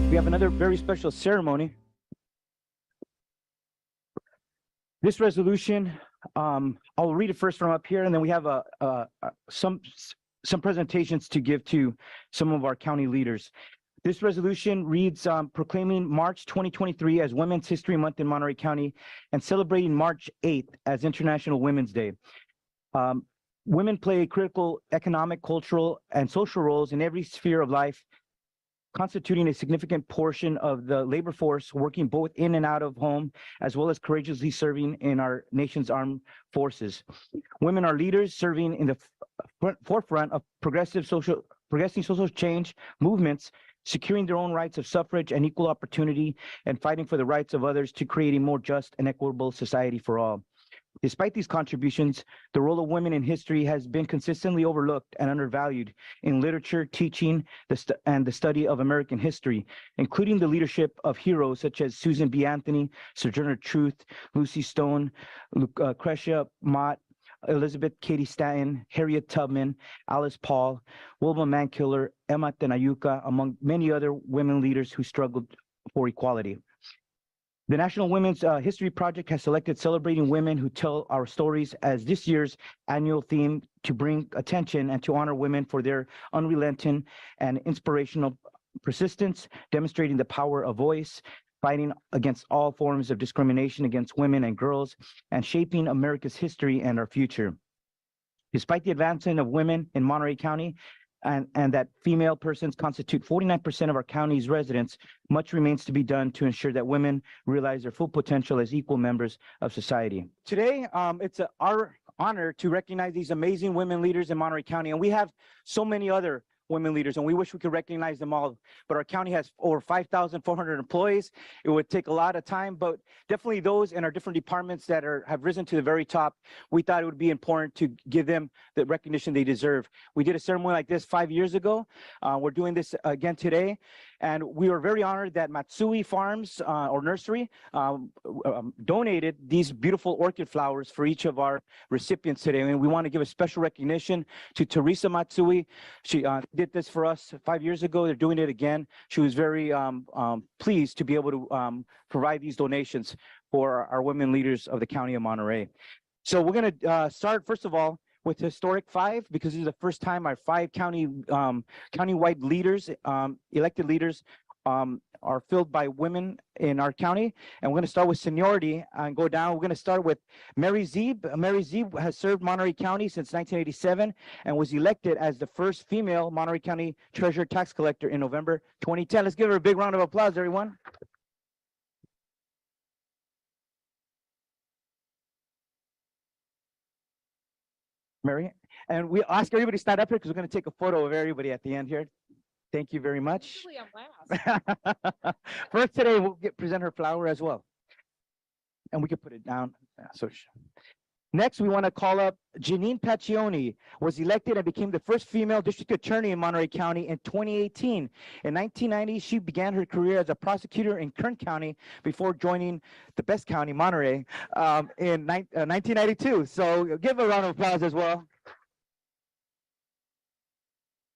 We have another very special ceremony. This resolution, I'll read it first from up here, and then we have some presentations to give to some of our county leaders. This resolution reads, proclaiming March 2023 as Women's History Month in Monterey County and celebrating March 8th as International Women's Day. Women play critical economic, cultural, and social roles in every sphere of life, constituting a significant portion of the labor force, working both in and out of home, as well as courageously serving in our nation's armed forces. Women are leaders serving in the forefront of progressive social change movements, securing their own rights of suffrage and equal opportunity, and fighting for the rights of others to create a more just and equitable society for all. Despite these contributions, the role of women in history has been consistently overlooked and undervalued in literature, teaching, and the study of American history, including the leadership of heroes such as Susan B. Anthony, Sojourner Truth, Lucy Stone, Lucretia Mott, Elizabeth Cady Stanton, Harriet Tubman, Alice Paul, Wilma Mankiller, Emma Tenayuca, among many other women leaders who struggled for equality. The National Women's History Project has selected Celebrating Women Who Tell Our Stories as this year's annual theme to bring attention and to honor women for their unrelenting and inspirational persistence, demonstrating the power of voice, fighting against all forms of discrimination against women and girls, and shaping America's history and our future. Despite the advancement of women in Monterey County, and that female persons constitute 49% of our county's residents, much remains to be done to ensure that women realize their full potential as equal members of society. Today, it's our honor to recognize these amazing women leaders in Monterey County, and we have so many other women leaders, and we wish we could recognize them all, but our county has over 5,400 employees. It would take a lot of time, but definitely those in our different departments that have risen to the very top, we thought it would be important to give them the recognition they deserve. We did a ceremony like this 5 years ago. We're doing this again today, and we were very honored that Matsui Farms or Nursery donated these beautiful orchid flowers for each of our recipients today, and we want to give a special recognition to Teresa Matsui. She did this for us 5 years ago. They're doing it again. She was very pleased to be able to provide these donations for our women leaders of the County of Monterey. So we're going to start, first of all, with Historic 5, because this is the first time our 5 countywide leaders, elected leaders, are filled by women in our county. And we're going to start with seniority and go down. We're going to start with Mary Zeeb. Mary Zeeb has served Monterey County since 1987 and was elected as the first female Monterey County Treasurer Tax Collector in November 2010. Let's give her a big round of applause, everyone. Mary, and we ask everybody to stand up here because we're going to take a photo of everybody at the end here. Thank you very much. Usually I'm last. First today, we'll present her flower as well. And we can put it down. Next, we want to call up Janine Paccioni, was elected and became the first female district attorney in Monterey County in 2018. In 1990, she began her career as a prosecutor in Kern County before joining the best county, Monterey, in 1992. So give a round of applause as well.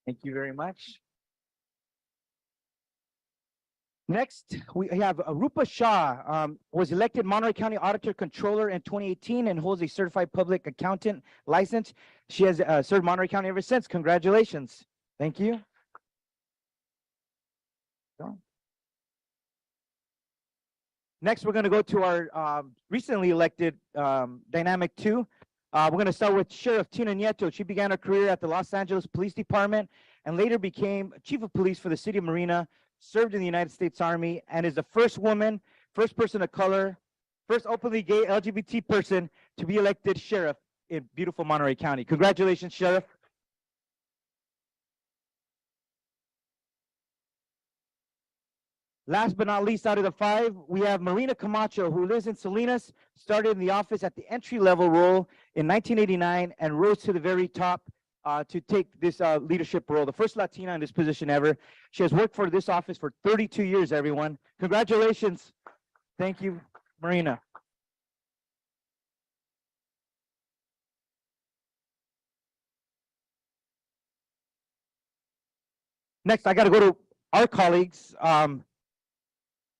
Thank you very much. Next, we have Rupa Shah, was elected Monterey County Auditor Controller in 2018 and holds a certified public accountant license. She has served Monterey County ever since. Congratulations. Thank you. Next, we're going to go to our recently elected Dynamic 2. We're going to start with Sheriff Tina Nieto. She began her career at the Los Angeles Police Department and later became Chief of Police for the City of Marina, served in the United States Army, and is the first woman, first person of color, first openly gay LGBT person to be elected sheriff in beautiful Monterey County. Congratulations, Sheriff. Last but not least, out of the 5, we have Marina Camacho, who lives in Salinas, started in the office at the entry-level role in 1989 and rose to the very top to take this leadership role, the first Latina in this position ever. She has worked for this office for 32 years, everyone. Congratulations. Thank you, Marina. Next, I got to go to our colleagues.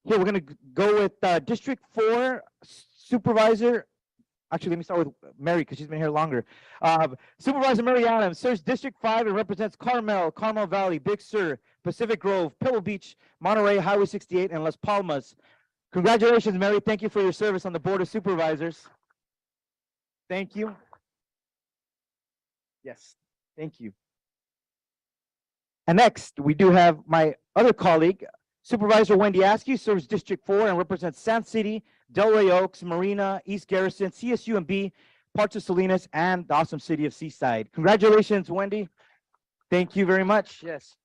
Here, we're gonna go with District 4 Supervisor. Actually, let me start with Mary because she's been here longer. Supervisor Mary Adams serves District 5 and represents Carmel, Carmel Valley, Big Sur, Pacific Grove, Pebble Beach, Monterey, Highway 68, and Las Palmas. Congratulations, Mary. Thank you for your service on the Board of Supervisors. Thank you. Yes, thank you. And next, we do have my other colleague, Supervisor Wendy Askew, serves District 4 and represents Sand City, Delray Oaks, Marina, East Garrison, CSUMB, parts of Salinas, and the awesome city of Seaside. Congratulations, Wendy. Thank you very much. Yes.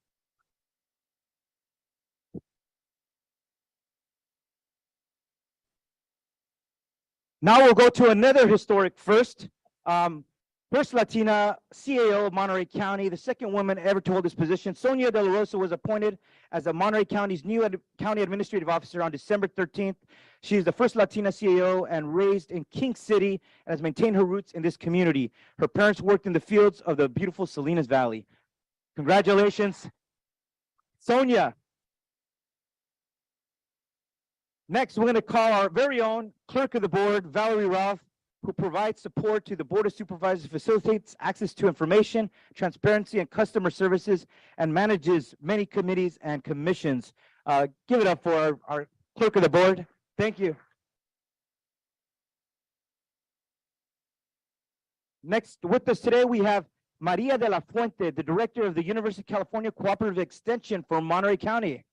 Now we'll go to another historic first. First Latina CAO of Monterey County, the second woman ever to hold this position. Sonia De La Rosa was appointed as the Monterey County's new county administrative officer on December 13th. She is the first Latina CAO and raised in King City and has maintained her roots in this community. Her parents worked in the fields of the beautiful Salinas Valley. Congratulations, Sonia. Next, we're going to call our very own clerk of the board, Valerie Ralph, who provides support to the Board of Supervisors, facilitates access to information, transparency, and customer services, and manages many committees and commissions. Give it up for our clerk of the board. Thank you. Next with us today, we have Maria de la Fuente, the director of the University of California Cooperative Extension for Monterey County.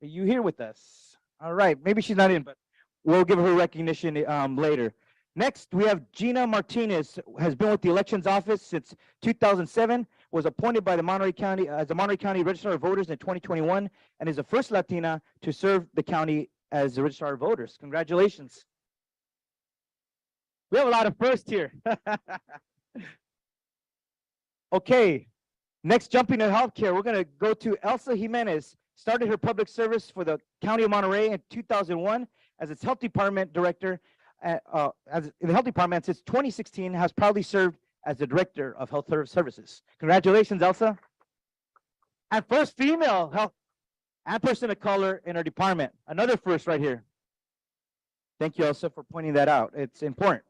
Are you here with us? All right, maybe she's not in, but we'll give her recognition later. Next, we have Gina Martinez, has been with the Elections Office since 2007, was appointed by the Monterey County as the Monterey County Registrar of Voters in 2021, and is the first Latina to serve the county as the Registrar of Voters. Congratulations. We have a lot of firsts here. Okay, next, jumping to healthcare, we're going to go to Elsa Jimenez. Started her public service for the County of Monterey in 2001 as its health department director. As in the health department since 2016, has proudly served as the director of health services. Congratulations, Elsa. And first female health and person of color in our department. Another first right here. Thank you, Elsa, for pointing that out. It's important.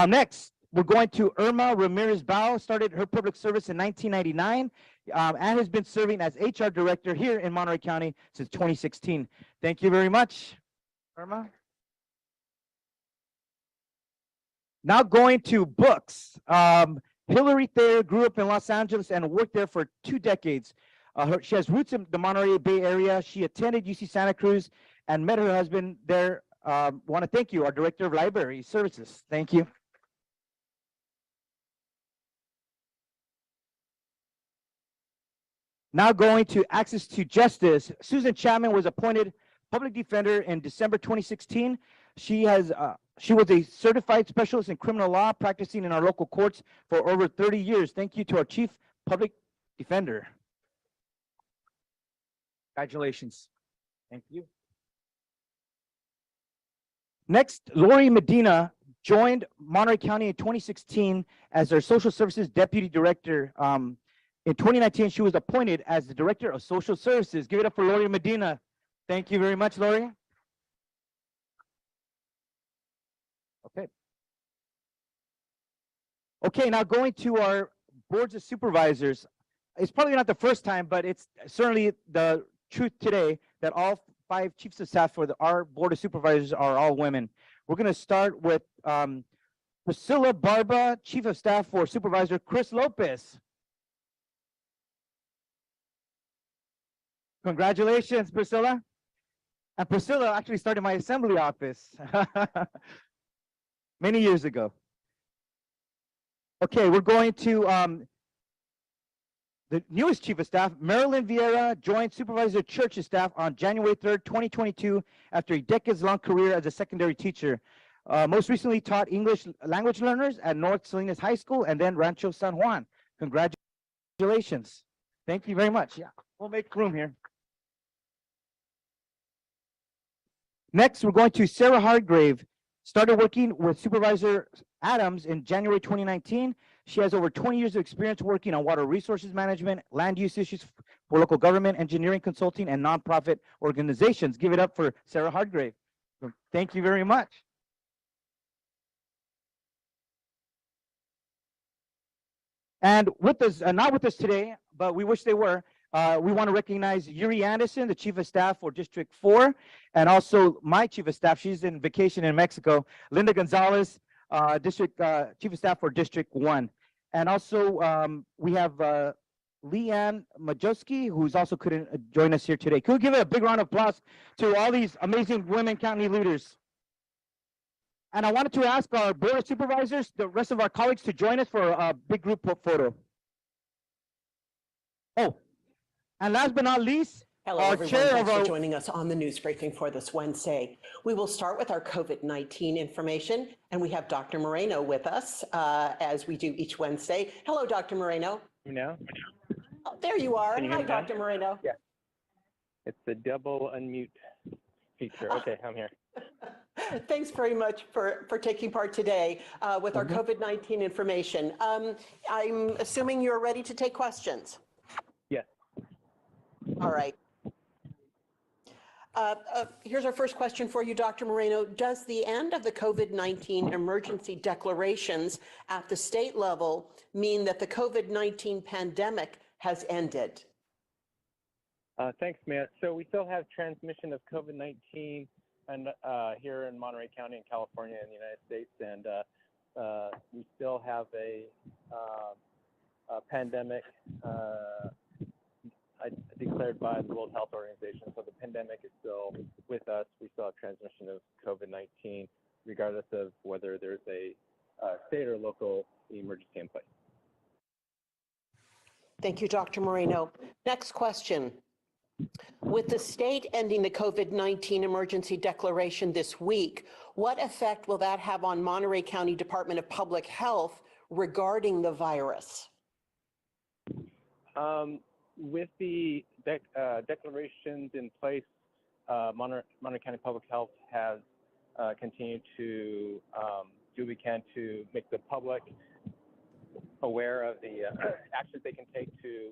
Next, we're going to Irma Ramirez Bao. Started her public service in 1999 and has been serving as HR director here in Monterey County since 2016. Thank you very much, Irma. Now going to books. Hillary Thayer grew up in Los Angeles and worked there for 2 decades. She has roots in the Monterey Bay Area. She attended UC Santa Cruz and met her husband there. Want to thank you, our Director of Library Services. Thank you. Now going to Access to Justice. Susan Chapman was appointed Public Defender in December 2016. She was a certified specialist in criminal law, practicing in our local courts for over 30 years. Thank you to our Chief Public Defender. Congratulations. Thank you. Next, Lori Medina joined Monterey County in 2016 as their Social Services Deputy Director. In 2019, she was appointed as the Director of Social Services. Give it up for Lori Medina. Thank you very much, Lori. Okay. Okay, now going to our boards of supervisors. It's probably not the first time, but it's certainly the truth today that all 5 chiefs of staff for our board of supervisors are all women. We're going to start with Priscilla Barba, Chief of Staff for Supervisor Chris Lopez. Congratulations, Priscilla. And Priscilla actually started my assembly office many years ago. Okay, we're going to the newest Chief of Staff, Marilyn Vieira, joined Supervisor Church's staff on January 3rd, 2022, after a decades-long career as a secondary teacher. Most recently taught English language learners at North Salinas High School and then Rancho San Juan. Congratulations. Thank you very much. Yeah, we'll make room here. Next, we're going to Sarah Hargrave. Started working with Supervisor Adams in January 2019. She has over 20 years of experience working on water resources management, land use issues for local government, engineering consulting, and nonprofit organizations. Give it up for Sarah Hardgrave. Thank you very much. And with us, not with us today, but we wish they were, we want to recognize Yuri Anderson, the Chief of Staff for District 4, and also my Chief of Staff, she's in vacation in Mexico, Linda Gonzalez, Chief of Staff for District 1. And also, we have Leanne Majowski, who's also couldn't join us here today. Could we give it a big round of applause to all these amazing women county leaders? And I wanted to ask our Board of Supervisors, the rest of our colleagues, to join us for a big group photo. Oh, and last but not least, Hello, our everyone. chair Thanks of for our joining us on the news briefing for this Wednesday. We will start with our COVID-19 information, and we have Dr. Moreno with us, as we do each Wednesday. Hello, Dr. Moreno. Now? Oh, there you are. Can you hear Hi, me now? Dr. Moreno. Yeah. It's the double unmute feature. Okay, I'm here. Thanks very much for taking part today with our COVID-19 information. I'm assuming you're ready to take questions. Yes. All right. Here's our first question for you, Dr. Moreno. Does the end of the COVID-19 emergency declarations at the state level mean that the COVID-19 pandemic has ended? Thanks, Matt. So we still have transmission of COVID-19 and here in Monterey County in California in the United States, and we still have a pandemic declared by the World Health Organization. So the pandemic is still with us. We still have transmission of COVID-19, regardless of whether there's a state or local emergency in place. Thank you, Dr. Moreno. Next question. With the state ending the COVID-19 emergency declaration this week, what effect will that have on Monterey County Department of Public Health regarding the virus? With the declarations in place, Monterey County Public Health has continued to do what we can to make the public aware of the actions they can take to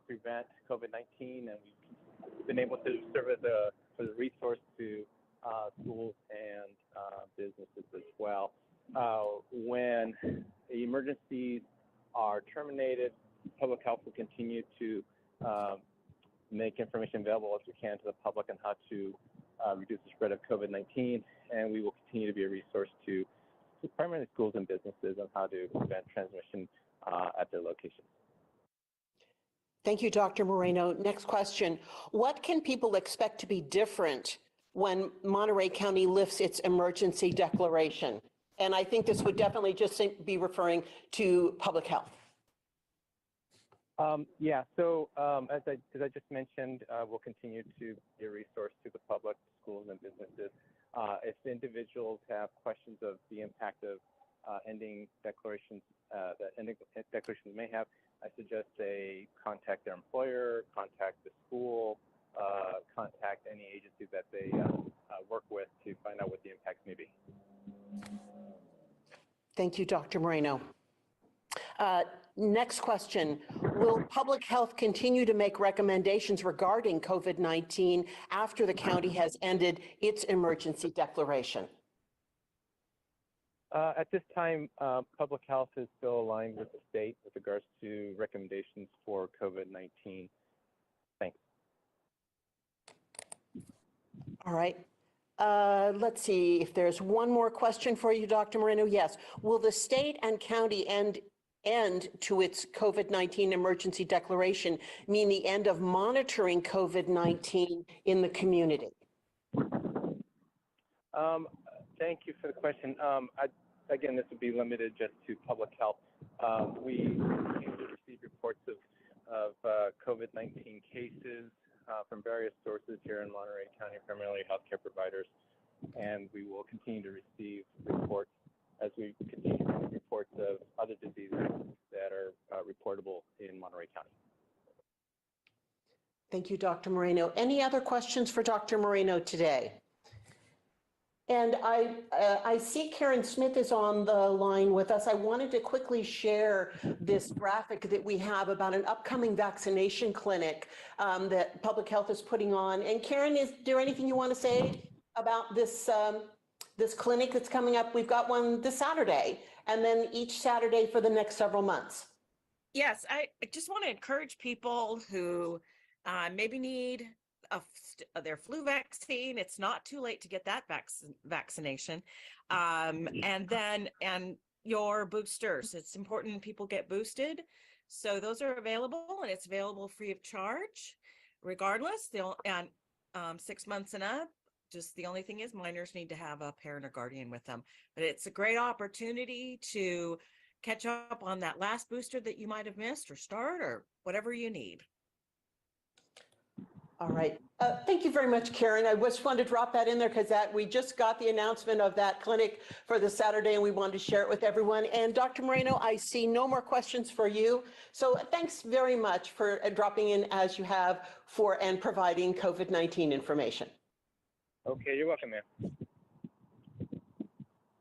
prevent COVID-19, and we've been able to serve as a resource to schools and businesses as well. When emergencies are terminated, public health will continue to make information available as we can to the public on how to reduce the spread of COVID-19, and we will continue to be a resource to primarily schools and businesses on how to prevent transmission at their locations. Thank you, Dr. Moreno. Next question. What can people expect to be different when Monterey County lifts its emergency declaration? And I think this would definitely just be referring to public health. Yeah, so as I just mentioned, we'll continue to be a resource to the public, schools, and businesses. If individuals have questions of the impact of ending declarations, that ending declarations may have, I suggest they contact their employer, contact the school, contact any agency that they work with to find out what the impacts may be. Thank you, Dr. Moreno. Next question. Will public health continue to make recommendations regarding COVID-19 after the county has ended its emergency declaration? At this time, public health is still aligned with the state with regards to recommendations for COVID-19. Thanks. All right. Let's see if there's one more question for you, Dr. Moreno. Yes. Will the state and county end to its COVID-19 emergency declaration mean the end of monitoring COVID-19 in the community? Thank you for the question. Again, this would be limited just to public health. We receive reports of COVID-19 cases from various sources here in Monterey County, primarily healthcare providers, and we will continue to receive reports as we continue to receive reports of other diseases that are reportable in Monterey County. Thank you, Dr. Moreno. Any other questions for Dr. Moreno today? And I see Karen Smith is on the line with us. I wanted to quickly share this graphic that we have about an upcoming vaccination clinic that Public Health is putting on. And Karen, is there anything you want to say about this, this clinic that's coming up? We've got one this Saturday, and then each Saturday for the next several months. Yes, I just want to encourage people who maybe need their flu vaccine. It's not too late to get that vaccination. And your boosters. It's important people get boosted. So those are available, and it's available free of charge, regardless. And 6 months and up. Just the only thing is minors need to have a parent or guardian with them. But it's a great opportunity to catch up on that last booster that you might have missed, or start, or whatever you need. All right. Thank you very much, Karen. I just wanted to drop that in there because we just got the announcement of that clinic for this Saturday, and we wanted to share it with everyone. And Dr. Moreno, I see no more questions for you. So thanks very much for dropping in as you have and providing COVID-19 information. Okay, you're welcome, ma'am.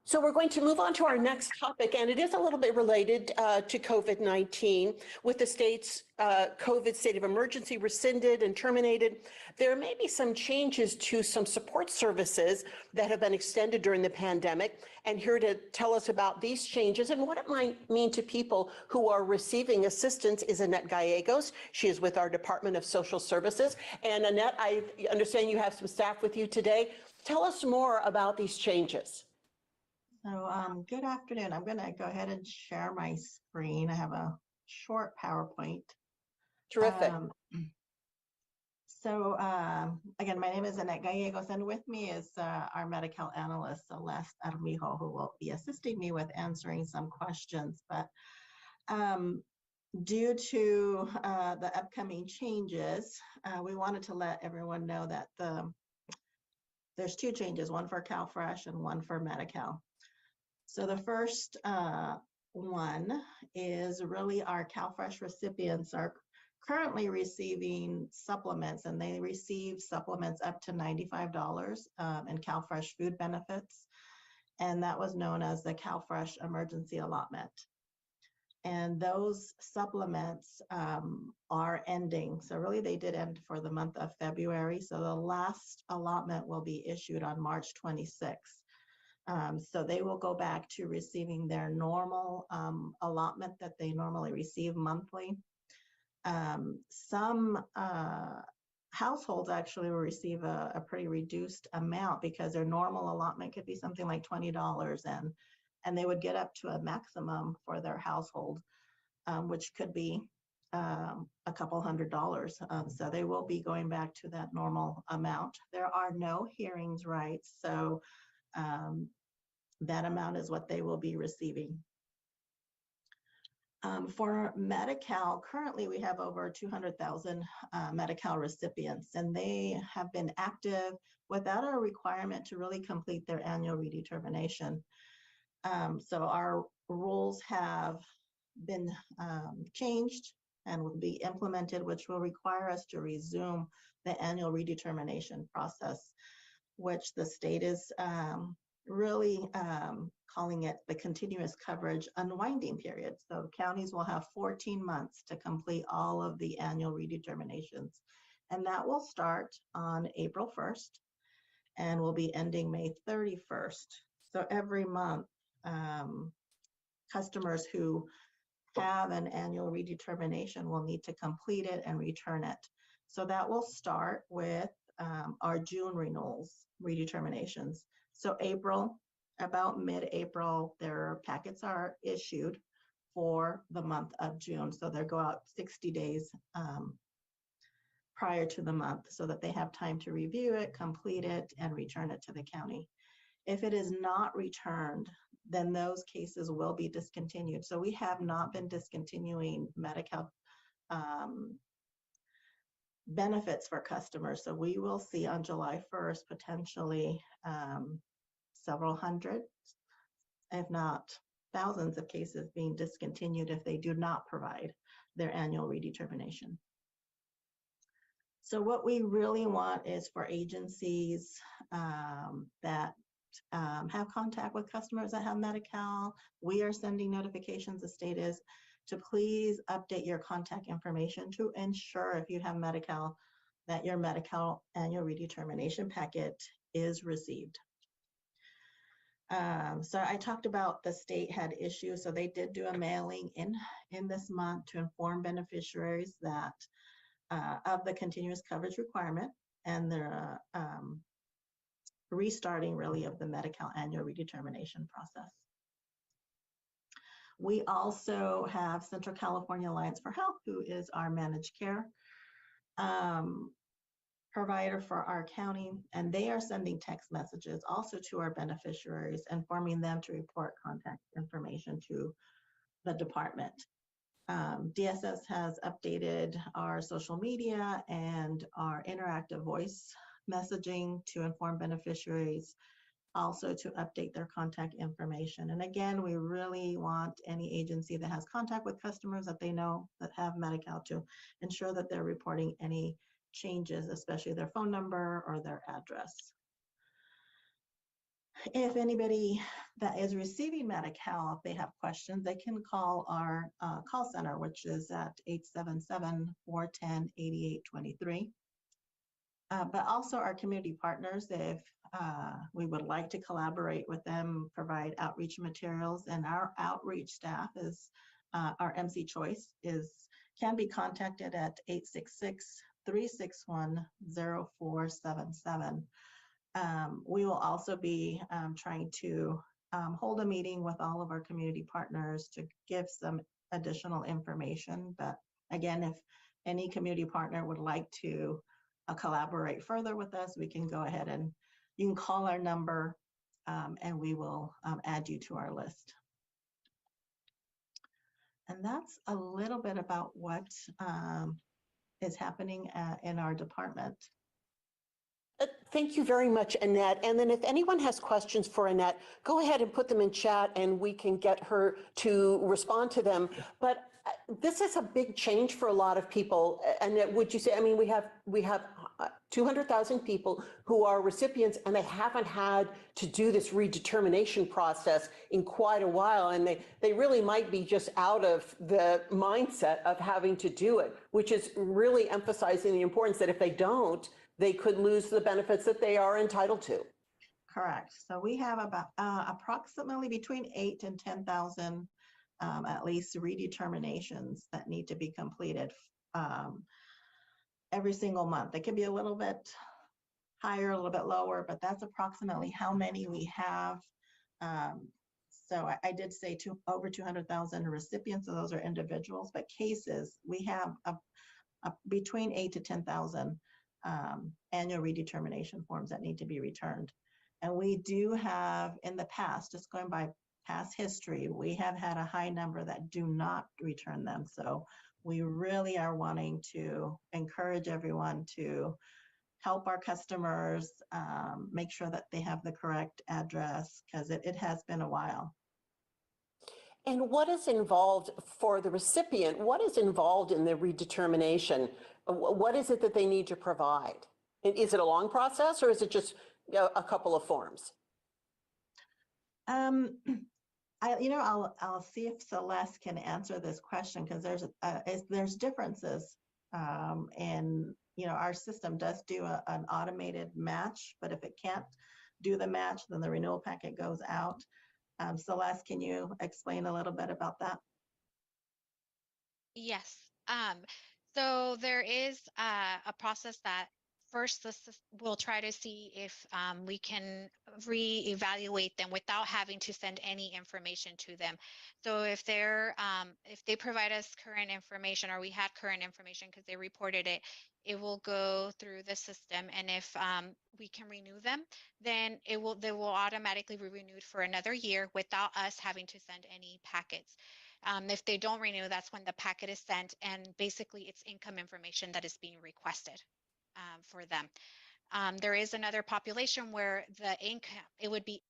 So we're going to move on to our next topic, and it is a little bit related to COVID-19. With the state's COVID state of emergency rescinded and terminated, there may be some changes to some support services that have been extended during the pandemic. And here to tell us about these changes and what it might mean to people who are receiving assistance is Annette Gallegos. She is with our Department of Social Services. And Annette, I understand you have some staff with you today. Tell us more about these changes. So good afternoon. I'm going to go ahead and share my screen. I have a short PowerPoint. Terrific. Again, my name is Annette Gallegos, and with me is our medical analyst, Celeste Armijo, who will be assisting me with answering some questions. But due to the upcoming changes, we wanted to let everyone know that there's two changes, one for CalFresh and one for Medi-Cal. So the first one is really our CalFresh recipients are currently receiving supplements, and they receive supplements up to $95 in CalFresh food benefits. And that was known as the CalFresh emergency allotment. And those supplements are ending. So really they did end for the month of February. So the last allotment will be issued on March 26th. So they will go back to receiving their normal allotment that they normally receive monthly. Some households actually will receive a pretty reduced amount because their normal allotment could be something like $20, and they would get up to a maximum for their household, which could be a couple $100s. So they will be going back to that normal amount. There are no hearings rights, so that amount is what they will be receiving. For Medi-Cal, currently we have over 200,000 Medi-Cal recipients, and they have been active without a requirement to really complete their annual redetermination. So our rules have been changed and will be implemented, which will require us to resume the annual redetermination process, which the state is really calling it the continuous coverage unwinding period. So counties will have 14 months to complete all of the annual redeterminations. And that will start on April 1st and will be ending May 31st. So every month, customers who have an annual redetermination will need to complete it and return it. So that will start with our June renewals redeterminations. So April, about mid-April, their packets are issued for the month of June. So they'll go out 60 days prior to the month so that they have time to review it, complete it, and return it to the county. If it is not returned, then those cases will be discontinued. So we have not been discontinuing Medi-Cal benefits for customers. So we will see on July 1st, potentially several hundred, if not thousands of cases being discontinued if they do not provide their annual redetermination. So what we really want is for agencies that have contact with customers that have Medi-Cal. We are sending notifications, the state is, to please update your contact information to ensure if you have Medi-Cal, that your Medi-Cal annual redetermination packet is received. So I talked about the state had issues, so they did do a mailing in this month to inform beneficiaries that of the continuous coverage requirement and their restarting really of the Medi-Cal annual redetermination process. We also have Central California Alliance for Health, who is our managed care provider for our county, and they are sending text messages also to our beneficiaries, informing them to report contact information to the department. DSS has updated our social media and our interactive voice messaging to inform beneficiaries, also to update their contact information. And again, we really want any agency that has contact with customers that they know that have Medi-Cal to ensure that they're reporting any changes, especially their phone number or their address. If anybody that is receiving Medi-Cal, if they have questions, they can call our call center, which is at 877-410-8823. But also our community partners, if we would like to collaborate with them, provide outreach materials, and our outreach staff is, our MC Choice can be contacted at 866-361-0477. We will also be trying to hold a meeting with all of our community partners to give some additional information. But again, if any community partner would like to collaborate further with us, we can go ahead and you can call our number and we will add you to our list. And that's a little bit about what is happening in our department. Thank you very much, Annette. And then if anyone has questions for Annette, go ahead and put them in chat and we can get her to respond to them. But this is a big change for a lot of people. Annette, would you say, I mean, we have 200,000 people who are recipients and they haven't had to do this redetermination process in quite a while. And they really might be just out of the mindset of having to do it, which is really emphasizing the importance that if they don't, they could lose the benefits that they are entitled to. Correct. So we have about approximately between 8 and 10,000 at least redeterminations that need to be completed every single month. It could be a little bit higher, a little bit lower, but that's approximately how many we have. So I did say over 200,000 recipients, so those are individuals, but cases, we have between 8 to 10,000 annual redetermination forms that need to be returned. And we do have in the past, just going by past history, we have had a high number that do not return them. So we really are wanting to encourage everyone to help our customers make sure that they have the correct address, because it has been a while. And what is involved for the recipient? What is involved in the redetermination? What is it that they need to provide? Is it a long process or is it just a couple of forms? I'll see if Celeste can answer this question, because there's differences, and our system does do an automated match, but if it can't do the match, then the renewal packet goes out. Celeste, can you explain a little bit about that? Yes. So there is a process that first we'll try to see if we can reevaluate them without having to send any information to them. So if they provide us current information, or we had current information because they reported it, it will go through the system. And if we can renew them, then they will automatically be renewed for another year without us having to send any packets. If they don't renew, that's when the packet is sent, and basically it's income information that is being requested for them. There is another population where the income, it would be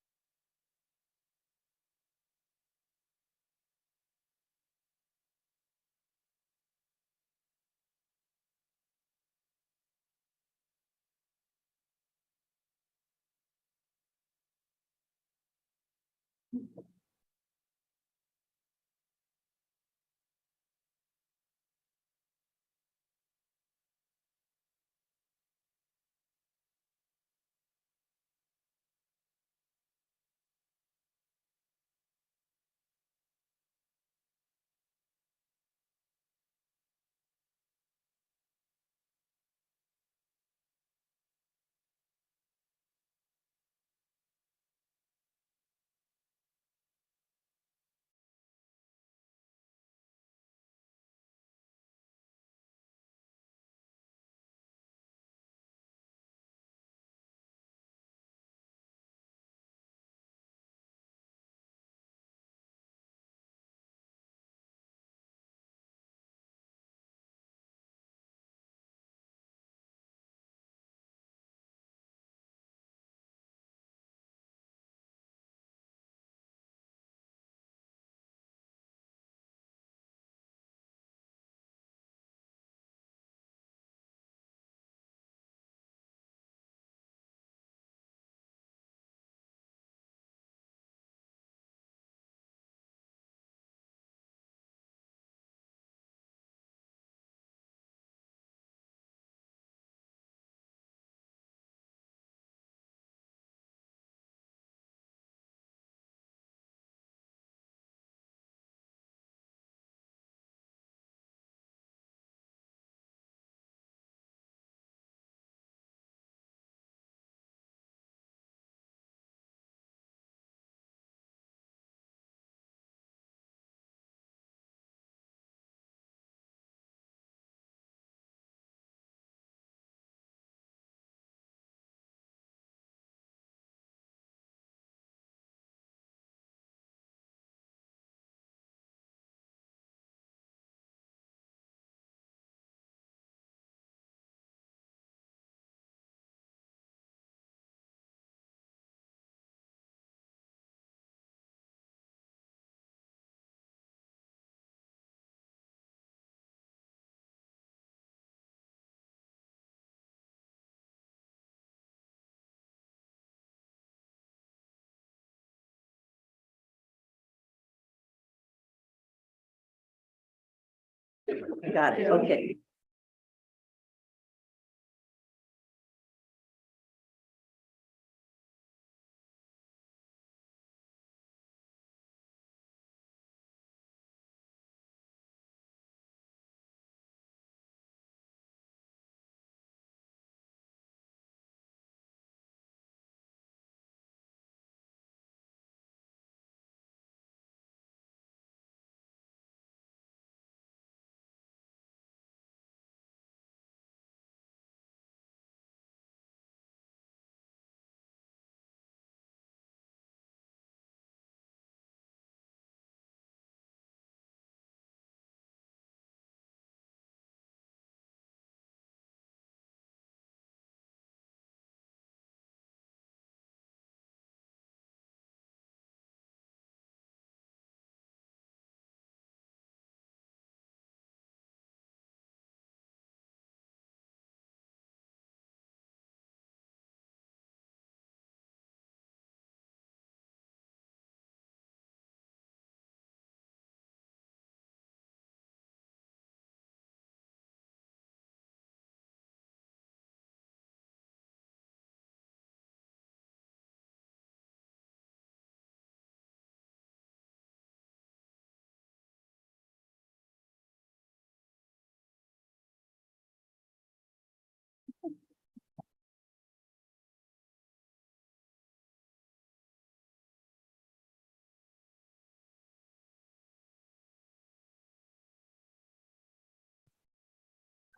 Got it, okay.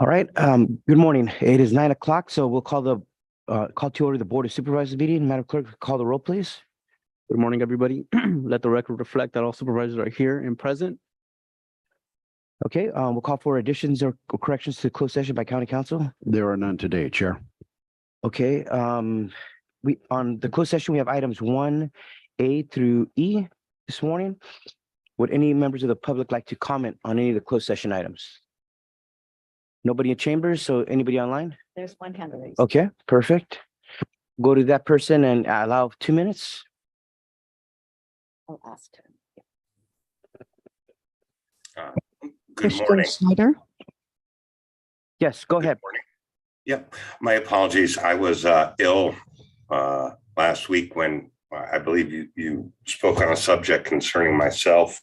All right, good morning. It is 9 o'clock, so we'll call to order the Board of Supervisors meeting. Madam Clerk, call the roll, please. Good morning, everybody. Let the record reflect that all supervisors are here and present. Okay, we'll call for additions or corrections to closed session by County Council. There are none today, Chair. Okay, on the closed session, we have items 1A through E this morning. Would any members of the public like to comment on any of the closed session items? Nobody in chambers, so anybody online? There's one hand raised. Okay, perfect. Go to that person and allow 2 minutes. I'll ask him. Good Mr. morning. Snyder? Yes, go Good ahead. morning. Yep, my apologies. I was ill last week when I believe you spoke on a subject concerning myself.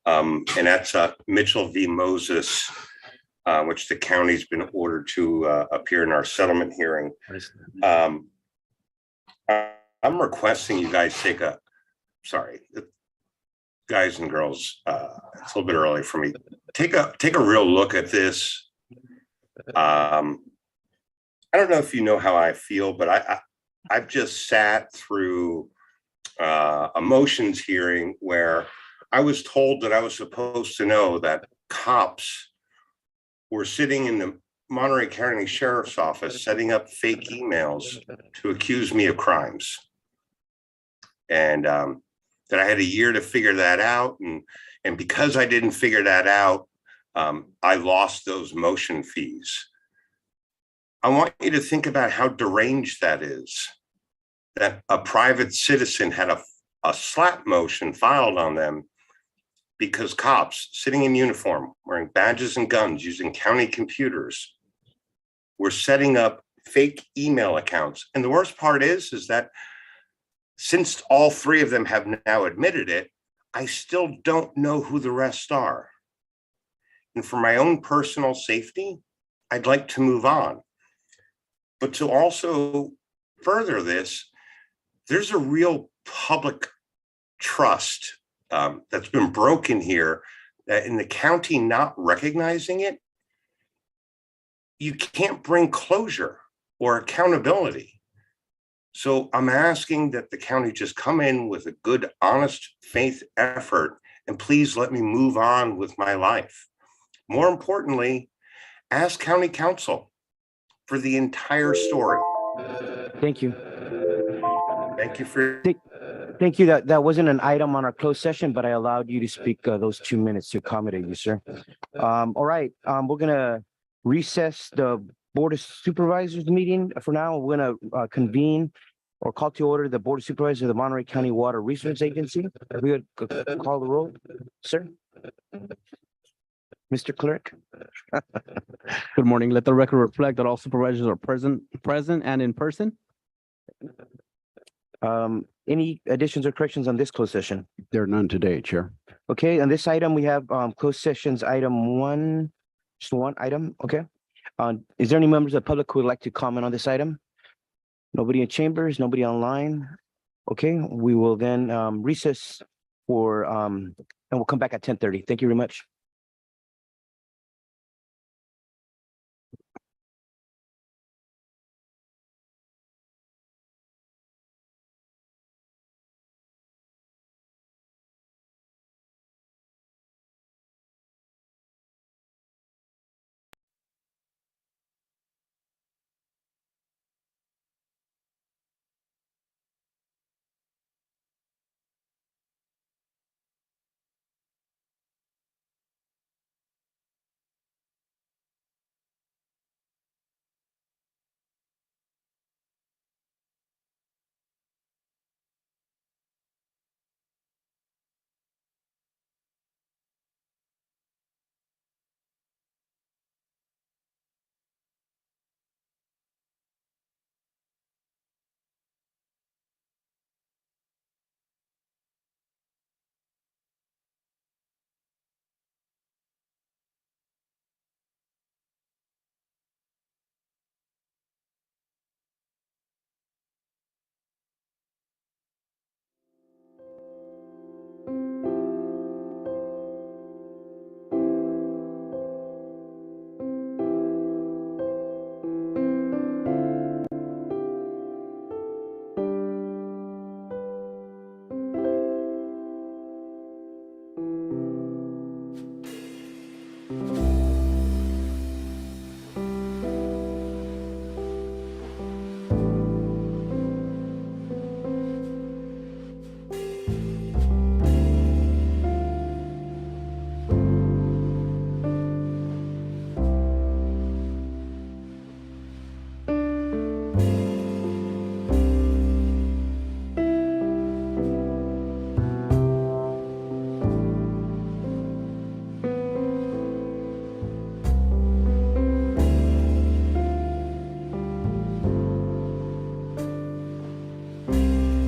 And that's Mitchell v. Moses, which the county's been ordered to appear in our settlement hearing. I'm requesting you guys take a, sorry, guys and girls, it's a little bit early for me. Take a real look at this. I don't know if you know how I feel, but I've just sat through a motions hearing where I was told that I was supposed to know that cops were sitting in the Monterey County Sheriff's Office setting up fake emails to accuse me of crimes. And that I had a year to figure that out. And because I didn't figure that out, I lost those motion fees. I want you to think about how deranged that is, that a private citizen had a slap motion filed on them because cops sitting in uniform, wearing badges and guns, using county computers, were setting up fake email accounts. And the worst part is that since all three of them have now admitted it, I still don't know who the rest are. And for my own personal safety, I'd like to move on. But to also further this, there's a real public trust that's been broken here, that in the county not recognizing it, you can't bring closure or accountability. So I'm asking that the county just come in with a good, honest faith effort, and please let me move on with my life. More importantly, ask county council for the entire story. Thank you. Thank you for. Thank you. That wasn't an item on our closed session, but I allowed you to speak those 2 minutes to accommodate you, sir. All right, we're gonna recess the Board of Supervisors meeting for now. We're gonna convene or call to order the Board of Supervisors of the Monterey County Water Resources Agency. We would call the roll, sir. Mr. Clerk. Good morning. Let the record reflect that all supervisors are present and in person. Any additions or corrections on this closed session? There are none today, Chair. Okay, on this item, we have closed sessions, item one, just one item, okay? Is there any members of the public who would like to comment on this item? Nobody in chambers, nobody online? Okay, we will then recess for, and we'll come back at 10:30. Thank you very much.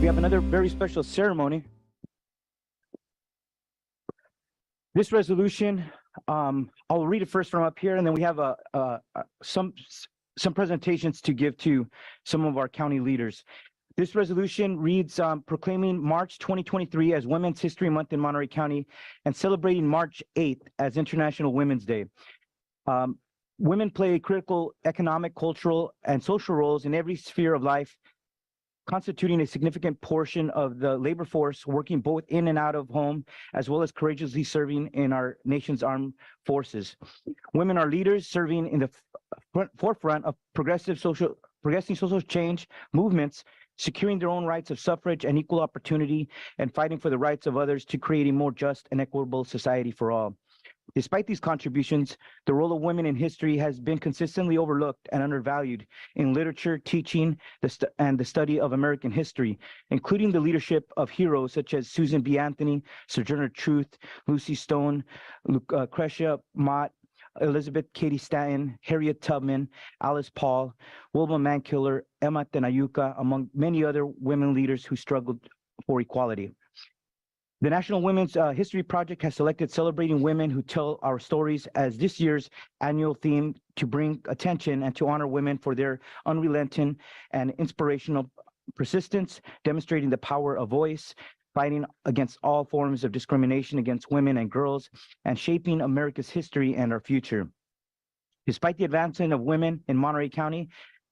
we have another very special ceremony. This resolution, I'll read it first from up here, and then we have some presentations to give to some of our county leaders. This resolution reads, proclaiming March 2023 as Women's History Month in Monterey County and celebrating March 8th as International Women's Day. Women play critical economic, cultural, and social roles in every sphere of life, constituting a significant portion of the labor force, working both in and out of home, as well as courageously serving in our nation's armed forces. Women are leaders serving in the forefront of progressing social change movements, securing their own rights of suffrage and equal opportunity, and fighting for the rights of others to create a more just and equitable society for all. Despite these contributions, the role of women in history has been consistently overlooked and undervalued in literature, teaching, and the study of American history, including the leadership of heroes such as Susan B. Anthony, Sojourner Truth, Lucy Stone, Lucretia Mott, Elizabeth Cady Stanton, Harriet Tubman, Alice Paul, Wilma Mankiller, Emma Tenayuca, among many other women leaders who struggled for equality. The National Women's History Project has selected Celebrating Women Who Tell Our Stories as this year's annual theme to bring attention and to honor women for their unrelenting and inspirational persistence, demonstrating the power of voice, fighting against all forms of discrimination against women and girls, and shaping America's history and our future. Despite the advancement of women in Monterey County,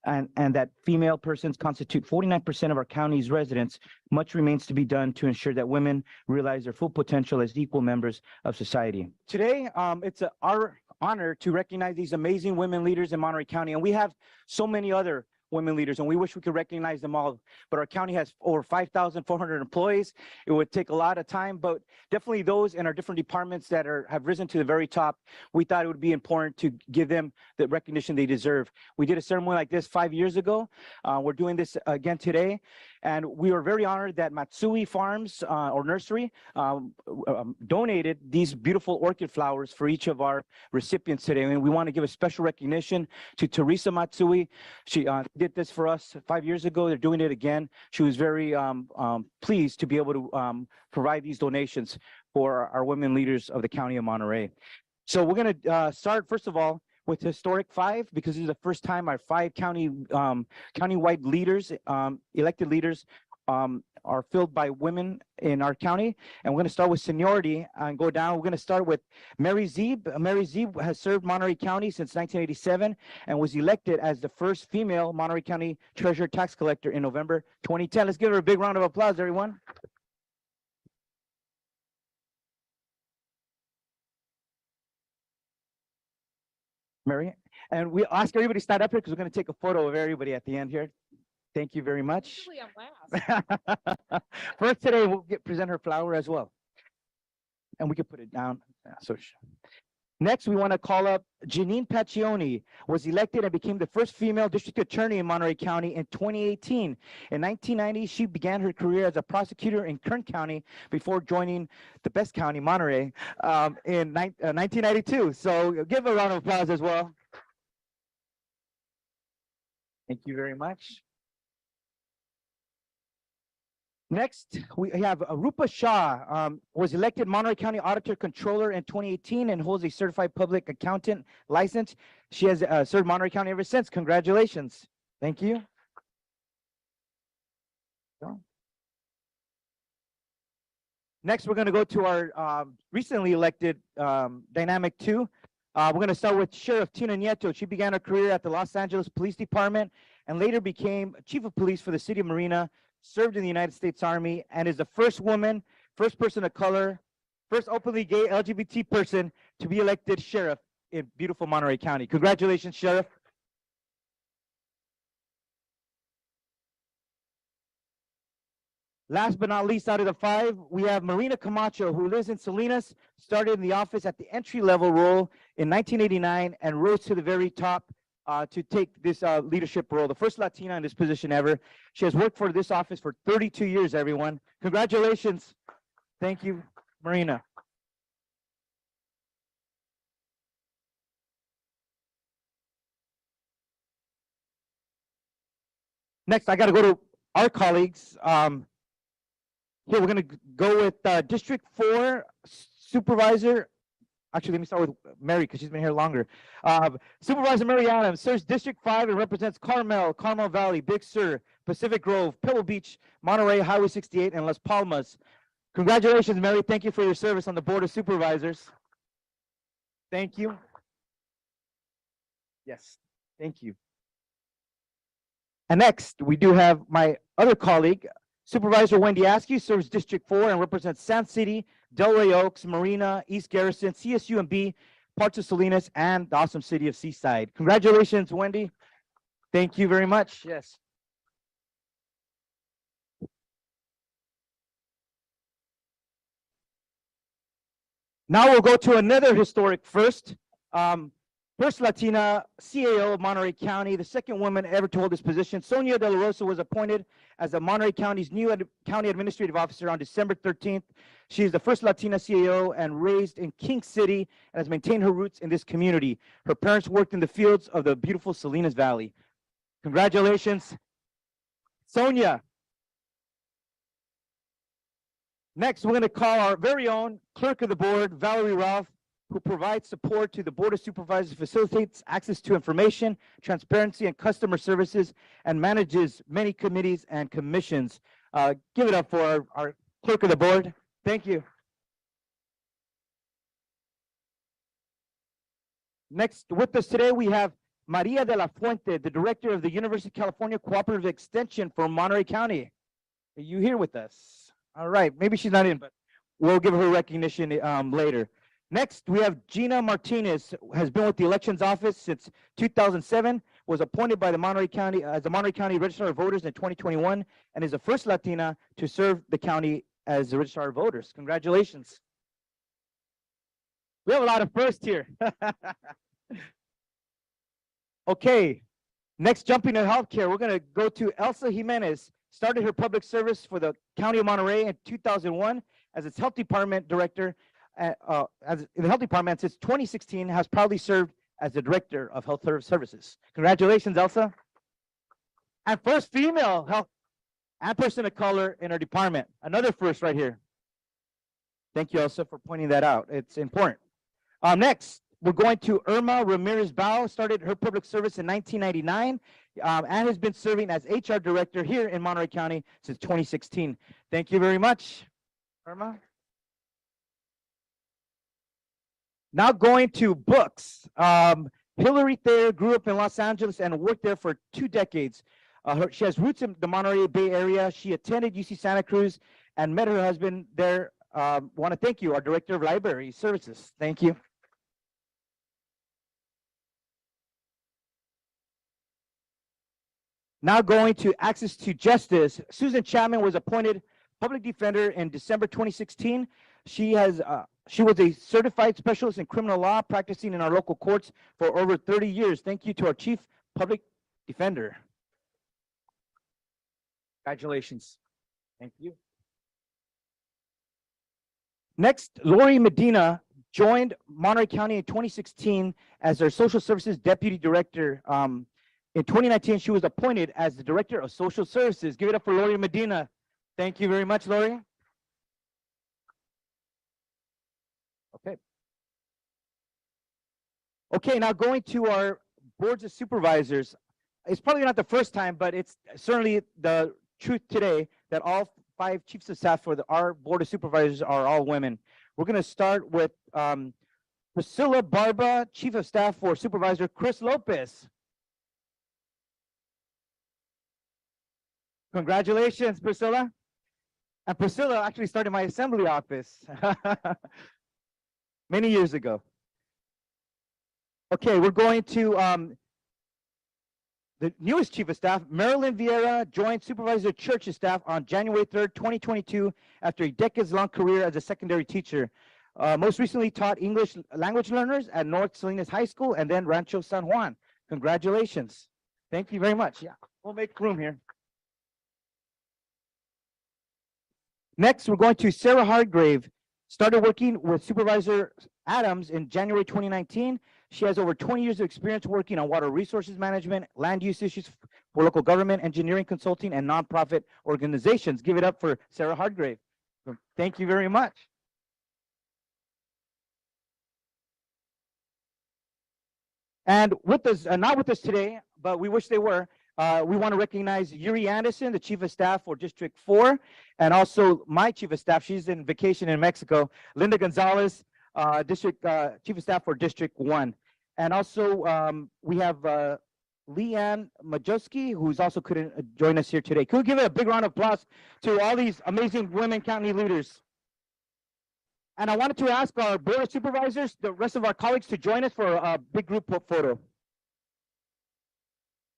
and that female persons constitute 49% of our county's residents, much remains to be done to ensure that women realize their full potential as equal members of society. Today, it's our honor to recognize these amazing women leaders in Monterey County, and we have so many other women leaders, and we wish we could recognize them all, but our county has over 5,400 employees. It would take a lot of time, but definitely those in our different departments that have risen to the very top, we thought it would be important to give them the recognition they deserve. We did a ceremony like this 5 years ago. We're doing this again today, and we were very honored that Matsui Farms or Nursery donated these beautiful orchid flowers for each of our recipients today, and we want to give a special recognition to Teresa Matsui. She did this for us 5 years ago. They're doing it again. She was very pleased to be able to provide these donations for our women leaders of the County of Monterey. So we're going to start, first of all, with Historic 5, because this is the first time our 5 countywide leaders, elected leaders, are filled by women in our county. And we're going to start with seniority and go down. We're going to start with Mary Zeeb. Mary Zeeb has served Monterey County since 1987 and was elected as the first female Monterey County Treasurer Tax Collector in November 2010. Let's give her a big round of applause, everyone. Mary, and we ask everybody to stand up here because we're going to take a photo of everybody at the end here. Thank you very much. Usually I'm last. First today, we'll present her flower as well. And we can put it down. Next, we want to call up Janine Paccioni, was elected and became the first female district attorney in Monterey County in 2018. In 1990, she began her career as a prosecutor in Kern County before joining the best county, Monterey, in 1992. So give a round of applause as well. Thank you very much. Next, we have Rupa Shah, was elected Monterey County Auditor Controller in 2018 and holds a certified public accountant license. She has served Monterey County ever since. Congratulations. Thank you. Next, we're going to go to our recently elected Dynamic 2. We're going to start with Sheriff Tina Nieto. She began her career at the Los Angeles Police Department and later became Chief of Police for the City of Marina, served in the United States Army, and is the first woman, first person of color, first openly gay LGBT person to be elected sheriff in beautiful Monterey County. Congratulations, Sheriff. Last but not least, out of the 5, we have Marina Camacho, who lives in Salinas, started in the office at the entry-level role in 1989 and rose to the very top to take this leadership role, the first Latina in this position ever. She has worked for this office for 32 years, everyone. Congratulations. Thank you, Marina. Next, I got to go to our colleagues. Here, we're gonna go with District 4 Supervisor. Actually, let me start with Mary because she's been here longer. Supervisor Mary Adams serves District 5 and represents Carmel, Carmel Valley, Big Sur, Pacific Grove, Pebble Beach, Monterey, Highway 68, and Las Palmas. Congratulations, Mary. Thank you for your service on the Board of Supervisors. Thank you. Yes, thank you. And next, we do have my other colleague, Supervisor Wendy Askew, serves District 4 and represents Sand City, Delray Oaks, Marina, East Garrison, CSUMB, parts of Salinas, and the awesome city of Seaside. Congratulations, Wendy. Thank you very much. Yes. Now we'll go to another historic first. First Latina CAO of Monterey County, the second woman ever to hold this position. Sonia De La Rosa was appointed as the Monterey County's new county administrative officer on December 13th. She is the first Latina CAO and raised in King City and has maintained her roots in this community. Her parents worked in the fields of the beautiful Salinas Valley. Congratulations, Sonia. Next, we're going to call our very own clerk of the board, Valerie Ralph, who provides support to the Board of Supervisors, facilitates access to information, transparency, and customer services, and manages many committees and commissions. Give it up for our clerk of the board. Thank you. Next, with us today, we have Maria de la Fuente, the director of the University of California Cooperative Extension for Monterey County. Are you here with us? All right, maybe she's not in, but we'll give her recognition later. Next, we have Gina Martinez, has been with the Elections Office since 2007, was appointed by the Monterey County as the Monterey County Registrar of Voters in 2021, and is the first Latina to serve the county as the Registrar of Voters. Congratulations. We have a lot of firsts here. Okay, next, jumping to healthcare, we're going to go to Elsa Jimenez. Started her public service for the County of Monterey in 2001 as its health department director. As in the health department since 2016, has proudly served as the director of health services. Congratulations, Elsa. And first female health and person of color in our department. Another first right here. Thank you, Elsa, for pointing that out. It's important. Next, we're going to Irma Ramirez Bao. Started her public service in 1999 and has been serving as HR director here in Monterey County since 2016. Thank you very much, Irma. Now going to books. Hillary Thayer grew up in Los Angeles and worked there for 2 decades. She has roots in the Monterey Bay Area. She attended UC Santa Cruz and met her husband there. Want to thank you, our Director of Library Services. Thank you. Now going to access to justice. Susan Chapman was appointed public defender in December 2016. She was a certified specialist in criminal law, practicing in our local courts for over 30 years. Thank you to our chief public defender. Congratulations. Thank you. Next, Lori Medina joined Monterey County in 2016 as their social services deputy director. In 2019, she was appointed as the director of social services. Give it up for Lori Medina. Thank you very much, Lori. Okay. Okay, now going to our boards of supervisors. It's probably not the first time, but it's certainly the truth today that all 5 chiefs of staff for our board of supervisors are all women. We're going to start with Priscilla Barba, chief of staff for Supervisor Chris Lopez. Congratulations, Priscilla. And Priscilla actually started my assembly office many years ago. Okay, we're going to the newest chief of staff, Marilyn Vieira, joined Supervisor Church's staff on January 3rd, 2022, after a decades-long career as a secondary teacher. Most recently taught English language learners at North Salinas High School and then Rancho San Juan. Congratulations. Thank you very much. Yeah, we'll make room here. Next, we're going to Sarah Hargrave. Started working with Supervisor Adams in January 2019. She has over 20 years of experience working on water resources management, land use issues for local government, engineering consulting, and nonprofit organizations. Give it up for Sarah Hargrave. Thank you very much. And with us, not with us today, but we wish they were, we want to recognize Yuri Anderson, the Chief of Staff for District 4, and also my Chief of Staff, she's in vacation in Mexico, Linda Gonzalez, Chief of Staff for District 1. And also, we have Leanne Majowski, who's also couldn't join us here today. Could we give it a big round of applause to all these amazing women county leaders? And I wanted to ask our Board of Supervisors, the rest of our colleagues, to join us for a big group photo.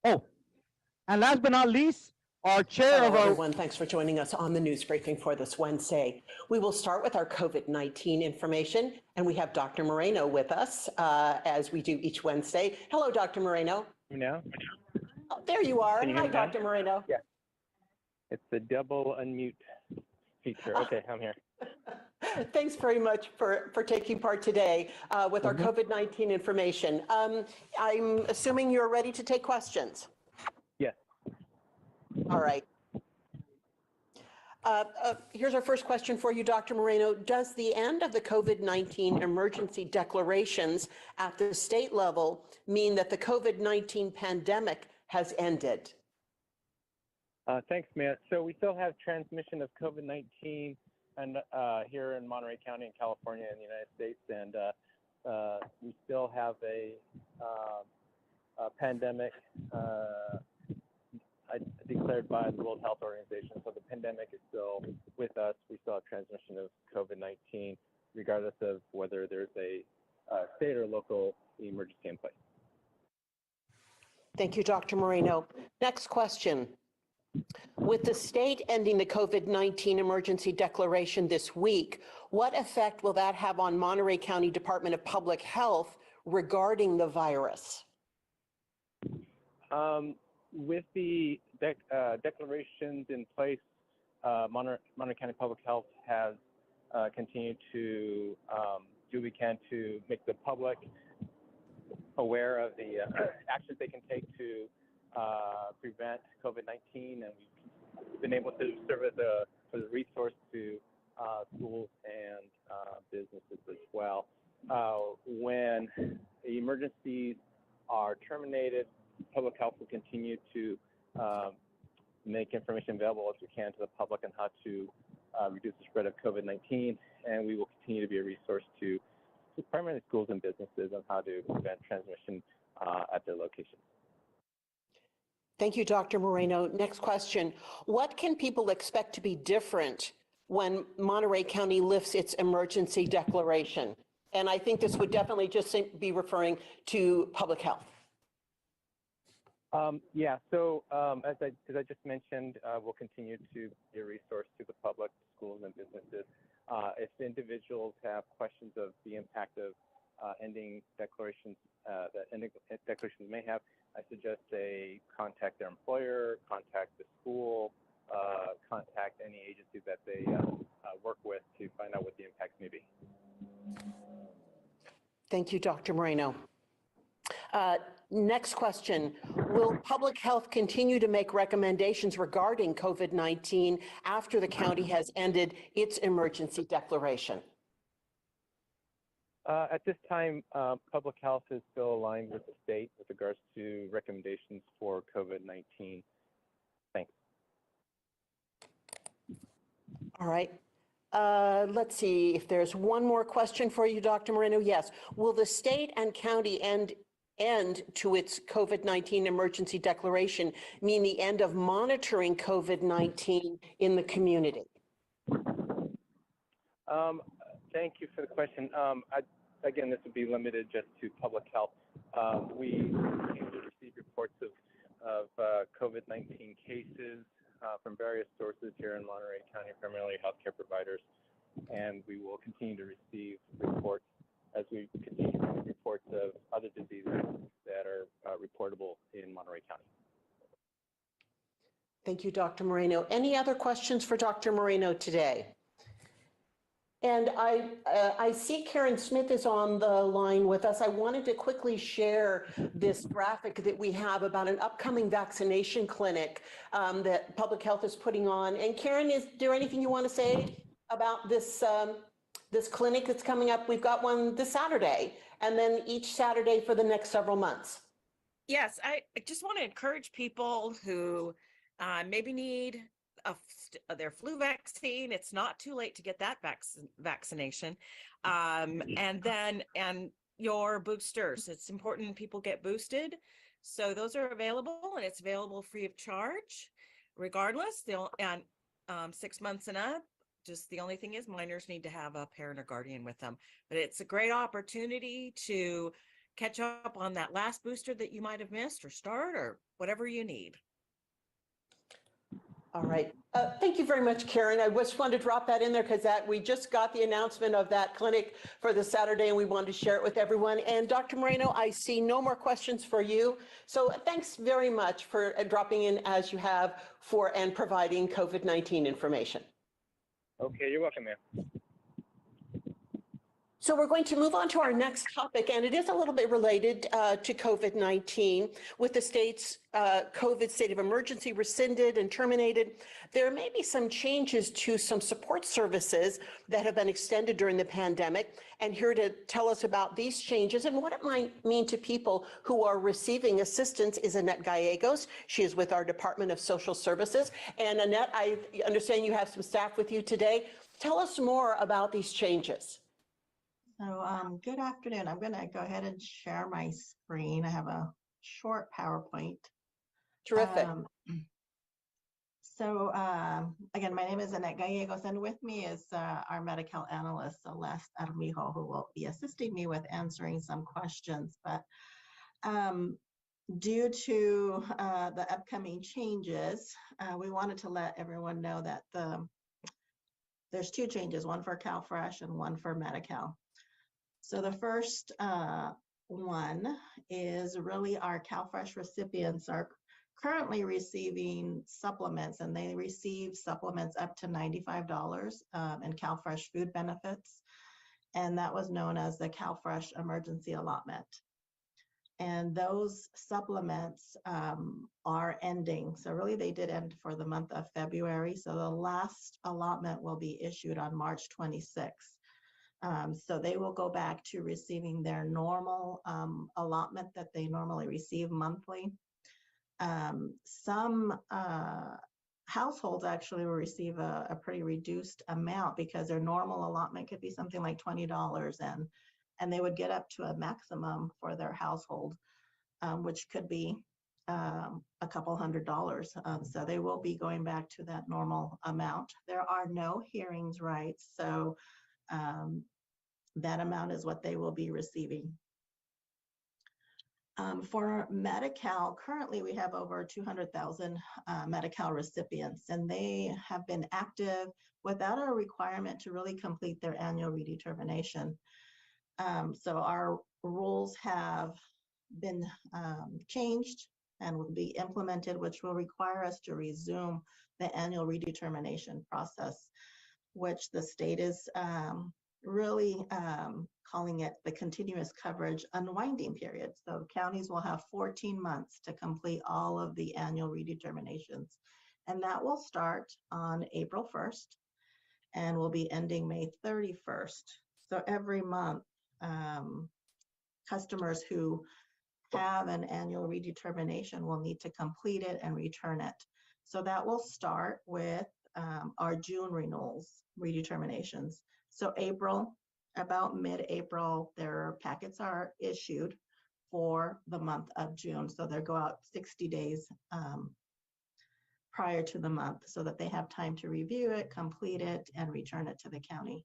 Oh, and last but not least, our chair Hello, of our... everyone. Thanks for joining us on the news briefing for this Wednesday. We will start with our COVID-19 information, and we have Dr. Moreno with us, as we do each Wednesday. Hello, Dr. Moreno. Now? Oh, there you are. Can you Hi, hear me now? Dr. Moreno. Yeah. It's the double unmute feature. Okay, I'm here. Thanks very much for taking part today with our COVID-19 information. I'm assuming you're ready to take questions. Yes. All right. Here's our first question for you, Dr. Moreno. Does the end of the COVID-19 emergency declarations at the state level mean that the COVID-19 pandemic has ended? Thanks, Matt. So we still have transmission of COVID-19 and here in Monterey County in California in the United States, and we still have a pandemic declared by the World Health Organization. So the pandemic is still with us. We still have transmission of COVID-19, regardless of whether there's a state or local emergency in place. Thank you, Dr. Moreno. Next question. With the state ending the COVID-19 emergency declaration this week, what effect will that have on Monterey County Department of Public Health regarding the virus? With the declarations in place, Monterey County Public Health has continued to do what we can to make the public aware of the actions they can take to prevent COVID-19, and we've been able to serve as a resource to schools and businesses as well. When emergencies are terminated, public health will continue to make information available as we can to the public on how to reduce the spread of COVID-19, and we will continue to be a resource to primarily schools and businesses on how to prevent transmission at their locations. Thank you, Dr. Moreno. Next question. What can people expect to be different when Monterey County lifts its emergency declaration? And I think this would definitely just be referring to public health. Yeah, so as I just mentioned, we'll continue to be a resource to the public, schools, and businesses. If individuals have questions of the impact of ending declarations that ending declarations may have, I suggest they contact their employer, contact the school, contact any agency that they work with to find out what the impacts may be. Thank you, Dr. Moreno. Next question. Will public health continue to make recommendations regarding COVID-19 after the county has ended its emergency declaration? At this time, public health is still aligned with the state with regards to recommendations for COVID-19. Thanks. All right. Let's see if there's one more question for you, Dr. Moreno. Yes. Will the state and county end to its COVID-19 emergency declaration mean the end of monitoring COVID-19 in the community? Thank you for the question. Again, this would be limited just to public health. We continue to receive reports of COVID-19 cases from various sources here in Monterey County, primarily healthcare providers, and we will continue to receive reports as we continue to receive reports of other diseases that are reportable in Monterey County. Thank you, Dr. Moreno. Any other questions for Dr. Moreno today? And I see Karen Smith is on the line with us. I wanted to quickly share this graphic that we have about an upcoming vaccination clinic that Public Health is putting on. And Karen, is there anything you want to say about this clinic that's coming up. We've got one this Saturday, and then each Saturday for the next several months. Yes, I just want to encourage people who maybe need their flu vaccine. It's not too late to get that vaccination. And your boosters. It's important people get boosted. So those are available, and it's available free of charge, regardless. 6 months and up. Just the only thing is minors need to have a parent or guardian with them. But it's a great opportunity to catch up on that last booster that you might have missed, or start, or whatever you need. All right. Thank you very much, Karen. I just wanted to drop that in there because we just got the announcement of that clinic for the Saturday, and we wanted to share it with everyone. And Dr. Moreno, I see no more questions for you. So thanks very much for dropping in as you have and providing COVID-19 information. Okay, you're welcome, ma'am. So we're going to move on to our next topic, and it is a little bit related to COVID-19. With the state's COVID state of emergency rescinded and terminated, there may be some changes to some support services that have been extended during the pandemic. And here to tell us about these changes and what it might mean to people who are receiving assistance is Annette Gallegos. She is with our Department of Social Services. And Annette, I understand you have some staff with you today. Tell us more about these changes. So good afternoon. I'm going to go ahead and share my screen. I have a short PowerPoint. Terrific. Again, my name is Annette Gallegos, and with me is our medical analyst, Celeste Armijo, who will be assisting me with answering some questions. But due to the upcoming changes, we wanted to let everyone know that there's two changes, one for CalFresh and one for Medi-Cal. So the first one is really our CalFresh recipients are currently receiving supplements, and they receive supplements up to $95 in CalFresh food benefits. And that was known as the CalFresh emergency allotment. And those supplements are ending. So really they did end for the month of February. So the last allotment will be issued on March 26th. So they will go back to receiving their normal allotment that they normally receive monthly. Some households actually will receive a pretty reduced amount because their normal allotment could be something like $20, and they would get up to a maximum for their household, which could be a couple $100s. So they will be going back to that normal amount. There are no hearings rights, so that amount is what they will be receiving. For Medi-Cal, currently we have over 200,000 Medi-Cal recipients, and they have been active without a requirement to really complete their annual redetermination. So our rules have been changed and will be implemented, which will require us to resume the annual redetermination process, which the state is really calling it the continuous coverage unwinding period. So counties will have 14 months to complete all of the annual redeterminations. And that will start on April 1st and will be ending May 31st. So every month, customers who have an annual redetermination will need to complete it and return it. So that will start with our June renewals redeterminations. So April, about mid-April, their packets are issued for the month of June. So they'll go out 60 days prior to the month so that they have time to review it, complete it, and return it to the county.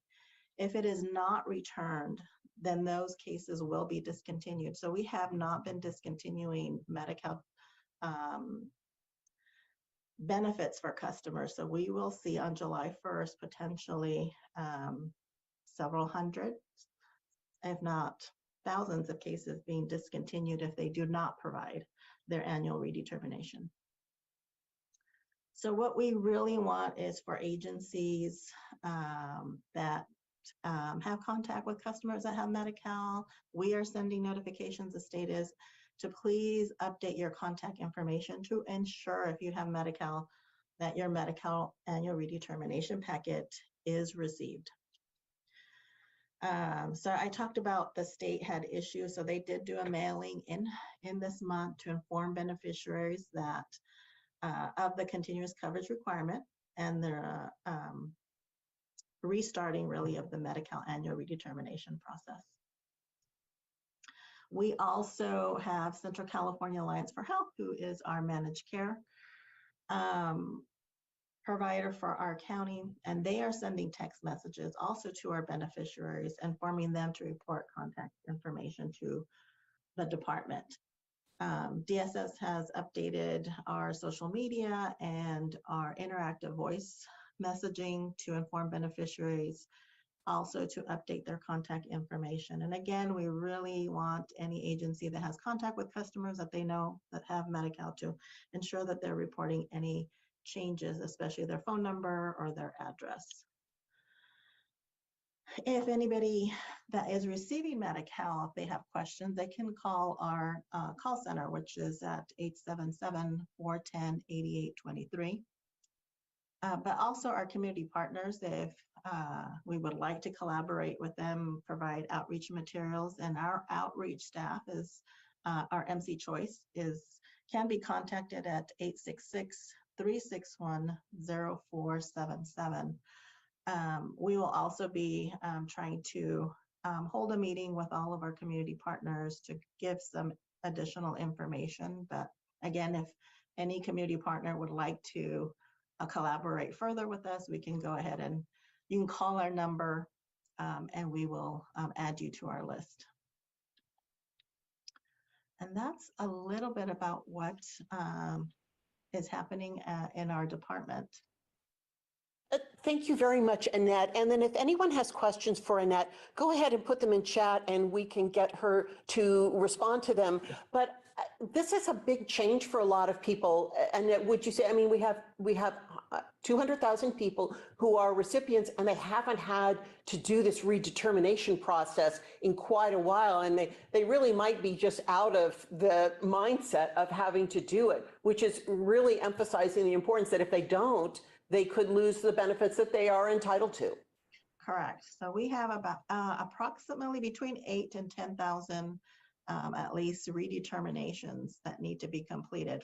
If it is not returned, then those cases will be discontinued. So we have not been discontinuing Medi-Cal benefits for customers. So we will see on July 1st, potentially several hundred, if not thousands of cases being discontinued if they do not provide their annual redetermination. So what we really want is for agencies that have contact with customers that have Medi-Cal. We are sending notifications, the state is, to please update your contact information to ensure if you have Medi-Cal that your Medi-Cal annual redetermination packet is received. So I talked about the state had issues, so they did do a mailing in this month to inform beneficiaries that of the continuous coverage requirement and their restarting really of the Medi-Cal annual redetermination process. We also have Central California Alliance for Health, who is our managed care provider for our county, and they are sending text messages also to our beneficiaries, informing them to report contact information to the department. DSS has updated our social media and our interactive voice messaging to inform beneficiaries, also to update their contact information. And again, we really want any agency that has contact with customers that they know that have Medi-Cal to ensure that they're reporting any changes, especially their phone number or their address. If anybody that is receiving Medi-Cal, if they have questions, they can call our call center, which is at 877-410-8823. But also our community partners, if we would like to collaborate with them, provide outreach materials, and our outreach staff is, our MC Choice can be contacted at 866-361-0477. We will also be trying to hold a meeting with all of our community partners to give some additional information. But again, if any community partner would like to collaborate further with us, we can go ahead and you can call our number and we will add you to our list. And that's a little bit about what is happening in our department. Thank you very much, Annette. And then if anyone has questions for Annette, go ahead and put them in chat and we can get her to respond to them. But this is a big change for a lot of people. Annette, would you say, I mean, we have 200,000 people who are recipients and they haven't had to do this redetermination process in quite a while. And they really might be just out of the mindset of having to do it, which is really emphasizing the importance that if they don't, they could lose the benefits that they are entitled to. Correct. So we have about approximately between 8 and 10,000 at least redeterminations that need to be completed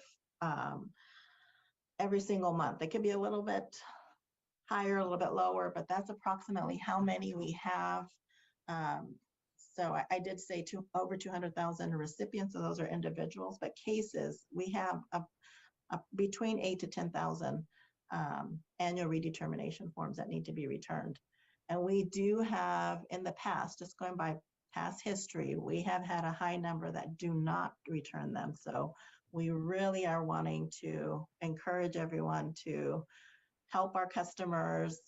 every single month. It could be a little bit higher, a little bit lower, but that's approximately how many we have. So I did say over 200,000 recipients, so those are individuals, but cases, we have between 8 to 10,000 annual redetermination forms that need to be returned. And we do have in the past, just going by past history, we have had a high number that do not return them. So we really are wanting to encourage everyone to help our customers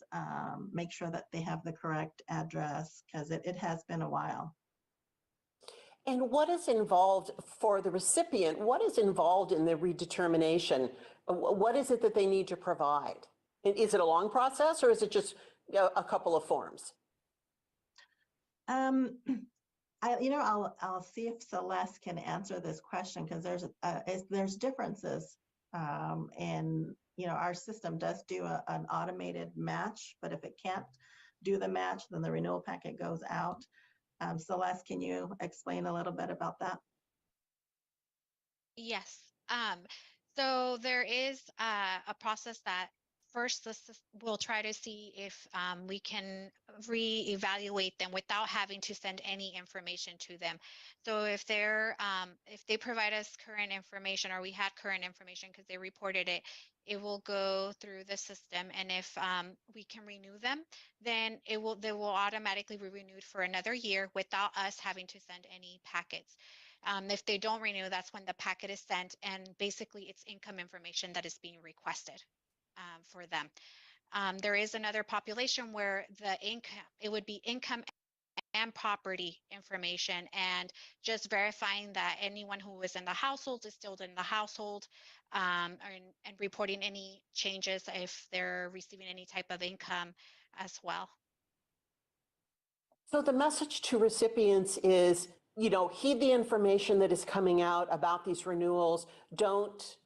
make sure that they have the correct address, because it has been a while. And what is involved for the recipient? What is involved in the redetermination? What is it that they need to provide? Is it a long process or is it just a couple of forms? I'll see if Celeste can answer this question, because there's differences, and our system does do an automated match, but if it can't do the match, then the renewal packet goes out. Celeste, can you explain a little bit about that? Yes. So there is a process that first we'll try to see if we can reevaluate them without having to send any information to them. So if they provide us current information, or we had current information because they reported it, it will go through the system. And if we can renew them, then they will automatically be renewed for another year without us having to send any packets. If they don't renew, that's when the packet is sent, and basically it's income information that is being requested for them. There is another population where it would be income and property information, and just verifying that anyone who is in the household is still in the household, and reporting any changes if they're receiving any type of income as well. So the message to recipients is, heed the information that is coming out about these renewals. Don't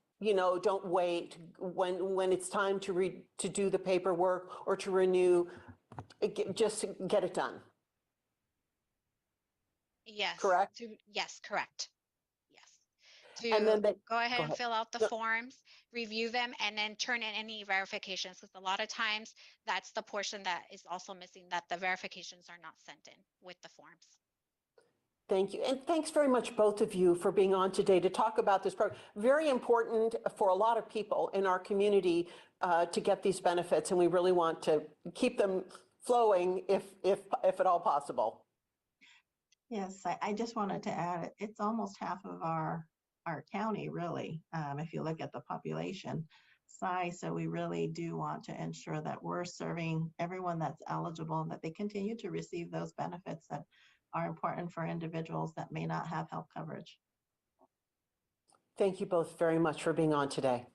wait when it's time to do the paperwork or to renew. just get it done, Yes. correct? Yes, correct. Yes. And To then they, go ahead go and ahead. fill out the No. forms, review them, and then turn in any verifications, because a lot of times that's the portion that is also missing, that the verifications are not sent in with the forms. Thank you. And thanks very much, both of you, for being on today to talk about this program. Very important for a lot of people in our community to get these benefits, and we really want to keep them flowing if at all possible. Yes, I just wanted to add, it's almost half of our county, really, if you look at the population size. So we really do want to ensure that we're serving everyone that's eligible and that they continue to receive those benefits that are important for individuals that may not have health coverage. Thank you both very much for being on today.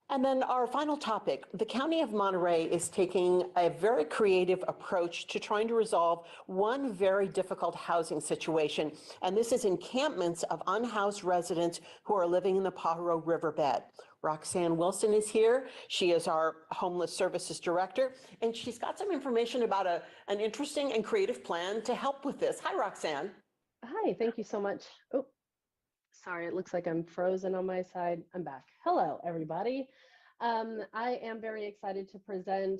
And then our final topic, the County of Monterey is taking a very creative approach to trying to resolve one very difficult housing situation. And this is encampments of unhoused residents who are living in the Pajaro Riverbed. Roxanne Wilson is here. She is our Homeless Services Director, and she's got some information about an interesting and creative plan to help with this. Hi, Roxanne. Hi, thank you so much. Oh, sorry, it looks like I'm frozen on my side. I'm back. Hello, everybody. I am very excited to present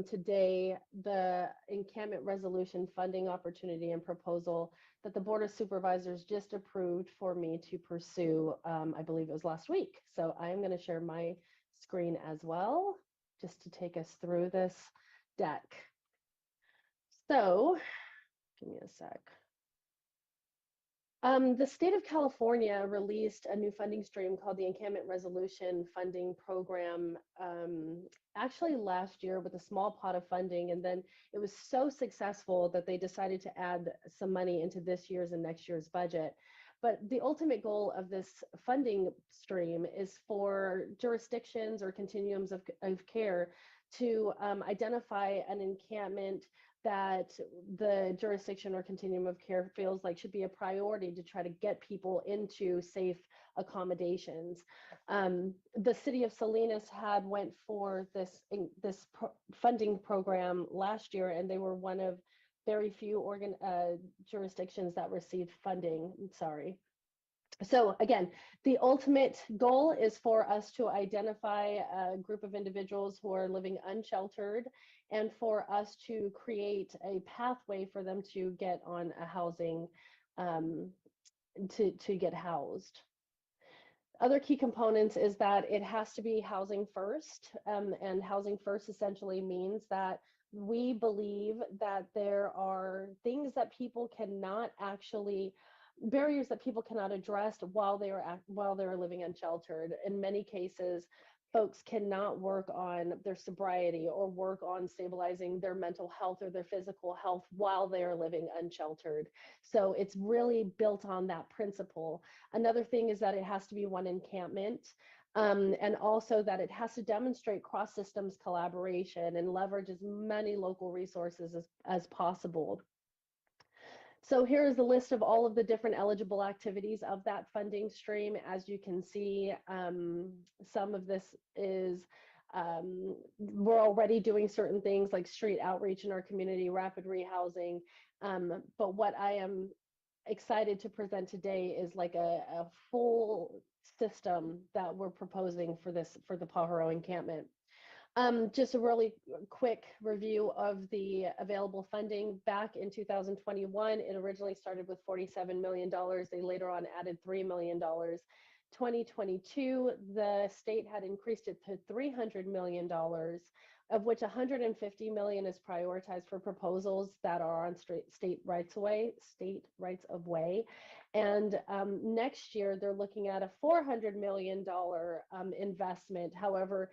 today the encampment resolution funding opportunity and proposal that the Board of Supervisors just approved for me to pursue. I believe it was last week. So I am going to share my screen as well, just to take us through this deck. So give me a sec. The state of California released a new funding stream called the Encampment Resolution Funding Program actually last year with a small pot of funding, and then it was so successful that they decided to add some money into this year's and next year's budget. But the ultimate goal of this funding stream is for jurisdictions or continuums of care to identify an encampment that the jurisdiction or continuum of care feels like should be a priority to try to get people into safe accommodations. The city of Salinas had went for this funding program last year, and they were one of very few jurisdictions that received funding. Sorry. So again, the ultimate goal is for us to identify a group of individuals who are living unsheltered and for us to create a pathway for them to get on a housing, to get housed. Other key components is that it has to be housing first, and housing first essentially means that we believe that there are things that people cannot actually barriers that people cannot address while they're living unsheltered. In many cases, folks cannot work on their sobriety or work on stabilizing their mental health or their physical health while they are living unsheltered. So it's really built on that principle. Another thing is that it has to be one encampment. And also that it has to demonstrate cross-systems collaboration and leverage as many local resources as possible. So here is the list of all of the different eligible activities of that funding stream. As you can see, some of this is, we're already doing certain things like street outreach in our community, rapid rehousing. But what I am excited to present today is like a full system that we're proposing for the Pajaro encampment. Just a really quick review of the available funding. Back in 2021, it originally started with $47 million. They later on added $3 million. 2022, the state had increased it to $300 million, of which $150 million is prioritized for proposals that are on state rights of way. And next year, they're looking at a $400 million investment. However,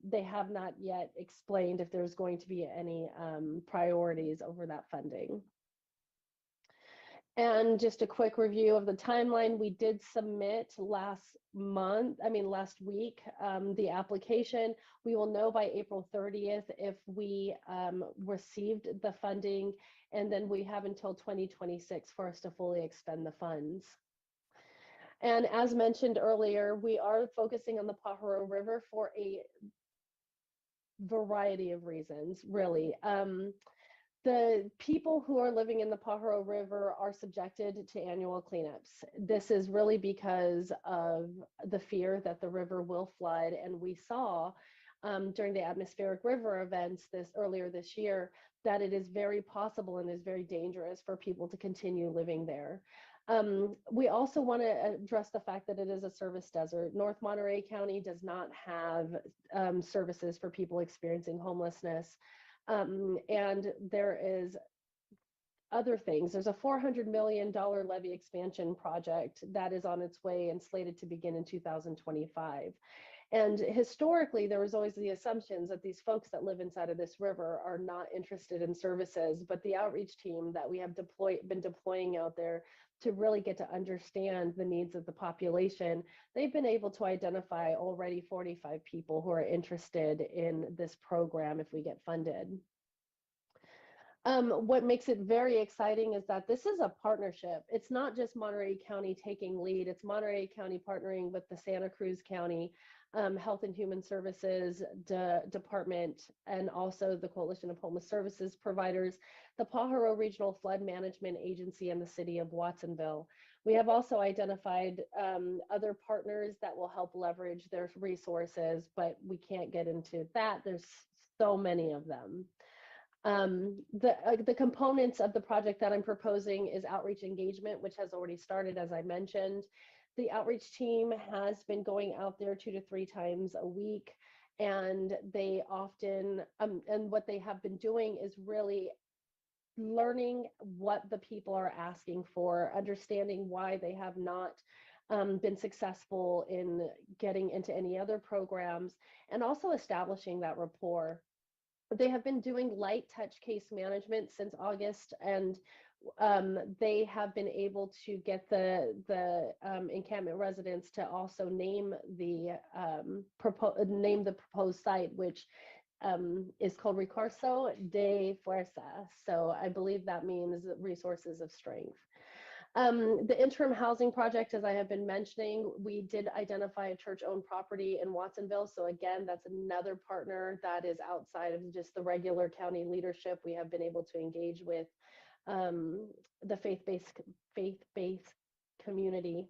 they have not yet explained if there's going to be any priorities over that funding. And just a quick review of the timeline. We did submit last week, the application. We will know by April 30th if we received the funding, and then we have until 2026 for us to fully expend the funds. And as mentioned earlier, we are focusing on the Pajaro River for variety of reasons, really. The people who are living in the Pajaro River are subjected to annual cleanups. This is really because of the fear that the river will flood. And we saw during the atmospheric river events earlier this year that it is very possible and is very dangerous for people to continue living there. We also want to address the fact that it is a service desert. North Monterey County does not have services for people experiencing homelessness. And there is other things. There's a $400 million levy expansion project that is on its way and slated to begin in 2025. And historically, there was always the assumptions that these folks that live inside of this river are not interested in services, but the outreach team that we have been deploying out there to really get to understand the needs of the population, they've been able to identify already 45 people who are interested in this program if we get funded. What makes it very exciting is that this is a partnership. It's not just Monterey County taking lead, it's Monterey County partnering with the Santa Cruz County Health and Human Services Department, and also the Coalition of Homeless Services Providers, the Pajaro Regional Flood Management Agency, and the City of Watsonville. We have also identified other partners that will help leverage their resources, but we can't get into that. There's so many of them. The components of the project that I'm proposing is outreach engagement, which has already started, as I mentioned. The outreach team has been going out there 2 to 3 times a week, and they often, and what they have been doing is really learning what the people are asking for, understanding why they have not been successful in getting into any other programs, and also establishing that rapport. They have been doing light touch case management since August, and they have been able to get the encampment residents to also name the proposed site, which is called Recurso de Fuerza. So I believe that means resources of strength. The interim housing project, as I have been mentioning, we did identify a church-owned property in Watsonville. So again, that's another partner that is outside of just the regular county leadership. We have been able to engage with the faith-based community.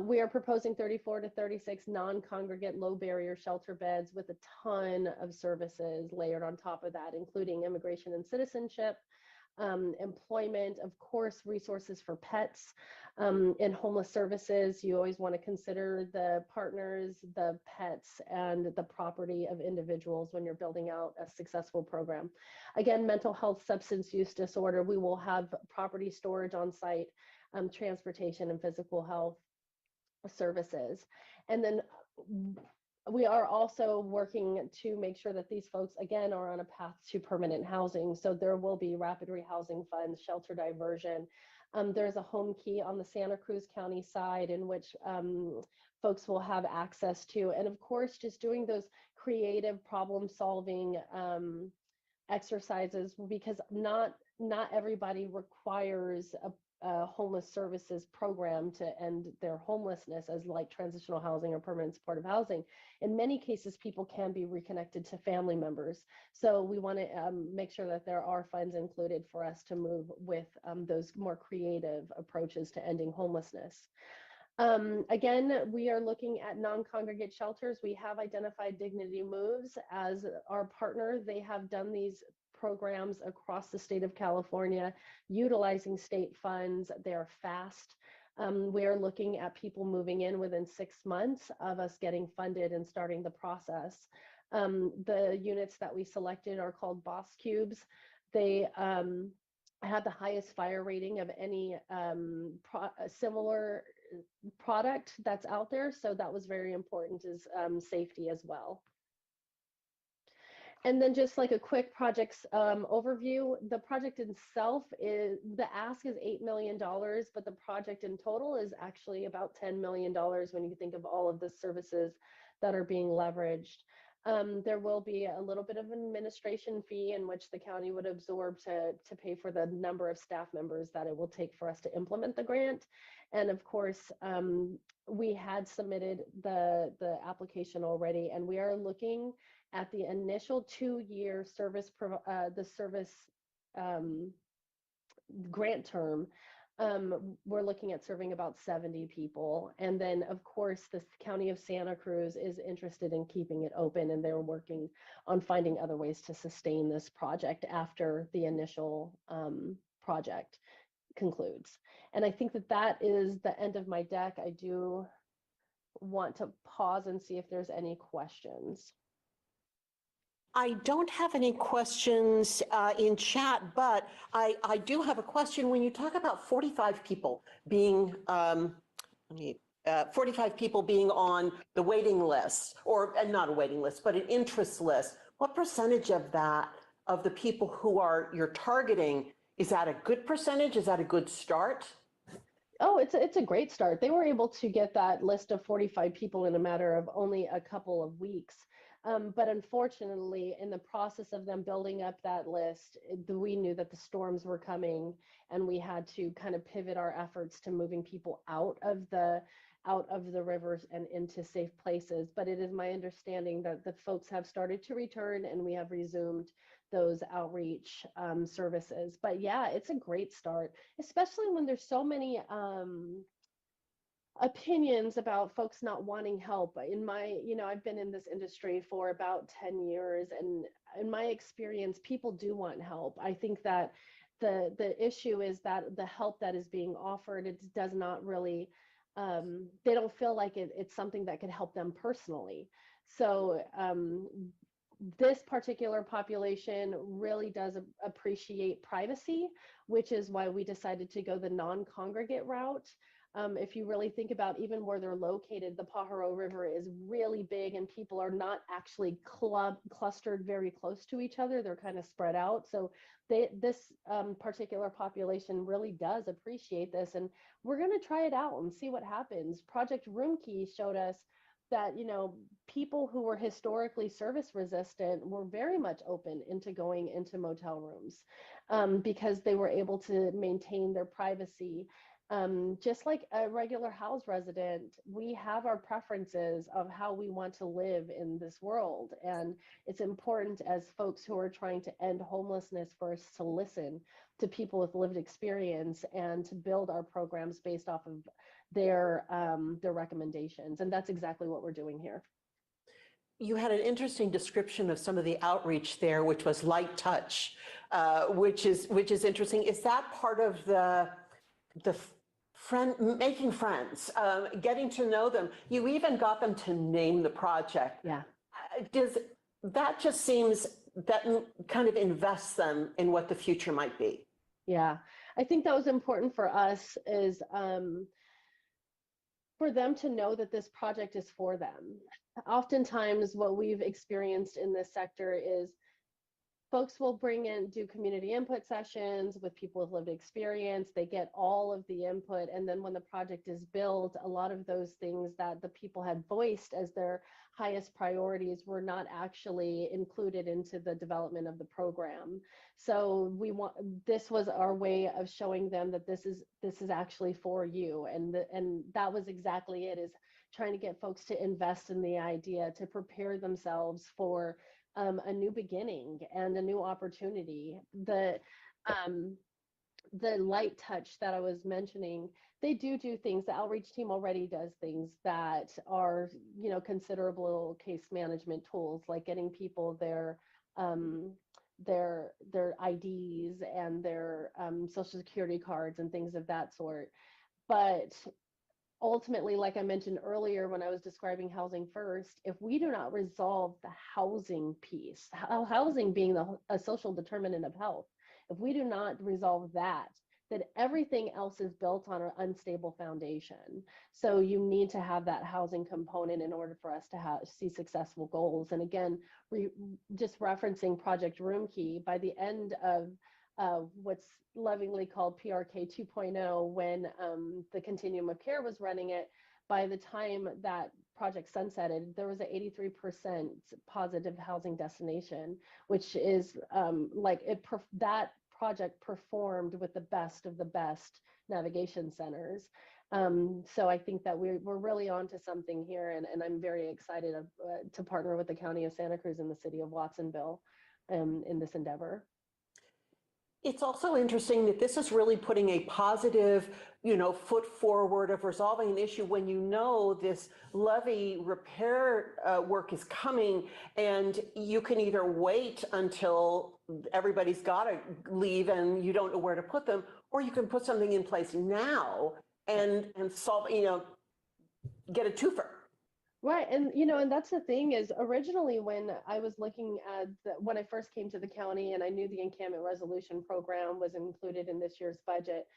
We are proposing 34 to 36 non-congregate low barrier shelter beds with a ton of services layered on top of that, including immigration and citizenship, employment, of course, resources for pets. In homeless services, you always want to consider the partners, the pets, and the property of individuals when you're building out a successful program. Again, mental health, substance use disorder, we will have property storage on site, transportation, and physical health services. And then we are also working to make sure that these folks, again, are on a path to permanent housing. So there will be rapid rehousing funds, shelter diversion. There's a home key on the Santa Cruz County side in which folks will have access to. And of course, just doing those creative problem solving exercises, because not everybody requires a homeless services program to end their homelessness as like transitional housing or permanent supportive housing. In many cases, people can be reconnected to family members. So we want to make sure that there are funds included for us to move with those more creative approaches to ending homelessness. Again, we are looking at non-congregate shelters. We have identified Dignity Moves as our partner. They have done these programs across the state of California, utilizing state funds. They're fast. We are looking at people moving in within 6 months of us getting funded and starting the process. The units that we selected are called Boss Cubes. They had the highest fire rating of any similar product that's out there. So that was very important, is safety as well. And then just like a quick projects overview, the project itself is, the ask is $8 million, but the project in total is actually about $10 million when you think of all of the services that are being leveraged. There will be a little bit of an administration fee in which the county would absorb to pay for the number of staff members that it will take for us to implement the grant. And of course, we had submitted the application already, and we are looking at the initial 2-year service, the service grant term. We're looking at serving about 70 people. And then, of course, the County of Santa Cruz is interested in keeping it open, and they're working on finding other ways to sustain this project after the initial project concludes. And I think that that is the end of my deck. I do want to pause and see if there's any questions. I don't have any questions in chat, but I do have a question. When you talk about 45 people being, 45 people being on the waiting list, or not a waiting list, but an interest list, what percentage of that, of the people who you're targeting, is that a good percentage? Is that a good start? Oh, it's a great start. They were able to get that list of 45 people in a matter of only a couple of weeks. But unfortunately, in the process of them building up that list, we knew that the storms were coming, and we had to kind of pivot our efforts to moving people out of the rivers and into safe places. But it is my understanding that the folks have started to return, and we have resumed those outreach services. But yeah, it's a great start, especially when there's so many opinions about folks not wanting help. In my, I've been in this industry for about 10 years, and in my experience, people do want help. I think that the issue is that the help that is being offered, it does not really, they don't feel like it's something that could help them personally. So this particular population really does appreciate privacy, which is why we decided to go the non-congregate route. If you really think about even where they're located, the Pajaro River is really big, and people are not actually clustered very close to each other. They're kind of spread out. So this particular population really does appreciate this, and we're going to try it out and see what happens. Project Room Key showed us that, people who were historically service resistant were very much open into going into motel rooms because they were able to maintain their privacy. Just like a regular house resident, we have our preferences of how we want to live in this world. And it's important, as folks who are trying to end homelessness, for us to listen to people with lived experience and to build our programs based off of their recommendations. And that's exactly what we're doing here. You had an interesting description of some of the outreach there, which was light touch, which is interesting. Is that part of the making friends, getting to know them? You even got them to name the project. Yeah. That just seems that kind of invests them in what the future might be. Yeah, I think that was important for us, is for them to know that this project is for them. Oftentimes what we've experienced in this sector is folks will do community input sessions with people with lived experience. They get all of the input, and then when the project is built, a lot of those things that the people had voiced as their highest priorities were not actually included into the development of the program. So this was our way of showing them that this is actually for you, and that was exactly it, is trying to get folks to invest in the idea, to prepare themselves for a new beginning and a new opportunity. The light touch that I was mentioning, they do things. The outreach team already does things that are, considerable case management tools, like getting people their IDs and their social security cards and things of that sort. But ultimately, like I mentioned earlier when I was describing Housing First, if we do not resolve the housing piece, housing being a social determinant of health, if we do not resolve that, then everything else is built on an unstable foundation. So you need to have that housing component in order for us to see successful goals. And again, just referencing Project Room Key, by the end of what's lovingly called PRK 2.0, when the continuum of care was running it, by the time that project sunsetted, there was an 83% positive housing destination, which is that project performed with the best of the best navigation centers. So I think that we're really onto something here, and I'm very excited to partner with the County of Santa Cruz and the City of Watsonville in this endeavor. It's also interesting that this is really putting a positive, foot forward of resolving an issue when this levee repair work is coming, and you can either wait until everybody's got to leave and you don't know where to put them, or you can put something in place now and solve, get a twofer. Right. And, and that's the thing is originally when I was looking at when I first came to the county and I knew the encampment resolution program was included in this year's budget,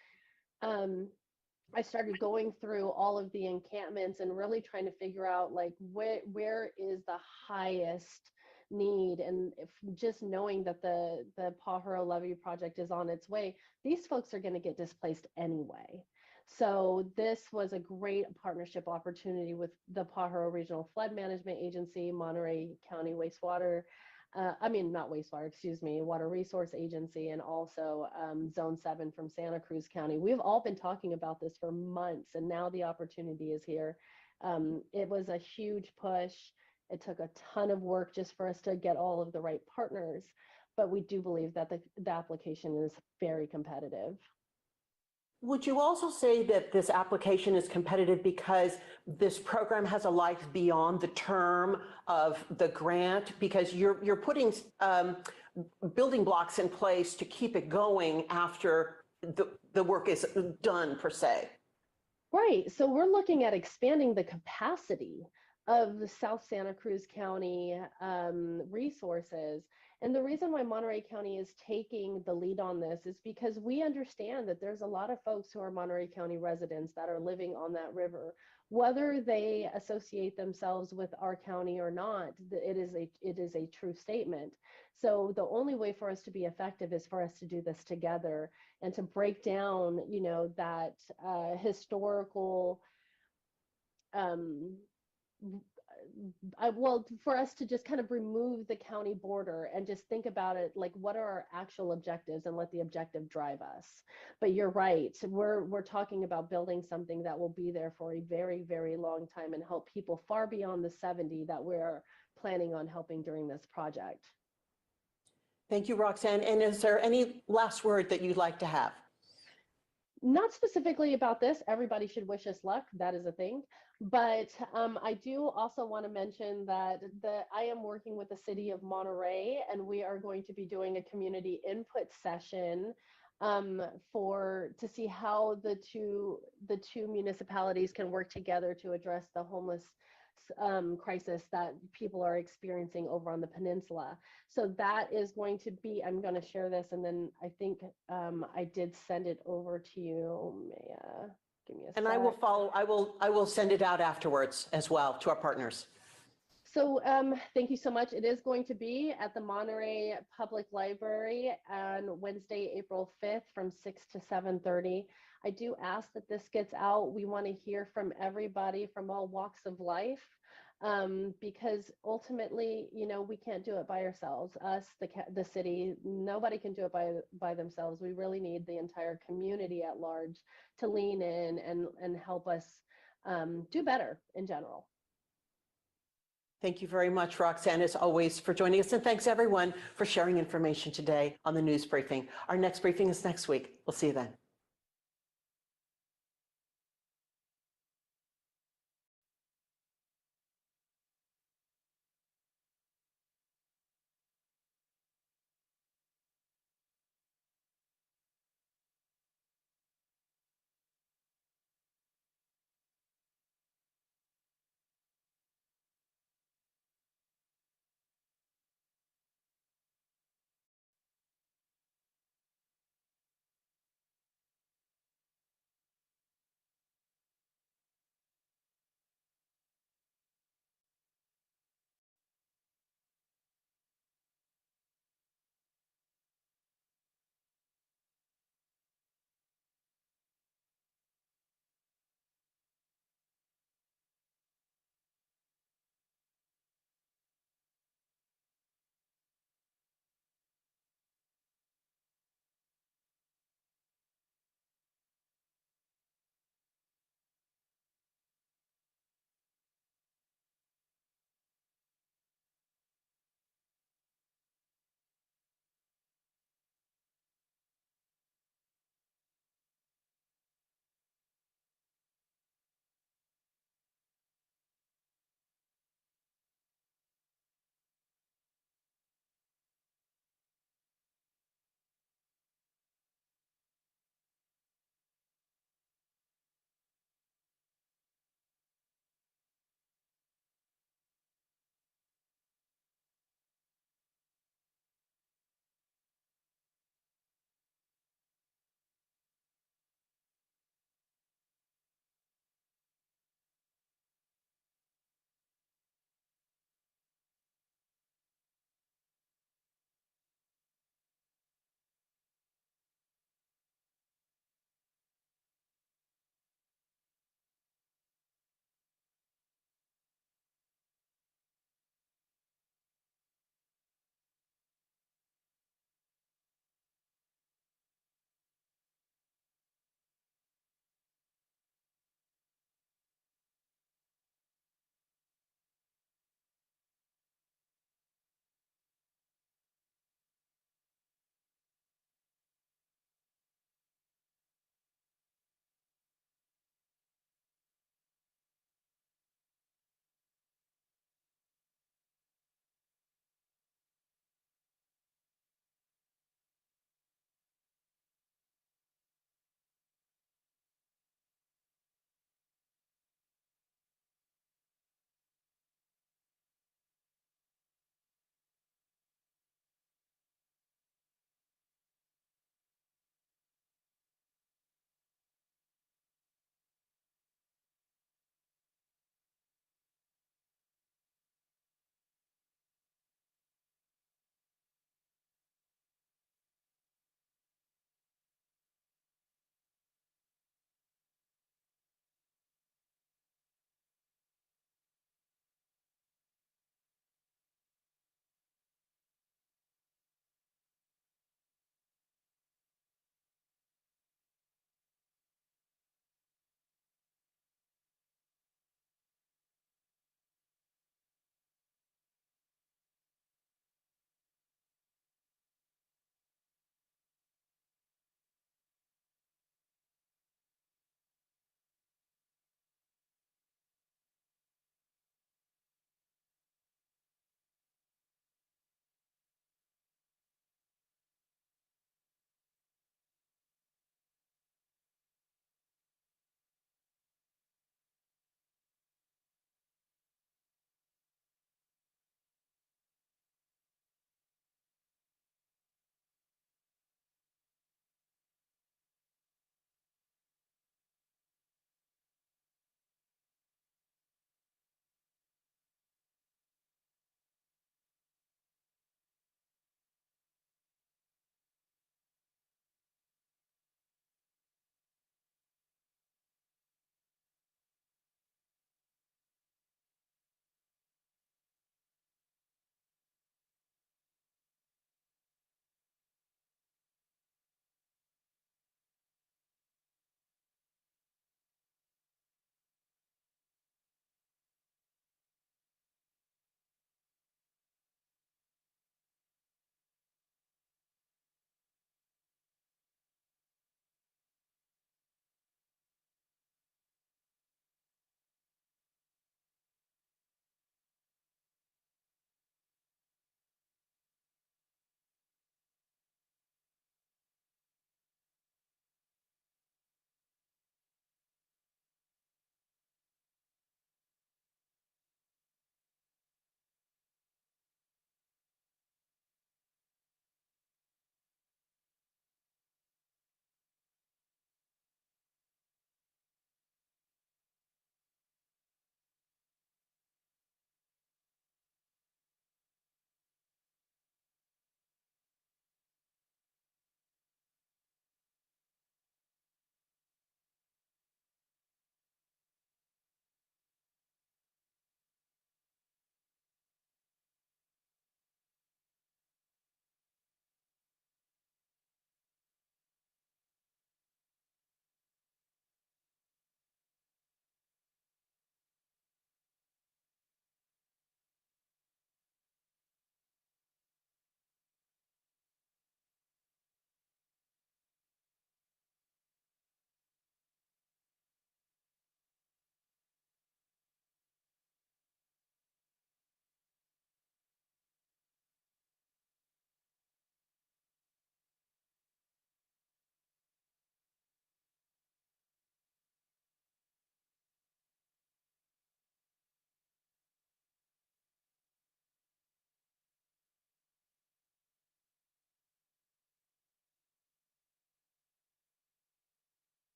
I started going through all of the encampments and really trying to figure out like where is the highest need. And if just knowing that the Pajaro Levee project is on its way, these folks are going to get displaced anyway. So this was a great partnership opportunity with the Pajaro Regional Flood Management Agency, Monterey County Wastewater, not wastewater, excuse me, Water Resource Agency, and also Zone 7 from Santa Cruz County. We've all been talking about this for months, and now the opportunity is here. It was a huge push. It took a ton of work just for us to get all of the right partners, but we do believe that the application is very competitive. Would you also say that this application is competitive because this program has a life beyond the term of the grant? Because you're putting building blocks in place to keep it going after the work is done, per se. Right. So we're looking at expanding the capacity of the South Santa Cruz County resources. And the reason why Monterey County is taking the lead on this is because we understand that there's a lot of folks who are Monterey County residents that are living on that river, whether they associate themselves with our county or not. It is a true statement. So the only way for us to be effective is for us to do this together and to break down, that historical for us to just kind of remove the county border and just think about it like what are our actual objectives and let the objective drive us. But you're right, we're talking about building something that will be there for a very, very long time and help people far beyond the 70 that we're planning on helping during this project. Thank you, Roxanne. And is there any last word that you'd like to have? Not specifically about this. Everybody should wish us luck. That is a thing. But I do also want to mention that I am working with the city of Monterey, and we are going to be doing a community input session to see how the two municipalities can work together to address the homeless crisis that people are experiencing over on the peninsula. So that is going to be, I'm going to share this, and then I think I did send it over to you. Give me a And sec. I will follow, I will send it out afterwards as well to our partners. So thank you so much. It is going to be at the Monterey Public Library on Wednesday, April 5th from 6 to 7:30. I do ask that this gets out. We want to hear from everybody from all walks of life because ultimately, we can't do it by ourselves. Us, the city, nobody can do it by themselves. We really need the entire community at large to lean in and help us do better in general. Thank you very much, Roxanne, as always, for joining us. And thanks, everyone, for sharing information today on the news briefing. Our next briefing is next week. We'll see you then.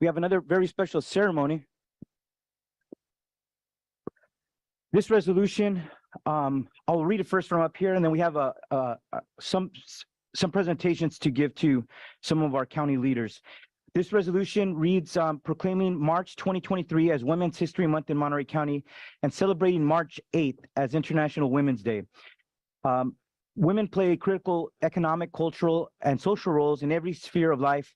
we have another very special ceremony. This resolution, I'll read it first from up here, and then we have some presentations to give to some of our county leaders. This resolution reads, proclaiming March 2023 as Women's History Month in Monterey County and celebrating March 8th as International Women's Day. Women play critical economic, cultural, and social roles in every sphere of life,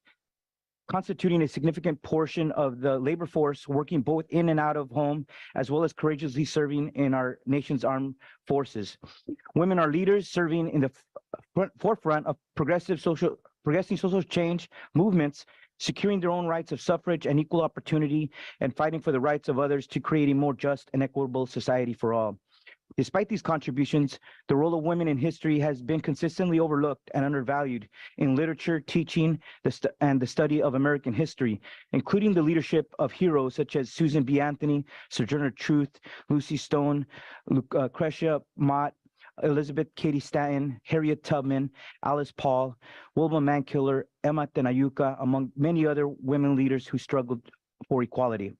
constituting a significant portion of the labor force, working both in and out of home, as well as courageously serving in our nation's armed forces. Women are leaders serving in the forefront of progressive social change movements, securing their own rights of suffrage and equal opportunity, and fighting for the rights of others to create a more just and equitable society for all. Despite these contributions, the role of women in history has been consistently overlooked and undervalued in literature, teaching, and the study of American history, including the leadership of heroes such as Susan B. Anthony, Sojourner Truth, Lucy Stone, Lucretia Mott, Elizabeth Cady Stanton, Harriet Tubman, Alice Paul, Wilma Mankiller, Emma Tenayuca, among many other women leaders who struggled for equality.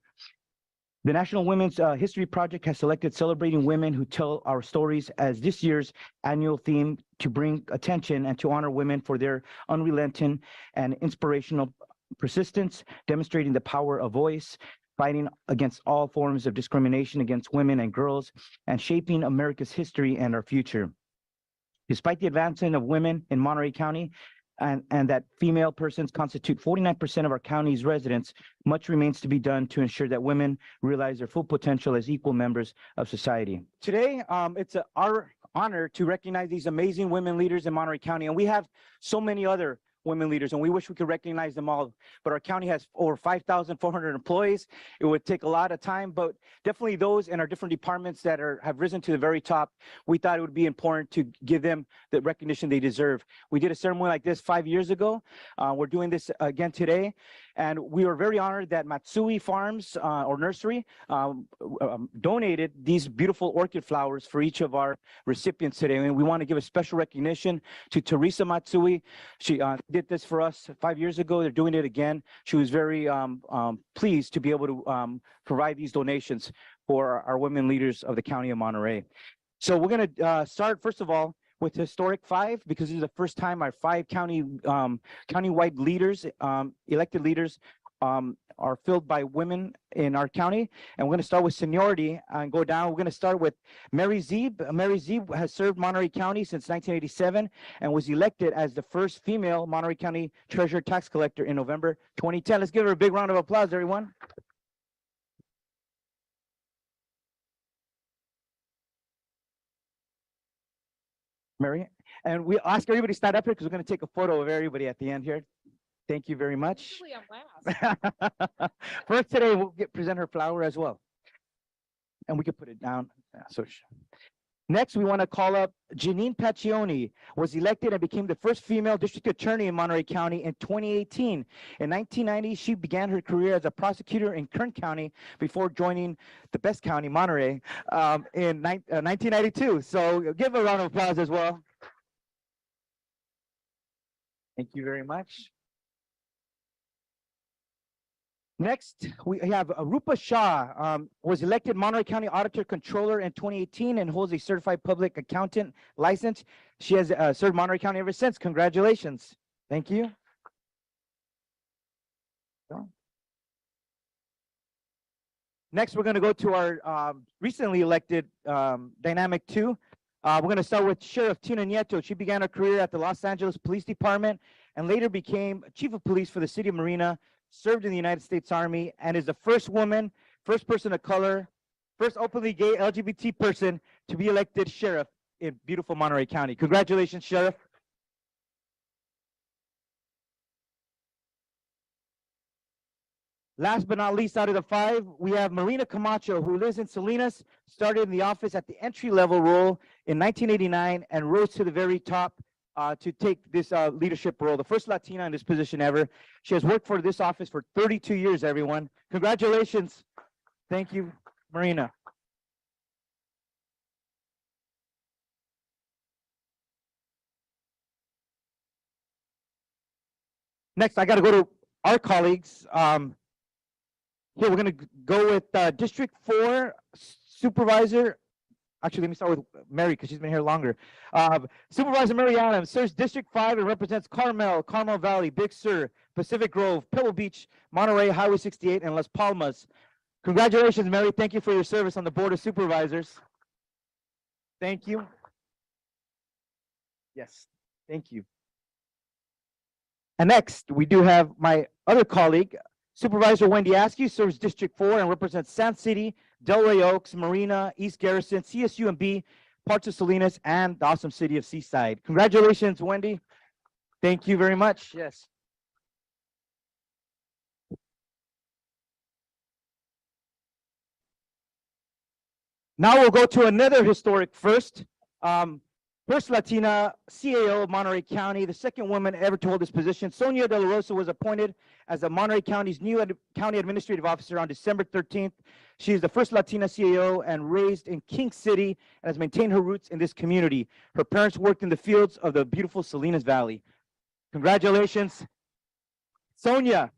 The National Women's History Project has selected Celebrating Women Who Tell Our Stories as this year's annual theme to bring attention and to honor women for their unrelenting and inspirational persistence, demonstrating the power of voice, fighting against all forms of discrimination against women and girls, and shaping America's history and our future. Despite the advancement of women in Monterey County, and that female persons constitute 49% of our county's residents, much remains to be done to ensure that women realize their full potential as equal members of society. Today, it's our honor to recognize these amazing women leaders in Monterey County, and we have so many other women leaders, and we wish we could recognize them all, but our county has over 5,400 employees. It would take a lot of time, but definitely those in our different departments that have risen to the very top, we thought it would be important to give them the recognition they deserve. We did a ceremony like this 5 years ago. We're doing this again today, and we were very honored that Matsui Farms or Nursery donated these beautiful orchid flowers for each of our recipients today, and we want to give a special recognition to Teresa Matsui. She did this for us 5 years ago. They're doing it again. She was very pleased to be able to provide these donations for our women leaders of the County of Monterey. So we're going to start, first of all, with Historic 5, because this is the first time our 5 countywide leaders, elected leaders, are filled by women in our county. And we're going to start with seniority and go down. We're going to start with Mary Zeeb. Mary Zeeb has served Monterey County since 1987 and was elected as the first female Monterey County Treasurer Tax Collector in November 2010. Let's give her a big round of applause, everyone. Mary, and we ask everybody to stand up here because we're going to take a photo of everybody at the end here. Thank you very much. Usually I'm last. First today, we'll present her flower as well. And we can put it down. Next, we want to call up Janine Paccioni, was elected and became the first female district attorney in Monterey County in 2018. In 1990, she began her career as a prosecutor in Kern County before joining the best county, Monterey, in 1992. So give a round of applause as well. Thank you very much. Next, we have Rupa Shah, was elected Monterey County Auditor Controller in 2018 and holds a certified public accountant license. She has served Monterey County ever since. Congratulations. Thank you. Next, we're going to go to our recently elected Dynamic 2. We're going to start with Sheriff Tina Nieto. She began her career at the Los Angeles Police Department and later became Chief of Police for the City of Marina, served in the United States Army, and is the first woman, first person of color, first openly gay LGBT person to be elected sheriff in beautiful Monterey County. Congratulations, Sheriff. Last but not least, out of the 5, we have Marina Camacho, who lives in Salinas, started in the office at the entry-level role in 1989 and rose to the very top to take this leadership role, the first Latina in this position ever. She has worked for this office for 32 years, everyone. Congratulations. Thank you, Marina. Next, I got to go to our colleagues. Here, we're gonna go with District 4 Supervisor. Actually, let me start with Mary because she's been here longer. Supervisor Mary Adams serves District 5 and represents Carmel, Carmel Valley, Big Sur, Pacific Grove, Pebble Beach, Monterey, Highway 68, and Las Palmas. Congratulations, Mary. Thank you for your service on the Board of Supervisors. Thank you. Yes, thank you. And next, we do have my other colleague, Supervisor Wendy Askew, serves District 4 and represents Sand City, Delray Oaks, Marina, East Garrison, CSUMB, parts of Salinas, and the awesome city of Seaside. Congratulations, Wendy. Thank you very much. Yes. Now we'll go to another historic first. First Latina CAO of Monterey County, the second woman ever to hold this position. Sonia De La Rosa was appointed as the Monterey County's new county administrative officer on December 13th. She is the first Latina CAO and raised in King City and has maintained her roots in this community. Her parents worked in the fields of the beautiful Salinas Valley. Congratulations, Sonia.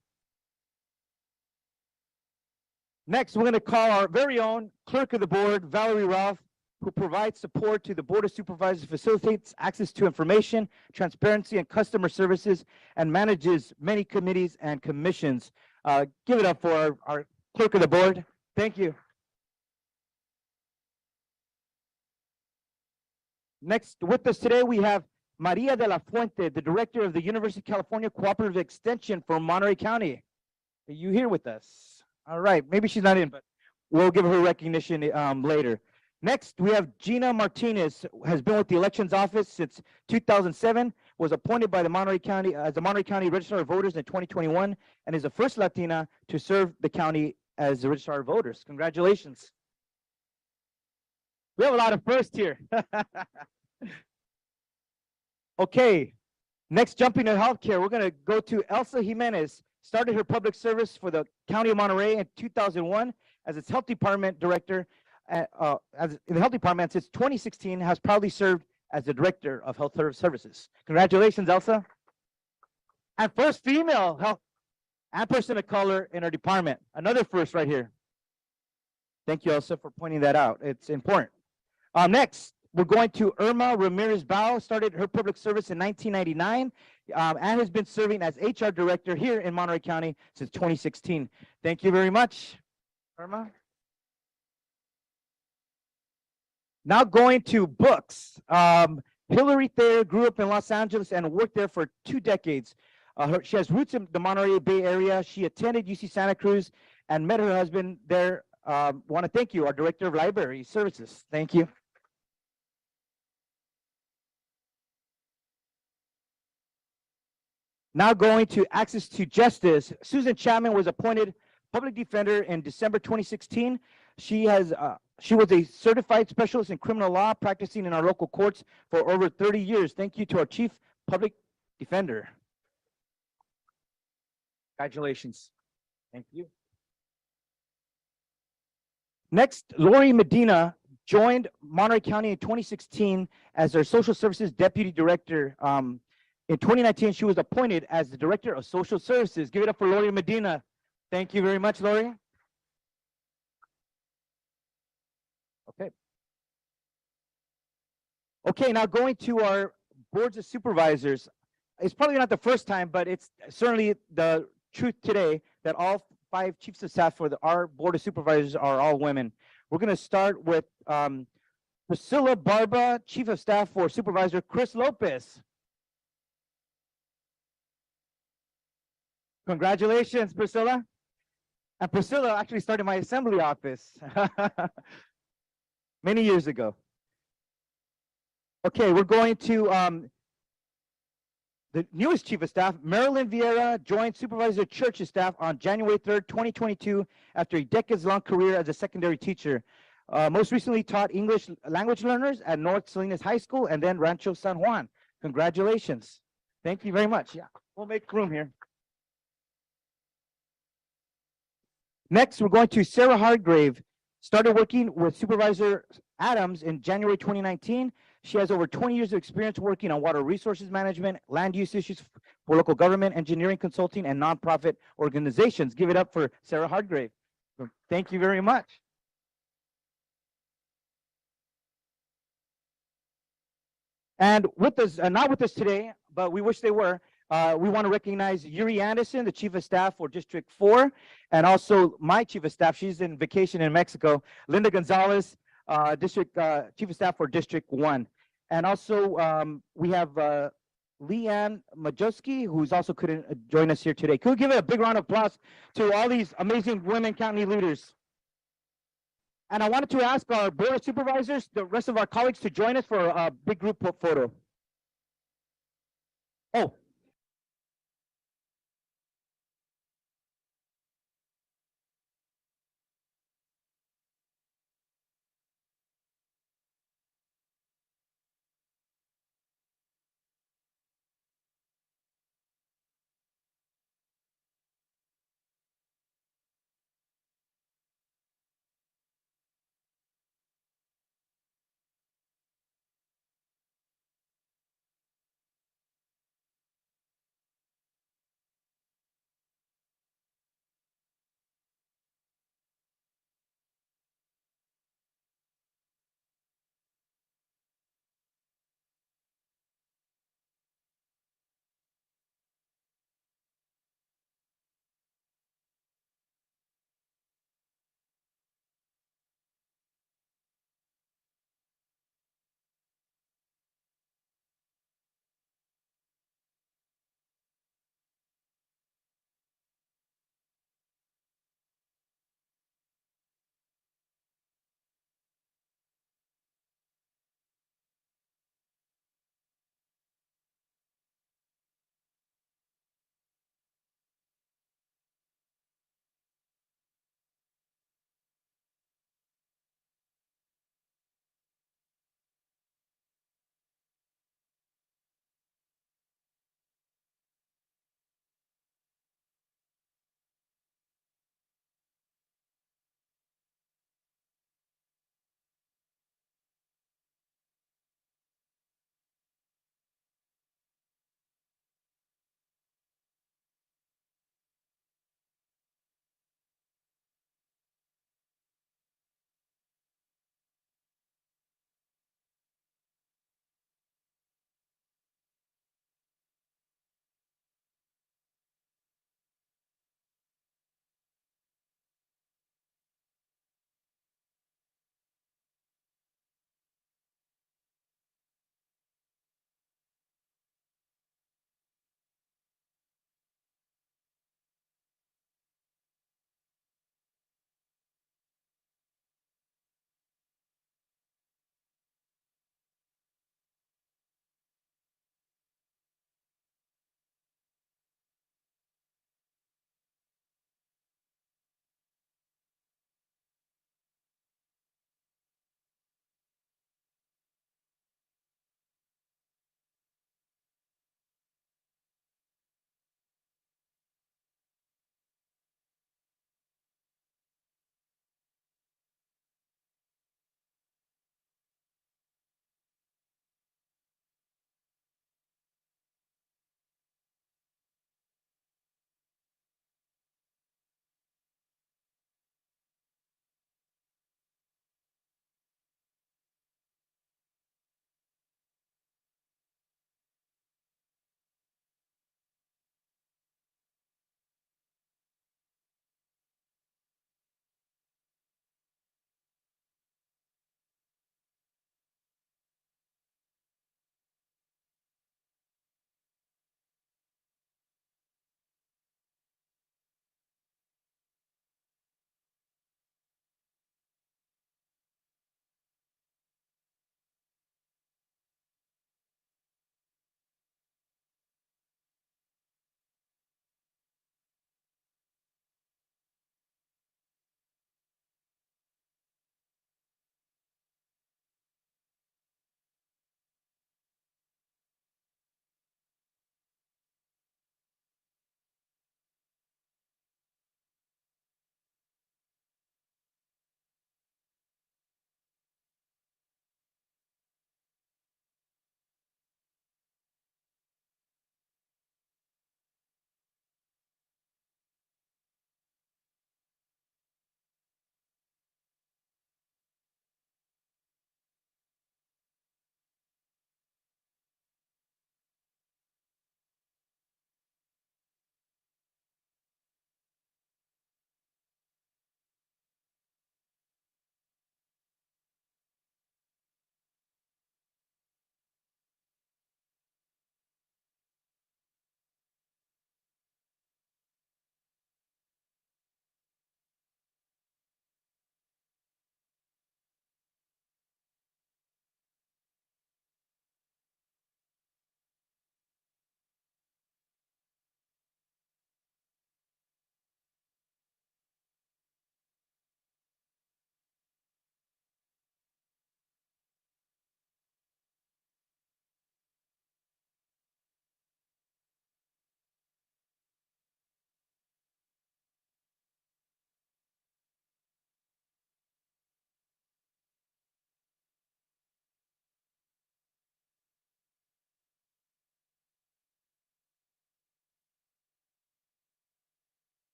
Next, we're going to call our very own clerk of the board, Valerie Ralph, who provides support to the Board of Supervisors, facilitates access to information, transparency, and customer services, and manages many committees and commissions. Give it up for our clerk of the board. Thank you. Next with us today, we have Maria de la Fuente, the director of the University of California Cooperative Extension for Monterey County. Are you here with us? All right, maybe she's not in, but we'll give her recognition later. Next, we have Gina Martinez, has been with the Elections Office since 2007, was appointed by the Monterey County as the Monterey County Registrar of Voters in 2021, and is the first Latina to serve the county as the Registrar of Voters. Congratulations. We have a lot of firsts here. Okay, next, jumping to healthcare, we're going to go to Elsa Jimenez. Started her public service for the County of Monterey in 2001 as its health department director. As in the health department since 2016, has proudly served as the director of health services. Congratulations, Elsa. And first female health and person of color in our department. Another first right here. Thank you, Elsa, for pointing that out. It's important. Next, we're going to Irma Ramirez Bao. Started her public service in 1999 and has been serving as HR director here in Monterey County since 2016. Thank you very much, Irma. Now going to books. Hillary Thayer grew up in Los Angeles and worked there for 2 decades. She has roots in the Monterey Bay Area. She attended UC Santa Cruz and met her husband there. Want to thank you, our Director of Library Services. Thank you. Now going to access to justice. Susan Chapman was appointed public defender in December 2016. She was a certified specialist in criminal law, practicing in our local courts for over 30 years. Thank you to our chief public defender. Congratulations. Thank you. Next, Lori Medina joined Monterey County in 2016 as their social services deputy director. In 2019, she was appointed as the director of social services. Give it up for Lori Medina. Thank you very much, Lori. Okay. Okay, now going to our boards of supervisors. It's probably not the first time, but it's certainly the truth today that all 5 chiefs of staff for our board of supervisors are all women. We're going to start with Priscilla Barba, chief of staff for supervisor Chris Lopez. Congratulations, Priscilla. And Priscilla actually started my assembly office many years ago. Okay, we're going to the newest chief of staff, Marilyn Vieira, joined supervisor Church's staff on January 3rd, 2022, after a decades-long career as a secondary teacher. Most recently taught English language learners at North Salinas High School and then Rancho San Juan. Congratulations. Thank you very much. Yeah, we'll make room here. Next, we're going to Sarah Hargrave. Started working with Supervisor Adams in January 2019. She has over 20 years of experience working on water resources management, land use issues for local government, engineering consulting, and nonprofit organizations. Give it up for Sarah Hargrave. Thank you very much. And with us, not with us today, but we wish they were, we want to recognize Yuri Anderson, the Chief of Staff for District 4, and my Chief of Staff, she's in vacation in Mexico, Linda Gonzalez, Chief of Staff for District 1. And also, we have Leanne Majewski, who's also couldn't join us here today. Could we give a big round of applause to all these amazing women county leaders? And I wanted to ask our Board of Supervisors, the rest of our colleagues, to join us for a big group photo. Oh,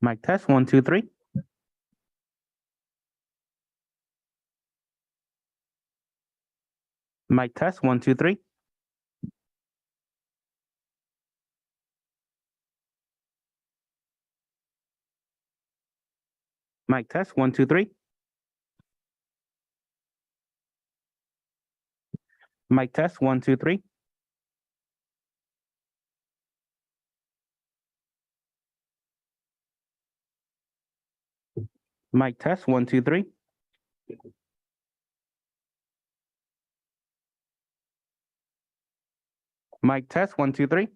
Mic test, 1, 2, 3. Mic test, 1, 2, 3. Mic test, 1, 2, 3. Mic test, 1, 2, 3. Mic test, 1, 2, 3. Mic test, 1, 2, 3.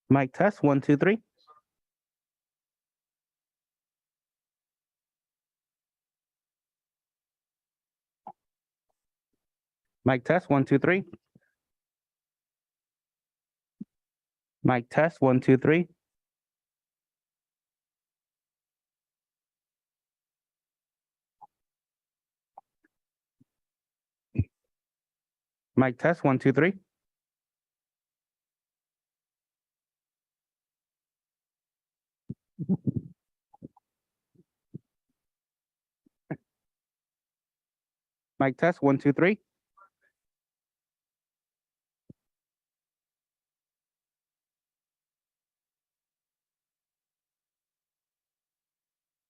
Mic test, 1, 2, 3. Mic test, 1, 2, 3. Mic test, 1, 2, 3. Mic test, 1, 2, 3. Mic test, 1, 2, 3.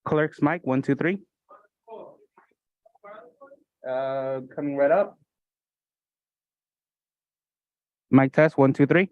Clerk's mic, 1, 2, 3. Coming right up. Mic test, 1, 2, 3.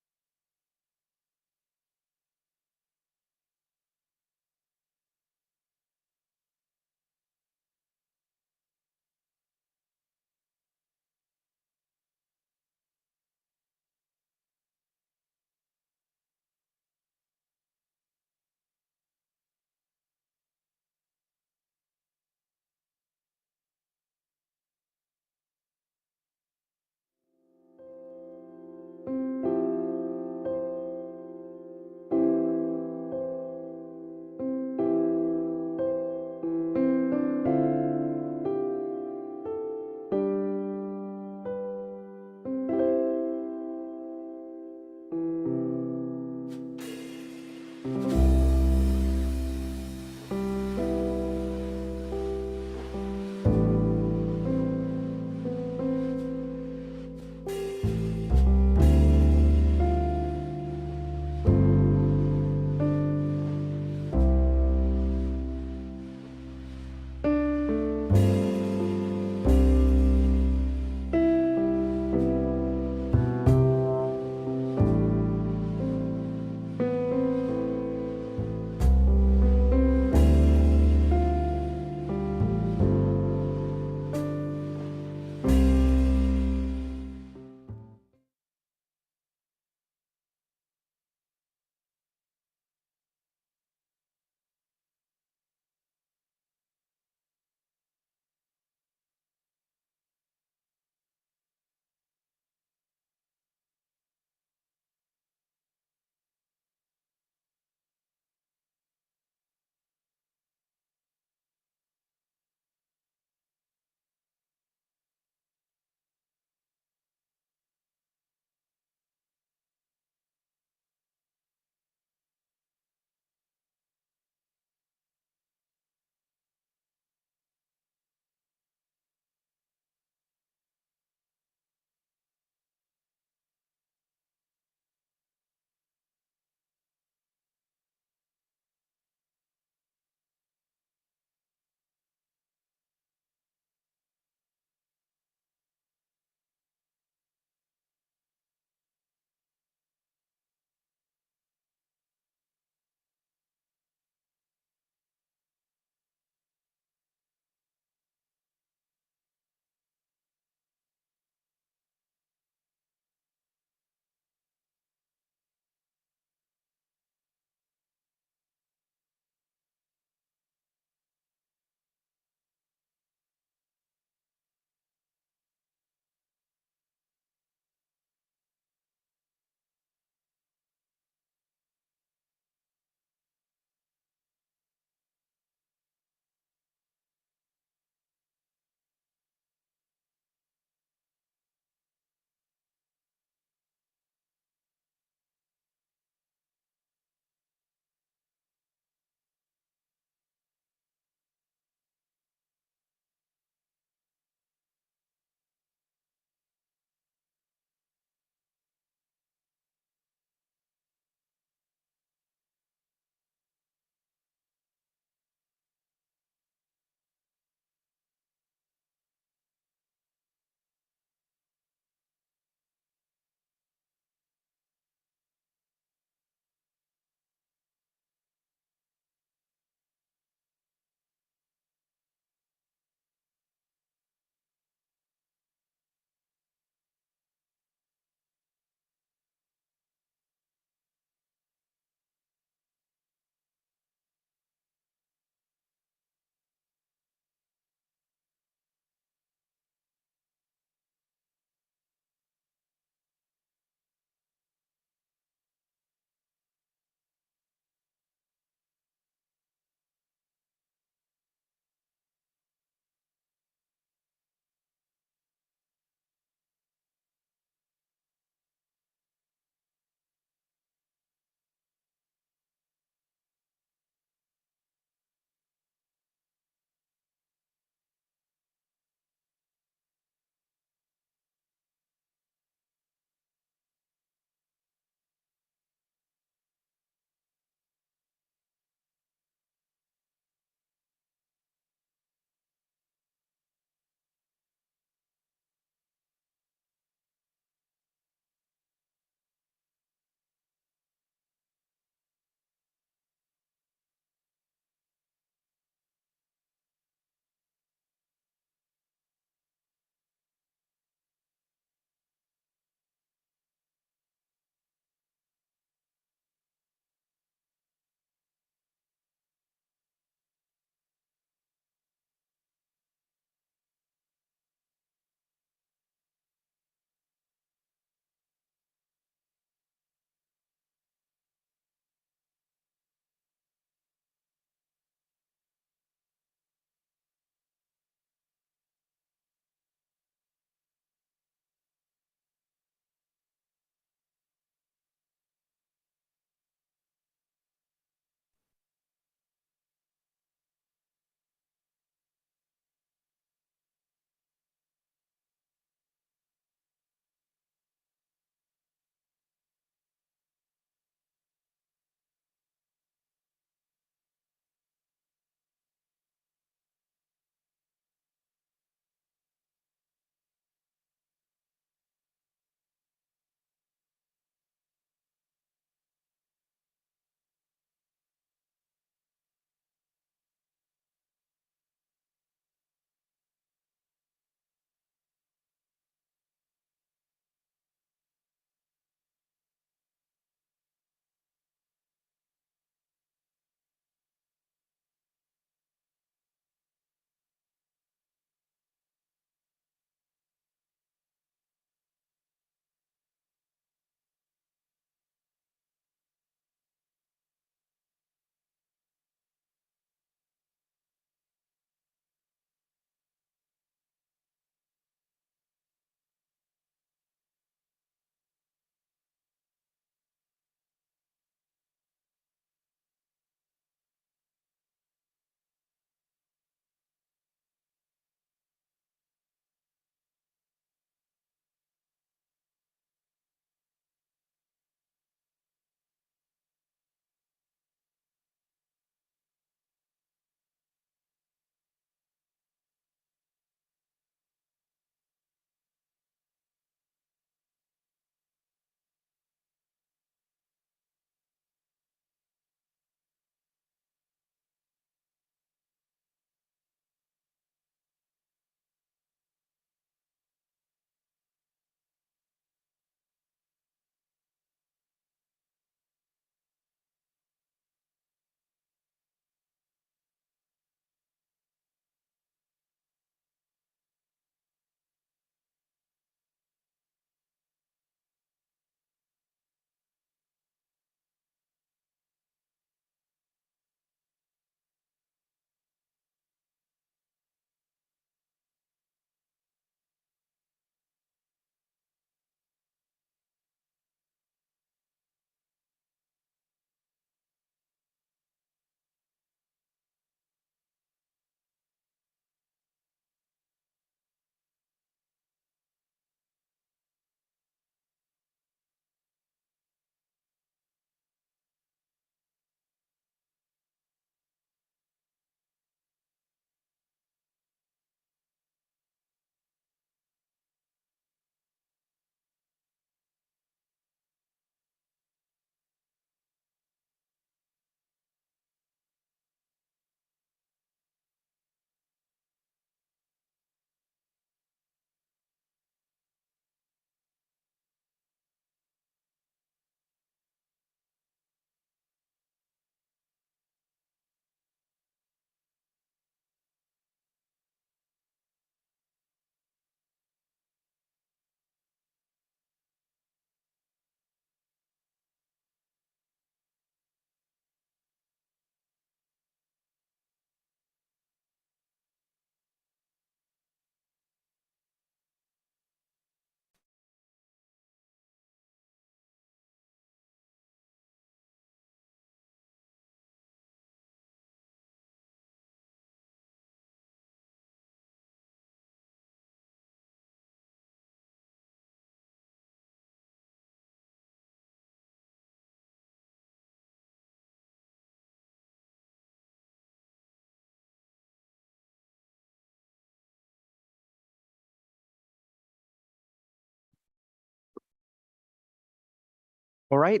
All right,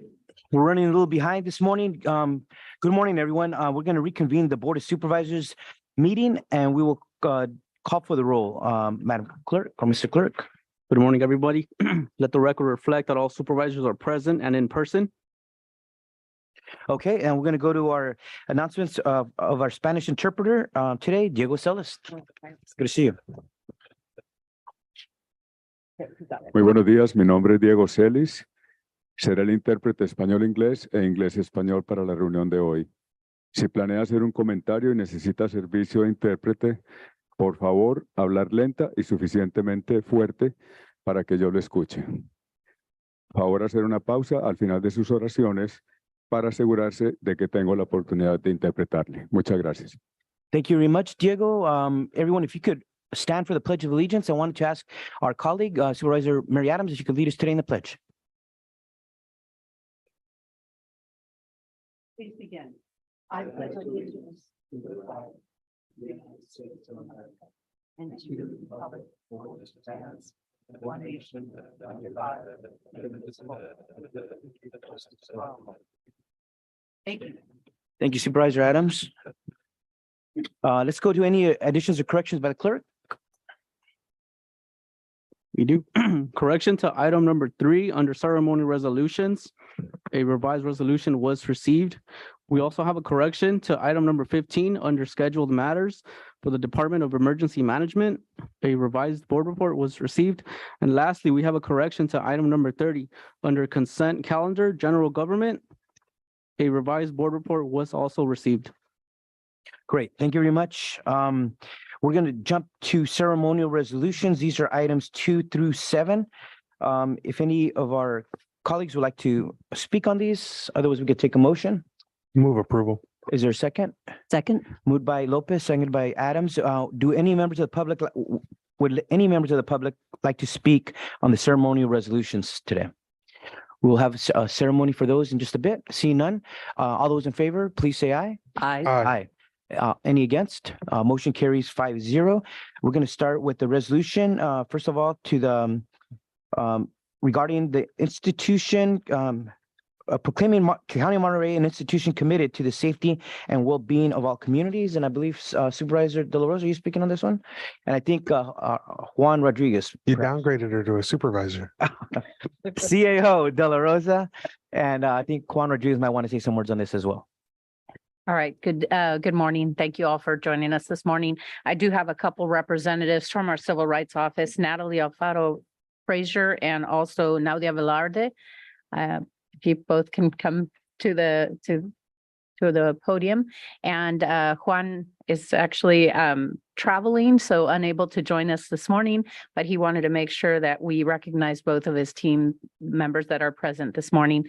we're running a little behind this morning. Good morning, everyone. We're going to reconvene the Board of Supervisors meeting and we will call for the roll. Madam Clerk or Mr. Clerk. Good morning, everybody. Let the record reflect that all supervisors are present and in person. Okay, and we're going to go to our announcements of our Spanish interpreter today, Diego Celis. It's good to see you. Muy buenos días, mi nombre es Diego Celis. Seré el intérprete español-inglés e inglés-español para la reunión de hoy. Si planea hacer un comentario y necesita servicio de intérprete, por favor, hablar lenta y suficientemente fuerte para que yo lo escuche. Por favor, hacer una pausa al final de sus oraciones para asegurarse de que tengo la oportunidad de interpretarle. Muchas gracias. Thank you very much, Diego. Everyone, if you could stand for the Pledge of Allegiance, I wanted to ask our colleague, Supervisor Mary Adams, if you could lead us today in the pledge. Please begin. I pledge allegiance to the flag of the United States of America and to the republic for which it stands, one nation, under God, indivisible, with liberty and justice for all. Thank you. Thank you, Supervisor Adams. Let's go to any additions or corrections by the clerk. We do. Correction to item number 3 under ceremony resolutions. A revised resolution was received. We also have a correction to item number 15 under scheduled matters for the Department of Emergency Management. A revised board report was received. And lastly, we have a correction to item number 30 under consent calendar, general government. A revised board report was also received. Great, thank you very much. We're going to jump to ceremonial resolutions. These are items 2 through 7. If any of our colleagues would like to speak on these, otherwise we could take a motion. Move approval. Is there a second? Second. Moved by Lopez, seconded by Adams. Do any members of the public, would any members of the public like to speak on the ceremonial resolutions today? We'll have a ceremony for those in just a bit. Seeing none. All those in favor, please say aye. Aye. Aye. Any against? Motion carries 5-0. We're going to start with the resolution. First of all, to the regarding the institution proclaiming County of Monterey an institution committed to the safety and well-being of all communities. And I believe Supervisor De La Rosa, are you speaking on this one? And I think Juan Rodriguez. You downgraded her to a supervisor. CAO De La Rosa. And I think Juan Rodriguez might want to say some words on this as well. All right. Good morning. Thank you all for joining us this morning. I do have a couple representatives from our Civil Rights Office, Natalie Alfaro Frazier and also Nadia Velarde. If you both can come to the podium, and Juan is actually traveling, so unable to join us this morning, but he wanted to make sure that we recognize both of his team members that are present this morning.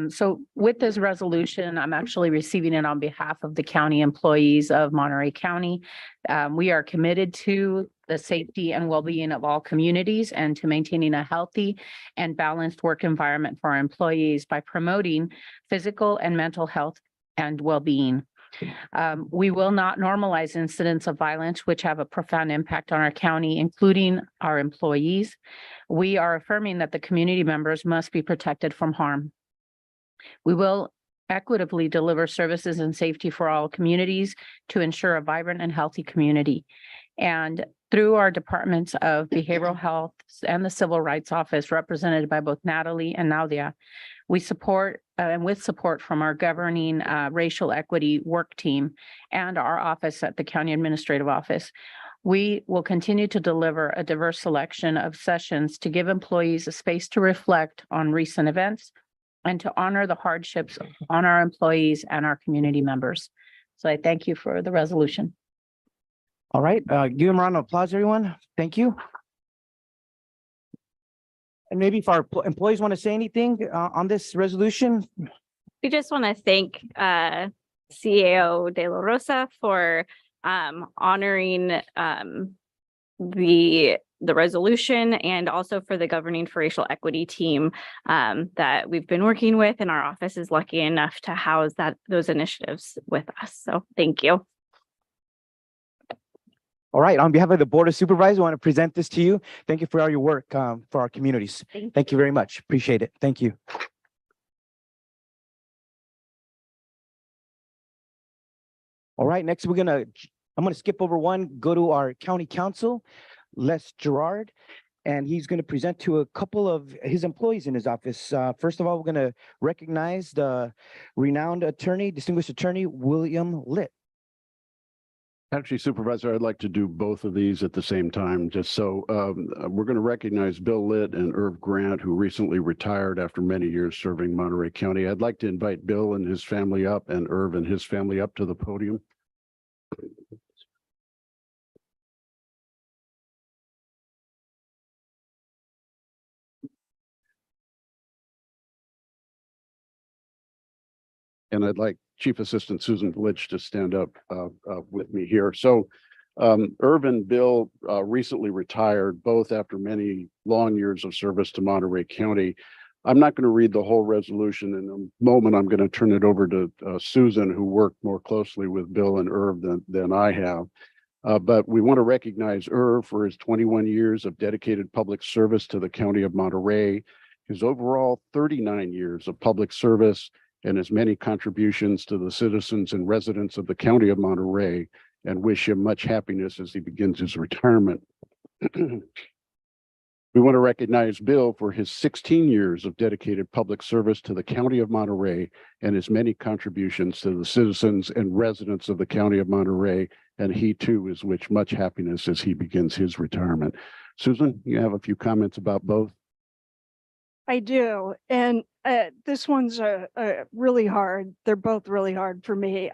So with this resolution, I'm actually receiving it on behalf of the county employees of Monterey County. We are committed to the safety and well-being of all communities and to maintaining a healthy and balanced work environment for our employees by promoting physical and mental health and well-being. We will not normalize incidents of violence which have a profound impact on our county, including our employees. We are affirming that the community members must be protected from harm. We will equitably deliver services and safety for all communities to ensure a vibrant and healthy community. And through our departments of behavioral health and the Civil Rights Office, represented by both Natalie and Nadia, we support and with support from our governing racial equity work team and our office at the County Administrative Office, we will continue to deliver a diverse selection of sessions to give employees a space to reflect on recent events and to honor the hardships on our employees and our community members. So I thank you for the resolution. All right, give him a round of applause, everyone. Thank you. And maybe if our employees want to say anything on this resolution. We just want to thank CAO De La Rosa for honoring the resolution, and also for the governing for racial equity team that we've been working with, and our office is lucky enough to house those initiatives with us. So thank you. All right, on behalf of the Board of Supervisors, I want to present this to you. Thank you for all your work for our communities. Thank you very much. Appreciate it. Thank you. All right, next I'm gonna skip over one, go to our county council, Les Gerard, and he's gonna present to a couple of his employees in his office. First of all, we're gonna recognize the renowned attorney, distinguished attorney, William Litt. Actually, Supervisor, I'd like to do both of these at the same time, just so we're going to recognize Bill Litt and Irv Grant, who recently retired after many years serving Monterey County. I'd like to invite Bill and his family up and Irv and his family up to the podium. And I'd like Chief Assistant Susan Glitch to stand up with me here. So Irv and Bill recently retired, both after many long years of service to Monterey County. I'm not going to read the whole resolution in a moment. I'm going to turn it over to Susan, who worked more closely with Bill and Irv than I have. But we want to recognize Irv for his 21 years of dedicated public service to the County of Monterey, his overall 39 years of public service, and his many contributions to the citizens and residents of the County of Monterey, and wish him much happiness as he begins his retirement. We want to recognize Bill for his 16 years of dedicated public service to the County of Monterey and his many contributions to the citizens and residents of the County of Monterey, and he too is wish much happiness as he begins his retirement. Susan, you have a few comments about both? I do, and this one's really hard. They're both really hard for me.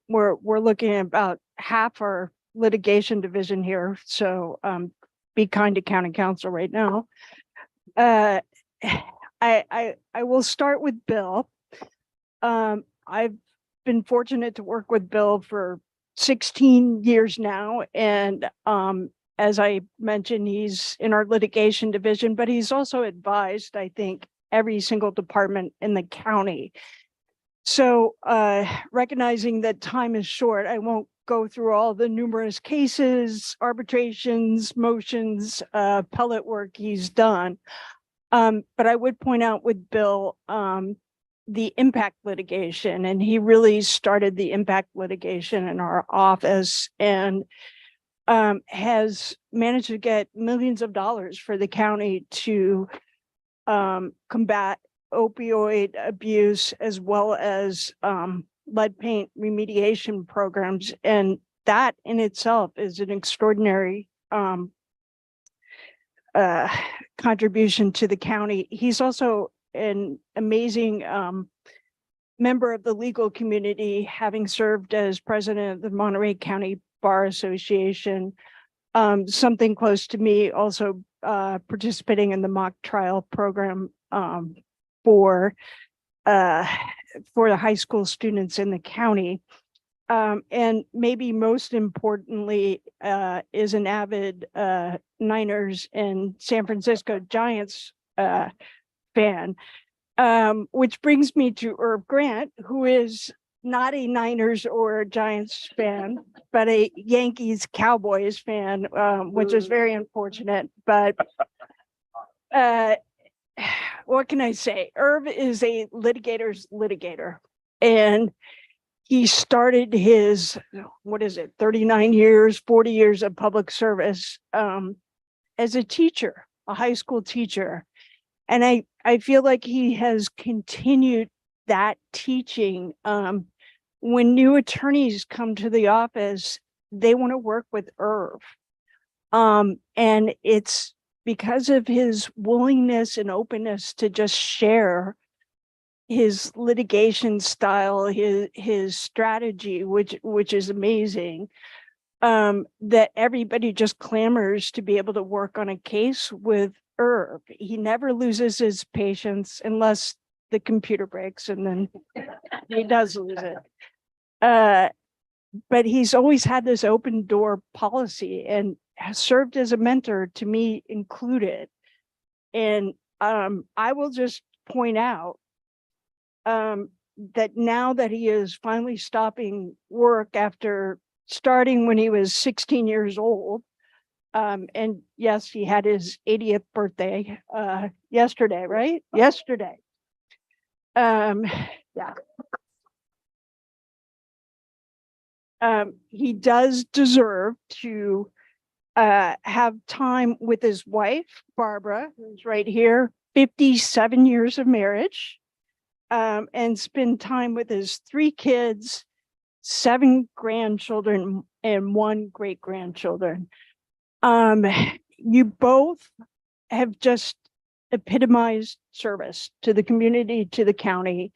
We're looking at about half our litigation division here, so be kind to county council right now. I will start with Bill. I've been fortunate to work with Bill for 16 years now, and as I mentioned, he's in our litigation division, but he's also advised, I think, every single department in the county. So recognizing that time is short, I won't go through all the numerous cases, arbitrations, motions, appellate work he's done. But I would point out with Bill, the impact litigation, and he really started the impact litigation in our office, and has managed to get millions of dollars for the county to combat opioid abuse, as well as lead paint remediation programs. And that in itself is an extraordinary contribution to the county. He's also an amazing member of the legal community, having served as president of the Monterey County Bar Association, something close to me, also participating in the mock trial program for the high school students in the county. And maybe most importantly, is an avid Niners and San Francisco Giants fan, which brings me to Irv Grant, who is not a Niners or Giants fan, but a Yankees Cowboys fan, which is very unfortunate. But what can I say? Irv is a litigator's litigator, and he started his, 39 years, 40 years of public service as a teacher, a high school teacher. And I feel like he has continued that teaching. When new attorneys come to the office, they want to work with Irv. And it's because of his willingness and openness to just share his litigation style, his strategy, which is amazing, that everybody just clamors to be able to work on a case with Irv. He never loses his patience unless the computer breaks, and then he does lose it. But he's always had this open door policy and has served as a mentor to me included. And I will just point out that now that he is finally stopping work after starting when he was 16 years old, and yes, he had his 80th birthday yesterday, right? Yesterday. Yeah. He does deserve to have time with his wife, Barbara, who's right here, 57 years of marriage, and spend time with his 3 kids, 7 grandchildren, and 1 great-grandchildren. You both have just epitomized service to the community, to the county.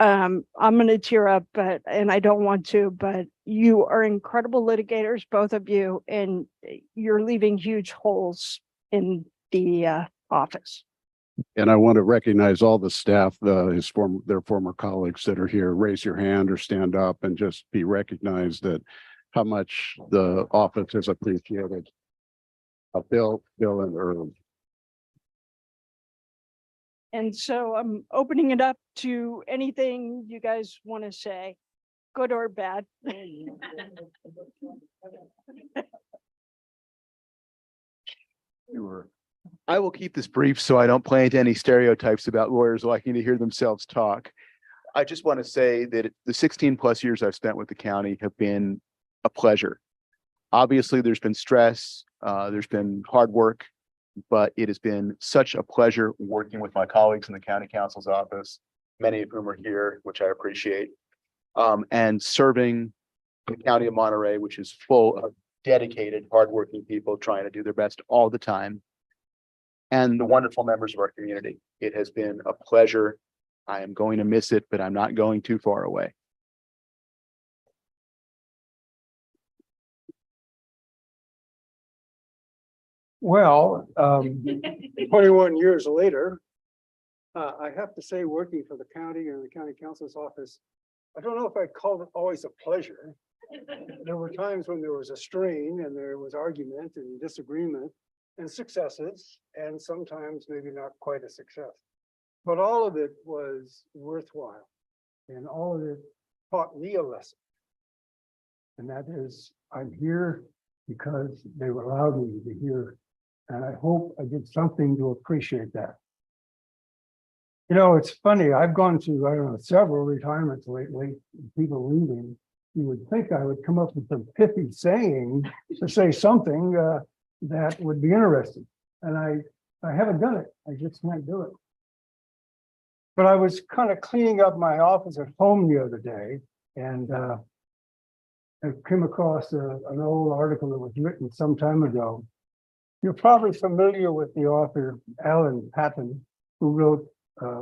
I'm going to tear up, and I don't want to, but you are incredible litigators, both of you, and you're leaving huge holes in the office. And I want to recognize all the staff, their former colleagues that are here. Raise your hand or stand up and just be recognized that how much the office has appreciated. Bill and Irv. And so I'm opening it up to anything you guys want to say, good or bad. I will keep this brief so I don't play into any stereotypes about lawyers liking to hear themselves talk. I just want to say that the 16+ years I've spent with the county have been a pleasure. Obviously, there's been stress, there's been hard work, but it has been such a pleasure working with my colleagues in the county counsel's office, many of whom are here, which I appreciate, and serving the county of Monterey, which is full of dedicated, hardworking people trying to do their best all the time, and the wonderful members of our community. It has been a pleasure. I am going to miss it, but I'm not going too far away. Well, 21 years later, I have to say, working for the county and the county counsel's office, I don't know if I'd call it always a pleasure. There were times when there was a strain and there was argument and disagreement and successes, and sometimes maybe not quite a success. But all of it was worthwhile, and all of it taught me a lesson. And that is, I'm here because they allowed me to be here. And I hope I did something to appreciate that. You know, it's funny, I've gone through, I don't know, several retirements lately, people leaving. You would think I would come up with some pithy saying to say something that would be interesting. And I haven't done it. I just can't do it. But I was kind of cleaning up my office at home the other day, and I came across an old article that was written some time ago. You're probably familiar with the author Alan Paton, who wrote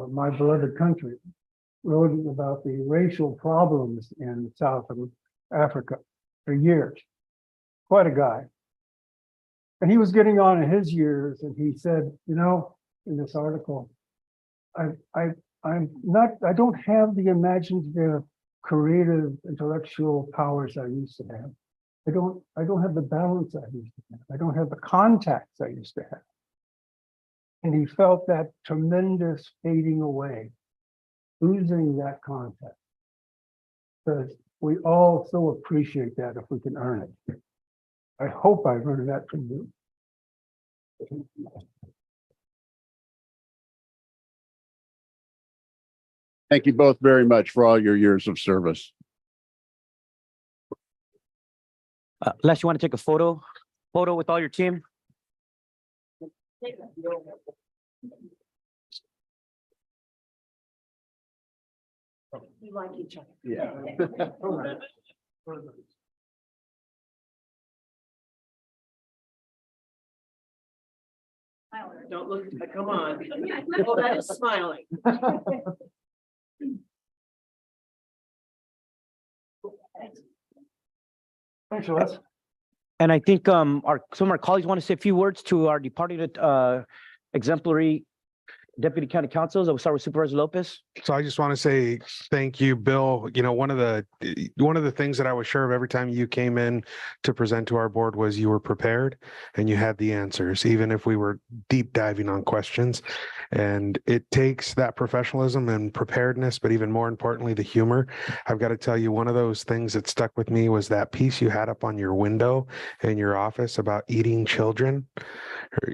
My Beloved Country, wrote about the racial problems in South Africa for years. Quite a guy. And he was getting on in his years, and he said, you know, in this article, I don't have the imaginative, creative, intellectual powers I used to have. I don't have the balance I used to have. I don't have the contacts I used to have. And he felt that tremendous fading away, losing that contact. Because we all so appreciate that if we can earn it. I hope I've earned that from you. Thank you both very much for all your years of service. Les, you want to take a photo with all your team? We like each other. Yeah. Don't look, come on. Oh, that is smiling. Thanks, Les. And I think some of our colleagues want to say a few words to our departed exemplary deputy county councils. I'll start with Supervisor Lopez. So I just want to say thank you, Bill. You know, one of the things that I was sure of every time you came in to present to our board was you were prepared and you had the answers, even if we were deep diving on questions. And it takes that professionalism and preparedness, but even more importantly, the humor. I've got to tell you, one of those things that stuck with me was that piece you had up on your window in your office about eating children.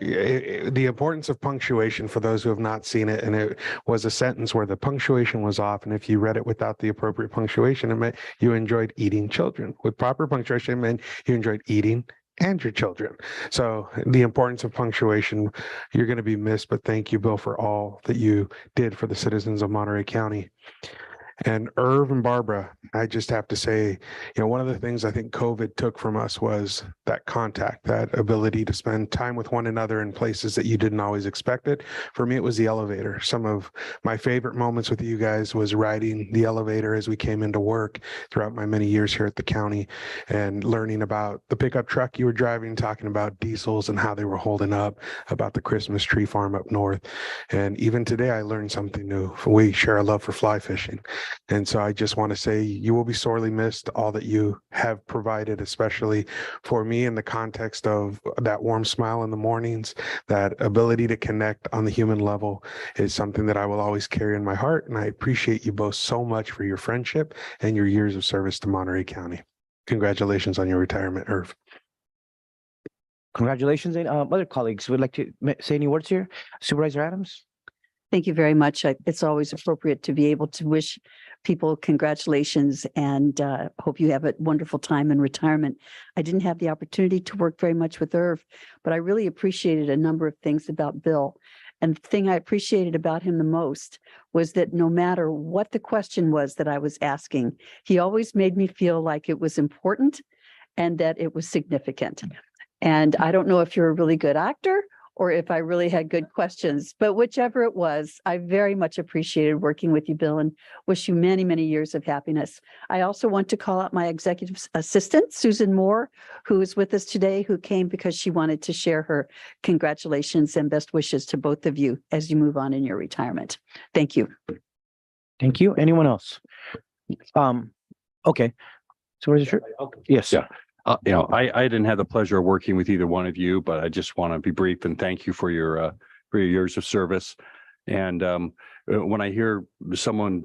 the importance of punctuation for those who have not seen it. And it was a sentence where the punctuation was off. And if you read it without the appropriate punctuation, it meant you enjoyed eating children. With proper punctuation, it meant you enjoyed eating and your children. So the importance of punctuation, you're going to be missed, but thank you, Bill, for all that you did for the citizens of Monterey County. And Irv and Barbara, I just have to say, one of the things I think COVID took from us was that contact, that ability to spend time with one another in places that you didn't always expect it. For me, it was the elevator. Some of my favorite moments with you guys was riding the elevator as we came into work throughout my many years here at the county and learning about the pickup truck you were driving, talking about diesels and how they were holding up, about the Christmas tree farm up north. And even today, I learned something new. We share a love for fly fishing. And so I just want to say you will be sorely missed, all that you have provided, especially for me in the context of that warm smile in the mornings, that ability to connect on the human level is something that I will always carry in my heart. And I appreciate you both so much for your friendship and your years of service to Monterey County. Congratulations on your retirement, Irv. Congratulations. And other colleagues would like to say any words here? Supervisor Adams? Thank you very much. It's always appropriate to be able to wish people congratulations and hope you have a wonderful time in retirement. I didn't have the opportunity to work very much with Irv, but I really appreciated a number of things about Bill. And the thing I appreciated about him the most was that no matter what the question was that I was asking, he always made me feel like it was important and that it was significant. And I don't know if you're a really good actor or if I really had good questions, but whichever it was, I very much appreciated working with you, Bill, and wish you many, many years of happiness. I also want to call out my executive assistant, Susan Moore, who is with us today, who came because she wanted to share her congratulations and best wishes to both of you as you move on in your retirement. Thank you. Thank you. Anyone else? Okay. So what is it? Yes. Yeah. I didn't have the pleasure of working with either one of you, but I just want to be brief and thank you for your years of service. And when I hear someone,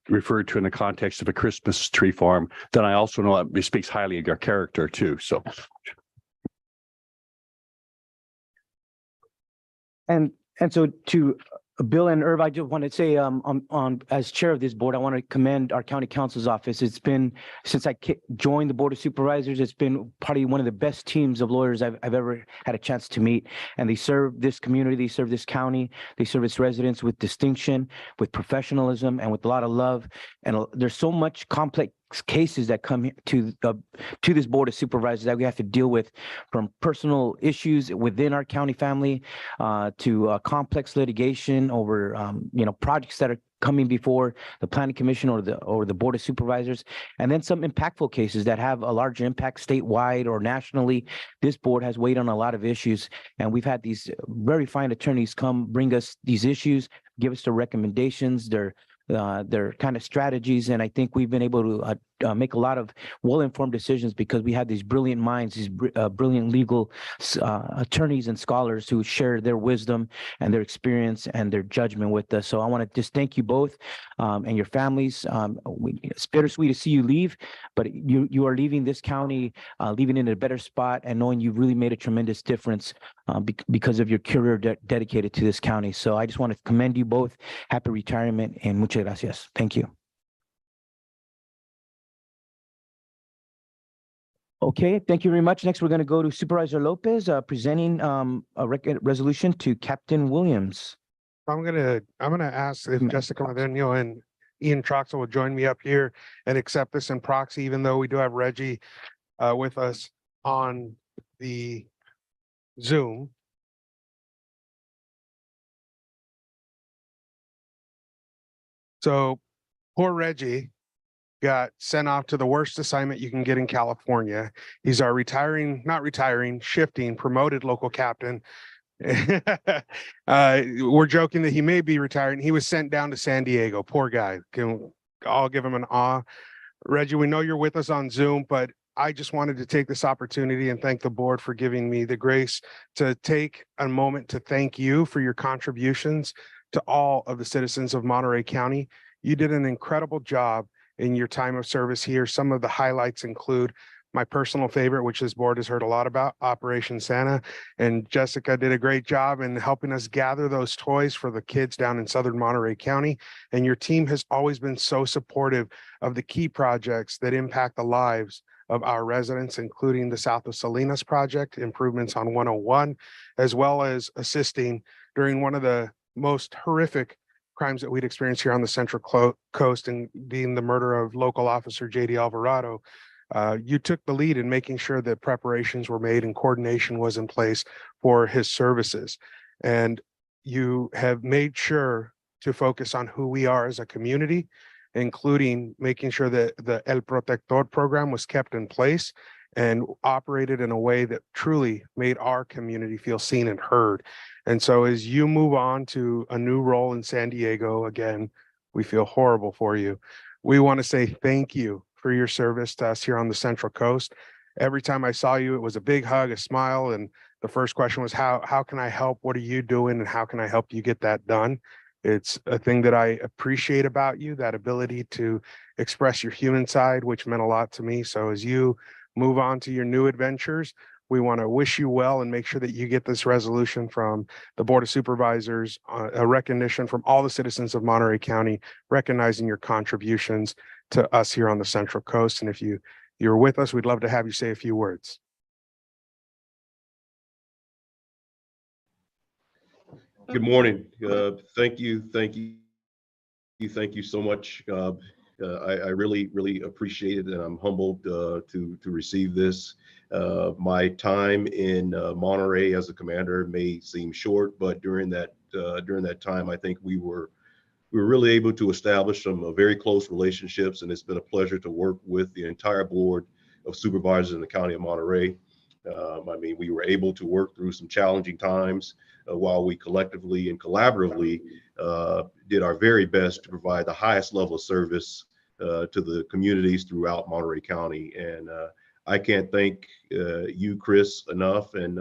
referred to in the context of a Christmas tree farm, then I also know it speaks highly of your character too. So. And so to Bill and Irv, I just want to say, as chair of this board, I want to commend our county council's office. It's been, since I joined the board of supervisors, it's been probably one of the best teams of lawyers I've ever had a chance to meet. And they serve this community, they serve this county, they serve its residents with distinction, with professionalism, and with a lot of love. And there's so much complex cases that come to this board of supervisors that we have to deal with, from personal issues within our county family to complex litigation over projects that are coming before the planning commission or the board of supervisors, and then some impactful cases that have a larger impact statewide or nationally. This board has weighed on a lot of issues, and we've had these very fine attorneys come bring us these issues, give us their recommendations, their kind of strategies. And I think we've been able to make a lot of well-informed decisions because we have these brilliant minds, these brilliant legal attorneys and scholars who share their wisdom and their experience and their judgment with us. So I want to just thank you both and your families. It's bittersweet to see you leave, but you are leaving this county, leaving in a better spot, and knowing you've really made a tremendous difference because of your career dedicated to this county. So I just want to commend you both. Happy retirement and muchas gracias. Thank you. Okay, thank you very much. Next, we're going to go to Supervisor Lopez presenting a resolution to Captain Williams. I'm gonna ask if Jessica Madeno and Ian Troxel will join me up here and accept this in proxy, even though we do have Reggie with us on the Zoom. So poor Reggie got sent off to the worst assignment you can get in California. He's our shifting, promoted local captain. We're joking that he may be retiring. He was sent down to San Diego. Poor guy. I'll give him an awe. Reggie, we know you're with us on Zoom, but I just wanted to take this opportunity and thank the board for giving me the grace to take a moment to thank you for your contributions to all of the citizens of Monterey County. You did an incredible job in your time of service here. Some of the highlights include my personal favorite, which this board has heard a lot about, Operation Santa. And Jessica did a great job in helping us gather those toys for the kids down in southern Monterey County. And your team has always been so supportive of the key projects that impact the lives of our residents, including the South of Salinas project, improvements on 101, as well as assisting during one of the most horrific crimes that we'd experienced here on the Central Coast, and being the murder of local officer JD Alvarado. You took the lead in making sure that preparations were made and coordination was in place for his services. And you have made sure to focus on who we are as a community, including making sure that the El Protector program was kept in place and operated in a way that truly made our community feel seen and heard. And so as you move on to a new role in San Diego, again, we feel horrible for you. We want to say thank you for your service to us here on the Central Coast. Every time I saw you, it was a big hug, a smile, and the first question was, how can I help? What are you doing? And how can I help you get that done? It's a thing that I appreciate about you, that ability to express your human side, which meant a lot to me. So as you move on to your new adventures, we want to wish you well and make sure that you get this resolution from the Board of Supervisors, a recognition from all the citizens of Monterey County, recognizing your contributions to us here on the Central Coast. And if you're with us, we'd love to have you say a few words. Good morning. Thank you so much. I really appreciate it, and I'm humbled to receive this. My time in Monterey as a commander may seem short, but during that time, I think we were really able to establish some very close relationships, and it's been a pleasure to work with the entire board of supervisors in the county of Monterey. I mean, we were able to work through some challenging times while we collectively and collaboratively did our very best to provide the highest level of service to the communities throughout Monterey County. And I can't thank you, Chris, enough, and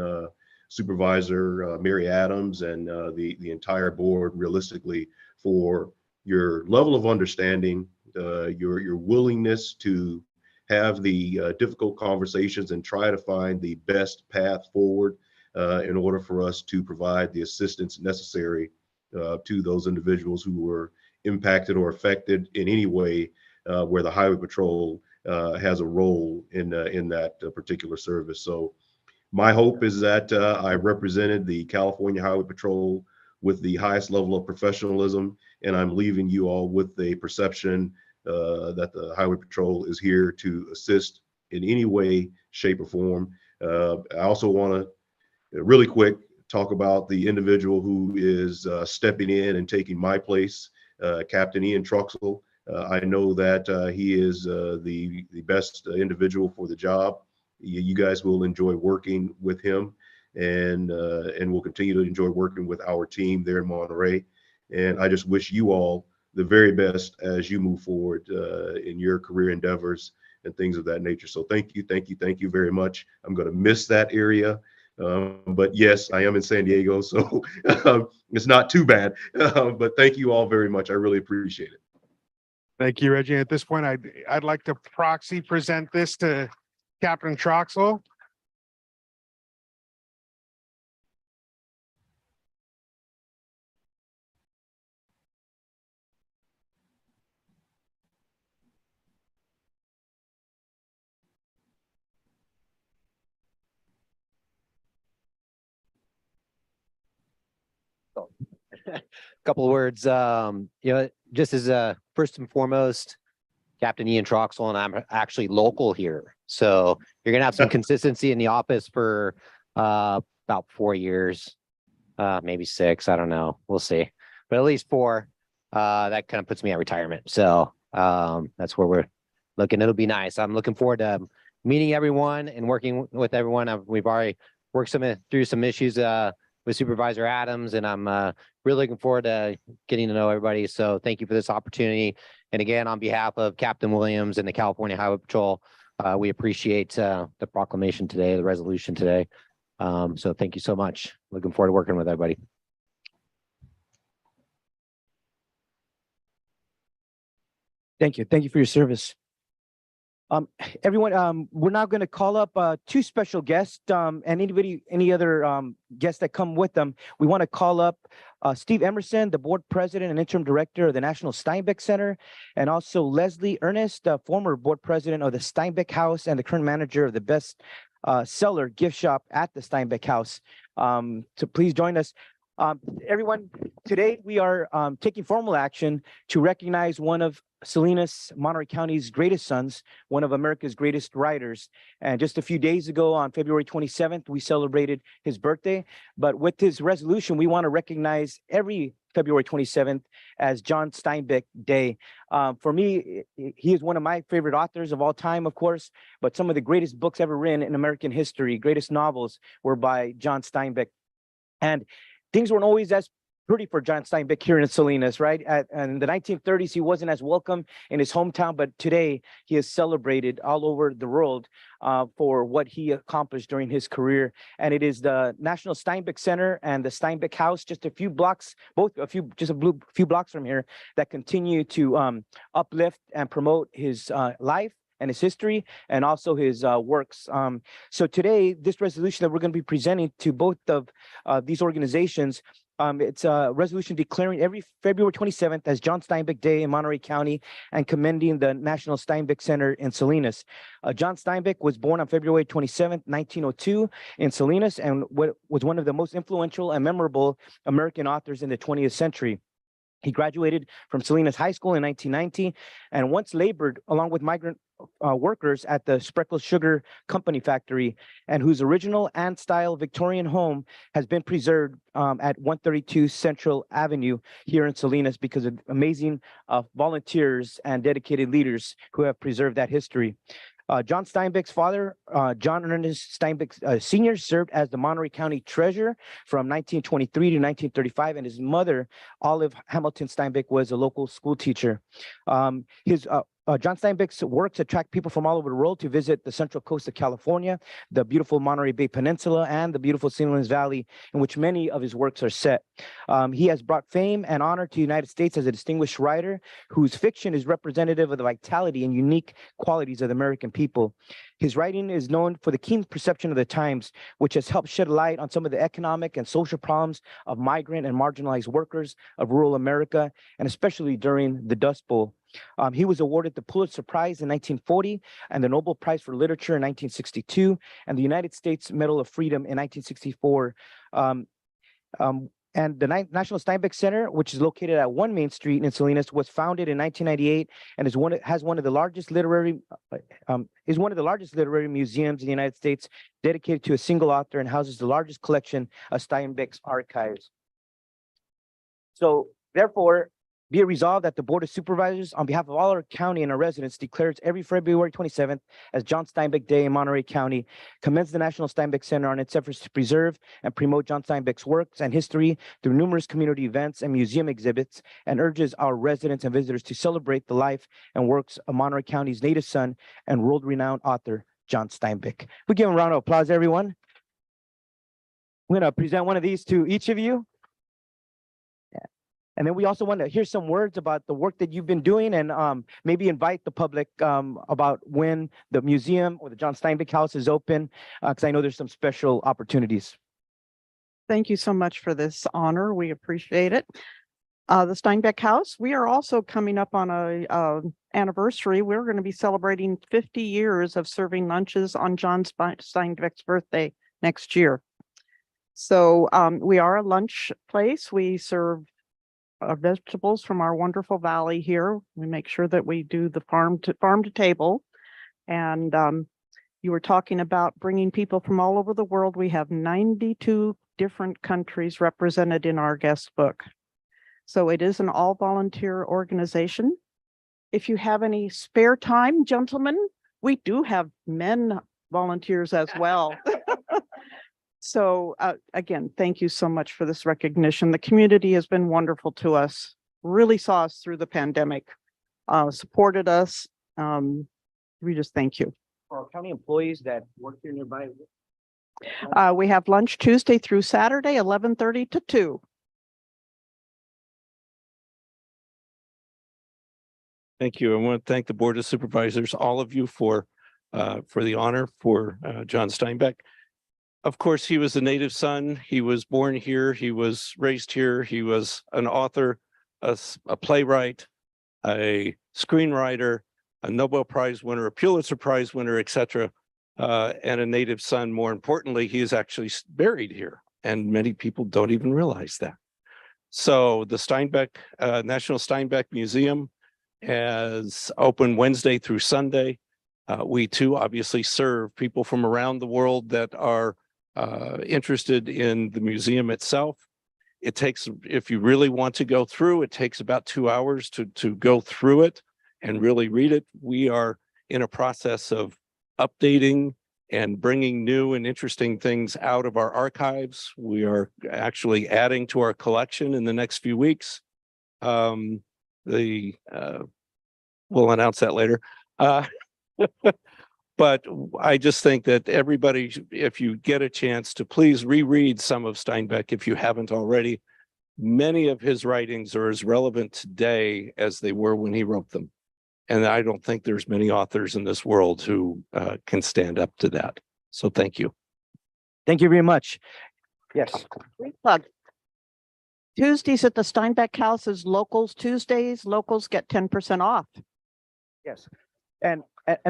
Supervisor Mary Adams, and the entire board realistically for your level of understanding, your willingness to have the difficult conversations and try to find the best path forward in order for us to provide the assistance necessary to those individuals who were impacted or affected in any way where the Highway Patrol has a role in that particular service. So my hope is that I represented the California Highway Patrol with the highest level of professionalism, and I'm leaving you all with a perception that the Highway Patrol is here to assist in any way, shape, or form. I also want to really quick talk about the individual who is stepping in and taking my place, Captain Ian Truxell. I know that he is the best individual for the job. You guys will enjoy working with him, and we'll continue to enjoy working with our team there in Monterey. And I just wish you all the very best as you move forward in your career endeavors and things of that nature. So thank you very much. I'm going to miss that area. But yes, I am in San Diego, so it's not too bad. But thank you all very much. I really appreciate it. Thank you, Reggie. At this point, I'd like to proxy present this to Captain Troxel. Couple of words. Just as first and foremost, Captain Ian Troxell and I'm actually local here. So you're gonna have some consistency in the office for about 4 years, maybe 6. I don't know. We'll see. But at least 4. That kind of puts me at retirement. So that's where we're looking. It'll be nice. I'm looking forward to meeting everyone and working with everyone. We've already worked through some issues with Supervisor Adams, and I'm really looking forward to getting to know everybody. So thank you for this opportunity. And again, on behalf of Captain Williams and the California Highway Patrol, we appreciate the proclamation today, the resolution today. So thank you so much. Looking forward to working with everybody. Thank you. Thank you for your service. Everyone, we're now going to call up two special guests and any other guests that come with them. We want to call up Steve Emerson, the board president and interim director of the National Steinbeck Center, and also Leslie Ernest, former board president of the Steinbeck House and the current manager of the best seller gift shop at the Steinbeck House. So please join us. Everyone, today we are taking formal action to recognize one of Salinas, Monterey County's greatest sons, one of America's greatest writers. And just a few days ago on February 27th, we celebrated his birthday. But with this resolution, we want to recognize every February 27th as John Steinbeck Day. For me, he is one of my favorite authors of all time, of course, but some of the greatest books ever written in American history, greatest novels were by John Steinbeck. And things weren't always as pretty for John Steinbeck here in Salinas, right? In the 1930s, he wasn't as welcome in his hometown, but today he is celebrated all over the world for what he accomplished during his career. And it is the National Steinbeck Center and the Steinbeck House, just a few blocks, just a few blocks from here, that continue to uplift and promote his life and his history, and also his works. So today, this resolution that we're going to be presenting to both of these organizations, it's a resolution declaring every February 27th as John Steinbeck Day in Monterey County and commending the National Steinbeck Center in Salinas. John Steinbeck was born on February 27th, 1902 in Salinas, and was one of the most influential and memorable American authors in the 20th century. He graduated from Salinas High School in 1990 and once labored along with migrant workers at the Spreckles Sugar Company factory, and whose original and style Victorian home has been preserved at 132 Central Avenue here in Salinas because of amazing volunteers and dedicated leaders who have preserved that history. John Steinbeck's father, John Ernest Steinbeck Sr., served as the Monterey County treasurer from 1923 to 1935, and his mother, Olive Hamilton Steinbeck, was a local school teacher. John Steinbeck's works attract people from all over the world to visit the central coast of California, the beautiful Monterey Bay Peninsula, and the beautiful Salinas Valley, in which many of his works are set. He has brought fame and honor to the United States as a distinguished writer whose fiction is representative of the vitality and unique qualities of the American people. His writing is known for the keen perception of the times, which has helped shed light on some of the economic and social problems of migrant and marginalized workers of rural America, and especially during the Dust Bowl. He was awarded the Pulitzer Prize in 1940 and the Nobel Prize for Literature in 1962 and the United States Medal of Freedom in 1964. And the National Steinbeck Center, which is located at 1 Main Street in Salinas, was founded in 1998 and is one of the largest literary museums in the United States, dedicated to a single author, and houses the largest collection of Steinbeck's archives. So therefore, be it resolved that the Board of Supervisors, on behalf of all our county and our residents, declares every February 27th as John Steinbeck Day in Monterey County, commends the National Steinbeck Center on its efforts to preserve and promote John Steinbeck's works and history through numerous community events and museum exhibits, and urges our residents and visitors to celebrate the life and works of Monterey County's native son and world-renowned author, John Steinbeck. We give him a round of applause, everyone. I'm going to present one of these to each of you. And then we also want to hear some words about the work that you've been doing, and maybe invite the public about when the museum or the John Steinbeck House is open, because I know there's some special opportunities. Thank you so much for this honor. We appreciate it. The Steinbeck House, we are also coming up on a anniversary. We're going to be celebrating 50 years of serving lunches on John Steinbeck's birthday next year. So we are a lunch place. We serve vegetables from our wonderful valley here. We make sure that we do the farm to table. And you were talking about bringing people from all over the world. We have 92 different countries represented in our guest book. So it is an all volunteer organization. If you have any spare time, gentlemen, we do have men volunteers as well. So again, thank you so much for this recognition. The community has been wonderful to us, really saw us through the pandemic, supported us. We just thank you. For our county employees that work here nearby. We have lunch Tuesday through Saturday, 11:30 to 2. Thank you. I want to thank the Board of Supervisors, all of you for the honor for John Steinbeck. Of course, he was a native son. He was born here. He was raised here. He was an author, a playwright, a screenwriter, a Nobel Prize winner, a Pulitzer Prize winner, etc., and a native son. More importantly, he is actually buried here, and many people don't even realize that. So the Steinbeck National Steinbeck Museum is open Wednesday through Sunday. We too obviously serve people from around the world that are interested in the museum itself. It takes, if you really want to go through, it takes about 2 hours to go through it and really read it. We are in a process of updating and bringing new and interesting things out of our archives. We are actually adding to our collection in the next few weeks. We'll announce that later. But I just think that everybody, if you get a chance to please reread some of Steinbeck if you haven't already. Many of his writings are as relevant today as they were when he wrote them. And I don't think there's many authors in this world who can stand up to that. So thank you. Thank you very much. Yes. Great plug. Tuesdays at the Steinbeck House is Locals Tuesdays. Locals get 10% off. Yes. And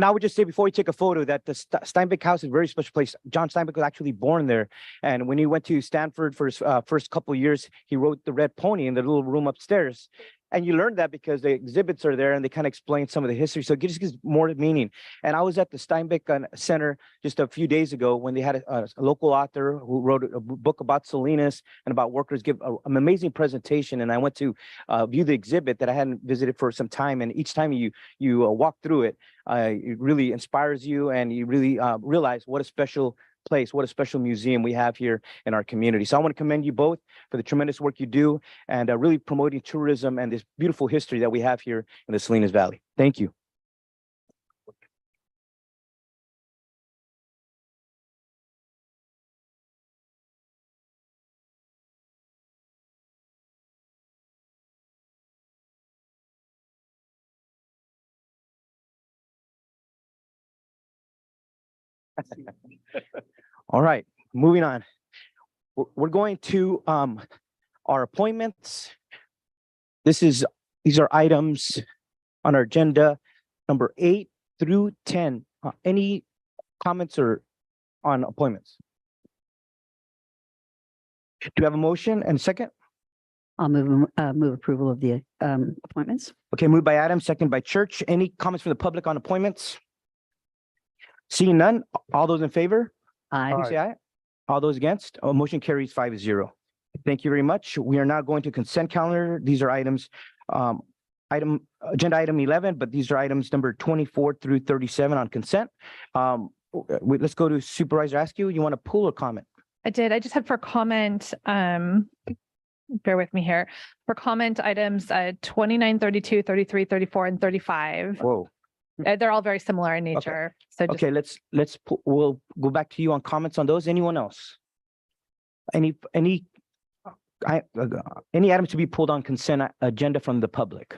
I would just say before we take a photo that the Steinbeck House is a very special place. John Steinbeck was actually born there. And when he went to Stanford for his first couple of years, he wrote The Red Pony in the little room upstairs. And you learned that because the exhibits are there and they kind of explain some of the history. So it just gives more meaning. And I was at the Steinbeck Center just a few days ago when they had a local author who wrote a book about Salinas and about workers give an amazing presentation. And I went to view the exhibit that I hadn't visited for some time. And each time you walk through it, it really inspires you and you really realize what a special place, what a special museum we have here in our community. So I want to commend you both for the tremendous work you do and really promoting tourism and this beautiful history that we have here in the Salinas Valley. Thank you. All right, moving on. We're going to our appointments. These are items on our agenda number 8 through 10. Any comments or on appointments? Do you have a motion and a second? I'll move approval of the appointments. Okay, moved by Adam, second by Church. Any comments from the public on appointments? Seeing none, all those in favor? Aye. Please say aye. All those against? Motion carries 5-0. Thank you very much. We are now going to consent calendar. These are items, agenda item 11, but these are items number 24 through 37 on consent. Let's go to Supervisor Askew. You want to pull or comment? I did. I just had for comment, bear with me here, for comment items 29, 32, 33, 34, and 35. Whoa. They're all very similar in nature. So just, Okay, we'll go back to you on comments on those. Anyone else? Any items to be pulled on consent agenda from the public?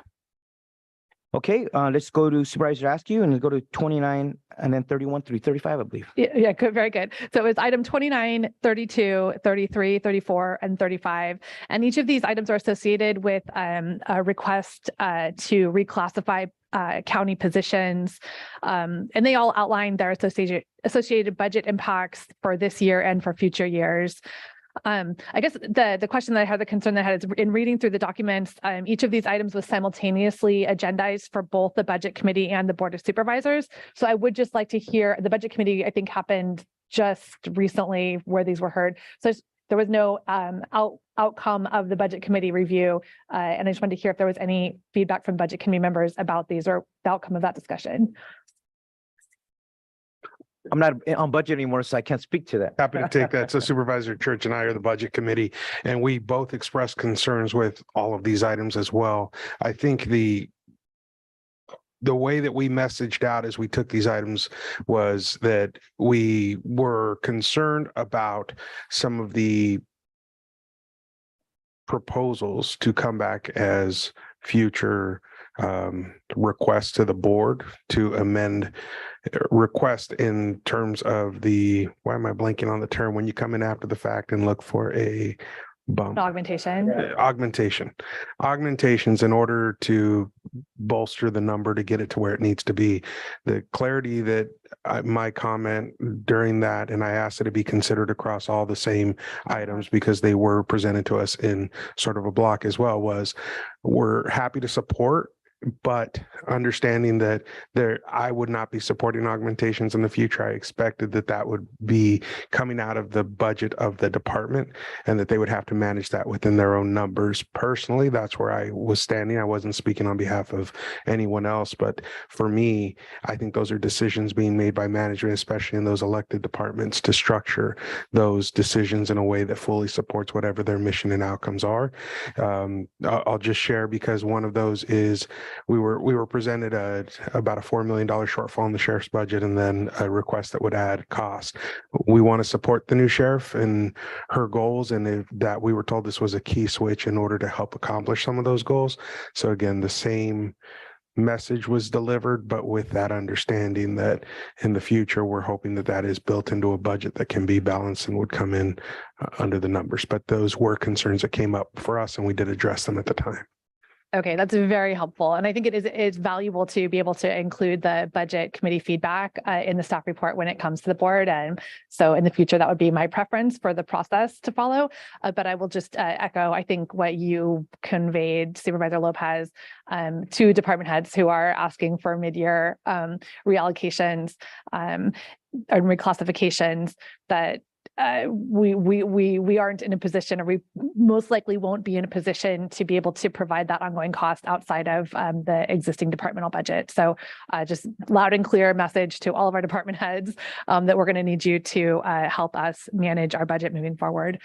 Okay, let's go to Supervisor Askew and let's go to 29 and then 31 through 35, I believe. yeah, good, very good. So it's item 29, 32, 33, 34, and 35. And each of these items are associated with a request to reclassify county positions. And they all outline their associated budget impacts for this year and for future years. I guess the question that I had, the concern that I had is in reading through the documents, each of these items was simultaneously agendized for both the Budget Committee and the Board of Supervisors. So I would just like to hear, the Budget Committee, I think, happened just recently where these were heard. So there was no outcome of the Budget Committee review. And I just wanted to hear if there was any feedback from Budget Committee members about these or the outcome of that discussion. I'm not on budget anymore, so I can't speak to that. Happy to take that. So Supervisor Church and I are the Budget Committee, and we both expressed concerns with all of these items as well. I think the way that we messaged out as we took these items was that we were concerned about some of the proposals to come back as future request to the board to amend request in terms of the, why am I blanking on the term, when you come in after the fact and look for a bump? Augmentation. Augmentations in order to bolster the number to get it to where it needs to be. The clarity that my comment during that, and I asked it to be considered across all the same items because they were presented to us in sort of a block as well, was we're happy to support, but understanding that I would not be supporting augmentations in the future. I expected that would be coming out of the budget of the department and that they would have to manage that within their own numbers. Personally, that's where I was standing. I wasn't speaking on behalf of anyone else, but for me, I think those are decisions being made by management, especially in those elected departments, to structure those decisions in a way that fully supports whatever their mission and outcomes are. I'll just share, because one of those is we were presented about a $4 million shortfall in the sheriff's budget, and then a request that would add cost. We want to support the new sheriff and her goals, and that we were told this was a key switch in order to help accomplish some of those goals. So again, the same message was delivered, but with that understanding that in the future, we're hoping that is built into a budget that can be balanced and would come in under the numbers. But those were concerns that came up for us, and we did address them at the time. Okay, that's very helpful. And I think it's valuable to be able to include the budget committee feedback in the staff report when it comes to the board. And so in the future, that would be my preference for the process to follow. But I will just echo, I think, what you conveyed, Supervisor Lopez, to department heads who are asking for mid-year reallocations and reclassifications, that we aren't in a position, or we most likely won't be in a position to be able to provide that ongoing cost outside of the existing departmental budget. So just loud and clear message to all of our department heads that we're going to need you to help us manage our budget moving forward.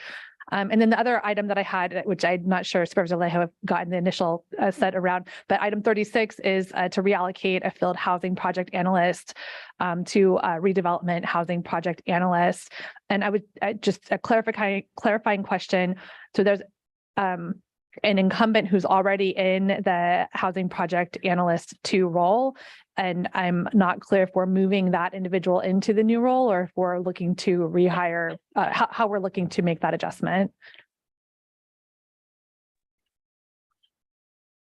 And then the other item that I had, which I'm not sure Supervisor Lejo have gotten the initial set around, but item 36 is to reallocate a field housing project analyst to redevelopment housing project analyst. And I would just a clarifying question. So there's an incumbent who's already in the housing project analyst 2 role. And I'm not clear if we're moving that individual into the new role, or if we're looking to rehire, how we're looking to make that adjustment.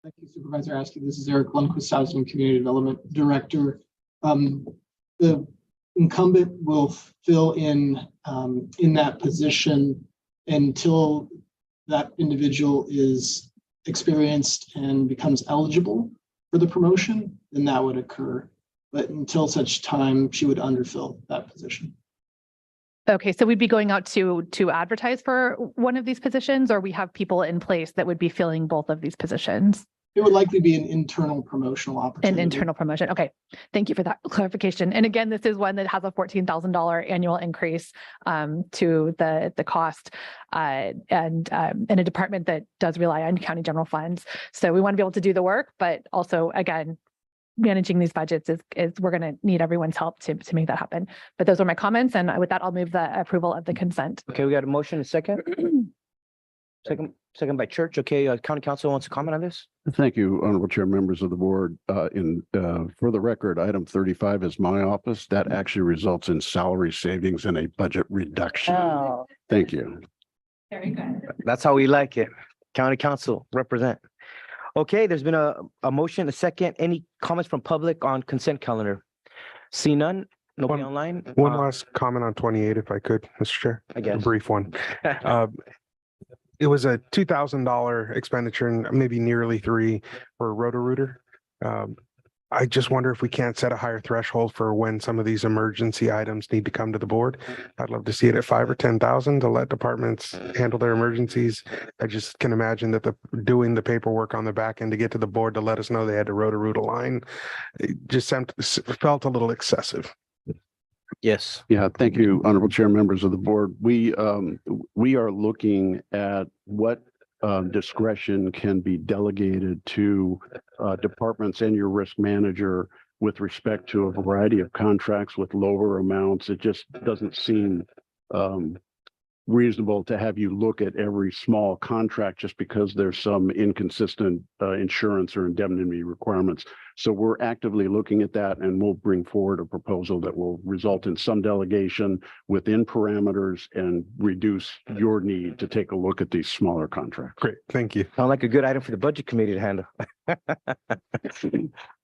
Thank you, Supervisor Askey. This is Eric Lundquist, Housing Community Development Director. The incumbent will fill in that position until that individual is experienced and becomes eligible for the promotion, then that would occur. But until such time, she would underfill that position. Okay, so we'd be going out to advertise for one of these positions, or we have people in place that would be filling both of these positions? It would likely be an internal promotional opportunity. An internal promotion. Okay, thank you for that clarification. And again, this is one that has a $14,000 annual increase to the cost and in a department that does rely on county general funds. So we want to be able to do the work, but also, again, managing these budgets is we're going to need everyone's help to make that happen. But those are my comments. And with that, I'll move the approval of the consent. Okay, we got a motion, a second. Second by Church. Okay, County Council wants to comment on this? Thank you, Honorable Chair, members of the board. For the record, item 35 is my office. That actually results in salary savings and a budget reduction. Oh. Thank you. Very good. That's how we like it. County Council, represent. Okay, there's been a motion, a second. Any comments from public on consent calendar? See none? Nobody online? One last comment on 28, if I could, Mr. Chair. I guess. A brief one. It was a $2,000 expenditure, and maybe nearly $3 for a Roto-Rooter. I just wonder if we can't set a higher threshold for when some of these emergency items need to come to the board. I'd love to see it at 5 or 10,000 to let departments handle their emergencies. I just can imagine that doing the paperwork on the back end to get to the board to let us know they had to Roto-Root a line, it just felt a little excessive. Yes. Yeah, thank you, Honorable Chair, members of the board. We are looking at what discretion can be delegated to departments and your risk manager with respect to a variety of contracts with lower amounts. It just doesn't seem reasonable to have you look at every small contract just because there's some inconsistent insurance or indemnity requirements. So we're actively looking at that, and we'll bring forward a proposal that will result in some delegation within parameters and reduce your need to take a look at these smaller contracts. Great, thank you. Sound like a good item for the budget committee to handle.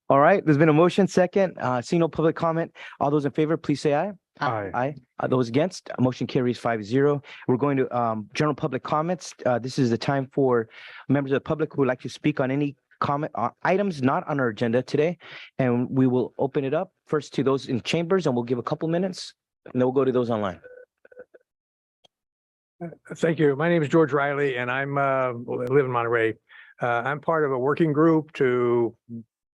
All right, there's been a motion second. Seeing no public comment. All those in favor, please say aye. Aye. Aye. Those against, motion carries 5-0. We're going to general public comments. This is the time for members of the public who would like to speak on any comment items not on our agenda today. And we will open it up first to those in chambers, and we'll give a couple minutes, and then we'll go to those online. Thank you. My name is George Riley, and I live in Monterey. I'm part of a working group to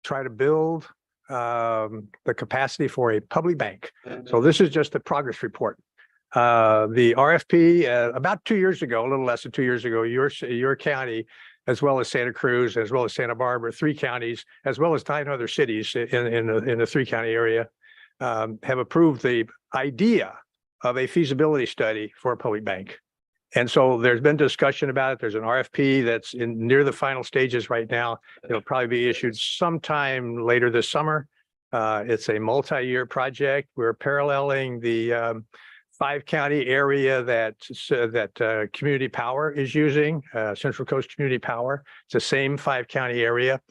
try to build the capacity for a public bank. So this is just a progress report. The RFP, about 2 years ago, a little less than 2 years ago, your county, as well as Santa Cruz, as well as Santa Barbara, 3 counties, as well as 9 other cities in the 3-county area, have approved the idea of a feasibility study for a public bank. And so there's been discussion about it. There's an RFP that's near the final stages right now. It'll probably be issued sometime later this summer. It's a multi-year project. We're paralleling the 5-county area that Community Power is using, Central Coast Community Power. It's the same 5-county area.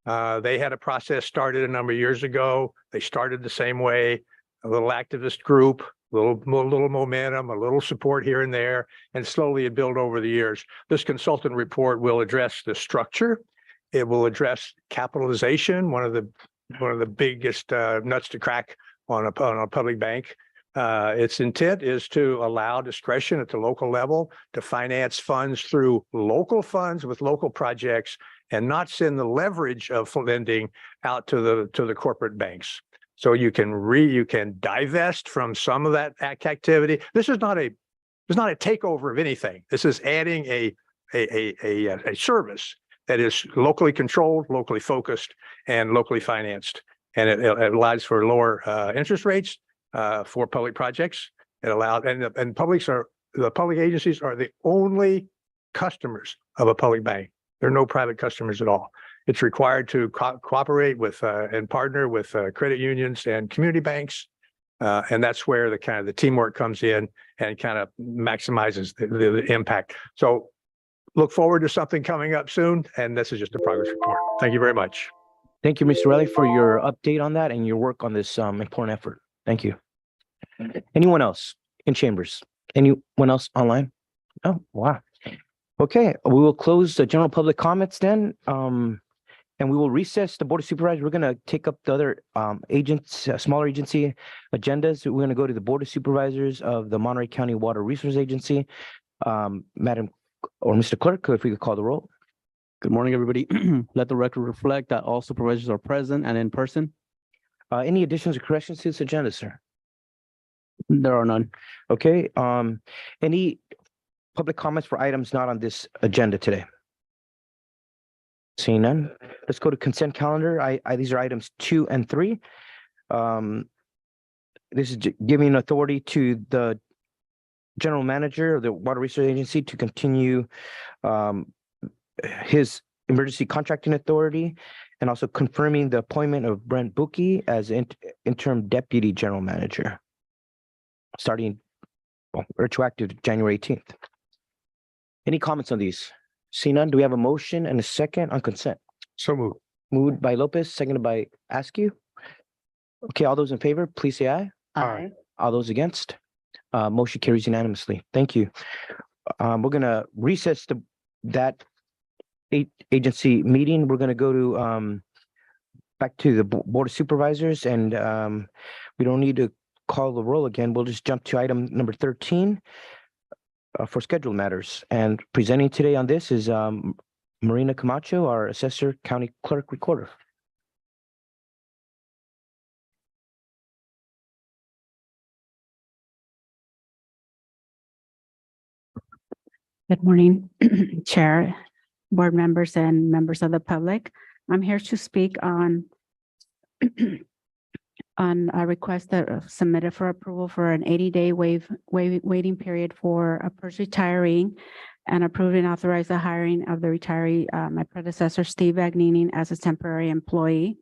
They had a process started a number of years ago. They started the same way, a little activist group, little momentum, a little support here and there, and slowly it built over the years. This consultant report will address the structure. It will address capitalization, one of the biggest nuts to crack on a public bank. Its intent is to allow discretion at the local level to finance funds through local funds with local projects and not send the leverage of lending out to the corporate banks. So you can divest from some of that activity. This is not a takeover of anything. This is adding a service that is locally controlled, locally focused, and locally financed. And it allows for lower interest rates for public projects. It allows, and the public agencies are the only customers of a public bank. There are no private customers at all. It's required to cooperate with and partner with credit unions and community banks. And that's where the teamwork comes in and kind of maximizes the impact. So look forward to something coming up soon. And this is just a progress report. Thank you very much. Thank you, Mr. Riley, for your update on that and your work on this important effort. Thank you. Anyone else in chambers? Anyone else online? Oh, wow. Okay, we will close the general public comments then. And we will recess the Board of Supervisors. We're going to take up the other smaller agency agendas. We're going to go to the Board of Supervisors of the Monterey County Water Resource Agency. Madam or Mr. Clerk, if we could call the roll. Good morning, everybody. Let the record reflect that all supervisors are present and in person. Any additions or corrections to this agenda, sir? There are none. Okay. Any public comments for items not on this agenda today? Seeing none, let's go to consent calendar. These are items 2 and 3. This is giving authority to the general manager of the Water Resource Agency to continue his emergency contracting authority, and also confirming the appointment of Brent Buki as interim deputy general manager, starting retroactive January 18th. Any comments on these? See none. Do we have a motion and a second on consent? So moved. Moved by Lopez, seconded by Askew. Okay, all those in favor, please say aye. Aye. All those against? Motion carries unanimously. Thank you. We're gonna recess that agency meeting. We're gonna go to back to the Board of Supervisors, and we don't need to call the roll again. We'll just jump to item number 13. For scheduled matters, and presenting today on this is Marina Camacho, our assessor, county clerk, recorder. Good morning, Chair, board members, and members of the public. I'm here to speak on on a request that submitted for approval for an 80-day waiting period for a first retiree, and approve and authorize the hiring of the retiree, my predecessor, Steve Vagnini, as a temporary employee.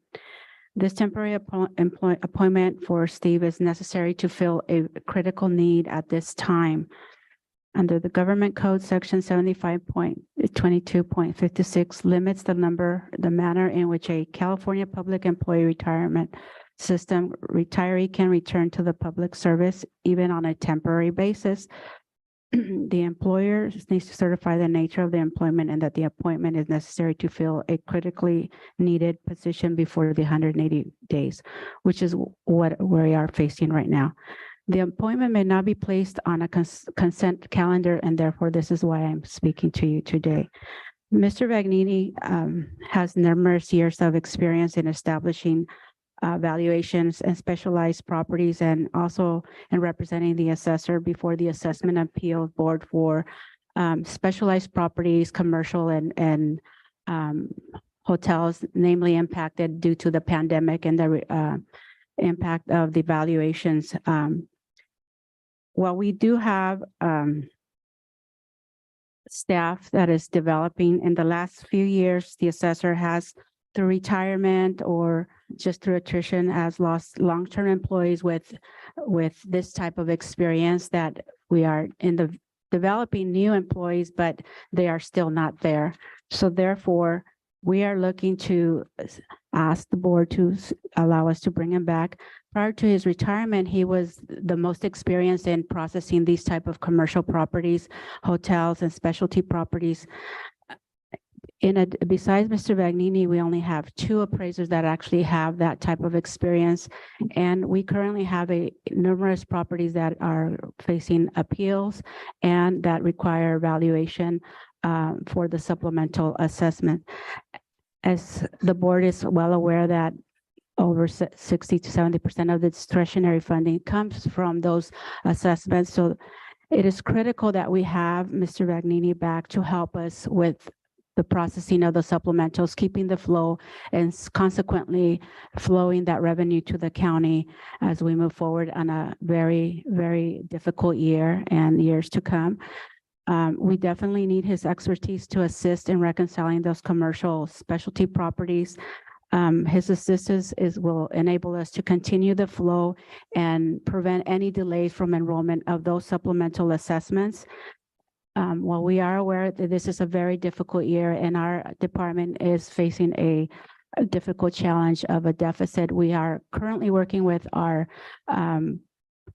This temporary appointment for Steve is necessary to fill a critical need at this time. Under the Government Code, Section 75.22.56 limits the manner in which a California Public Employee Retirement System retiree can return to the public service, even on a temporary basis. The employer needs to certify the nature of the employment and that the appointment is necessary to fill a critically needed position before the 180 days, which is what we are facing right now. The appointment may not be placed on a consent calendar, and therefore this is why I'm speaking to you today. Mr. Vagnini has numerous years of experience in establishing valuations and specialized properties, and also in representing the assessor before the Assessment Appeal Board for specialized properties, commercial and hotels, namely impacted due to the pandemic and the impact of the valuations. While we do have staff that is developing, in the last few years, the assessor has, through retirement or just through attrition, has lost long-term employees with this type of experience, that we are in the developing new employees, but they are still not there. So therefore, we are looking to ask the board to allow us to bring him back. Prior to his retirement, he was the most experienced in processing these type of commercial properties, hotels and specialty properties. Besides Mr. Vagnini, we only have 2 appraisers that actually have that type of experience. And we currently have numerous properties that are facing appeals and that require valuation for the supplemental assessment. As the board is well aware that over 60 to 70% of the discretionary funding comes from those assessments. So it is critical that we have Mr. Vagnini back to help us with the processing of the supplementals, keeping the flow, and consequently flowing that revenue to the county as we move forward on a very, very difficult year and years to come. We definitely need his expertise to assist in reconciling those commercial specialty properties. His assistance will enable us to continue the flow and prevent any delays from enrollment of those supplemental assessments. While we are aware that this is a very difficult year and our department is facing a difficult challenge of a deficit, we are currently working with our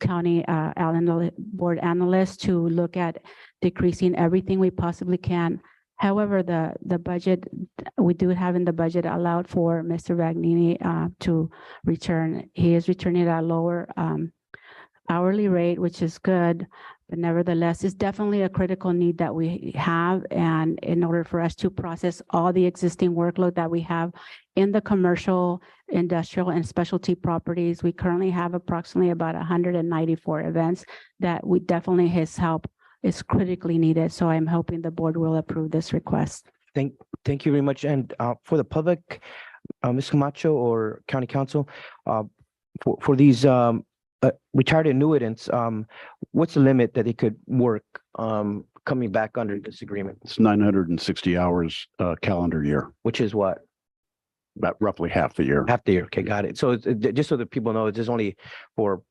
county board analysts to look at decreasing everything we possibly can. However, the budget, we do have in the budget allowed for Mr. Vagnini to return. He is returning at a lower hourly rate, which is good. But nevertheless, it's definitely a critical need that we have. And in order for us to process all the existing workload that we have in the commercial, industrial, and specialty properties, we currently have approximately about 194 events that we definitely, his help is critically needed. So I'm hoping the board will approve this request. Thank you very much. And for the public, Ms. Camacho or County Council, for these retired annuitants, what's the limit that they could work coming back under this agreement? It's 960 hours calendar year, Which is what? about roughly half the year. Half the year. Okay, got it. So just so that people know, it's just only for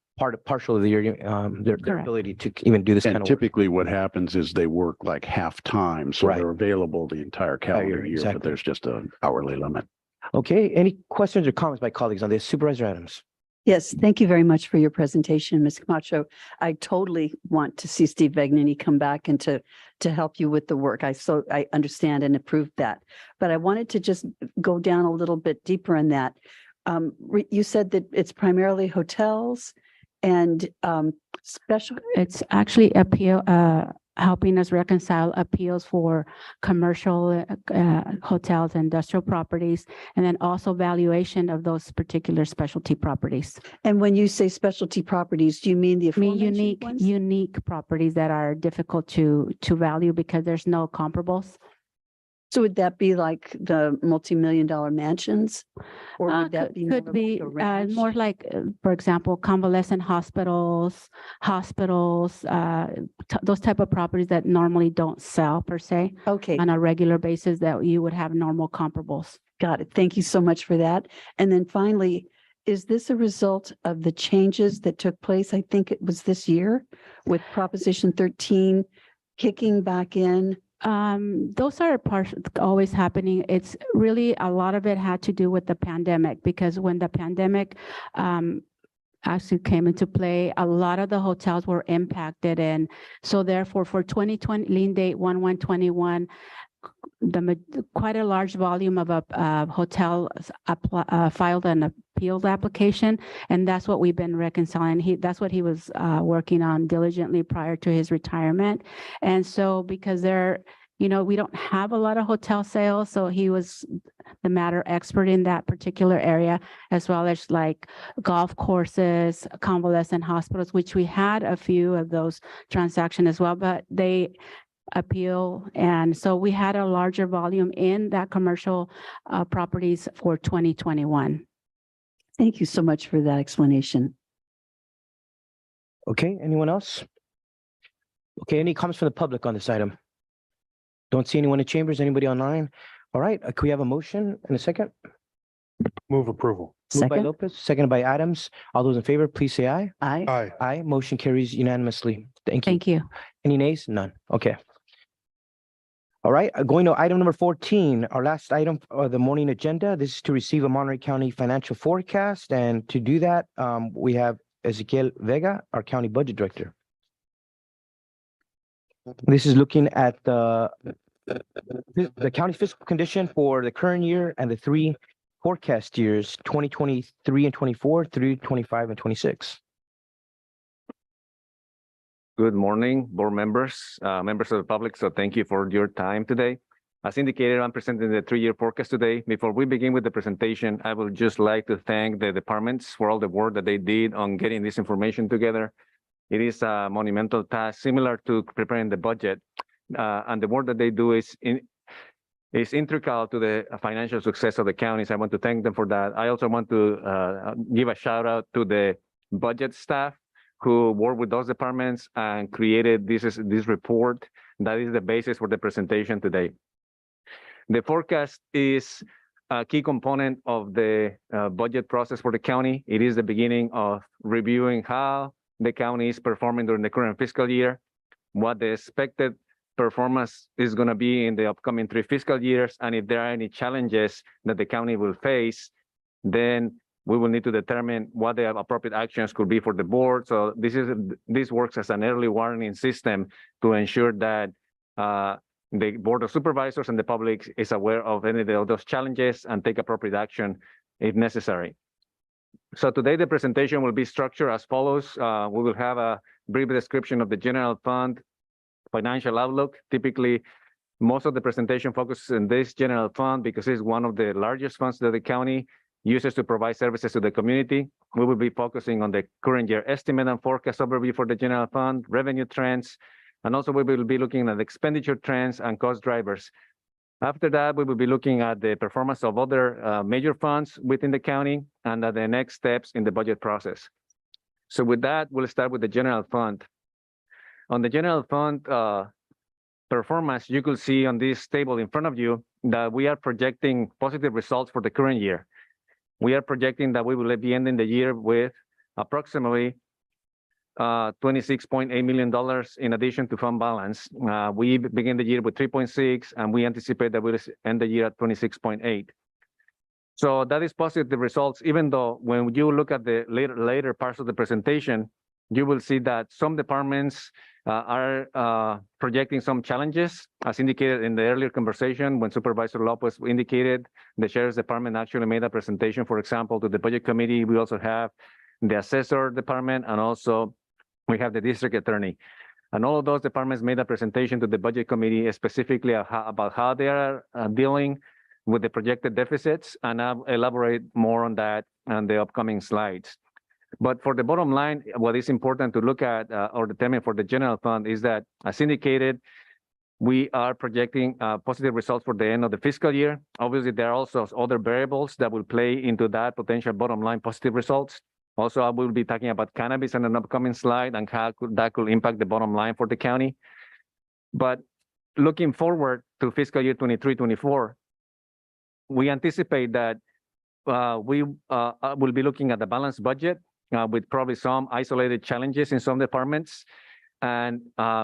partial of the year, their Correct. ability to even do this kind And of work. typically what happens is they work like half time, so Right. they're available the entire calendar year, exactly. but there's just an hourly limit. Okay, any questions or comments by colleagues on this? Supervisor Adams? Yes, thank you very much for your presentation, Ms. Camacho. I totally want to see Steve Vagnini come back and to help you with the work. I understand and approve that. But I wanted to just go down a little bit deeper in that. You said that it's primarily hotels and special. It's actually helping us reconcile appeals for commercial hotels, industrial properties, and then also valuation of those particular specialty properties. And when you say specialty properties, do you mean the aforementioned ones? Unique properties that are difficult to value because there's no comparables. So would that be like the multi-million-dollar mansions? Or would that be? more Could of be like a ranch? more like, for example, convalescent hospitals, those type of properties that normally don't sell per se Okay, on a regular basis that you would have normal comparables. got it. Thank you so much for that. And then finally, is this a result of the changes that took place? I think it was this year with Proposition 13 kicking back in. Those are always happening. It's really, a lot of it had to do with the pandemic, because when the pandemic actually came into play, a lot of the hotels were impacted. And so therefore for 2020, lien date 1/1/21, quite a large volume of hotels filed an appeals application, and that's what we've been reconciling. That's what he was working on diligently prior to his retirement. And so because we don't have a lot of hotel sales, so he was the matter expert in that particular area, as well as like golf courses, convalescent hospitals, which we had a few of those transactions as well, but they appeal. And so we had a larger volume in that commercial properties for 2021. Thank you so much for that explanation. Okay, anyone else? Okay, any comments from the public on this item? Don't see anyone in chambers, anybody online? All right, can we have a motion in a second? Move approval. Moved by Second. Lopez, seconded by Adams. All those in favor, please say aye. Aye. Aye. Aye, motion carries unanimously. Thank you. Thank you. Any nays? None. Okay. All right, going to item number 14, our last item of the morning agenda. This is to receive a Monterey County financial forecast. And to do that, we have Ezequiel Vega, our county budget director. This is looking at the county fiscal condition for the current year and the 3 forecast years, 2023 and 24 through 25 and 26. Good morning, board members, members of the public. So thank you for your time today. As indicated, I'm presenting the 3-year forecast today. Before we begin with the presentation, I would just like to thank the departments for all the work that they did on getting this information together. It is a monumental task, similar to preparing the budget. And the work that they do is integral to the financial success of the counties. I want to thank them for that. I also want to give a shout out to the budget staff who worked with those departments and created this report that is the basis for the presentation today. The forecast is a key component of the budget process for the county. It is the beginning of reviewing how the county is performing during the current fiscal year, what the expected performance is going to be in the upcoming 3 fiscal years, and if there are any challenges that the county will face, then we will need to determine what the appropriate actions could be for the board. So this works as an early warning system to ensure that the Board of Supervisors and the public is aware of any of those challenges and take appropriate action if necessary. So today the presentation will be structured as follows. We will have a brief description of the general fund financial outlook. Typically, most of the presentation focuses on this general fund because it's one of the largest funds that the county uses to provide services to the community. We will be focusing on the current year estimate and forecast overview for the general fund, revenue trends, and also we will be looking at expenditure trends and cost drivers. After that, we will be looking at the performance of other major funds within the county and at the next steps in the budget process. So with that, we'll start with the general fund. On the general fund performance, you could see on this table in front of you that we are projecting positive results for the current year. We are projecting that we will be ending the year with approximately $26.8 million in addition to fund balance. We begin the year with 3.6, and we anticipate that we'll end the year at 26.8. So that is positive results, even though when you look at the later parts of the presentation, you will see that some departments are projecting some challenges, as indicated in the earlier conversation when Supervisor Lopez indicated. The Sheriff's Department actually made a presentation, for example, to the Budget Committee. We also have the Assessor Department, and also we have the District Attorney. And all of those departments made a presentation to the Budget Committee specifically about how they are dealing with the projected deficits, and I'll elaborate more on that on the upcoming slides. But for the bottom line, what is important to look at or determine for the general fund is that, as indicated, we are projecting positive results for the end of the fiscal year. Obviously, there are also other variables that will play into that potential bottom line positive results. Also, I will be talking about cannabis in an upcoming slide and how that could impact the bottom line for the county. But looking forward to fiscal year 23-24, we anticipate that we will be looking at the balanced budget with probably some isolated challenges in some departments. And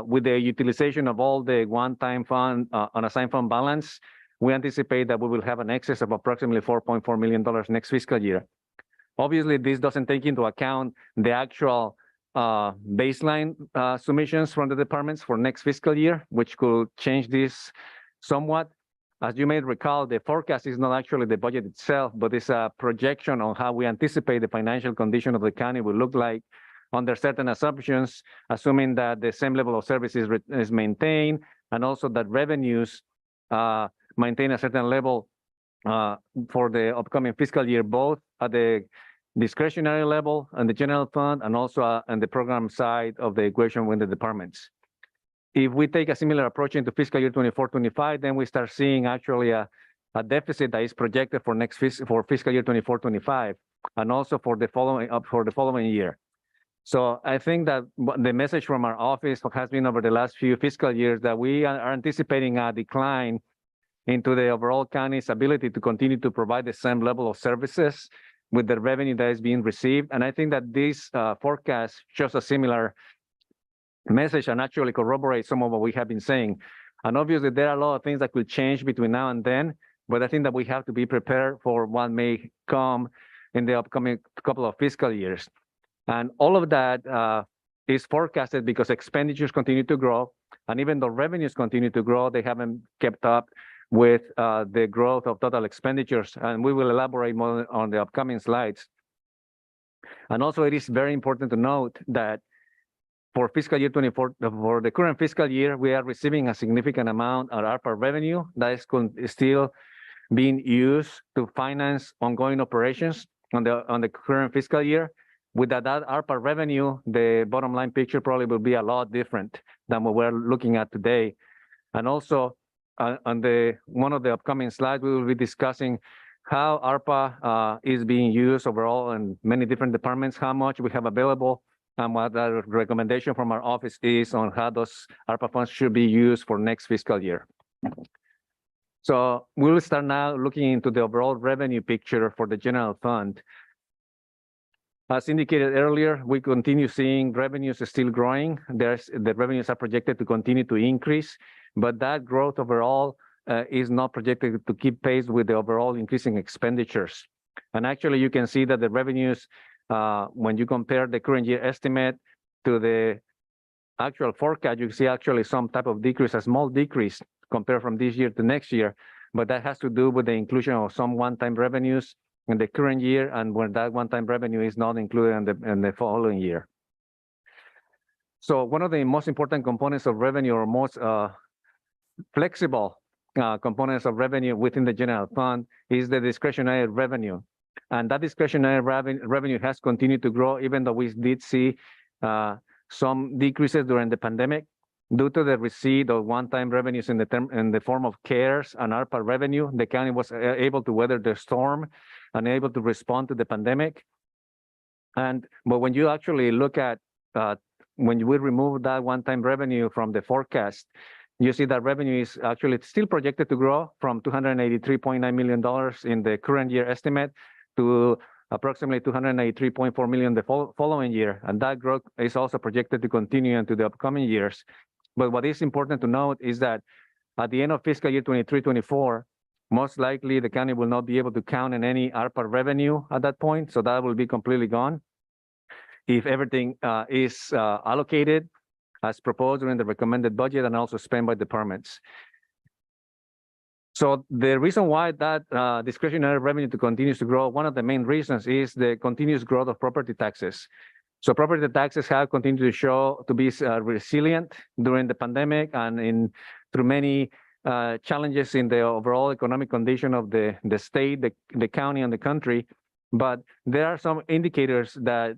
with the utilization of all the one-time fund, unassigned fund balance, we anticipate that we will have an excess of approximately $4.4 million next fiscal year. Obviously, this doesn't take into account the actual baseline submissions from the departments for next fiscal year, which could change this somewhat. As you may recall, the forecast is not actually the budget itself, but it's a projection on how we anticipate the financial condition of the county will look like under certain assumptions, assuming that the same level of services is maintained, and also that revenues maintain a certain level for the upcoming fiscal year, both at the discretionary level and the general fund, and also on the program side of the equation with the departments. If we take a similar approach into fiscal year 24-25, then we start seeing actually a deficit that is projected for fiscal year 24-25, and also for the following year. So I think that the message from our office has been over the last few fiscal years that we are anticipating a decline into the overall county's ability to continue to provide the same level of services with the revenue that is being received. And I think that this forecast shows a similar message and actually corroborates some of what we have been saying. And obviously, there are a lot of things that could change between now and then, but I think that we have to be prepared for what may come in the upcoming couple of fiscal years. And all of that is forecasted because expenditures continue to grow. And even though revenues continue to grow, they haven't kept up with the growth of total expenditures. And we will elaborate more on the upcoming slides. And also, it is very important to note that for fiscal year 24, for the current fiscal year, we are receiving a significant amount of ARPA revenue that is still being used to finance ongoing operations on the current fiscal year. With that ARPA revenue, the bottom line picture probably will be a lot different than what we're looking at today. And also, on one of the upcoming slides, we will be discussing how ARPA is being used overall in many different departments, how much we have available, and what the recommendation from our office is on how those ARPA funds should be used for next fiscal year. So we'll start now looking into the overall revenue picture for the general fund. As indicated earlier, we continue seeing revenues still growing. The revenues are projected to continue to increase, but that growth overall is not projected to keep pace with the overall increasing expenditures. And actually, you can see that the revenues, when you compare the current year estimate to the actual forecast, you see actually some type of decrease, a small decrease compared from this year to next year. But that has to do with the inclusion of some one-time revenues in the current year, and when that one-time revenue is not included in the following year. So one of the most important components of revenue, or most flexible components of revenue within the general fund, is the discretionary revenue. And that discretionary revenue has continued to grow, even though we did see some decreases during the pandemic. Due to the receipt of one-time revenues in the form of CARES and ARPA revenue, the county was able to weather the storm and able to respond to the pandemic. But when you actually look at, when we remove that one-time revenue from the forecast, you see that revenue is actually still projected to grow from $283.9 million in the current year estimate to approximately $283.4 million the following year. And that growth is also projected to continue into the upcoming years. But what is important to note is that at the end of fiscal year 23-24, most likely the county will not be able to count on any ARPA revenue at that point. So that will be completely gone if everything is allocated as proposed during the recommended budget and also spent by departments. So the reason why that discretionary revenue continues to grow, one of the main reasons is the continuous growth of property taxes. So property taxes have continued to show to be resilient during the pandemic and through many challenges in the overall economic condition of the state, the county, and the country. But there are some indicators that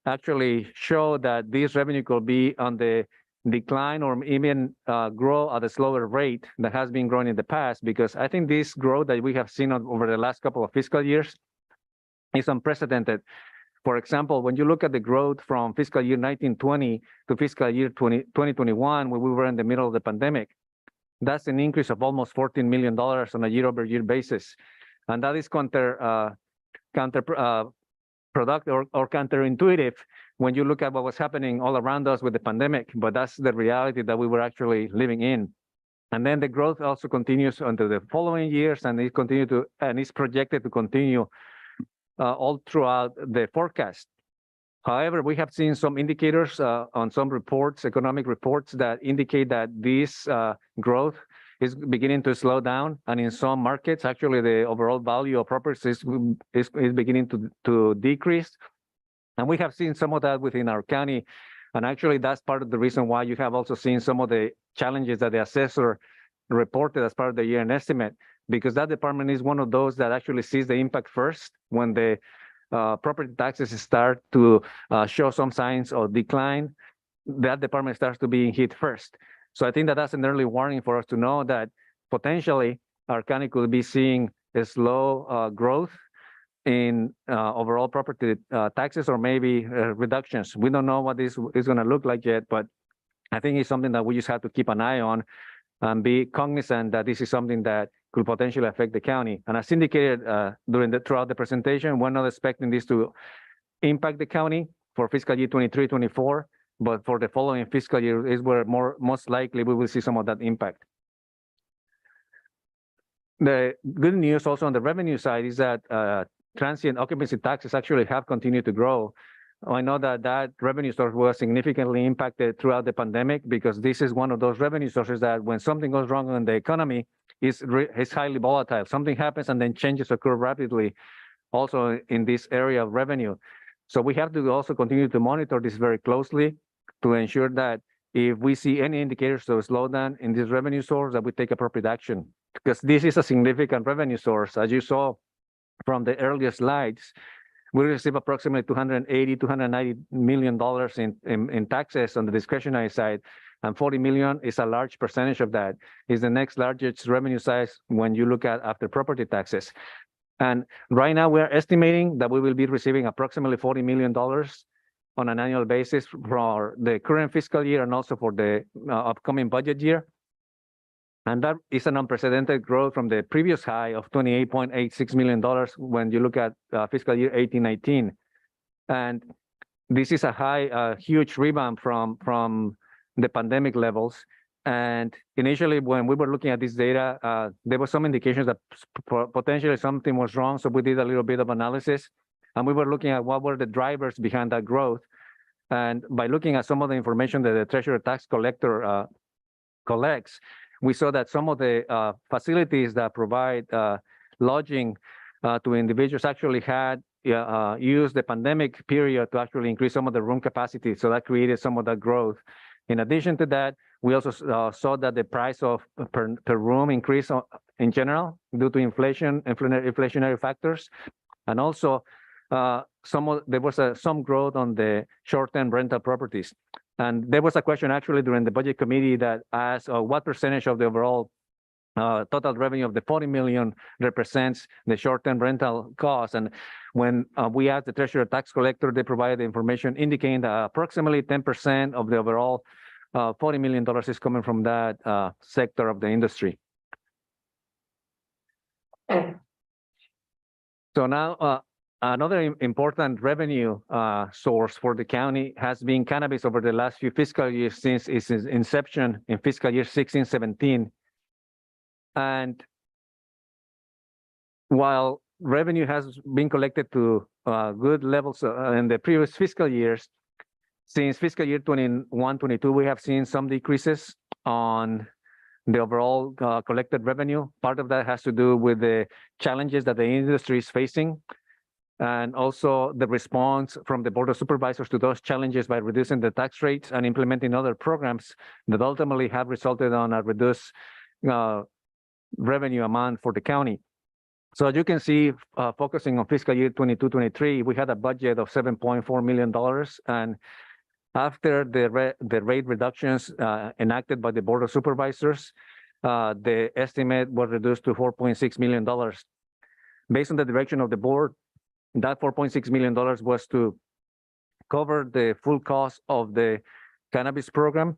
actually show that this revenue could be on the decline or even grow at a slower rate that has been growing in the past, because I think this growth that we have seen over the last couple of fiscal years is unprecedented. For example, when you look at the growth from fiscal year 1920 to fiscal year 2021, when we were in the middle of the pandemic, that's an increase of almost $14 million on a year-over-year basis. And that is counterproductive or counterintuitive when you look at what was happening all around us with the pandemic, but that's the reality that we were actually living in. And then the growth also continues into the following years, and is projected to continue all throughout the forecast. However, we have seen some indicators on some reports, economic reports, that indicate that this growth is beginning to slow down, and in some markets, actually, the overall value of properties is beginning to decrease. And we have seen some of that within our county, and actually, that's part of the reason why you have also seen some of the challenges that the assessor reported as part of the year-end estimate, because that department is one of those that actually sees the impact first when the property taxes start to show some signs of decline. That department starts to be hit first. So I think that that's an early warning for us to know that potentially our county could be seeing a slow growth in overall property taxes, or maybe reductions. We don't know what this is going to look like yet, but I think it's something that we just have to keep an eye on and be cognizant that this is something that could potentially affect the county. And as indicated throughout the presentation, we're not expecting this to impact the county for fiscal year 23-24, but for the following fiscal year is where most likely we will see some of that impact. The good news also on the revenue side is that transient occupancy taxes actually have continued to grow. I know that revenue source was significantly impacted throughout the pandemic, because this is one of those revenue sources that when something goes wrong in the economy, is highly volatile. Something happens and then changes occur rapidly also in this area of revenue. So we have to also continue to monitor this very closely to ensure that if we see any indicators of a slowdown in this revenue source, that we take appropriate action, because this is a significant revenue source. As you saw from the earlier slides, we receive approximately $290 million in taxes on the discretionary side, and 40 million is a large percentage of that. Is the next largest revenue size when you look at after property taxes. And right now we're estimating that we will be receiving approximately $40 million on an annual basis for the current fiscal year and also for the upcoming budget year. And that is an unprecedented growth from the previous high of $28.86 million when you look at fiscal year 18-19. And this is a huge rebound from the pandemic levels. And initially, when we were looking at this data, there were some indications that potentially something was wrong. So we did a little bit of analysis, and we were looking at what were the drivers behind that growth. And by looking at some of the information that the Treasurer Tax Collector collects, we saw that some of the facilities that provide lodging to individuals actually had used the pandemic period to actually increase some of the room capacity. So that created some of that growth. In addition to that, we also saw that the price of per room increased in general due to inflationary factors. And also there was some growth on the short-term rental properties. And there was a question actually during the budget committee that asked what percentage of the overall total revenue of the 40 million represents the short-term rental cost. And when we asked the Treasurer Tax Collector, they provided the information indicating that approximately 10% of the overall $40 million is coming from that sector of the industry. So now, another important revenue source for the county has been cannabis over the last few fiscal years since its inception in fiscal year 16-17. And while revenue has been collected to good levels in the previous fiscal years, since fiscal year 21-22, we have seen some decreases on the overall collected revenue. Part of that has to do with the challenges that the industry is facing, and also the response from the Board of Supervisors to those challenges by reducing the tax rates and implementing other programs that ultimately have resulted on a reduced revenue amount for the county. So as you can see, focusing on fiscal year 22-23, we had a budget of $7.4 million, and After the rate reductions enacted by the Board of Supervisors, the estimate was reduced to $4.6 million. Based on the direction of the board, that $4.6 million was to cover the full cost of the cannabis program.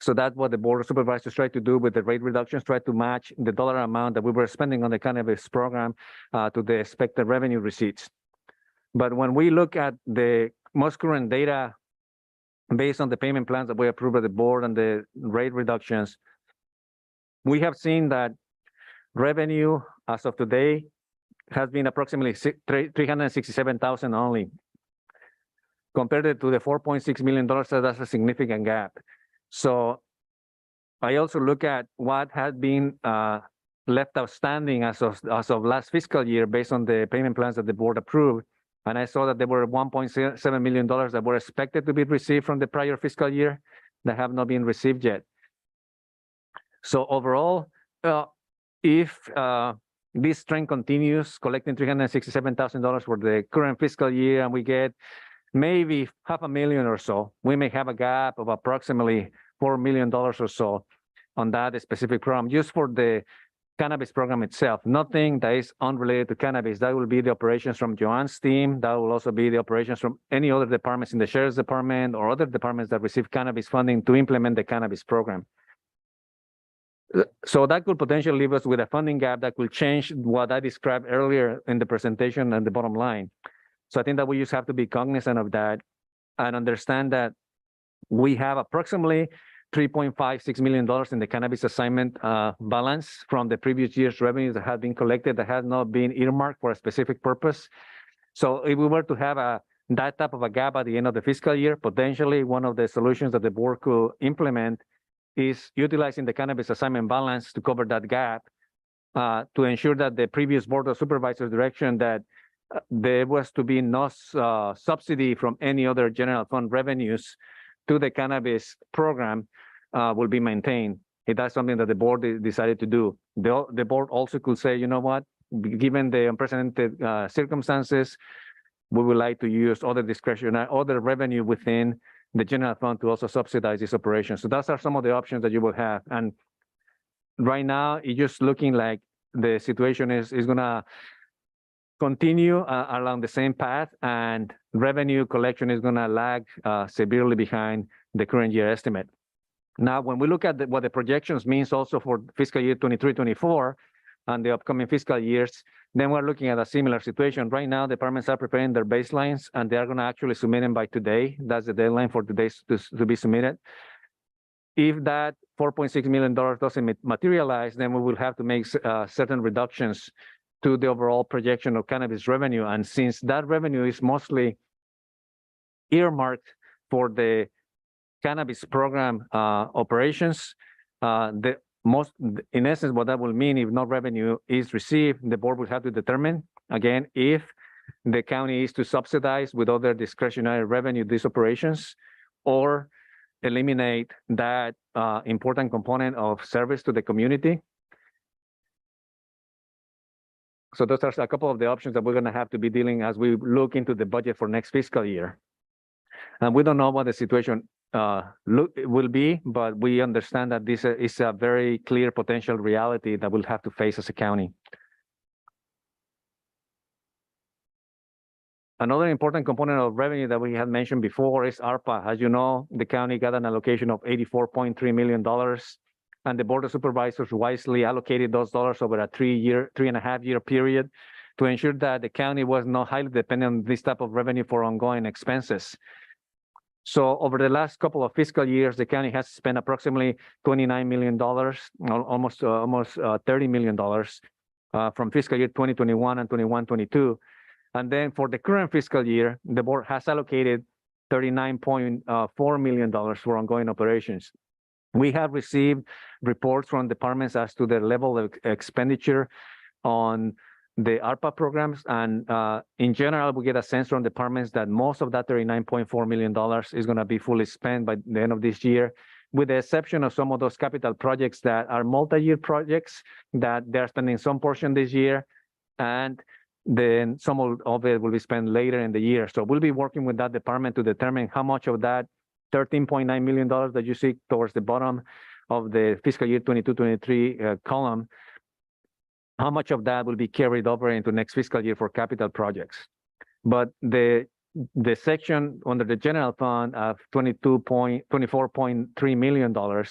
So that's what the Board of Supervisors tried to do with the rate reductions, try to match the dollar amount that we were spending on the cannabis program to the expected revenue receipts. But when we look at the most current data based on the payment plans that we approved by the board and the rate reductions, we have seen that revenue as of today has been approximately $367,000 only. Compared to the $4.6 million, so that's a significant gap. So I also look at what had been left outstanding as of last fiscal year based on the payment plans that the board approved. And I saw that there were $1.7 million that were expected to be received from the prior fiscal year that have not been received yet. So overall, if this trend continues, collecting $367,000 for the current fiscal year, and we get maybe $500,000 or so, we may have a gap of approximately $4 million or so on that specific program, just for the cannabis program itself. Nothing that is unrelated to cannabis. That will be the operations from Joanne's team. That will also be the operations from any other departments in the Sheriff's Department or other departments that receive cannabis funding to implement the cannabis program. So that could potentially leave us with a funding gap that will change what I described earlier in the presentation and the bottom line. So I think that we just have to be cognizant of that and understand that we have approximately $3.56 million in the cannabis assignment balance from the previous year's revenues that have been collected that has not been earmarked for a specific purpose. So if we were to have that type of a gap at the end of the fiscal year, potentially one of the solutions that the board could implement is utilizing the cannabis assignment balance to cover that gap to ensure that the previous Board of Supervisors direction that there was to be no subsidy from any other general fund revenues to the cannabis program will be maintained. If that's something that the board decided to do. The board also could say, you know what, given the unprecedented circumstances, we would like to use other discretionary, other revenue within the general fund to also subsidize this operation. So those are some of the options that you will have. And right now, it's just looking like the situation is gonna continue along the same path, and revenue collection is gonna lag severely behind the current year estimate. Now, when we look at what the projections means also for fiscal year 23-24 and the upcoming fiscal years, then we're looking at a similar situation. Right now, departments are preparing their baselines, and they're gonna actually submit them by today. That's the deadline for today to be submitted. If that $4.6 million doesn't materialize, then we will have to make certain reductions to the overall projection of cannabis revenue. And since that revenue is mostly earmarked for the cannabis program operations, in essence, what that will mean, if no revenue is received, the board will have to determine, again, if the county is to subsidize with other discretionary revenue these operations, or eliminate that important component of service to the community. So those are a couple of the options that we're going to have to be dealing as we look into the budget for next fiscal year. And we don't know what the situation will be, but we understand that this is a very clear potential reality that we'll have to face as a county. Another important component of revenue that we had mentioned before is ARPA. As you know, the county got an allocation of $84.3 million, and the Board of Supervisors wisely allocated those dollars over a 3.5 year period to ensure that the county was not highly dependent on this type of revenue for ongoing expenses. So over the last couple of fiscal years, the county has spent approximately $29 million, almost $30 million from fiscal year 2021 and 21-22. And then for the current fiscal year, the board has allocated $39.4 million for ongoing operations. We have received reports from departments as to their level of expenditure on the ARPA programs. And in general, we get a sense from departments that most of that $39.4 million is going to be fully spent by the end of this year, with the exception of some of those capital projects that are multi-year projects that they're spending some portion this year, and then some of it will be spent later in the year. So we'll be working with that department to determine how much of that $13.9 million that you see towards the bottom of the fiscal year 22-23 column, how much of that will be carried over into next fiscal year for capital projects. But the section under the general fund of $24.3 million,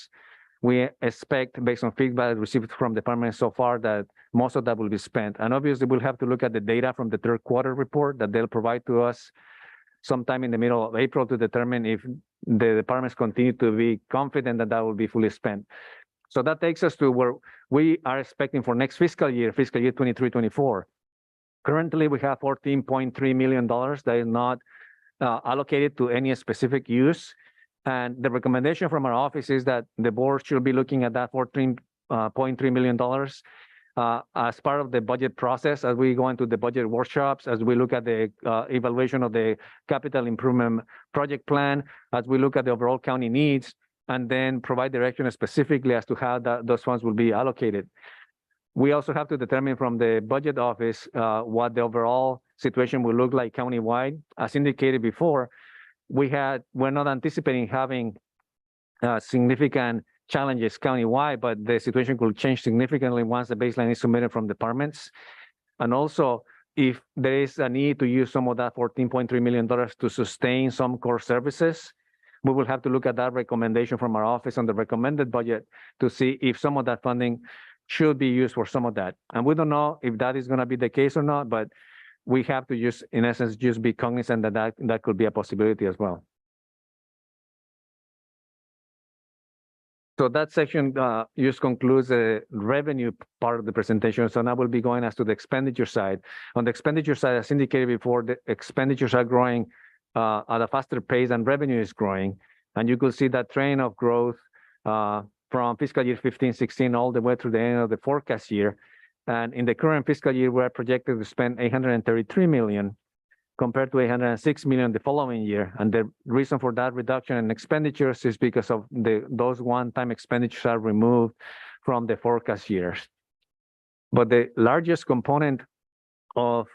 we expect, based on feedback received from departments so far, that most of that will be spent. And obviously, we'll have to look at the data from the third quarter report that they'll provide to us sometime in the middle of April to determine if the departments continue to be confident that that will be fully spent. So that takes us to where we are expecting for next fiscal year 23-24. Currently, we have $14.3 million that is not allocated to any specific use. And the recommendation from our office is that the board should be looking at that $14.3 million as part of the budget process, as we go into the budget workshops, as we look at the evaluation of the capital improvement project plan, as we look at the overall county needs, and then provide direction specifically as to how those funds will be allocated. We also have to determine from the budget office what the overall situation will look like countywide. As indicated before, we're not anticipating having significant challenges countywide, but the situation could change significantly once the baseline is submitted from departments. And also, if there is a need to use some of that $14.3 million to sustain some core services, we will have to look at that recommendation from our office on the recommended budget to see if some of that funding should be used for some of that. And we don't know if that is going to be the case or not, but we have to just, in essence, just be cognizant that that could be a possibility as well. So that section just concludes the revenue part of the presentation. So now we'll be going as to the expenditure side. On the expenditure side, as indicated before, the expenditures are growing at a faster pace than revenue is growing. And you could see that trend of growth from fiscal year 15-16 all the way through the end of the forecast year. And in the current fiscal year, we're projected to spend $833 million compared to $806 million the following year. And the reason for that reduction in expenditures is because of those one-time expenditures are removed from the forecast years. But the largest component of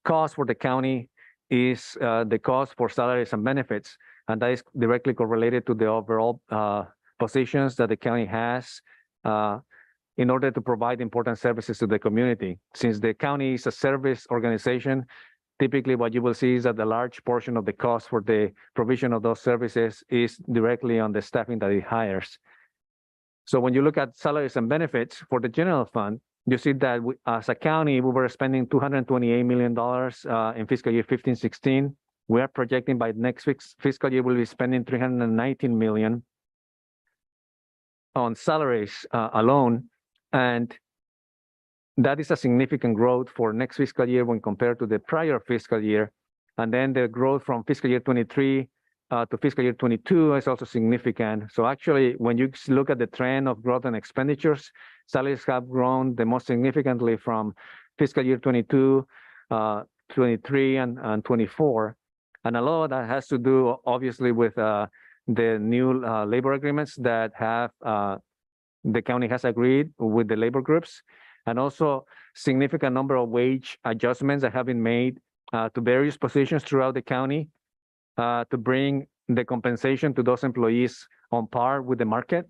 cost for the county is the cost for salaries and benefits. And that is directly correlated to the overall positions that the county has in order to provide important services to the community. Since the county is a service organization, typically what you will see is that the large portion of the cost for the provision of those services is directly on the staffing that it hires. So when you look at salaries and benefits for the general fund, you see that as a county, we were spending $228 million in fiscal year 15-16. We are projecting by next fiscal year, we'll be spending $319 million on salaries alone. And that is a significant growth for next fiscal year when compared to the prior fiscal year. And then the growth from fiscal year 23 to fiscal year 22 is also significant. So actually, when you look at the trend of growth and expenditures, salaries have grown the most significantly from fiscal year 22, 23, and 24. And a lot of that has to do, obviously, with the new labor agreements that have the county has agreed with the labor groups, and also significant number of wage adjustments that have been made to various positions throughout the county to bring the compensation to those employees on par with the market.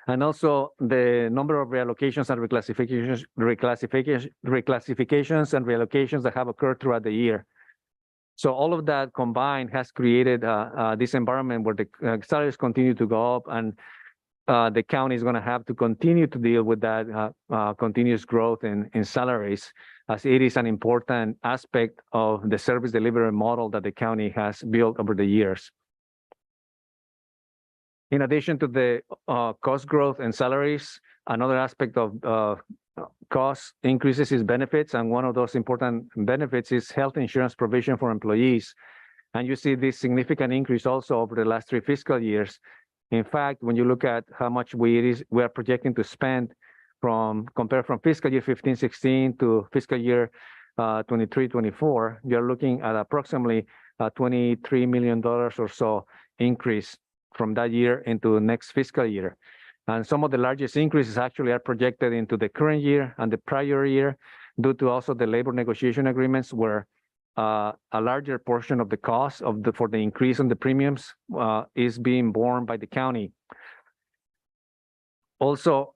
And also the number of reallocations and reclassifications and reallocations that have occurred throughout the year. So all of that combined has created this environment where the salaries continue to go up, and the county is going to have to continue to deal with that continuous growth in salaries, as it is an important aspect of the service delivery model that the county has built over the years. In addition to the cost growth and salaries, another aspect of cost increases is benefits. And one of those important benefits is health insurance provision for employees. And you see this significant increase also over the last 3 fiscal years. In fact, when you look at how much we are projecting to spend compared from fiscal year 15-16 to fiscal year 23-24, you're looking at approximately $23 million or so increase from that year into next fiscal year. And some of the largest increases actually are projected into the current year and the prior year. due to also the labor negotiation agreements where a larger portion of the cost for the increase in the premiums is being borne by the county. Also,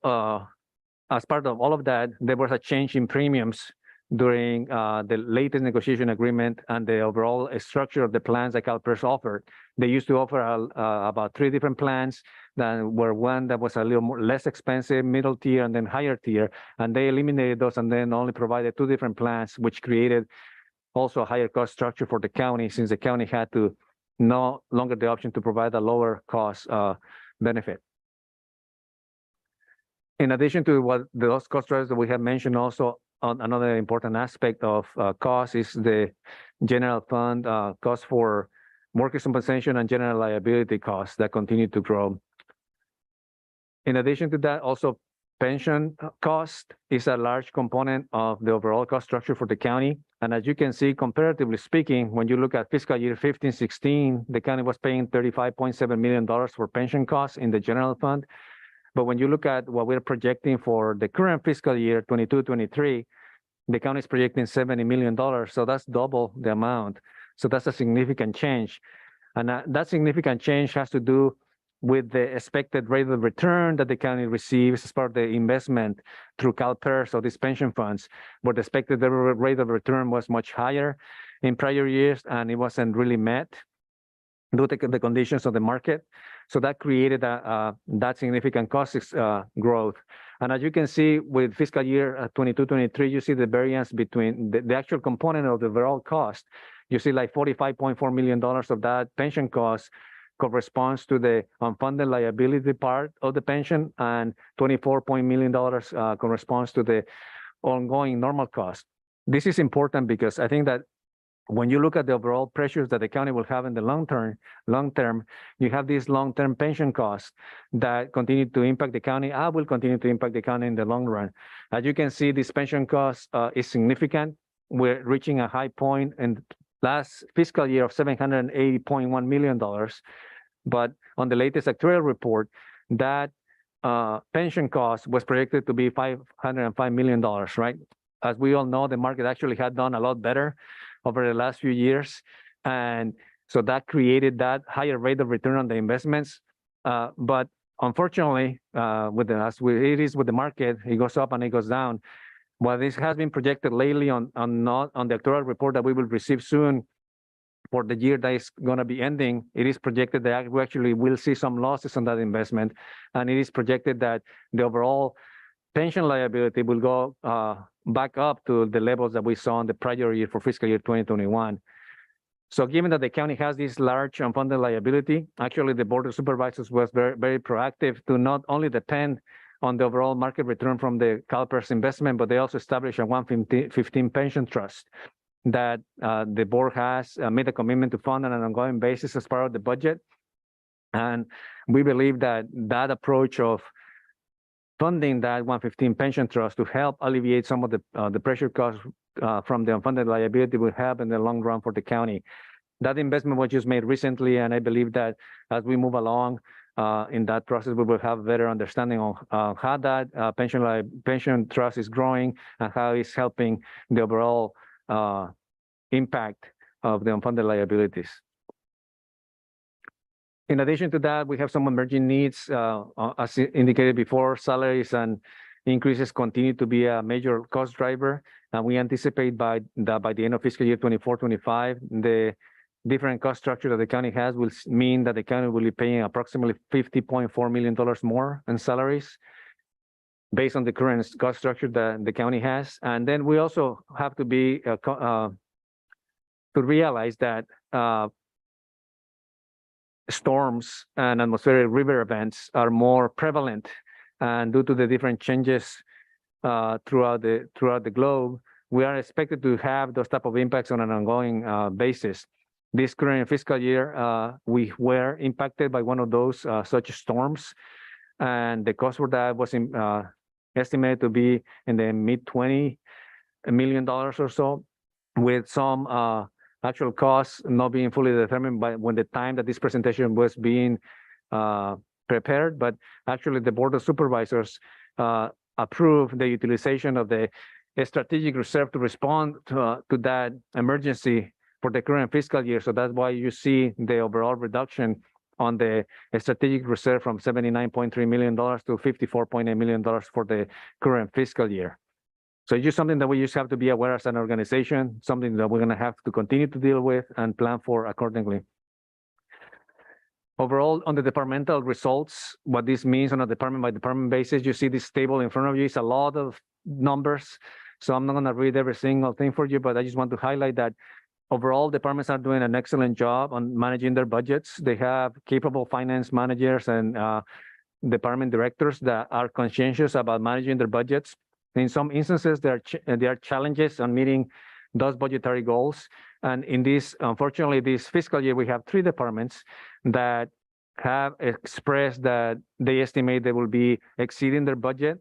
as part of all of that, there was a change in premiums during the latest negotiation agreement and the overall structure of the plans that CalPERS offered. They used to offer about 3 different plans that were one that was a little more less expensive, middle tier, and then higher tier. And they eliminated those and then only provided 2 different plans, which created also a higher cost structure for the county, since the county had to no longer the option to provide a lower cost benefit. In addition to those cost drivers that we have mentioned, also another important aspect of cost is the general fund cost for workers' compensation and general liability costs that continue to grow. In addition to that, also pension cost is a large component of the overall cost structure for the county. And as you can see, comparatively speaking, when you look at fiscal year 15-16, the county was paying $35.7 million for pension costs in the general fund. But when you look at what we're projecting for the current fiscal year, 22-23, the county is projecting $70 million. So that's double the amount. So that's a significant change. And that significant change has to do with the expected rate of return that the county receives as part of the investment through CalPERS or these pension funds, where the expected rate of return was much higher in prior years, and it wasn't really met due to the conditions of the market. So that created that significant cost growth. And as you can see with fiscal year 22-23, you see the variance between the actual component of the overall cost. You see like $45.4 million of that pension cost corresponds to the unfunded liability part of the pension, and $24 million corresponds to the ongoing normal cost. This is important because I think that when you look at the overall pressures that the county will have in the long term, you have these long-term pension costs that continue to impact the county. I will continue to impact the county in the long run. As you can see, this pension cost is significant. We're reaching a high point in last fiscal year of $780.1 million. But on the latest actuarial report, that pension cost was projected to be $505 million, right? As we all know, the market actually had done a lot better over the last few years. And so that created that higher rate of return on the investments. But unfortunately, it is with the market, it goes up and it goes down. While this has been projected lately on the actuarial report that we will receive soon for the year that is going to be ending, it is projected that we actually will see some losses on that investment. And it is projected that the overall pension liability will go back up to the levels that we saw in the prior year for fiscal year 2021. So given that the county has this large unfunded liability, actually the Board of Supervisors was very, very proactive to not only depend on the overall market return from the CalPERS investment, but they also established a 115 pension trust that the board has made a commitment to fund on an ongoing basis as part of the budget. And we believe that that approach of funding that 115 pension trust to help alleviate some of the pressure costs from the unfunded liability will help in the long run for the county. That investment was just made recently, and I believe that as we move along in that process, we will have a better understanding of how that pension trust is growing and how it's helping the overall impact of the unfunded liabilities. In addition to that, we have some emerging needs. As indicated before, salaries and increases continue to be a major cost driver. And we anticipate by the end of fiscal year 24-25, the different cost structure that the county has will mean that the county will be paying approximately $50.4 million more in salaries based on the current cost structure that the county has. And then we also have to be to realize that storms and atmospheric river events are more prevalent, and due to the different changes throughout the globe, we are expected to have those type of impacts on an ongoing basis. This current fiscal year, we were impacted by one of those such storms, and the cost for that was estimated to be in the mid-$20 million or so, with some actual costs not being fully determined by when the time that this presentation was being prepared. But actually the Board of Supervisors approved the utilization of the a strategic reserve to respond to that emergency for the current fiscal year. So that's why you see the overall reduction on the strategic reserve from $79.3 million to $54.8 million for the current fiscal year. So it's just something that we just have to be aware as an organization, something that we're going to have to continue to deal with and plan for accordingly. Overall, on the departmental results, what this means on a department by department basis, you see this table in front of you. It's a lot of numbers. So I'm not going to read every single thing for you, but I just want to highlight that overall departments are doing an excellent job on managing their budgets. They have capable finance managers and department directors that are conscientious about managing their budgets. In some instances, there are challenges on meeting those budgetary goals. And in this, unfortunately, this fiscal year, we have 3 departments that have expressed that they estimate they will be exceeding their budget.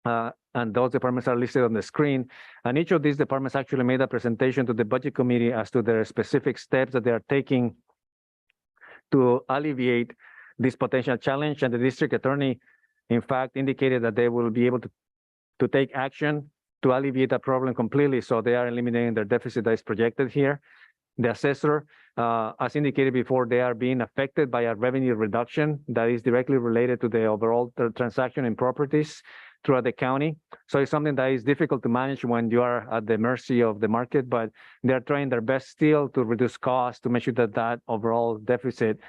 And those departments are listed on the screen. And each of these departments actually made a presentation to the budget committee as to their specific steps that they are taking to alleviate this potential challenge. And the district attorney, in fact, indicated that they will be able to take action to alleviate that problem completely. So they are eliminating their deficit that is projected here. The assessor, as indicated before, they are being affected by a revenue reduction that is directly related to the overall transaction in properties throughout the county. So it's something that is difficult to manage when you are at the mercy of the market, but they're trying their best still to reduce costs to make sure that that overall deficit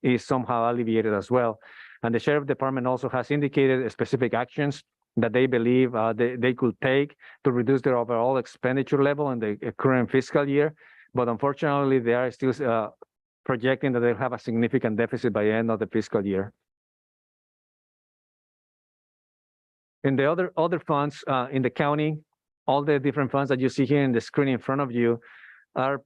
is somehow alleviated as well. And the sheriff department also has indicated specific actions that they believe they could take to reduce their overall expenditure level in the current fiscal year. But unfortunately, they are still projecting that they'll have a significant deficit by the end of the fiscal year. In the other funds in the county, all the different funds that you see here in the screen in front of you are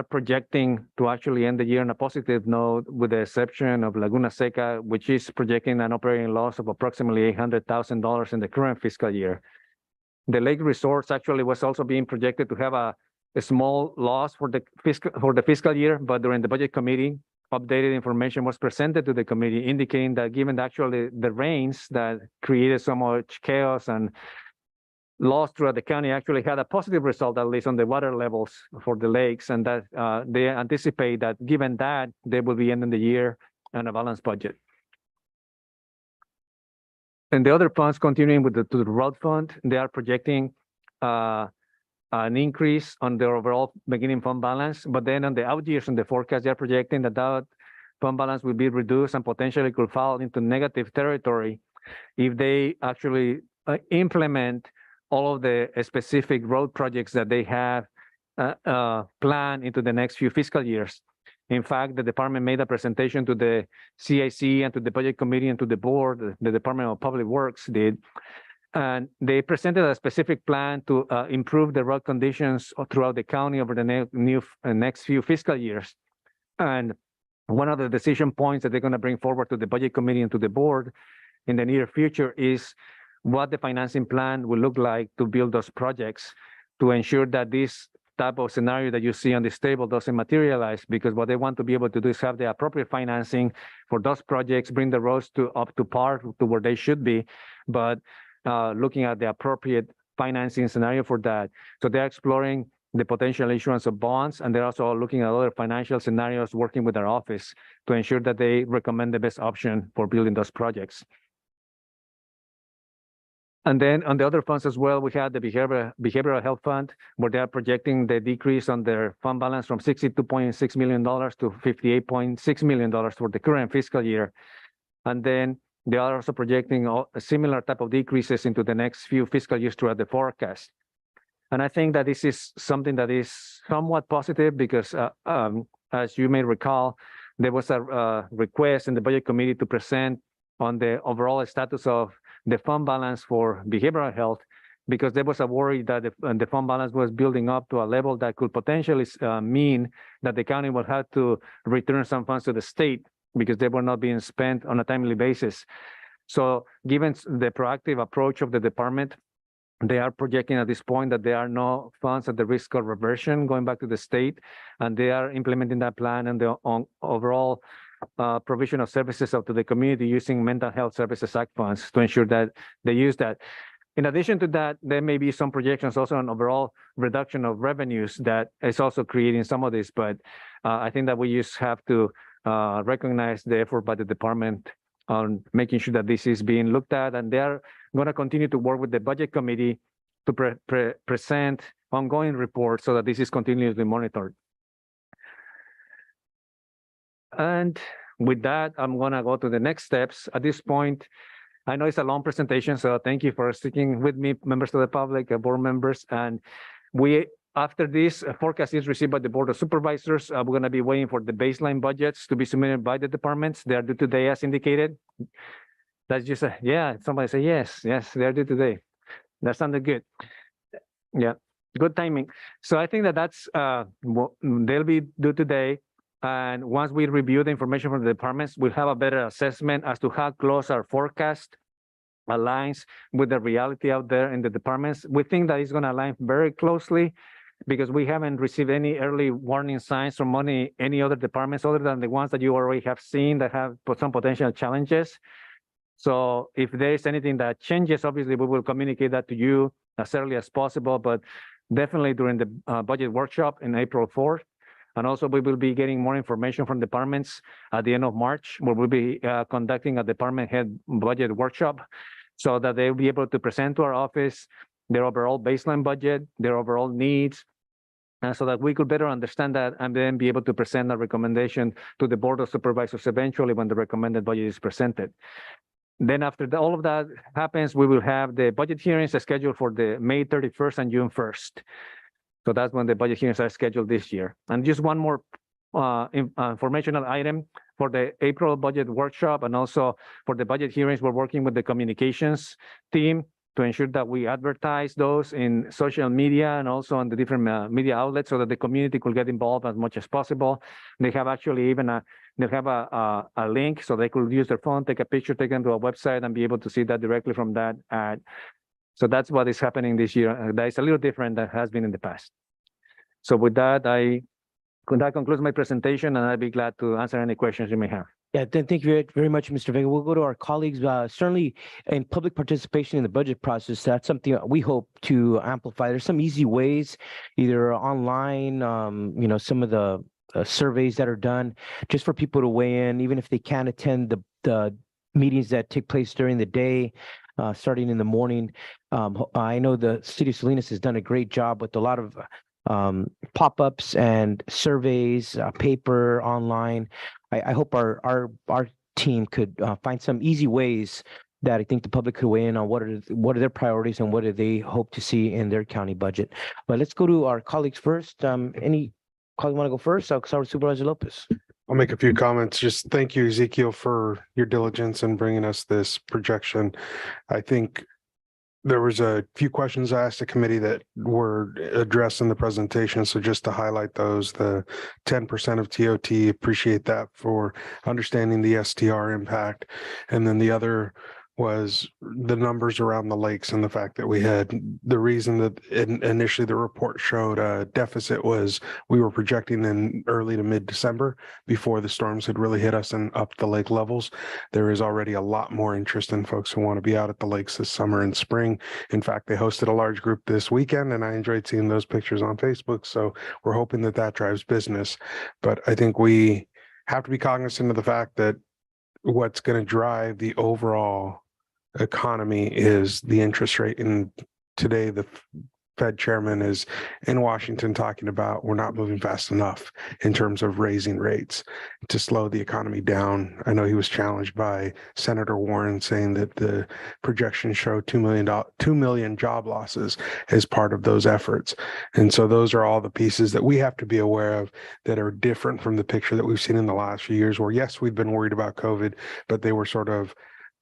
projecting to actually end the year on a positive note, with the exception of Laguna Seca, which is projecting an operating loss of approximately $800,000 in the current fiscal year. The Lake Resorts actually was also being projected to have a small loss for the fiscal year, but during the budget committee, updated information was presented to the committee indicating that given actually the rains that created so much chaos and loss throughout the county, actually had a positive result, at least on the water levels for the lakes, and that they anticipate that given that, they will be ending the year on a balanced budget. And the other funds, continuing with the road fund, they are projecting an increase on their overall beginning fund balance, but then on the out years in the forecast, they're projecting that that fund balance will be reduced and potentially could fall into negative territory if they actually implement all of the specific road projects that they have planned into the next few fiscal years. In fact, the department made a presentation to the CIC and to the budget committee and to the board, the Department of Public Works did, and they presented a specific plan to improve the road conditions throughout the county over the next few fiscal years. And one of the decision points that they're going to bring forward to the budget committee and to the board in the near future is what the financing plan will look like to build those projects, to ensure that this type of scenario that you see on this table doesn't materialize, because what they want to be able to do is have the appropriate financing for those projects, bring the roads up to par to where they should be, but looking at the appropriate financing scenario for that. So they're exploring the potential issuance of bonds, and they're also looking at other financial scenarios, working with their office to ensure that they recommend the best option for building those projects. And then on the other funds as well, we had the behavioral health fund, where they are projecting the decrease on their fund balance from $62.6 million to $58.6 million for the current fiscal year. And then they are also projecting a similar type of decreases into the next few fiscal years throughout the forecast. And I think that this is something that is somewhat positive because, as you may recall, there was a request in the budget committee to present on the overall status of the fund balance for behavioral health, because there was a worry that the fund balance was building up to a level that could potentially mean that the county would have to return some funds to the state because they were not being spent on a timely basis. So given the proactive approach of the department, they are projecting at this point that there are no funds at the risk of reversion going back to the state, and they are implementing that plan and the overall provision of services up to the community using Mental Health Services Act funds to ensure that they use that. In addition to that, there may be some projections also on overall reduction of revenues that is also creating some of this, but I think that we just have to recognize the effort by the department on making sure that this is being looked at, and they are going to continue to work with the budget committee to present ongoing reports so that this is continuously monitored. And with that, I'm going to go to the next steps. At this point, I know it's a long presentation, so thank you for sticking with me, members of the public, board members. And after this forecast is received by the Board of Supervisors, we're going to be waiting for the baseline budgets to be submitted by the departments. They are due today, as indicated. That's just yeah, somebody say yes, they are due today. That sounded good. Yeah, good timing. So I think that that's they'll be due today. And once we review the information from the departments, we'll have a better assessment as to how close our forecast aligns with the reality out there in the departments. We think that it's going to align very closely because we haven't received any early warning signs from any other departments other than the ones that you already have seen that have some potential challenges. So if there is anything that changes, obviously we will communicate that to you as early as possible, but definitely during the budget workshop in April 4th. And also we will be getting more information from departments at the end of March, where we'll be conducting a department head budget workshop so that they'll be able to present to our office their overall baseline budget, their overall needs, so that we could better understand that and then be able to present a recommendation to the Board of Supervisors eventually when the recommended budget is presented. Then after all of that happens, we will have the budget hearings scheduled for the May 31st and June 1st. So that's when the budget hearings are scheduled this year. And just one more informational item for the April budget workshop and also for the budget hearings, we're working with the communications team to ensure that we advertise those in social media and also on the different media outlets so that the community could get involved as much as possible. They have actually even they'll have a link so they could use their phone, take a picture, take them to a website and be able to see that directly from that ad. So that's what is happening this year. That is a little different than has been in the past. So with that, that concludes my presentation, and I'd be glad to answer any questions you may have. Yeah, thank you very much, Mr. Vega. We'll go to our colleagues. Certainly in public participation in the budget process, that's something we hope to amplify. There's some easy ways, either online, some of the surveys that are done just for people to weigh in, even if they can't attend the meetings that take place during the day. Starting in the morning. I know the city of Salinas has done a great job with a lot of pop-ups and surveys, paper, online. I hope our team could find some easy ways that I think the public could weigh in on what are their priorities and what do they hope to see in their county budget. But let's go to our colleagues first. Any colleague want to go first? I'll start with Supervisor Lopez. I'll make a few comments. Just thank you, Ezekiel, for your diligence in bringing us this projection. I think there was a few questions I asked the committee that were addressed in the presentation. So just to highlight those, the 10% of TOT, appreciate that for understanding the STR impact. And then the other was the numbers around the lakes and the fact that we had the reason that initially the report showed a deficit was we were projecting in early to mid-December before the storms had really hit us and up the lake levels. There is already a lot more interest in folks who want to be out at the lakes this summer and spring. In fact, they hosted a large group this weekend and I enjoyed seeing those pictures on Facebook. So we're hoping that that drives business. But I think we have to be cognizant of the fact that what's going to drive the overall economy is the interest rate. And today the Fed chairman is in Washington talking about we're not moving fast enough in terms of raising rates to slow the economy down. I know he was challenged by Senator Warren saying that the projections show 2 million job losses as part of those efforts. And so those are all the pieces that we have to be aware of that are different from the picture that we've seen in the last few years where yes, we've been worried about COVID, but they were sort of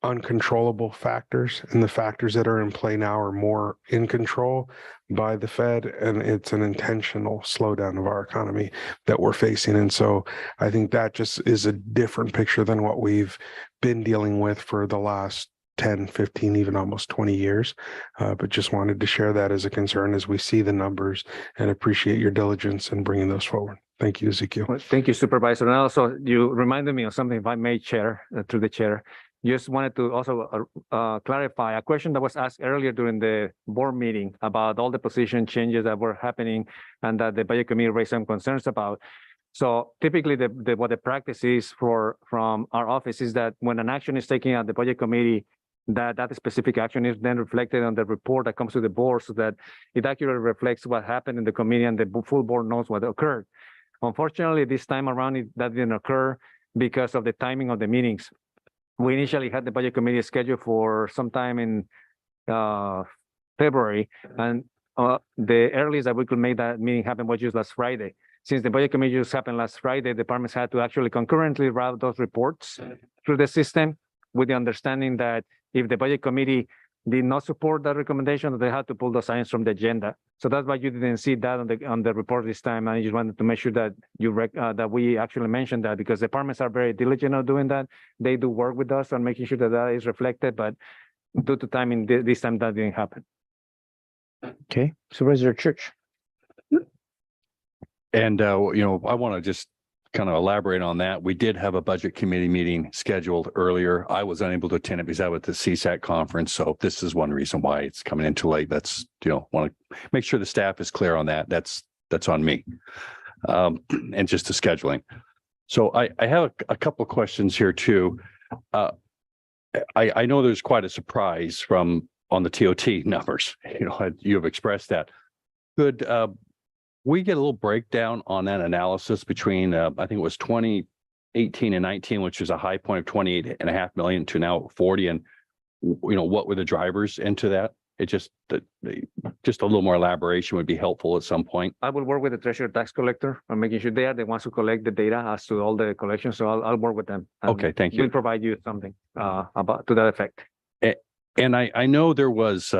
uncontrollable factors, and the factors that are in play now are more in control by the Fed, and it's an intentional slowdown of our economy that we're facing. And so I think that just is a different picture than what we've been dealing with for the last 10, 15, even almost 20 years. But just wanted to share that as a concern as we see the numbers and appreciate your diligence in bringing those forward. Thank you, Ezekiel. Well, thank you, Supervisor. And also, you reminded me of something, if I may, Chair, through the chair. just wanted to also clarify a question that was asked earlier during the board meeting about all the position changes that were happening and that the budget committee raised some concerns about. So typically what the practice is from our office is that when an action is taken at the budget committee, that specific action is then reflected on the report that comes to the board so that it accurately reflects what happened in the committee and the full board knows what occurred. Unfortunately, this time around, that didn't occur because of the timing of the meetings. We initially had the budget committee scheduled for sometime in February, and the earliest that we could make that meeting happen was just last Friday. Since the budget committee just happened last Friday, departments had to actually concurrently route those reports through the system with the understanding that if the budget committee did not support that recommendation, they had to pull those items from the agenda. So that's why you didn't see that on the report this time. And I just wanted to make sure that that we actually mentioned that because departments are very diligent on doing that. They do work with us on making sure that that is reflected, but due to timing, this time that didn't happen. Okay, Supervisor Church. And, I want to just kind of elaborate on that. We did have a budget committee meeting scheduled earlier. I was unable to attend it because I was at the CSAC conference. So this is one reason why it's coming in too late. That's, want to make sure the staff is clear on that. That's on me. And just the scheduling. So I have a couple of questions here too. I know there's quite a surprise on the TOT numbers. You have expressed that. Could we get a little breakdown on that analysis between, I think it was 2018 and 19, which was a high point of 28.5 million to now 40. And, what were the drivers into that? It just a little more elaboration would be helpful at some point. I will work with the treasurer tax collector on making sure they are the ones who collect the data as to all the collections. So I'll work with them. Okay, thank you. We'll provide you something about to that effect. And I know there was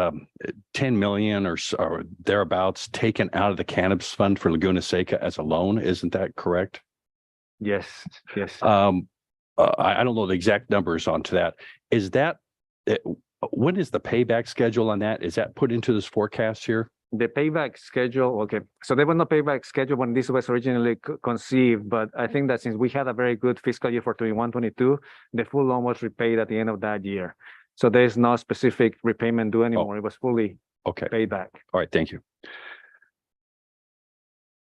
10 million or thereabouts taken out of the cannabis fund for Laguna Seca as a loan. Isn't that correct? Yes, yes. I don't know the exact numbers onto that. Is that, when is the payback schedule on that? Is that put into this forecast here? The payback schedule, okay. So there was no payback schedule when this was originally conceived, but I think that since we had a very good fiscal year for 21-22, the full loan was repaid at the end of that year. So there's no specific repayment due anymore. It was fully paid back. All right, thank you.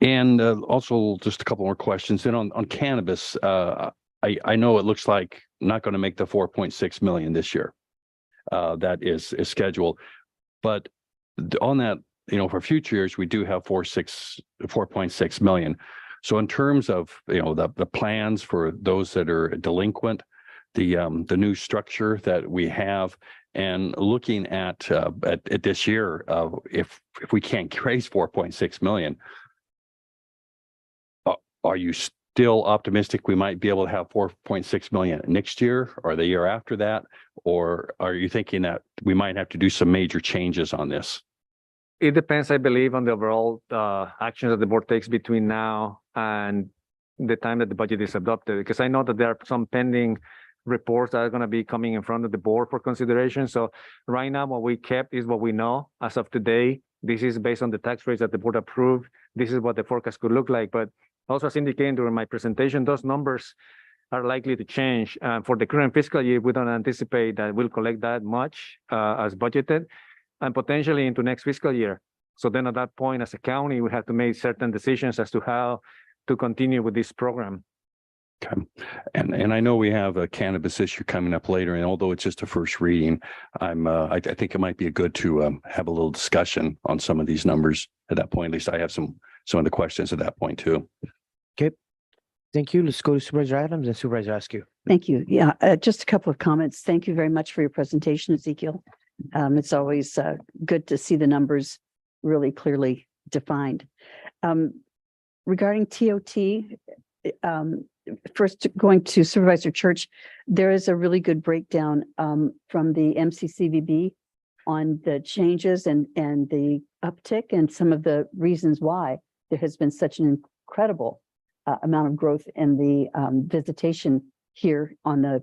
And also just a couple more questions. Then on cannabis, I know it looks like not going to make the 4.6 million this year. That is scheduled, but on that, for future years, we do have 4.6 million. So in terms of, the plans for those that are delinquent, the new structure that we have, and looking at this year, if we can't raise 4.6 million, are you still optimistic we might be able to have 4.6 million next year or the year after that? Or are you thinking that we might have to do some major changes on this? It depends, I believe, on the overall actions that the board takes between now and the time that the budget is adopted, because I know that there are some pending reports that are going to be coming in front of the board for consideration. So right now, what we kept is what we know as of today. This is based on the tax rates that the board approved. This is what the forecast could look like. But also, as indicated during my presentation, those numbers are likely to change. For the current fiscal year, we don't anticipate that we'll collect that much as budgeted, and potentially into next fiscal year. So then at that point, as a county, we have to make certain decisions as to how to continue with this program. Okay. And I know we have a cannabis issue coming up later, and although it's just a first reading, I think it might be good to have a little discussion on some of these numbers at that point. At least I have some of the questions at that point too. Okay. Thank you. Let's go to Supervisor Adams and Supervisor Askew. Thank you. Yeah, just a couple of comments. Thank you very much for your presentation, Ezekiel. It's always good to see the numbers really clearly defined. Regarding TOT, first going to Supervisor Church, there is a really good breakdown from the MCCVB on the changes and the uptick and some of the reasons why there has been such an incredible amount of growth in the visitation here on the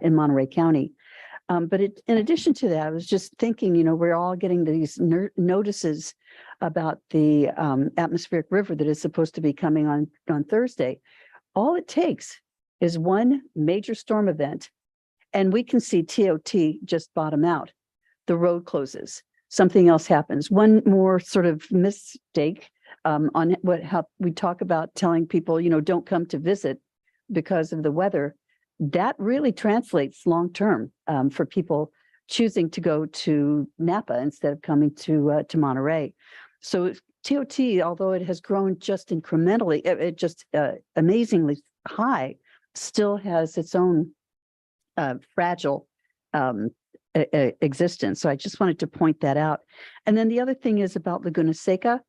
in Monterey County. But in addition to that, I was just thinking, we're all getting these notices about the atmospheric river that is supposed to be coming on Thursday. All it takes is one major storm event, And we can see TOT just bottom out. The road closes, something else happens. One more sort of mistake on how we talk about telling people, don't come to visit because of the weather. That really translates long-term for people choosing to go to Napa instead of coming to Monterey. So TOT, although it has grown just incrementally, it just amazingly high, still has its own fragile existence. So I just wanted to point that out. And then the other thing is about Laguna Seca,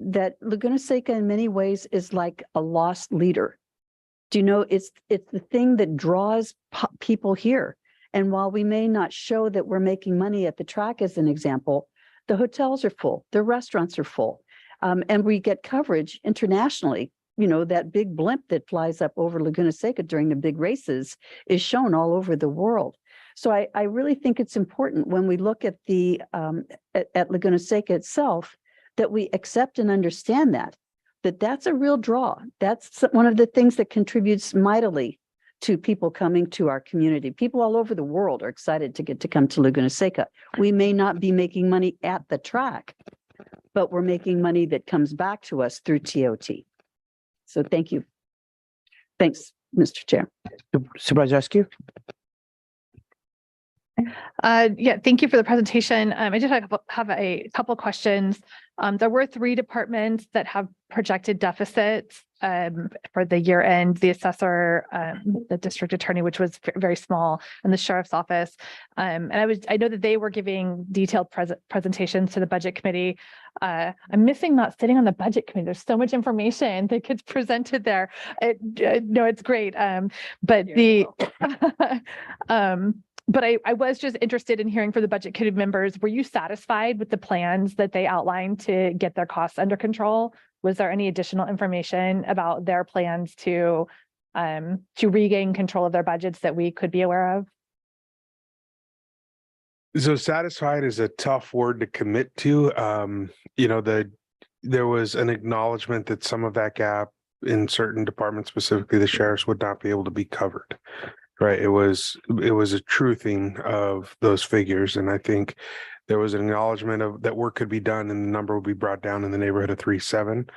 that Laguna Seca in many ways is like a lost leader. Do you know, it's the thing that draws people here. And while we may not show that we're making money at the track as an example, the hotels are full, the restaurants are full, and we get coverage internationally. That big blimp that flies up over Laguna Seca during the big races is shown all over the world. So I really think it's important when we look at the at Laguna Seca itself, that we accept and understand that's a real draw. That's one of the things that contributes mightily to people coming to our community. People all over the world are excited to get to come to Laguna Seca. We may not be making money at the track, but we're making money that comes back to us through TOT. So thank you. Thanks, Mr. Chair. Supervisor Askew? Yeah, thank you for the presentation. I just have a couple questions. There were 3 departments that have projected deficits for the year end: the assessor, the district attorney, which was very small, and the sheriff's office. And I know that they were giving detailed presentations to the budget committee. I'm missing not sitting on the budget committee. There's so much information that gets presented there. No, it's great. But I was just interested in hearing from the budget committee members, were you satisfied with the plans that they outlined to get their costs under control? Was there any additional information about their plans to regain control of their budgets that we could be aware of? So satisfied is a tough word to commit to. There was an acknowledgement that some of that gap in certain departments, specifically the sheriff's, would not be able to be covered. Right. It was a truthing of those figures. And I think there was an acknowledgement of that work could be done and the number would be brought down in the neighborhood of 3.7,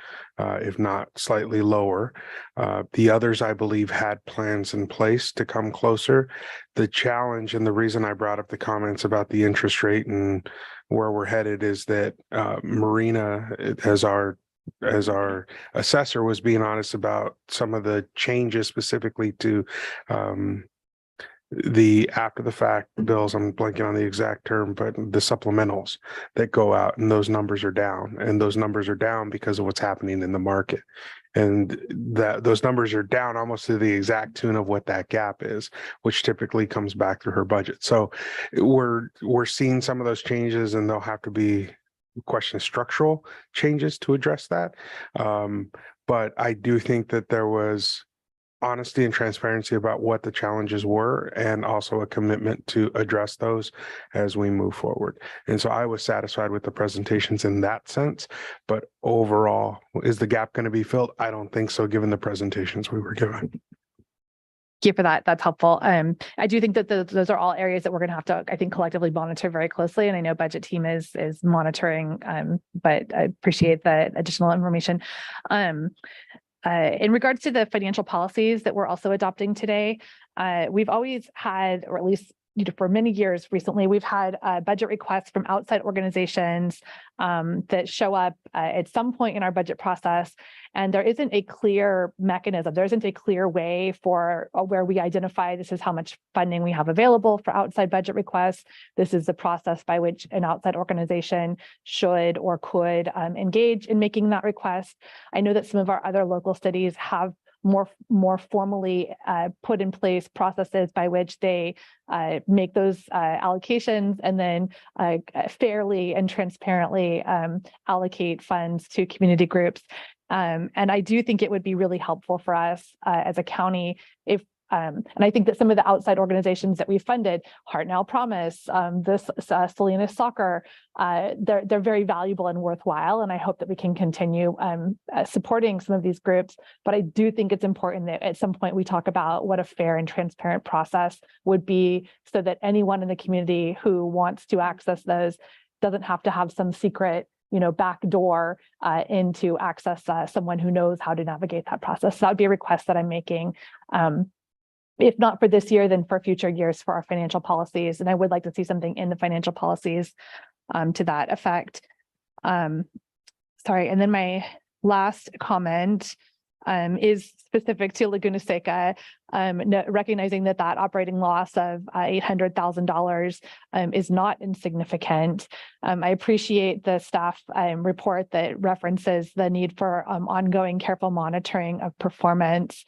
if not slightly lower. The others, I believe, had plans in place to come closer. The challenge and the reason I brought up the comments about the interest rate and where we're headed is that Marina, as our assessor, was being honest about some of the changes specifically to the after the fact bills. I'm blanking on the exact term, but the supplementals that go out, and those numbers are down, and those numbers are down because of what's happening in the market. And those numbers are down almost to the exact tune of what that gap is, which typically comes back through her budget. So we're seeing some of those changes, and they'll have to be question structural changes to address that. But I do think that there was honesty and transparency about what the challenges were, and also a commitment to address those as we move forward. And so I was satisfied with the presentations in that sense, but overall, is the gap going to be filled? I don't think so, given the presentations we were given. Thank you for that. That's helpful. I do think that those are all areas that we're going to have to, I think, collectively monitor very closely. And I know budget team is monitoring, but I appreciate the additional information. In regards to the financial policies that we're also adopting today, we've always had, or at least for many years recently, we've had budget requests from outside organizations that show up at some point in our budget process, and there isn't a clear mechanism. There isn't a clear way for where we identify this is how much funding we have available for outside budget requests. This is the process by which an outside organization should or could engage in making that request. I know that some of our other local cities have more formally put in place processes by which they make those allocations and then fairly and transparently allocate funds to community groups. And I do think it would be really helpful for us as a county if And I think that some of the outside organizations that we funded, Hartnell Promise, this Salinas Soccer, they're very valuable and worthwhile. And I hope that we can continue supporting some of these groups. But I do think it's important that at some point we talk about what a fair and transparent process would be, so that anyone in the community who wants to access those doesn't have to have some secret, back door into access someone who knows how to navigate that process. So that would be a request that I'm making. If not for this year, then for future years for our financial policies. And I would like to see something in the financial policies to that effect. Sorry, and then my last comment is specific to Laguna Seca, recognizing that operating loss of $800,000 is not insignificant. I appreciate the staff report that references the need for ongoing careful monitoring of performance,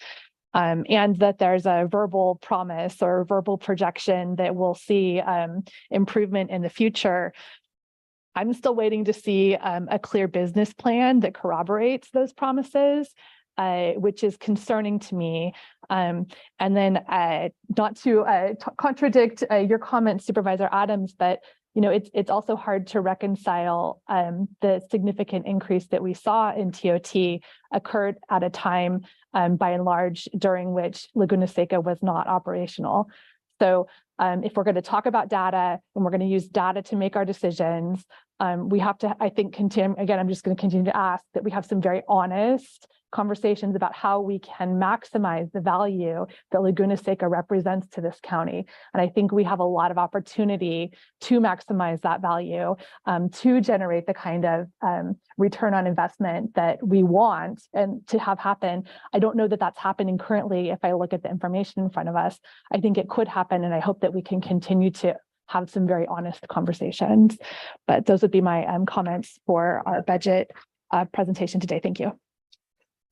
and that there's a verbal promise or verbal projection that we'll see improvement in the future. I'm still waiting to see a clear business plan that corroborates those promises, which is concerning to me. And then not to contradict your comments, Supervisor Adams, but it's also hard to reconcile the significant increase that we saw in TOT occurred at a time, by and large, during which Laguna Seca was not operational. So if we're going to talk about data and we're going to use data to make our decisions, we have to, I think, continue. Again, I'm just going to continue to ask that we have some very honest conversations about how we can maximize the value that Laguna Seca represents to this county. And I think we have a lot of opportunity to maximize that value, to generate the kind of return on investment that we want and to have happen. I don't know that that's happening currently. If I look at the information in front of us, I think it could happen. And I hope that we can continue to have some very honest conversations. But those would be my comments for our budget presentation today. Thank you.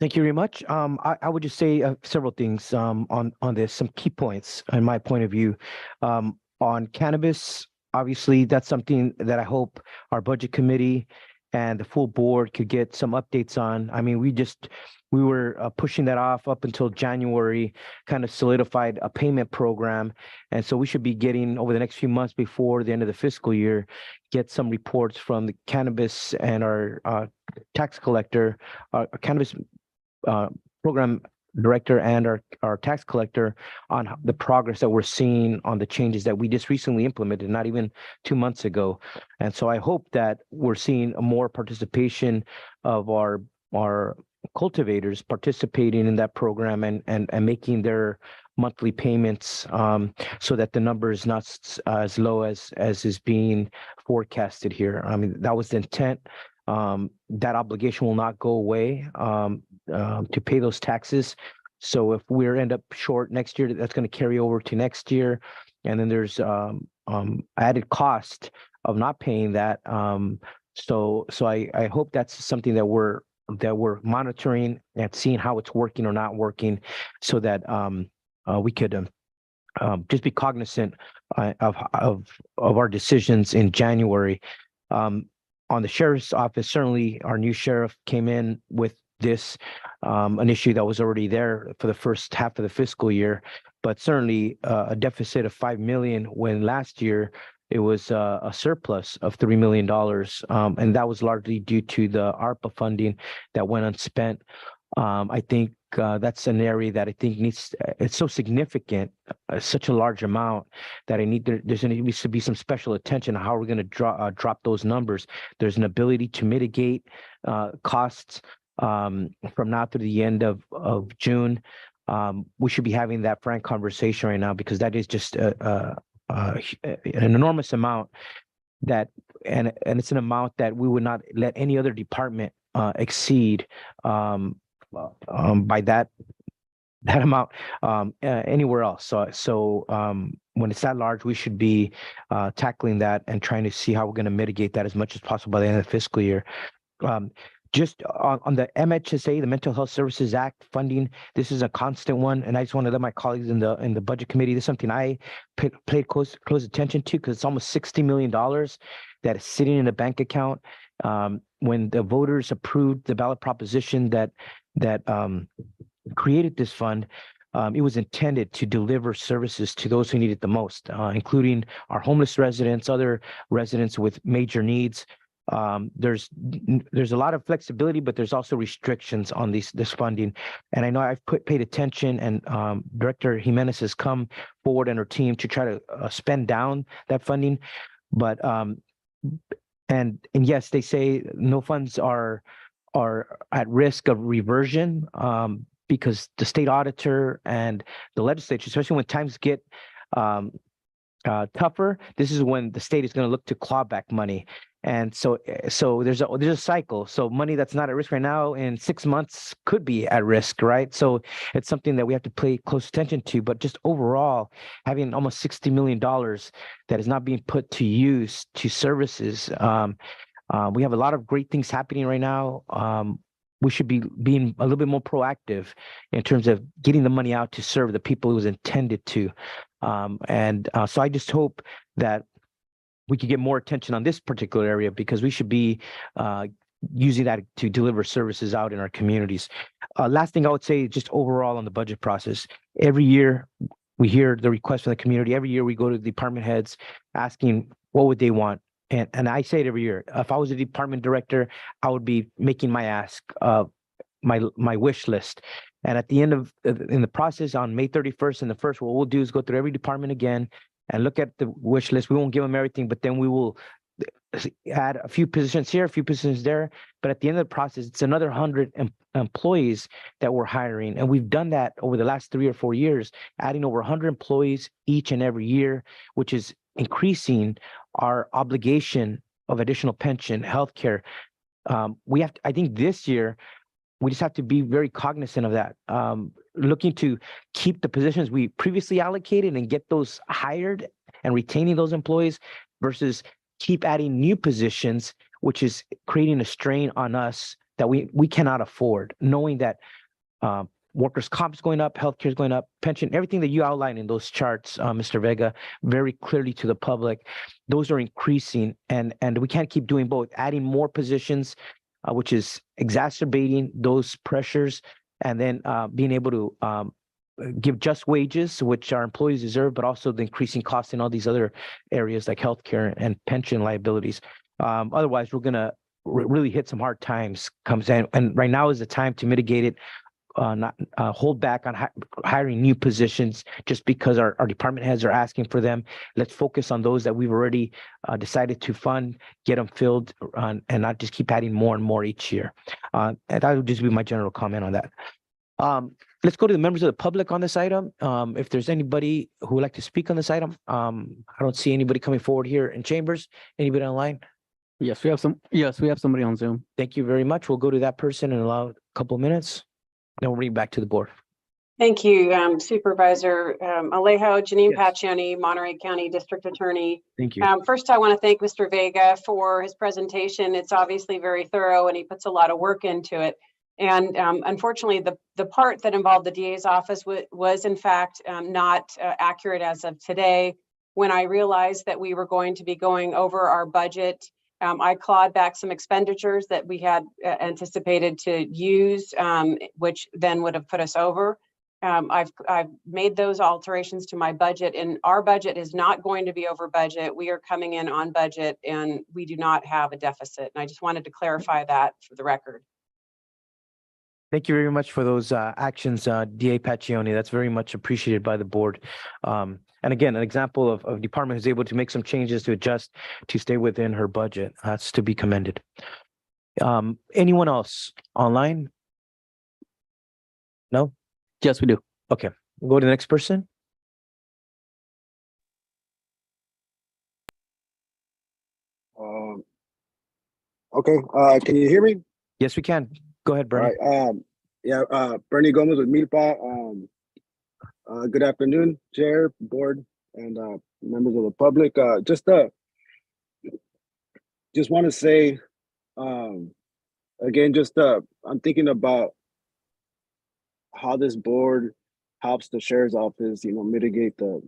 Thank you very much. I would just say several things on this, some key points in my point of view. On cannabis, obviously, that's something that I hope our budget committee and the full board could get some updates on. I mean, we were pushing that off up until January, kind of solidified a payment program. And so we should be getting, over the next few months before the end of the fiscal year, get some reports from the cannabis and our tax collector, our cannabis program director and our tax collector on the progress that we're seeing on the changes that we just recently implemented, not even 2 months ago. And so I hope that we're seeing a more participation of our cultivators participating in that program and making their monthly payments, so that the number is not as low as is being forecasted here. I mean, that was the intent. That obligation will not go away to pay those taxes. So if we end up short next year, that's going to carry over to next year. And then there's added cost of not paying that. So I hope that's something that we're monitoring and seeing how it's working or not working, so that we could just be cognizant of our decisions in January. On the sheriff's office, certainly our new sheriff came in with this, an issue that was already there for the first half of the fiscal year, but certainly a deficit of $5 million when last year it was a surplus of $3 million. And that was largely due to the ARPA funding that went unspent. I think that's an area that I think it's so significant, such a large amount, that there needs to be some special attention on how we're going to drop those numbers. There's an ability to mitigate costs from now through the end of June. We should be having that frank conversation right now, because that is just an enormous amount and it's an amount that we would not let any other department exceed by that amount anywhere else. So when it's that large, we should be tackling that and trying to see how we're going to mitigate that as much as possible by the end of the fiscal year. Just on the MHSA, the Mental Health Services Act funding, this is a constant one, and I just want to let my colleagues in the budget committee, this is something I paid close attention to, because it's almost $60 million that is sitting in a bank account. When the voters approved the ballot proposition that created this fund, it was intended to deliver services to those who need it the most, including our homeless residents, other residents with major needs. There's a lot of flexibility, but there's also restrictions on this funding. And I know I've paid attention, and Director Jimenez has come forward and her team to try to spend down that funding. But and yes, they say no funds are at risk of reversion, because the state auditor and the legislature, especially when times get tougher, this is when the state is going to look to claw back money. And so there's a cycle. So money that's not at risk right now in 6 months could be at risk, right? So it's something that we have to pay close attention to. But just overall, having almost $60 million that is not being put to use to services, we have a lot of great things happening right now. We should be being a little bit more proactive in terms of getting the money out to serve the people it was intended to. So I just hope that we could get more attention on this particular area, because we should be using that to deliver services out in our communities. Last thing I would say, just overall on the budget process, every year we hear the request from the community. Every year we go to the department heads asking what would they want. And I say it every year. If I was a department director, I would be making my ask, my wish list. And at the end of in the process on May 31st and the 1st, what we'll do is go through every department again and look at the wish list. We won't give them everything, but then we will add a few positions here, a few positions there. But at the end of the process, it's another 100 employees that we're hiring. And we've done that over the last 3 or 4 years, adding over 100 employees each and every year, which is increasing our obligation of additional pension, healthcare. I think this year, we just have to be very cognizant of that. Looking to keep the positions we previously allocated and get those hired and retaining those employees versus keep adding new positions, which is creating a strain on us that we cannot afford, knowing that workers' comp is going up, healthcare is going up, pension, everything that you outlined in those charts, Mr. Vega, very clearly to the public, those are increasing, and we can't keep doing both, adding more positions, which is exacerbating those pressures, and then being able to give just wages, which our employees deserve, but also the increasing costs in all these other areas like healthcare and pension liabilities. Otherwise, we're going to really hit some hard times comes in, and right now is the time to mitigate it. Not hold back on hiring new positions just because our department heads are asking for them. Let's focus on those that we've already decided to fund, get them filled, and not just keep adding more and more each year. And that would just be my general comment on that. Let's go to the members of the public on this item. If there's anybody who would like to speak on this item, I don't see anybody coming forward here in chambers. Anybody online? Yes, we have somebody on Zoom. Thank you very much. We'll go to that person and allow a couple of minutes. Then we'll bring it back to the board. Thank you, Supervisor Alejo. Janine Pacioni, Monterey County District Attorney. Thank you. First, I want to thank Mr. Vega for his presentation. It's obviously very thorough and he puts a lot of work into it. And unfortunately, the part that involved the DA's office was in fact not accurate as of today. When I realized that we were going to be going over our budget, I clawed back some expenditures that we had anticipated to use, which then would have put us over. I've made those alterations to my budget, and our budget is not going to be over budget. We are coming in on budget, and we do not have a deficit. And I just wanted to clarify that for the record. Thank you very much for those actions, DA Pacioni. That's very much appreciated by the board. And again, an example of a department who's able to make some changes to adjust to stay within her budget. That's to be commended. Anyone else online? No? Yes, we do. Okay, we'll go to the next person. Okay, can you hear me? Yes, we can. Go ahead, Bernie. All right. Bernie Gomez with Milpa. Good afternoon, Chair, Board, and members of the public. Just want to say, again, I'm thinking about how this board helps the sheriff's office, mitigate the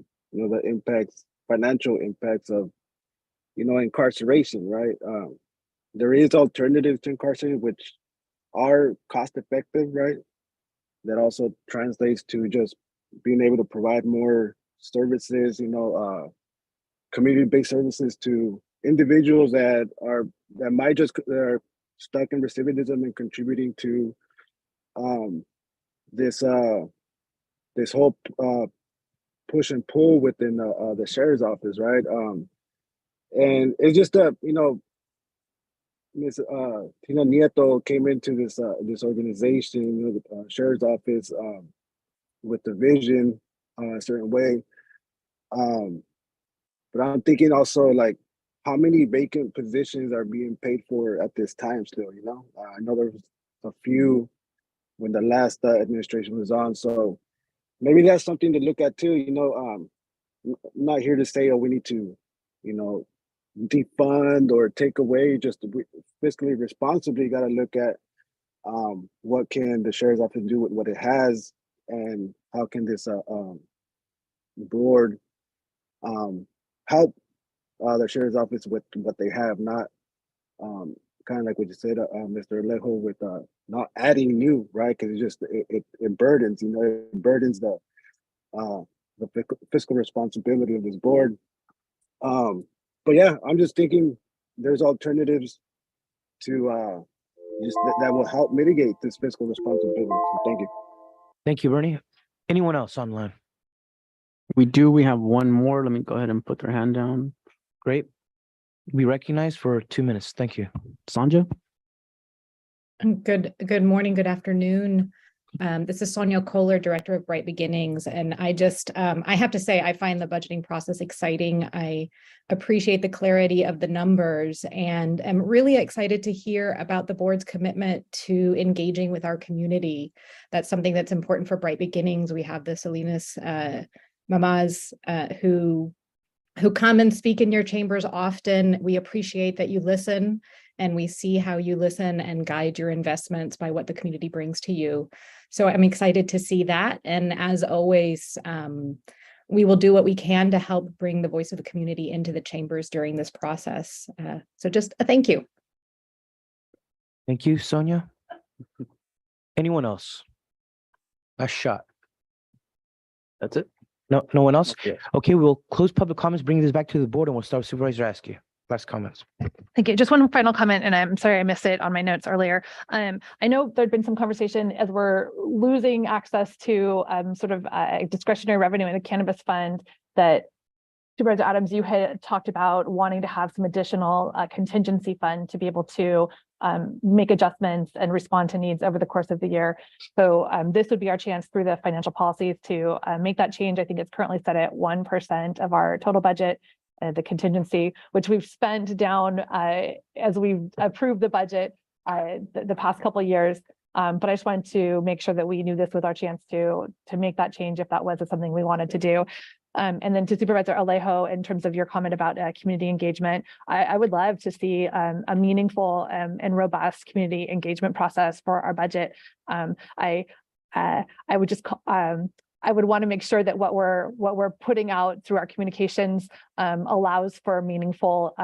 impacts, financial impacts of, incarceration, right? There is alternatives to incarceration, which are cost effective, right? That also translates to just being able to provide more services, community-based services to individuals that might just are stuck in recidivism and contributing to this this whole push and pull within the sheriff's office, right? And it's just Ms. Tina Nieto came into this organization, the sheriff's office, with the vision a certain way. But I'm thinking also like how many vacant positions are being paid for at this time still, I know there was a few when the last administration was on. So maybe that's something to look at too, I'm not here to say, oh, we need to, defund or take away, just fiscally responsibly got to look at what can the sheriff's office do with what it has, and how can this board help the sheriff's office with what they have, not kind of like what you said, Mr. Alejo, with not adding new, right? Because it burdens, it burdens the fiscal responsibility of this board. But yeah, I'm just thinking there's alternatives to just that will help mitigate this fiscal responsibility. So thank you. Thank you, Bernie. Anyone else online? We have one more. Let me go ahead and put their hand down. Great. Be recognized for 2 minutes. Thank you. Sanja? Good morning, good afternoon. This is Sonia Kohler, Director of Bright Beginnings. And I just, I have to say, I find the budgeting process exciting. I appreciate the clarity of the numbers and am really excited to hear about the board's commitment to engaging with our community. That's something that's important for Bright Beginnings. We have the Salinas mamas who come and speak in your chambers often. We appreciate that you listen, and we see how you listen and guide your investments by what the community brings to you. So I'm excited to see that. And as always, we will do what we can to help bring the voice of the community into the chambers during this process. So just a thank you. Thank you, Sonia. Anyone else? A shot. That's it? No one else? Okay. Okay, we'll close public comments, bring this back to the board, and we'll start with Supervisor Askew. Last comments. Thank you. Just one final comment, and I'm sorry I missed it on my notes earlier. I know there'd been some conversation as we're losing access to discretionary revenue in the cannabis fund that Supervisor Adams, you had talked about wanting to have some additional contingency fund to be able to make adjustments and respond to needs over the course of the year. So this would be our chance through the financial policies to make that change. I think it's currently set at 1% of our total budget. The contingency, which we've spent down as we've approved the budget the past couple of years. But I just wanted to make sure that we knew this was our chance to make that change if that was something we wanted to do. And then to Supervisor Alejo, in terms of your comment about community engagement, I would love to see a meaningful and robust community engagement process for our budget. I would just I would want to make sure that what we're putting out through our communications allows for meaningful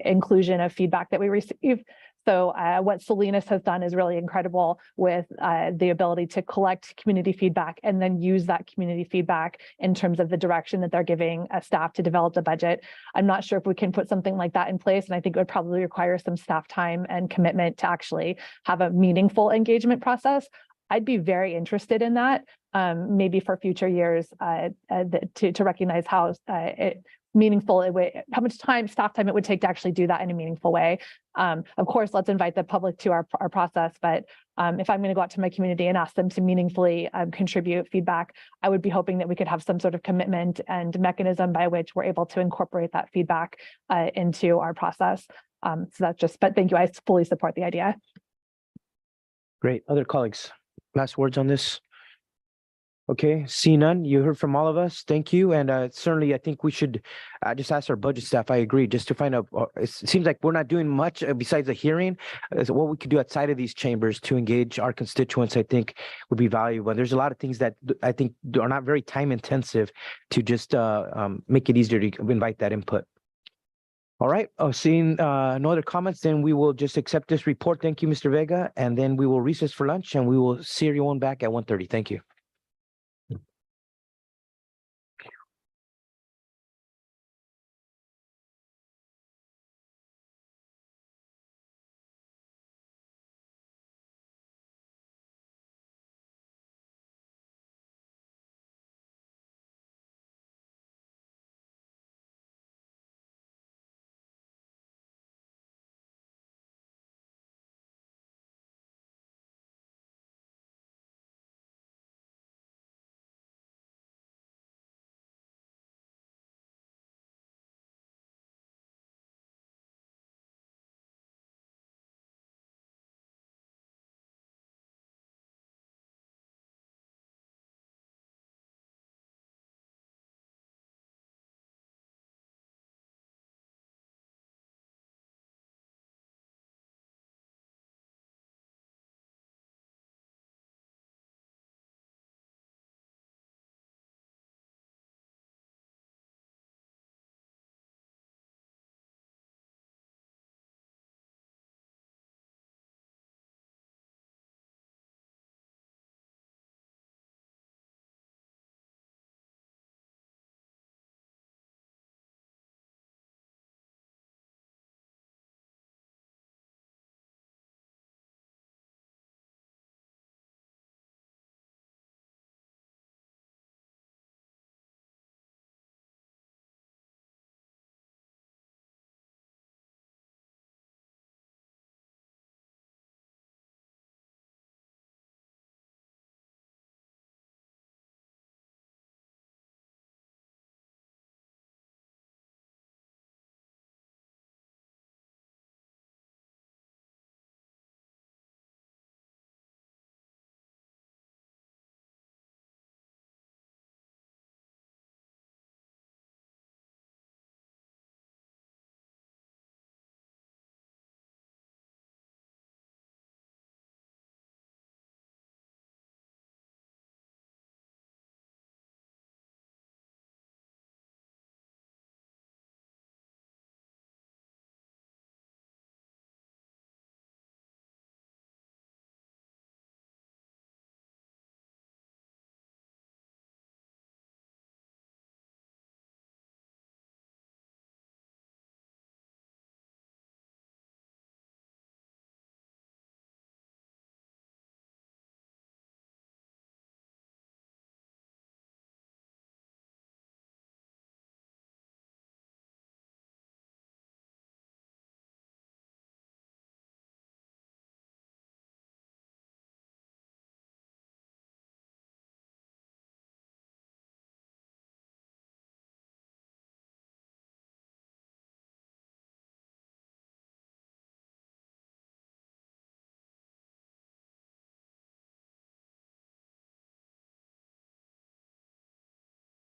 inclusion of feedback that we receive. So what Salinas has done is really incredible with the ability to collect community feedback and then use that community feedback in terms of the direction that they're giving staff to develop the budget. I'm not sure if we can put something like that in place, and I think it would probably require some staff time and commitment to actually have a meaningful engagement process. I'd be very interested in that, maybe for future years, to recognize how meaningful it would, how much staff time it would take to actually do that in a meaningful way. Of course, let's invite the public to our process, but if I'm going to go out to my community and ask them to meaningfully contribute feedback, I would be hoping that we could have some sort of commitment and mechanism by which we're able to incorporate that feedback into our process. So that's just, but thank you. I fully support the idea. Great. Other colleagues, last words on this? Okay, see none. You heard from all of us. Thank you. And certainly, I think we should just ask our budget staff. I agree, just to find out. It seems like we're not doing much besides a hearing. What we could do outside of these chambers to engage our constituents, I think, would be valuable. And there's a lot of things that I think are not very time intensive to just make it easier to invite that input. All right. Seeing no other comments, then we will just accept this report. Thank you, Mr. Vega. And then we will recess for lunch, and we will see everyone back at 1:30. Thank you.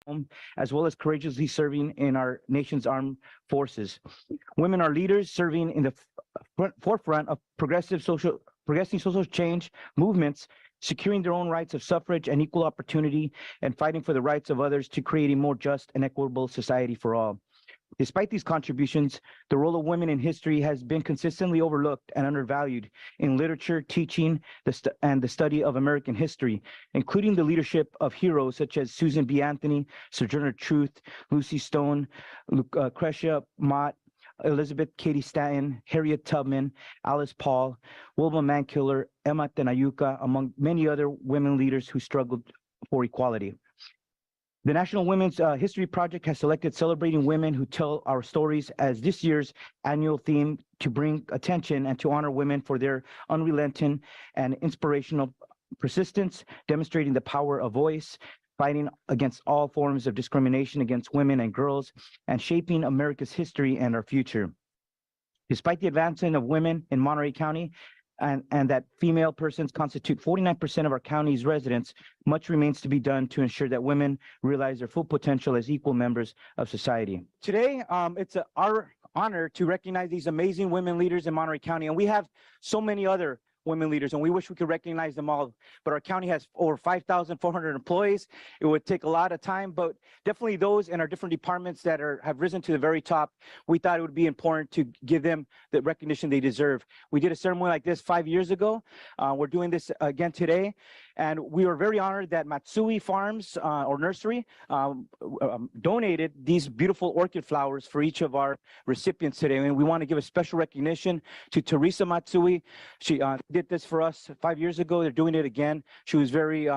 home, as well as courageously serving in our nation's armed forces. Women are leaders serving in the forefront of progressing social change movements, securing their own rights of suffrage and equal opportunity, and fighting for the rights of others to create a more just and equitable society for all. Despite these contributions, the role of women in history has been consistently overlooked and undervalued in literature, teaching, and the study of American history, including the leadership of heroes such as Susan B. Anthony, Sojourner Truth, Lucy Stone, Lucretia Mott, Elizabeth Cady Stanton, Harriet Tubman, Alice Paul, Wilma Mankiller, Emma Tenayuca, among many other women leaders who struggled for equality. The National Women's History Project has selected Celebrating Women Who Tell Our Stories as this year's annual theme to bring attention and to honor women for their unrelenting and inspirational persistence, demonstrating the power of voice, fighting against all forms of discrimination against women and girls, and shaping America's history and our future. Despite the advancement of women in Monterey County, and that female persons constitute 49% of our county's residents, much remains to be done to ensure that women realize their full potential as equal members of society. Today, it's our honor to recognize these amazing women leaders in Monterey County, and we have so many other women leaders, and we wish we could recognize them all, but our county has over 5,400 employees. It would take a lot of time, but definitely those in our different departments that have risen to the very top, we thought it would be important to give them the recognition they deserve. We did a ceremony like this 5 years ago. We're doing this again today, and we were very honored that Matsui Farms or Nursery donated these beautiful orchid flowers for each of our recipients today, and we want to give a special recognition to Teresa Matsui. She did this for us 5 years ago. They're doing it again. She was very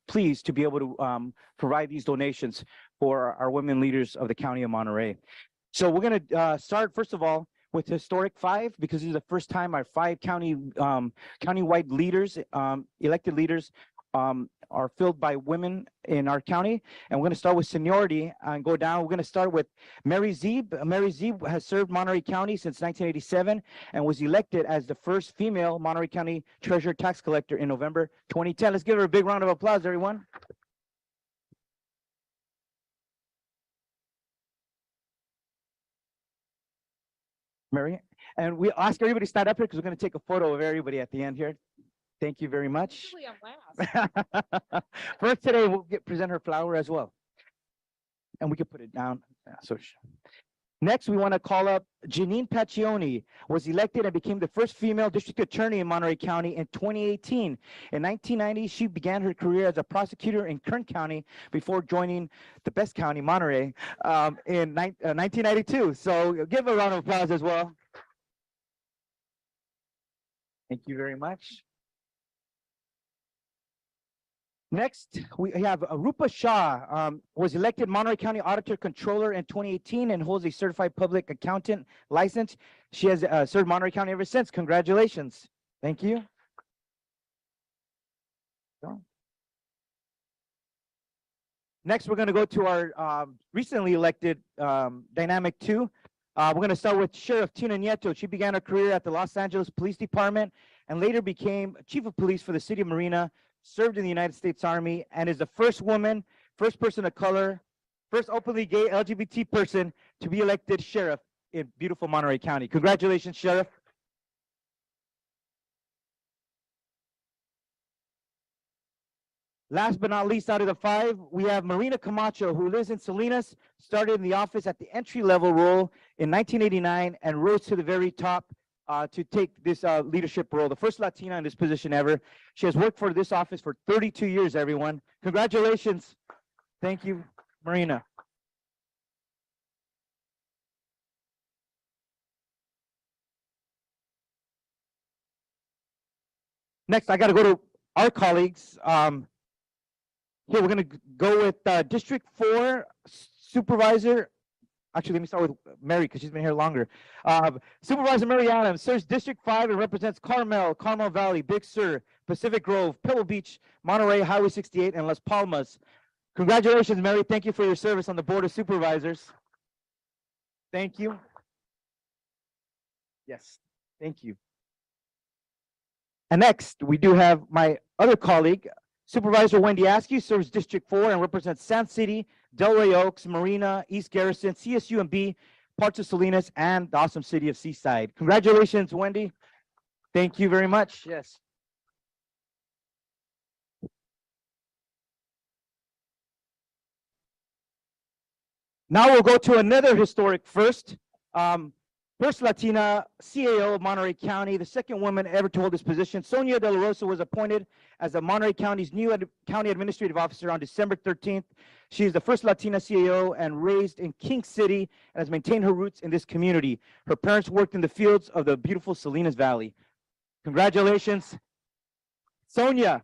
pleased to be able to provide these donations for our women leaders of the County of Monterey. So we're going to start, first of all, with Historic 5, because this is the first time our 5 countywide leaders, elected leaders, are filled by women in our county. And we're going to start with seniority and go down. We're going to start with Mary Zeeb. Mary Zeeb has served Monterey County since 1987 and was elected as the first female Monterey County Treasurer Tax Collector in November 2010. Let's give her a big round of applause, everyone. Mary, and we ask everybody to stand up here because we're going to take a photo of everybody at the end here. Thank you very much. First today, we'll present her flower as well. And we can put it down. Next, we want to call up Janine Paccioni, was elected and became the first female district attorney in Monterey County in 2018. In 1990, she began her career as a prosecutor in Kern County before joining the best county, Monterey, in 1992. So give a round of applause as well. Thank you very much. Next, we have Rupa Shah, was elected Monterey County Auditor Controller in 2018 and holds a certified public accountant license. She has served Monterey County ever since. Congratulations. Thank you. Next, we're going to go to our recently elected Dynamic 2. We're going to start with Sheriff Tina Nieto. She began her career at the Los Angeles Police Department and later became Chief of Police for the City of Marina, served in the United States Army, and is the first woman, first person of color, first openly gay LGBT person to be elected sheriff in beautiful Monterey County. Congratulations, Sheriff. Last but not least, out of the 5, we have Marina Camacho, who lives in Salinas, started in the office at the entry-level role in 1989 and rose to the very top to take this leadership role, the first Latina in this position ever. She has worked for this office for 32 years, everyone. Congratulations. Thank you, Marina. Next, I got to go to our colleagues. Here, we're going to go with District 4 Supervisor. Actually, let me start with Mary because she's been here longer. Supervisor Mary Adams serves District 5 and represents Carmel, Carmel Valley, Big Sur, Pacific Grove, Pebble Beach, Monterey, Highway 68, and Las Palmas. Congratulations, Mary. Thank you for your service on the Board of Supervisors. Thank you. Yes, thank you. And next, we do have my other colleague, Supervisor Wendy Askew, serves District 4 and represents Sand City, Delray Oaks, Marina, East Garrison, CSUMB, parts of Salinas, and the awesome city of Seaside. Congratulations, Wendy. Thank you very much. Yes. Now we'll go to another historic first. First Latina CAO of Monterey County, the second woman ever to hold this position. Sonia De La Rosa was appointed as the Monterey County's new county administrative officer on December 13th. She is the first Latina CAO and raised in King City and has maintained her roots in this community. Her parents worked in the fields of the beautiful Salinas Valley. Congratulations, Sonia.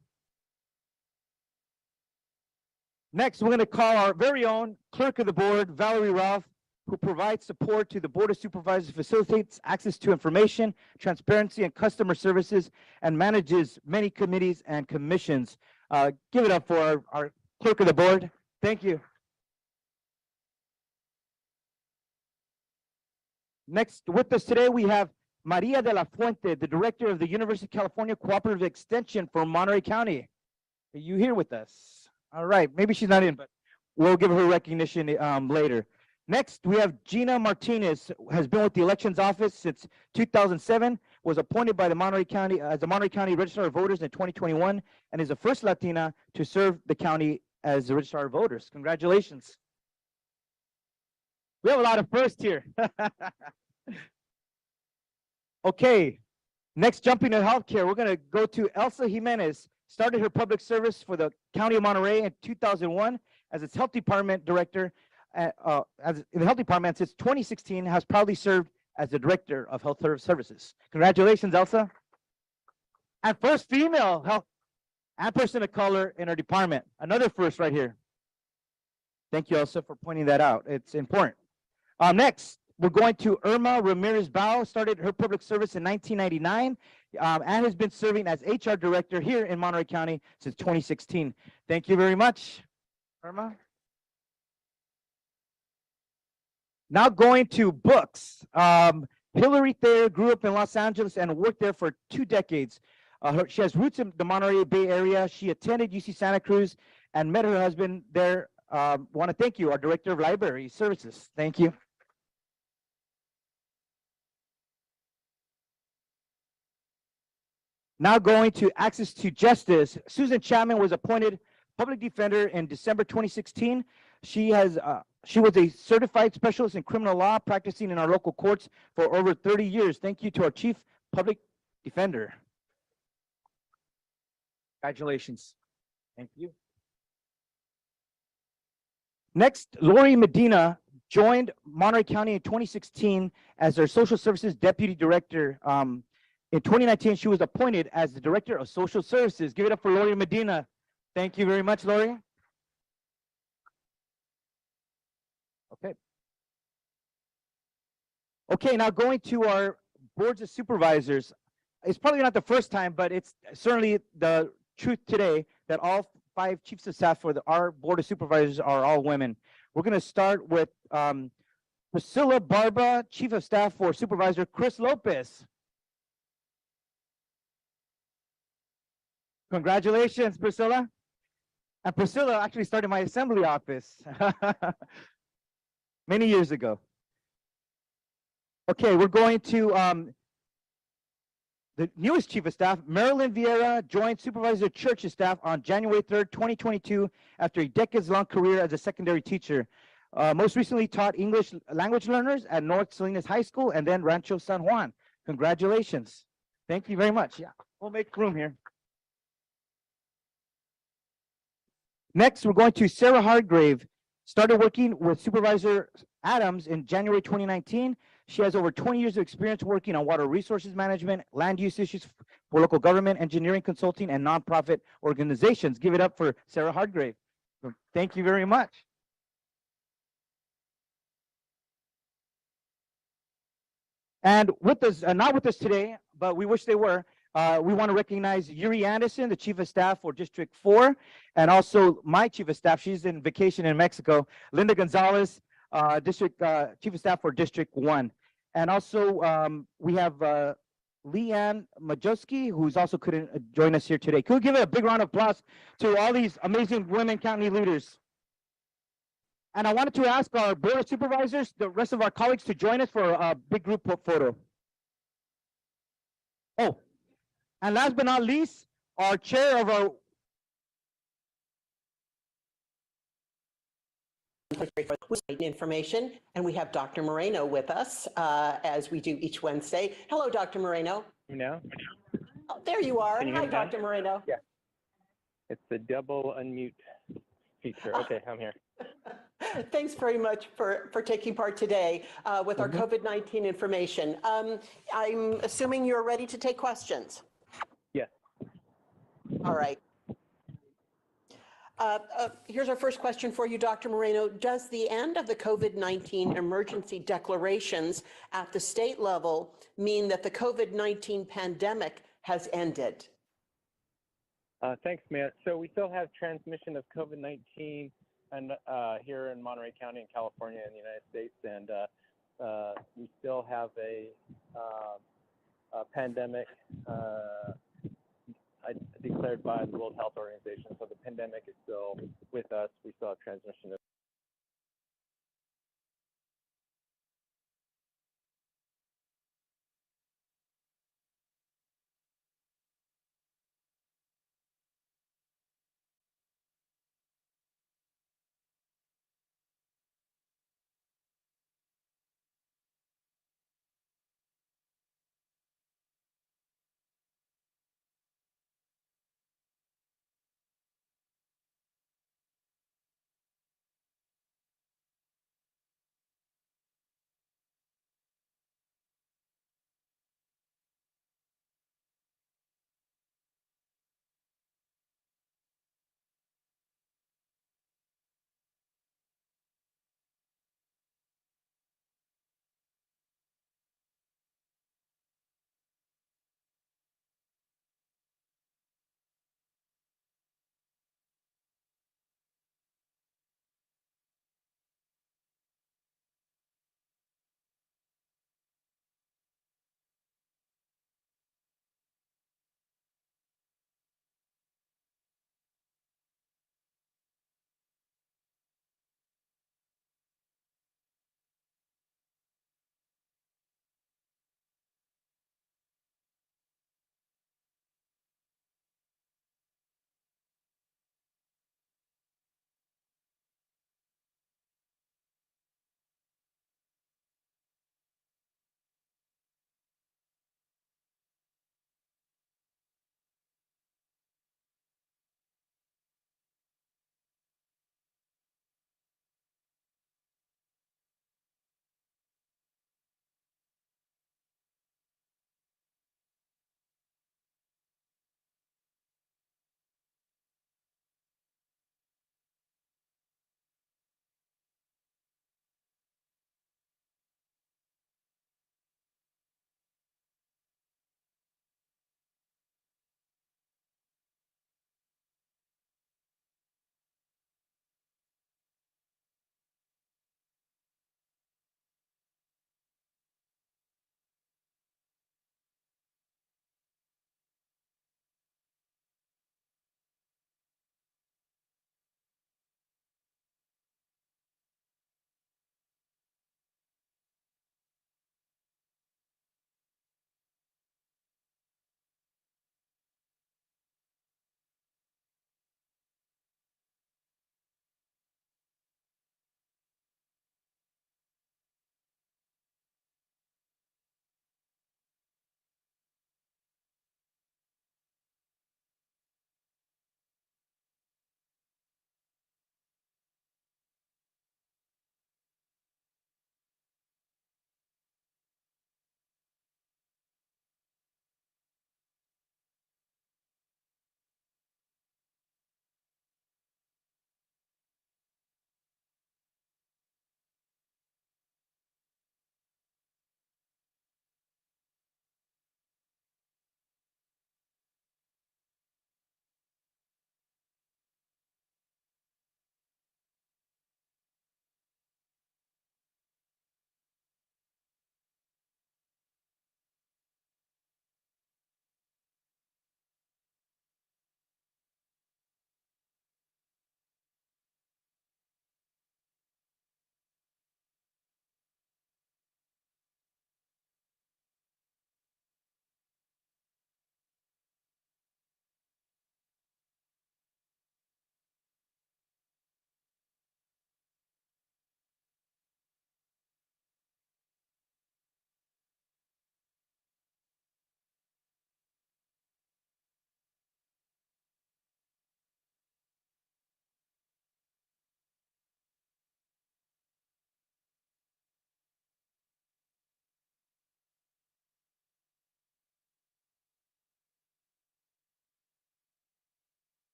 Next, we're going to call our very own clerk of the board, Valerie Ralph, who provides support to the Board of Supervisors, facilitates access to information, transparency, and customer services, and manages many committees and commissions. Give it up for our clerk of the board. Thank you. Next, with us today, we have Maria de la Fuente, the director of the University of California Cooperative Extension for Monterey County. Are you here with us? All right, maybe she's not in, but we'll give her recognition later. Next, we have Gina Martinez, has been with the Elections Office since 2007, was appointed by the Monterey County as the Monterey County Registrar of Voters in 2021, and is the first Latina to serve the county as the Registrar of Voters. Congratulations. We have a lot of firsts here. Okay, next, jumping to healthcare, we're going to go to Elsa Jimenez. Started her public service for the County of Monterey in 2001 as its health department director. As in the health department since 2016, has proudly served as the director of health services. Congratulations, Elsa. And first female health and person of color in our department. Another first right here. Thank you, Elsa, for pointing that out. It's important. Next, we're going to Irma Ramirez Bao. Started her public service in 1999 and has been serving as HR director here in Monterey County since 2016. Thank you very much, Irma. Now going to books. Hillary Thayer grew up in Los Angeles and worked there for 2 decades. She has roots in the Monterey Bay Area. She attended UC Santa Cruz and met her husband there. Want to thank you, our Director of Library Services. Thank you. Now going to access to justice. Susan Chapman was appointed public defender in December 2016. She was a certified specialist in criminal law, practicing in our local courts for over 30 years. Thank you to our chief public defender. Congratulations. Thank you. Next, Lori Medina joined Monterey County in 2016 as their social services deputy director. In 2019, she was appointed as the director of social services. Give it up for Lori Medina. Thank you very much, Lori. Okay. Okay, now going to our boards of supervisors. It's probably not the first time, but it's certainly the truth today that all 5 chiefs of staff for our board of supervisors are all women. We're going to start with Priscilla Barba, chief of staff for supervisor Chris Lopez. Congratulations, Priscilla. And Priscilla actually started my assembly office many years ago. Okay, we're going to the newest chief of staff, Marilyn Vieira, joined supervisor church's staff on January 3rd, 2022, after a decades-long career as a secondary teacher. Most recently taught English language learners at North Salinas High School and then Rancho San Juan. Congratulations. Thank you very much. Yeah, we'll make room here. Next, we're going to Sarah Hargrave. Started working with Supervisor Adams in January 2019. She has over 20 years of experience working on water resources management, land use issues for local government, engineering consulting, and nonprofit organizations. Give it up for Sarah Hargrave. Thank you very much. And with us, not with us today, but we wish they were, we want to recognize Yuri Anderson, the Chief of Staff for District 4, and also my Chief of Staff. She's in vacation in Mexico. Linda Gonzalez, Chief of Staff for District 1. And also we have Leanne Majowski, who's also couldn't join us here today. Could we give it a big round of applause to all these amazing women county leaders? And I wanted to ask our board of supervisors, the rest of our colleagues, to join us for a big group photo. Oh, and last but not least, our chair of our information, and we have Dr. Moreno with us, as we do each Wednesday. Hello, Dr. Moreno. Now? Oh, there you are. Can you hear Hi, me now? Dr. Moreno. Yeah. It's the double unmute feature. Okay, I'm here. Thanks very much for taking part today with our Mhm. COVID-19 information. I'm assuming you're ready to take questions. Yes. All right. Here's our first question for you, Dr. Moreno. Does the end of the COVID-19 emergency declarations at the state level mean that the COVID-19 pandemic has ended? Thanks, Matt. So we still have transmission of COVID-19 and here in Monterey County in California in the United States, and we still have a pandemic declared by the World Health Organization. So the pandemic is still with us. We still have transmission of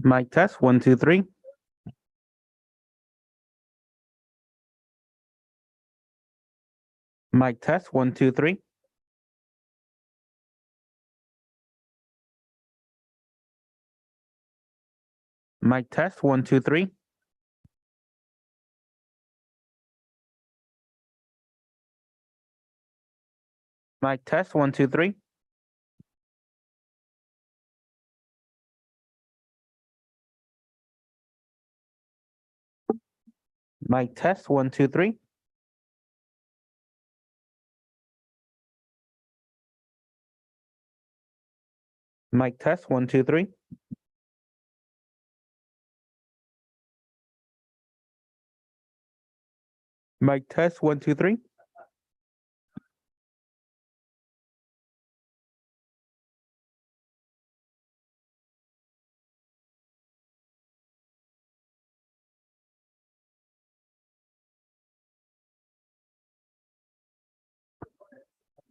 Mic test, 1, 2, 3. Mic test, 1, 2, 3. Mic test, 1, 2, 3. Mic test, 1, 2, 3. Mic test, 1, 2, 3. Mic test, 1, 2, 3. Mic test, 1, 2, 3.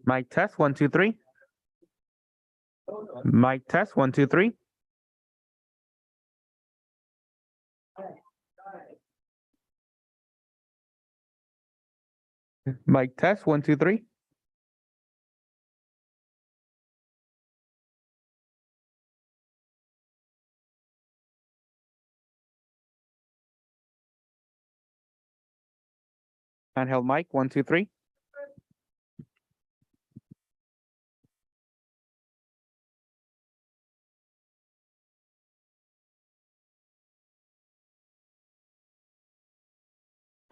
Mic test, 1, 2, 3. Mic test, 1, 2, 3. Mic test, 1, 2, 3. Handheld mic, 1, 2, 3.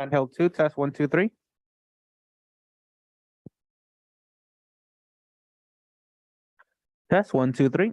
Handheld 2, test 1, 2, 3. Test 1, 2, 3.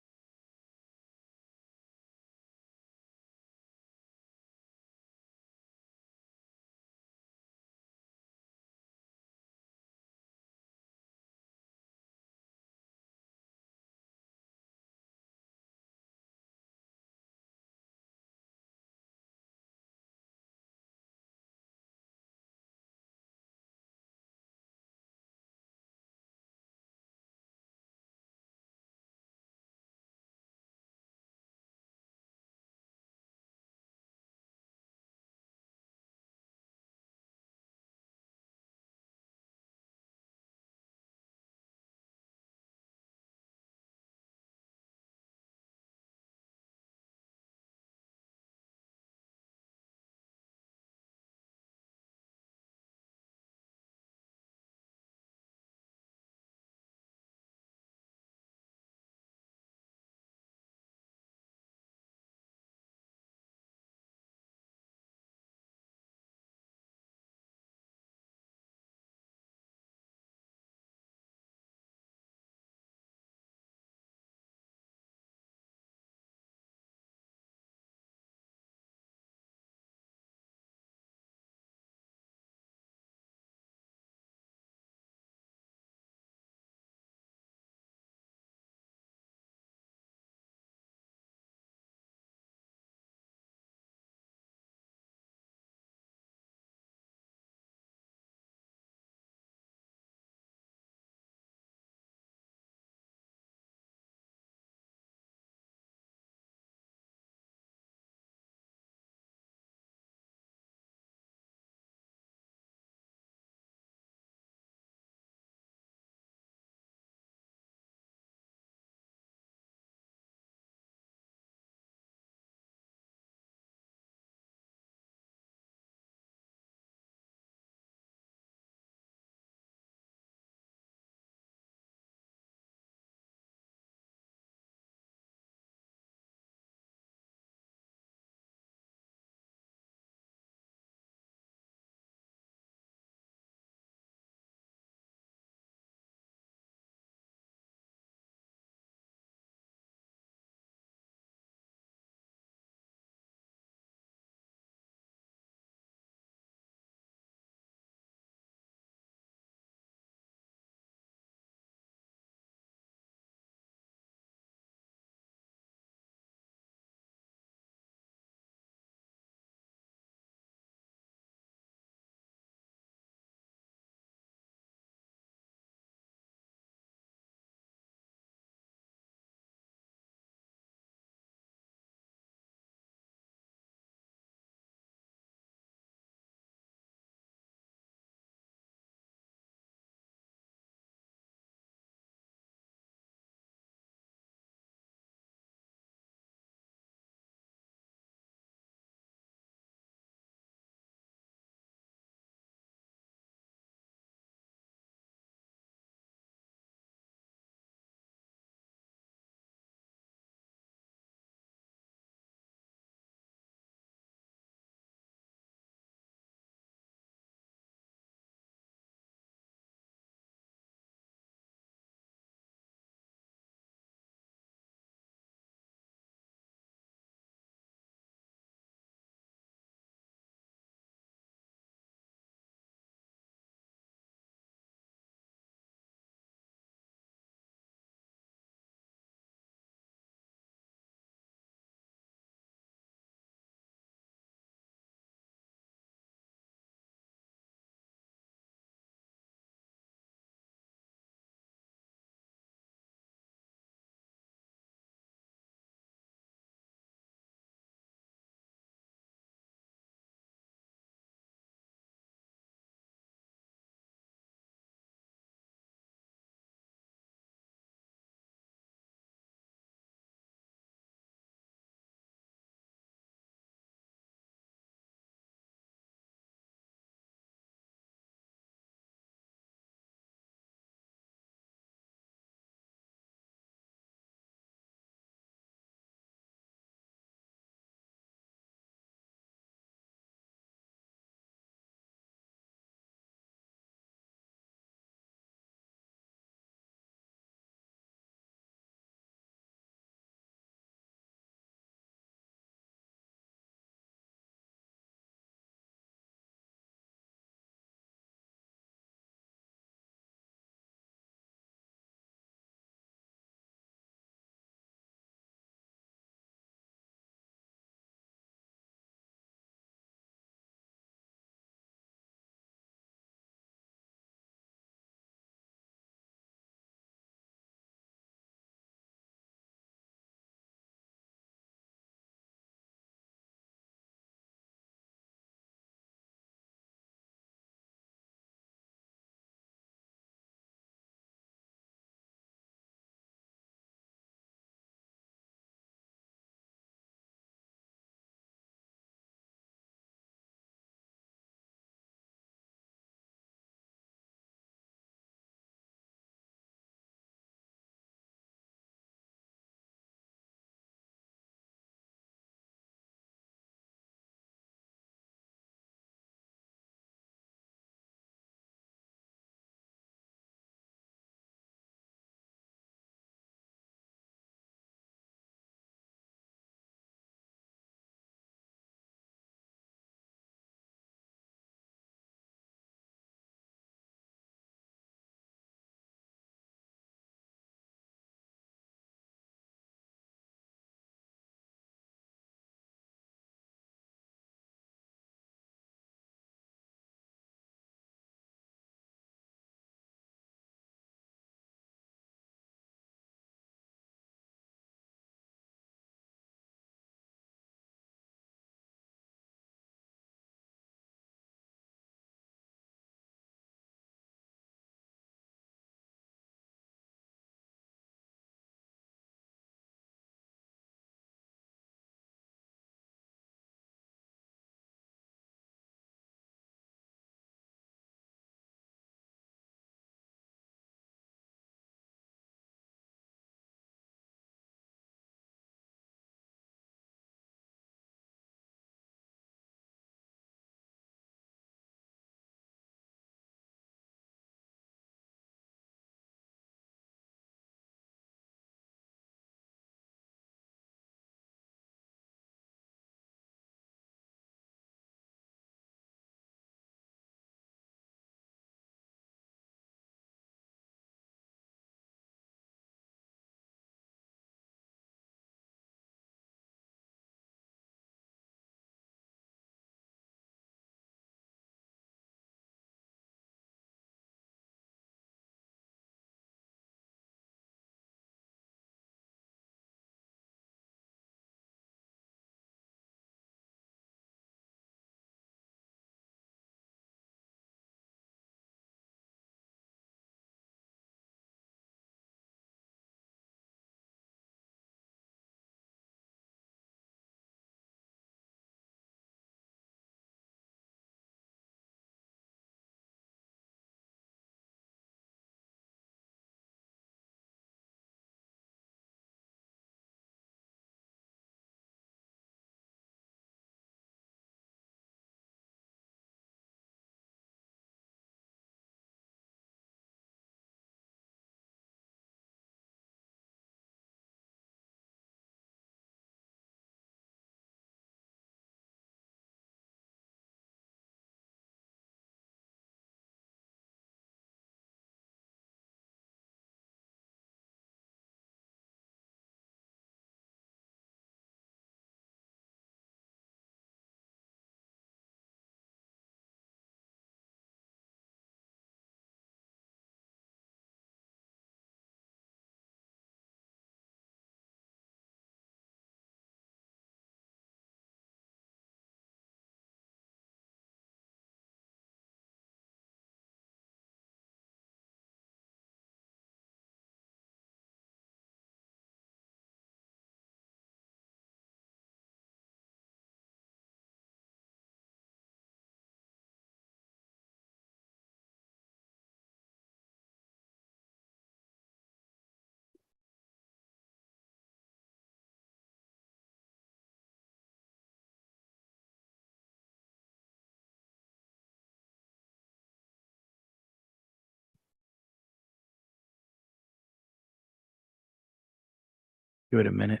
Give it a minute.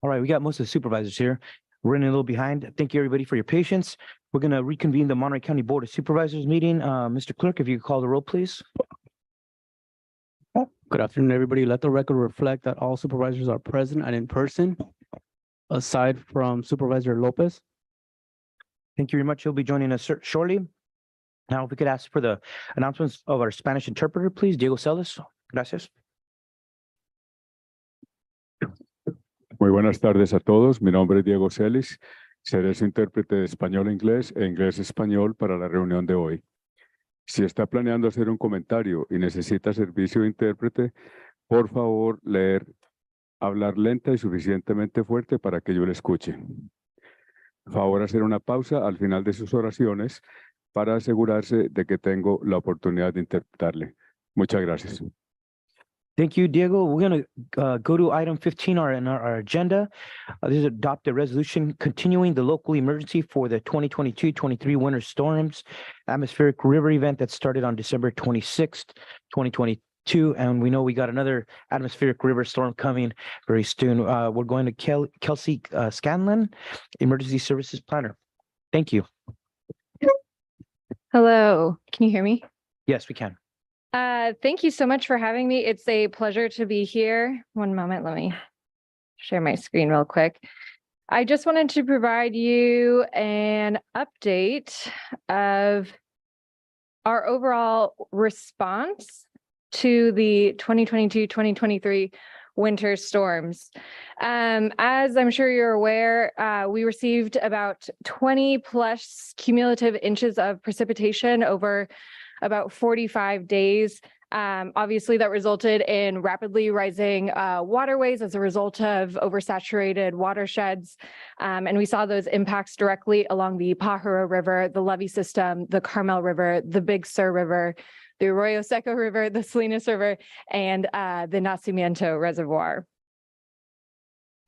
All right, we got most of the supervisors here. We're running a little behind. Thank you, everybody, for your patience. We're going to reconvene the Monterey County Board of Supervisors meeting. Mr. Clerk, if you could call the roll, please. Good afternoon, everybody. Let the record reflect that all supervisors are present and in person, aside from Supervisor Lopez. Thank you very much. He'll be joining us shortly. Now, if we could ask for the announcements of our Spanish interpreter, please. Diego Celis. Gracias. Muy buenas tardes a todos. Mi nombre es Diego Celis. Seré su intérprete de español a inglés e inglés-español para la reunión de hoy. Si está planeando hacer un comentario y necesita servicio de intérprete, por favor, hablar lenta y suficientemente fuerte para que yo le escuche. Favor hacer una pausa al final de sus oraciones para asegurarse de que tengo la oportunidad de interpretarle. Muchas gracias. Thank you, Diego. We're going to go to item 15 in our agenda. This is adopt a resolution continuing the local emergency for the 2022-23 winter storms atmospheric river event that started on December 26th, 2022. And we know we got another atmospheric river storm coming very soon. We're going to Kelsey Scanlon, Emergency Services Planner. Thank you. Hello, can you hear me? Yes, we can. Thank you so much for having me. It's a pleasure to be here. One moment, let me share my screen real quick. I just wanted to provide you an update of our overall response to the 2022-2023 winter storms. As I'm sure you're aware, we received about 20 plus cumulative inches of precipitation over about 45 days. Obviously, that resulted in rapidly rising waterways as a result of oversaturated watersheds. And we saw those impacts directly along the Pajaro River, the levee system, the Carmel River, the Big Sur River, the Arroyo Seco River, the Salinas River, and the Nacimiento Reservoir.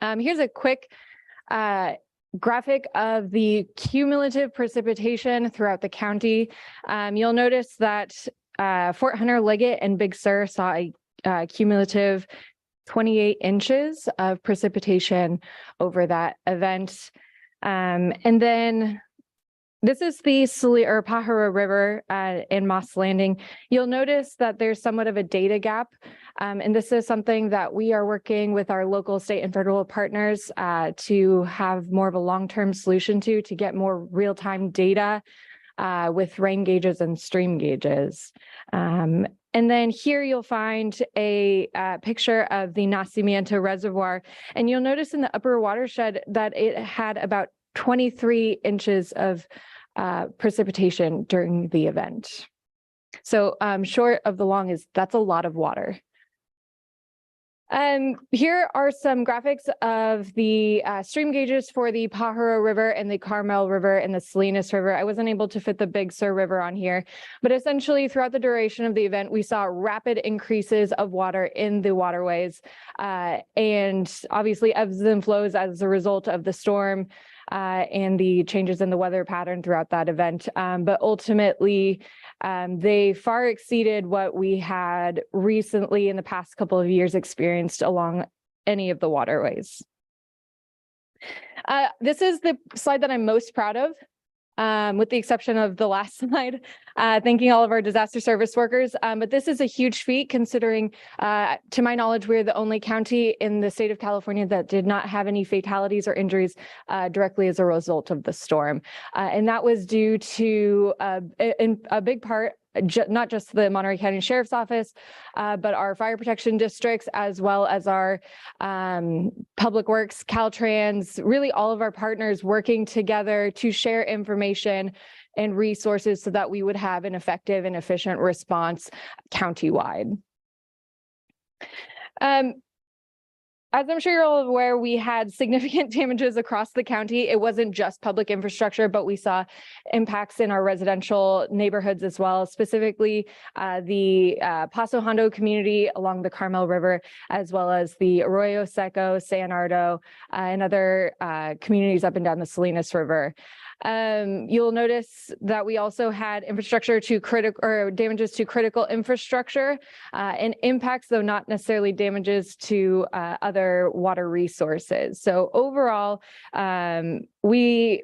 Here's a quick graphic of the cumulative precipitation throughout the county. You'll notice that Fort Hunter, Liggett, and Big Sur saw a cumulative 28 inches of precipitation over that event. And then this is the Pajaro River in Moss Landing. You'll notice that there's somewhat of a data gap. And this is something that we are working with our local, state, and federal partners to have more of a long-term solution to get more real-time data with rain gauges and stream gauges. And then here you'll find a picture of the Nacimiento Reservoir. And you'll notice in the upper watershed that it had about 23 inches of precipitation during the event. So short of the long is that's a lot of water. Here are some graphics of the stream gauges for the Pajaro River and the Carmel River and the Salinas River. I wasn't able to fit the Big Sur River on here, but essentially throughout the duration of the event, we saw rapid increases of water in the waterways and obviously ebbs and flows as a result of the storm and the changes in the weather pattern throughout that event. But ultimately, they far exceeded what we had recently in the past couple of years experienced along any of the waterways. This is the slide that I'm most proud of, with the exception of the last slide, thanking all of our disaster service workers. But this is a huge feat considering, to my knowledge, we're the only county in the state of California that did not have any fatalities or injuries directly as a result of the storm. And that was due to, in a big part, not just the Monterey County Sheriff's Office, but our fire protection districts, as well as our Public Works, Caltrans, really all of our partners working together to share information and resources so that we would have an effective and efficient response countywide. As I'm sure you're all aware, we had significant damages across the county. It wasn't just public infrastructure, but we saw impacts in our residential neighborhoods as well, specifically the Paso Hondo community along the Carmel River, as well as the Arroyo Seco, San Ardo, and other communities up and down the Salinas River. You'll notice that we also had infrastructure to critical or damages to critical infrastructure and impacts, though not necessarily damages to other water resources. So overall, we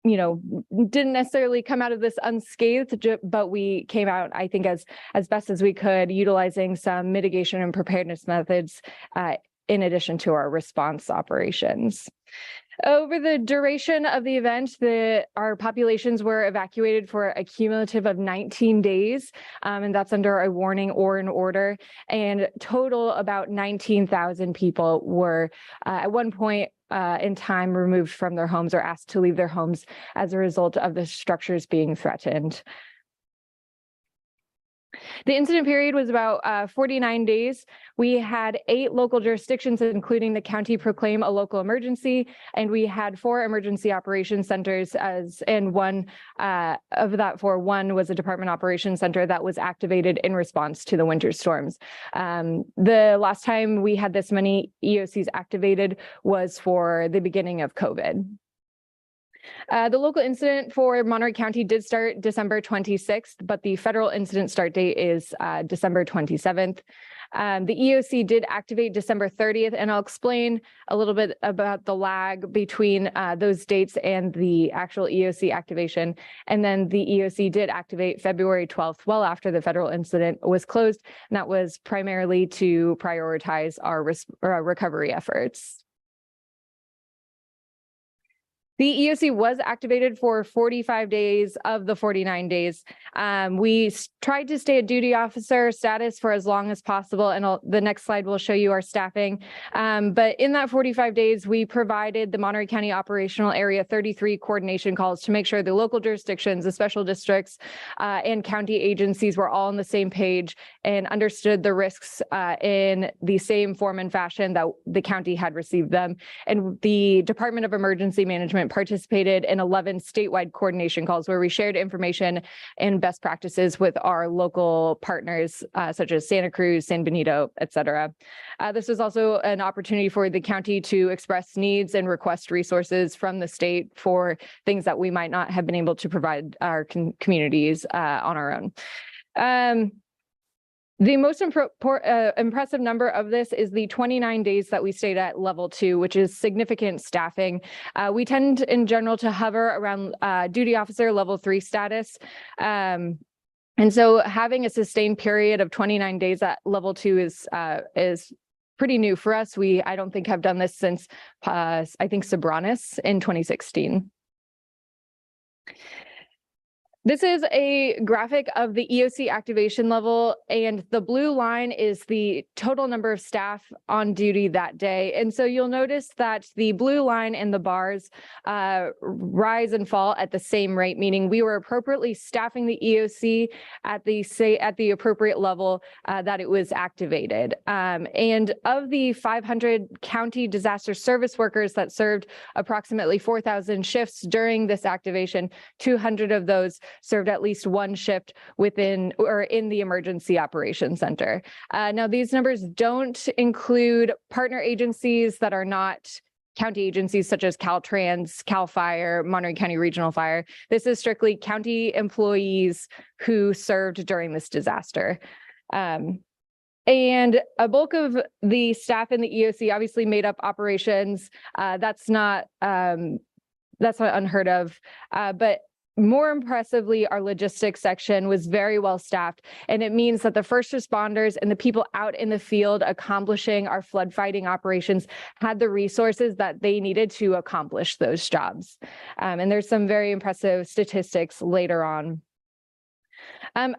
didn't necessarily come out of this unscathed, but we came out, I think, as best as we could, utilizing some mitigation and preparedness methods in addition to our response operations. Over the duration of the event, our populations were evacuated for a cumulative of 19 days, and that's under a warning or an order. And total, about 19,000 people were at one point in time removed from their homes or asked to leave their homes as a result of the structures being threatened. The incident period was about 49 days. We had 8 local jurisdictions, including the county, proclaim a local emergency, and we had 4 emergency operations centers and one of that 4, one was a department operations center that was activated in response to the winter storms. The last time we had this many EOCs activated was for the beginning of COVID. The local incident for Monterey County did start December 26th, but the federal incident start date is December 27th. The EOC did activate December 30th, and I'll explain a little bit about the lag between those dates and the actual EOC activation. And then the EOC did activate February 12th, well after the federal incident was closed, and that was primarily to prioritize our recovery efforts. The EOC was activated for 45 days of the 49 days. We tried to stay at duty officer status for as long as possible, and the next slide will show you our staffing. But in that 45 days, we provided the Monterey County Operational Area 33 coordination calls to make sure the local jurisdictions, the special districts, and county agencies were all on the same page and understood the risks in the same form and fashion that the county had received them. And the Department of Emergency Management participated in 11 statewide coordination calls where we shared information and best practices with our local partners, such as Santa Cruz, San Benito, et cetera. This was also an opportunity for the county to express needs and request resources from the state for things that we might not have been able to provide our communities on our own. The most impressive number of this is the 29 days that we stayed at level 2, which is significant staffing. We tend in general to hover around duty officer level 3 status. And so having a sustained period of 29 days at level 2 is pretty new for us. I don't think have done this since I think Sobranis in 2016. This is a graphic of the EOC activation level, and the blue line is the total number of staff on duty that day. And so you'll notice that the blue line and the bars rise and fall at the same rate, meaning we were appropriately staffing the EOC at the appropriate level that it was activated. And of the 500 county disaster service workers that served approximately 4,000 shifts during this activation, 200 of those served at least one shift within or in the emergency operations center. Now, these numbers don't include partner agencies that are not county agencies such as Caltrans, Cal Fire, Monterey County Regional Fire. This is strictly county employees who served during this disaster. And a bulk of the staff in the EOC obviously made up operations. That's not unheard of, but more impressively, our logistics section was very well staffed, and it means that the first responders and the people out in the field accomplishing our flood fighting operations had the resources that they needed to accomplish those jobs. And there's some very impressive statistics later on.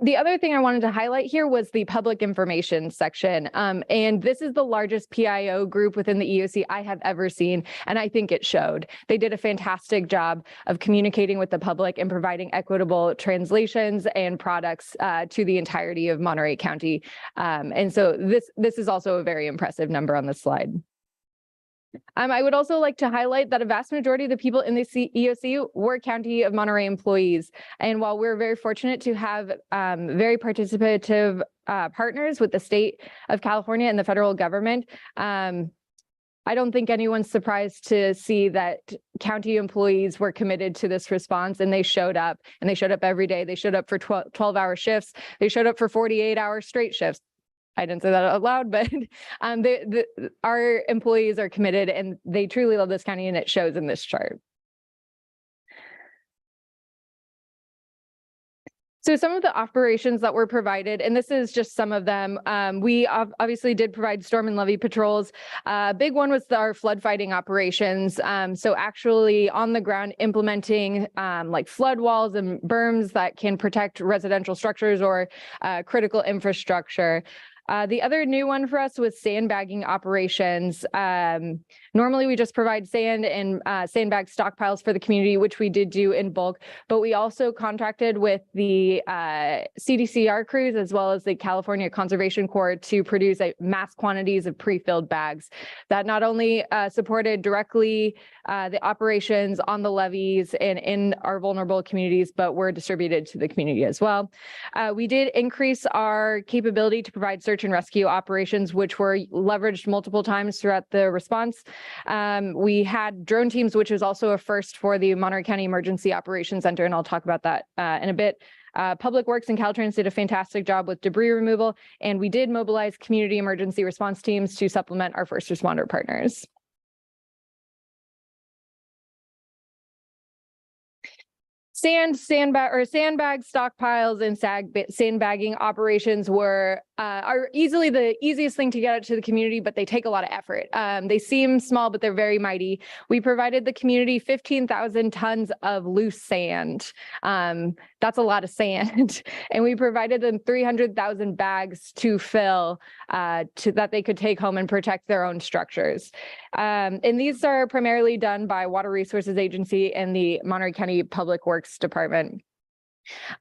The other thing I wanted to highlight here was the public information section. And this is the largest PIO group within the EOC I have ever seen, and I think it showed. They did a fantastic job of communicating with the public and providing equitable translations and products to the entirety of Monterey County. And so this is also a very impressive number on the slide. I would also like to highlight that a vast majority of the people in the EOC were County of Monterey employees. And while we're very fortunate to have very participative partners with the state of California and the federal government, I don't think anyone's surprised to see that county employees were committed to this response, and they showed up every day. They showed up for 12-hour shifts. They showed up for 48-hour straight shifts. I didn't say that out loud, but our employees are committed and they truly love this county, and it shows in this chart. So some of the operations that were provided, and this is just some of them, we obviously did provide storm and levee patrols. Big one was our flood fighting operations. So actually on the ground implementing like flood walls and berms that can protect residential structures or critical infrastructure. The other new one for us was sandbagging operations. Normally we just provide sand and sandbag stockpiles for the community, which we did do in bulk, but we also contracted with the CDCR crews as well as the California Conservation Corps to produce mass quantities of pre-filled bags that not only supported directly the operations on the levees and in our vulnerable communities, but were distributed to the community as well. We did increase our capability to provide search and rescue operations, which were leveraged multiple times throughout the response. We had drone teams, which was also a first for the Monterey County Emergency Operations Center, and I'll talk about that in a bit. Public Works and Caltrans did a fantastic job with debris removal, and we did mobilize community emergency response teams to supplement our first responder partners. Sandbag stockpiles and sandbagging operations are easily the easiest thing to get out to the community, but they take a lot of effort. They seem small, but they're very mighty. We provided the community 15,000 tons of loose sand. That's a lot of sand. And we provided them 300,000 bags to fill that they could take home and protect their own structures. And these are primarily done by Water Resources Agency and the Monterey County Public Works Department.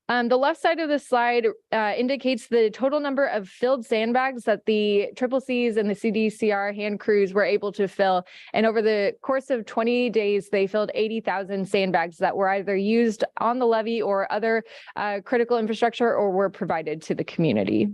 The left side of the slide indicates the total number of filled sandbags that the CCCs and the CDCR hand crews were able to fill. And over the course of 20 days, they filled 80,000 sandbags that were either used on the levee or other critical infrastructure or were provided to the community.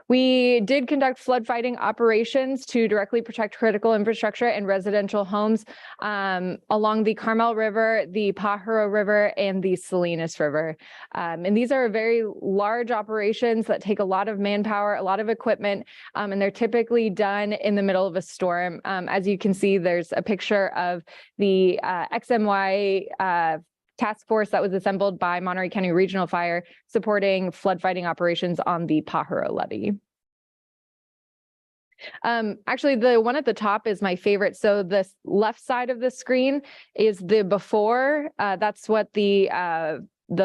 We did conduct flood fighting operations to directly protect critical infrastructure and residential homes along the Carmel River, the Pajaro River, and the Salinas River. And these are very large operations that take a lot of manpower, a lot of equipment, and they're typically done in the middle of a storm. As you can see, there's a picture of the XMY task force that was assembled by Monterey County Regional Fire supporting flood fighting operations on the Pajaro levee. Actually, the one at the top is my favorite. So the left side of the screen is the before. That's what the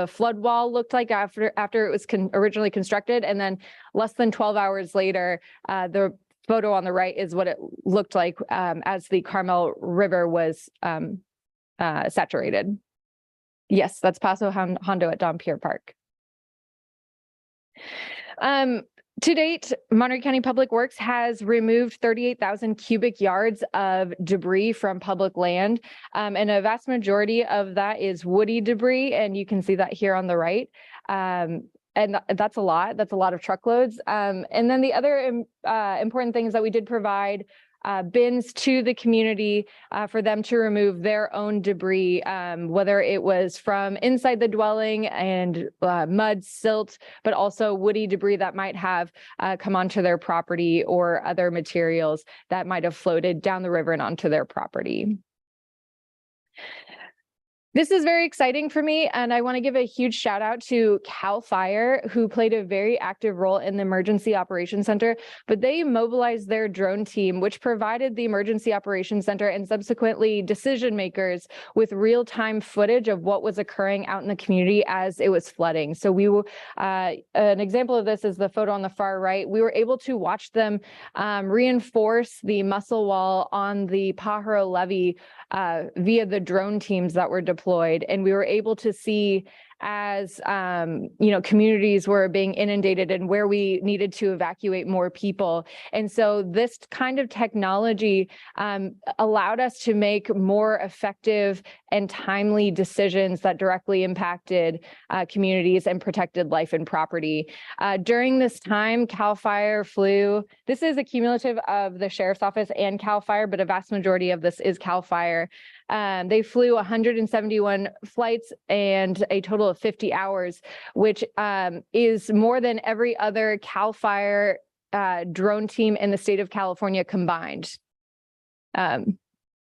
flood wall looked like after it was originally constructed. And then less than 12 hours later, the photo on the right is what it looked like as the Carmel River was saturated. Yes, that's Paso Hondo at Dompier Park. To date, Monterey County Public Works has removed 38,000 cubic yards of debris from public land, and a vast majority of that is woody debris, and you can see that here on the right. And that's a lot. That's a lot of truckloads. And then the other important things that we did provide bins to the community for them to remove their own debris, whether it was from inside the dwelling and mud, silt, but also woody debris that might have come onto their property or other materials that might have floated down the river and onto their property. This is very exciting for me, and I want to give a huge shout out to CAL FIRE, who played a very active role in the Emergency Operations Center, but they mobilized their drone team, which provided the Emergency Operations Center and subsequently decision makers with real-time footage of what was occurring out in the community as it was flooding. So we will, an example of this is the photo on the far right. We were able to watch them reinforce the muscle wall on the Pajaro levee via the drone teams that were deployed. And we were able to see as communities were being inundated and where we needed to evacuate more people. And so this kind of technology allowed us to make more effective and timely decisions that directly impacted communities and protected life and property. During this time, CAL FIRE flew, this is a cumulative of the Sheriff's Office and CAL FIRE, but a vast majority of this is CAL FIRE. They flew 171 flights and a total of 50 hours, which is more than every other CAL FIRE drone team in the state of California combined.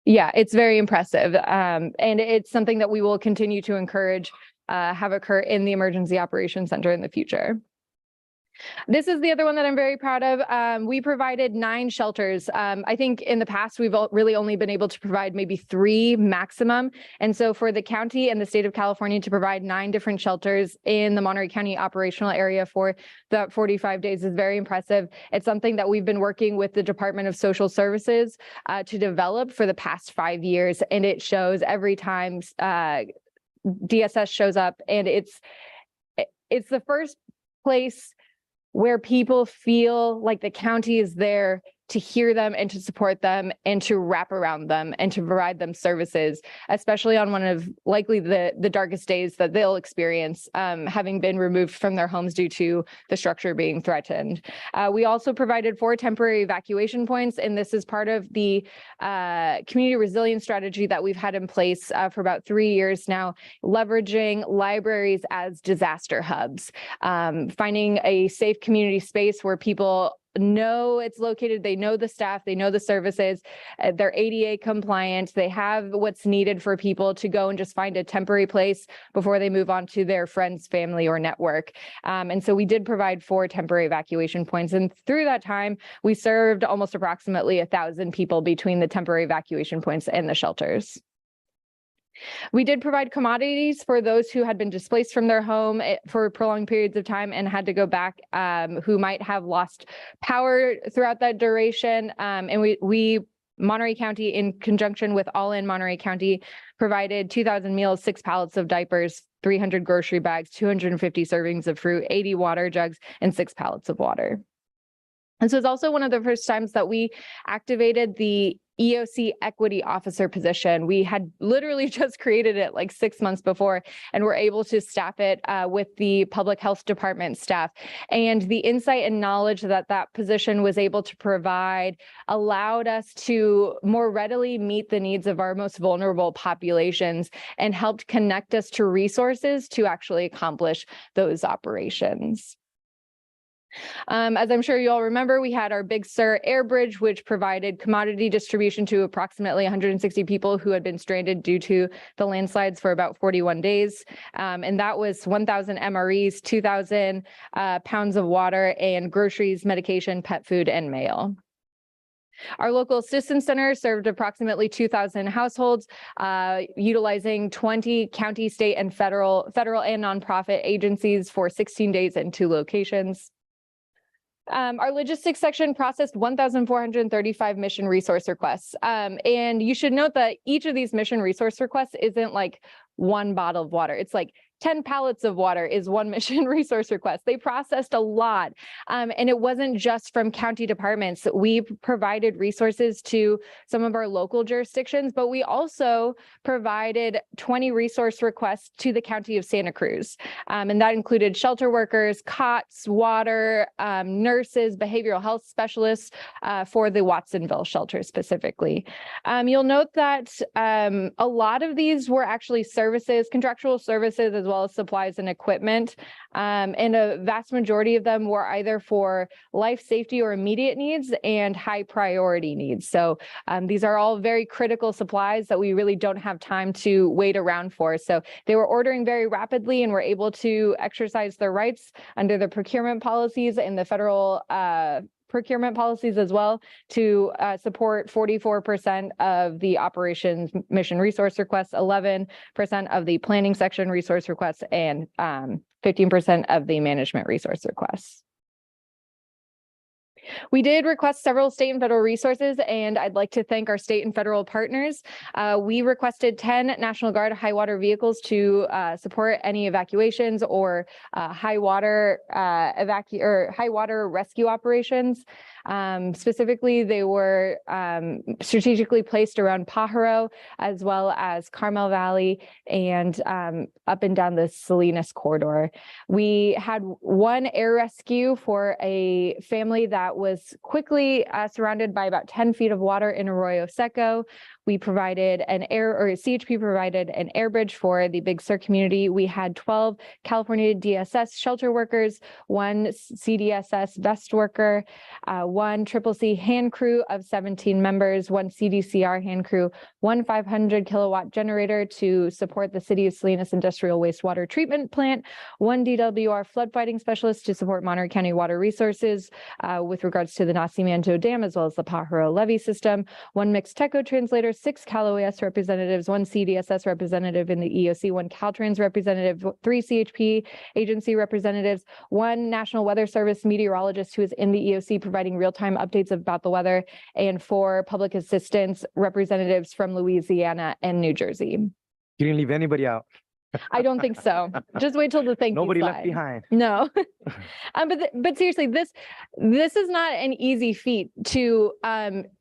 Yeah, it's very impressive. And it's something that we will continue to encourage have occur in the Emergency Operations Center in the future. This is the other one that I'm very proud of. We provided 9 shelters. I think in the past, we've really only been able to provide maybe 3 maximum. And so for the county and the state of California to provide 9 different shelters in the Monterey County operational area for the 45 days is very impressive. It's something that we've been working with the Department of Social Services to develop for the past 5 years. And it shows every time DSS shows up, and it's the first place where people feel like the county is there to hear them and to support them and to wrap around them and to provide them services, especially on one of likely the darkest days that they'll experience, having been removed from their homes due to the structure being threatened. We also provided 4 temporary evacuation points, and this is part of the community resilience strategy that we've had in place for about 3 years now, leveraging libraries as disaster hubs, finding a safe community space where people know it's located, they know the staff, they know the services, they're ADA compliant, they have what's needed for people to go and just find a temporary place before they move on to their friends, family, or network. And so we did provide 4 temporary evacuation points. And through that time, we served almost approximately 1,000 people between the temporary evacuation points and the shelters. We did provide commodities for those who had been displaced from their home for prolonged periods of time and had to go back, who might have lost power throughout that duration. And we Monterey County, in conjunction with All In Monterey County, provided 2,000 meals, 6 pallets of diapers, 300 grocery bags, 250 servings of fruit, 80 water jugs, and 6 pallets of water. And so it's also one of the first times that we activated the EOC equity officer position. We had literally just created it like 6 months before, and we're able to staff it with the public health department staff. And the insight and knowledge that that position was able to provide allowed us to more readily meet the needs of our most vulnerable populations and helped connect us to resources to actually accomplish those operations. As I'm sure you all remember, we had our Big Sur air bridge, which provided commodity distribution to approximately 160 people who had been stranded due to the landslides for about 41 days. And that was 1,000 MREs, 2,000 pounds of water, and groceries, medication, pet food, and mail. Our local assistance center served approximately 2,000 households, utilizing 20 county, state, and federal and nonprofit agencies for 16 days in 2 locations. Our logistics section processed 1,435 mission resource requests. And you should note that each of these mission resource requests isn't like 1 bottle of water. It's like 10 pallets of water is 1 mission resource request. They processed a lot. And it wasn't just from county departments. We provided resources to some of our local jurisdictions, but we also provided 20 resource requests to the county of Santa Cruz. And that included shelter workers, cots, water, nurses, behavioral health specialists for the Watsonville shelter specifically. You'll note that a lot of these were actually services, contractual services, as well well as supplies and equipment. And a vast majority of them were either for life safety or immediate needs and high priority needs. So these are all very critical supplies that we really don't have time to wait around for. So they were ordering very rapidly and were able to exercise their rights under the procurement policies and the federal procurement policies as well to support 44% of the operations mission resource requests, 11% of the planning section resource requests, and 15% of the management resource requests. We did request several state and federal resources, and I'd like to thank our state and federal partners. We requested 10 National Guard high water vehicles to support any evacuations or high water rescue operations. Specifically, they were strategically placed around Pajaro, as well as Carmel Valley, and up and down the Salinas corridor. We had one air rescue for a family that was quickly surrounded by about 10 feet of water in Arroyo Seco. We provided CHP provided an air bridge for the Big Sur community. We had 12 California DSS shelter workers, one CDSS vest worker, one CCC hand crew of 17 members, one CDCR hand crew, one 500 kilowatt generator to support the City of Salinas Industrial Wastewater Treatment Plant, one DWR flood fighting specialist to support Monterey County Water Resources with regards to the Nacimiento Dam, as well as the Pajaro levee system, one Mixteco translator, 6 CalOES representatives, one CDSS representative in the EOC, one Caltrans representative, 3 CHP agency representatives, one National Weather Service meteorologist who is in the EOC providing real-time updates about the weather, and 4 public assistance representatives from Louisiana and New Jersey. You didn't leave anybody out. I don't think so. Just wait till the thank you Nobody slide. left behind. No. But seriously, this is not an easy feat to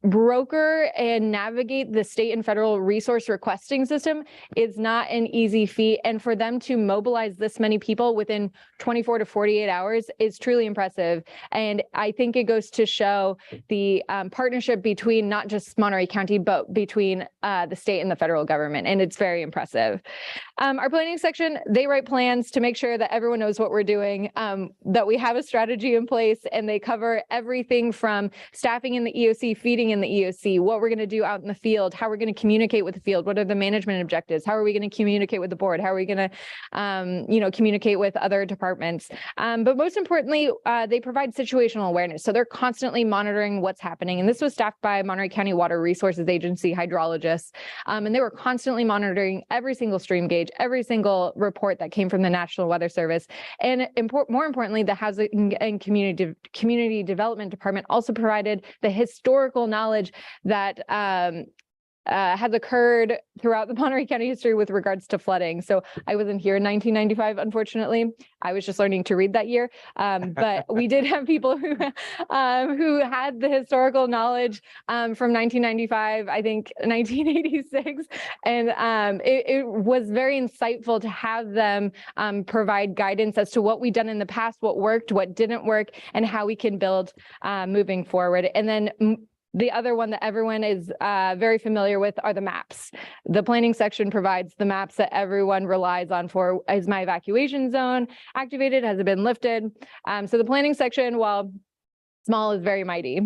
broker and navigate the state and federal resource requesting system. Is not an easy feat. And for them to mobilize this many people within 24 to 48 hours is truly impressive. And I think it goes to show the partnership between not just Monterey County, but between the state and the federal government. And it's very impressive. Our planning section, they write plans to make sure that everyone knows what we're doing, that we have a strategy in place, and they cover everything from staffing in the EOC, feeding in the EOC, what we're going to do out in the field, how we're going to communicate with the field, what are the management objectives, how are we going to communicate with the board, how are we going to, communicate with other departments. But most importantly, they provide situational awareness. So they're constantly monitoring what's happening. And this was staffed by Monterey County Water Resources Agency hydrologists. And they were constantly monitoring every single stream gauge, every single report that came from the National Weather Service. And more importantly, the Housing and Community Development Department also provided the historical knowledge that has occurred throughout the Monterey County history with regards to flooding. So I wasn't here in 1995, unfortunately. I was just learning to read that year. But we did have people who had the historical knowledge from 1995, I think 1986. And it was very insightful to have them provide guidance as to what we've done in the past, what worked, what didn't work, and how we can build moving forward. And then the other one that everyone is very familiar with are the maps. The planning section provides the maps that everyone relies on for, is my evacuation zone activated? Has it been lifted? So the planning section, while small, is very mighty.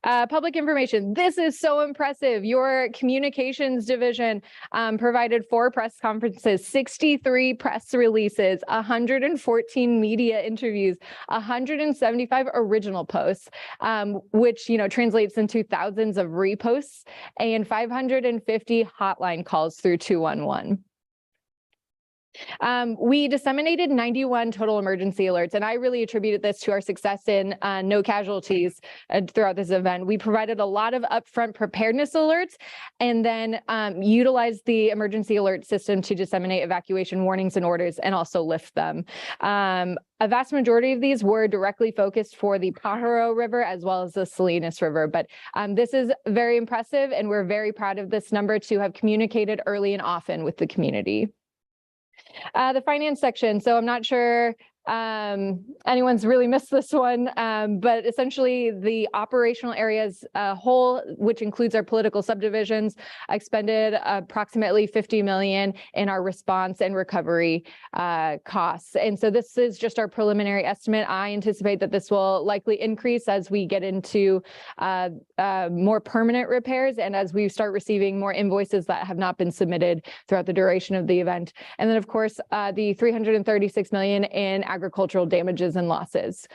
Public information. This is so impressive. Your communications division provided 4 press conferences, 63 press releases, 114 media interviews, 175 original posts, which translates into thousands of reposts, and 550 hotline calls through 211. We disseminated 91 total emergency alerts, and I really attributed this to our success in no casualties throughout this event. We provided a lot of upfront preparedness alerts, and then utilized the emergency alert system to disseminate evacuation warnings and orders, and also lift them. A vast majority of these were directly focused for the Pajaro River as well as the Salinas River, but this is very impressive, and we're very proud of this number to have communicated early and often with the community. The finance section. So I'm not sure anyone's really missed this one, but essentially the operational areas whole, which includes our political subdivisions, expended approximately 50 million in our response and recovery costs. And so this is just our preliminary estimate. I anticipate that this will likely increase as we get into more permanent repairs and as we start receiving more invoices that have not been submitted throughout the duration of the event. And then, of course, the 336 million in agricultural damages and losses.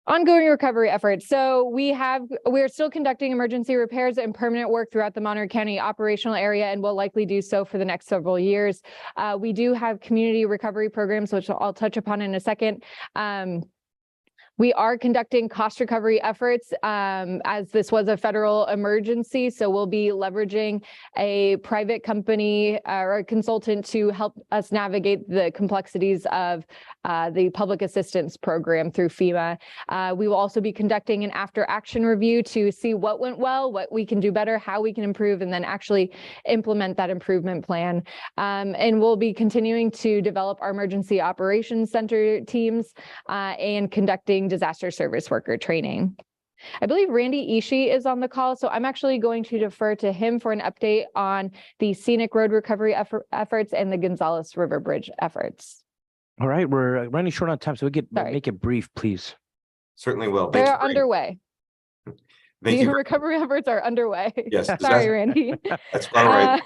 Ongoing recovery efforts. So we're still conducting emergency repairs and permanent work throughout the Monterey County operational area and will likely do so for the next several years. We do have community recovery programs, which I'll touch upon in a second. We are conducting cost recovery efforts as this was a federal emergency. So we'll be leveraging a private company or a consultant to help us navigate the complexities of the public assistance program through FEMA. We will also be conducting an after action review to see what went well, what we can do better, how we can improve, and then actually implement that improvement plan. And we'll be continuing to develop our emergency operations center teams and conducting disaster service worker training. I believe Randy Ishii is on the call, so I'm actually going to defer to him for an update on the scenic road recovery efforts and the Gonzales River Bridge efforts. All right, we're running short on time, so make it brief, please. Certainly will. Thanks They're underway. Thank The you. recovery efforts are underway. Yes, Sorry, Randy. That's all right.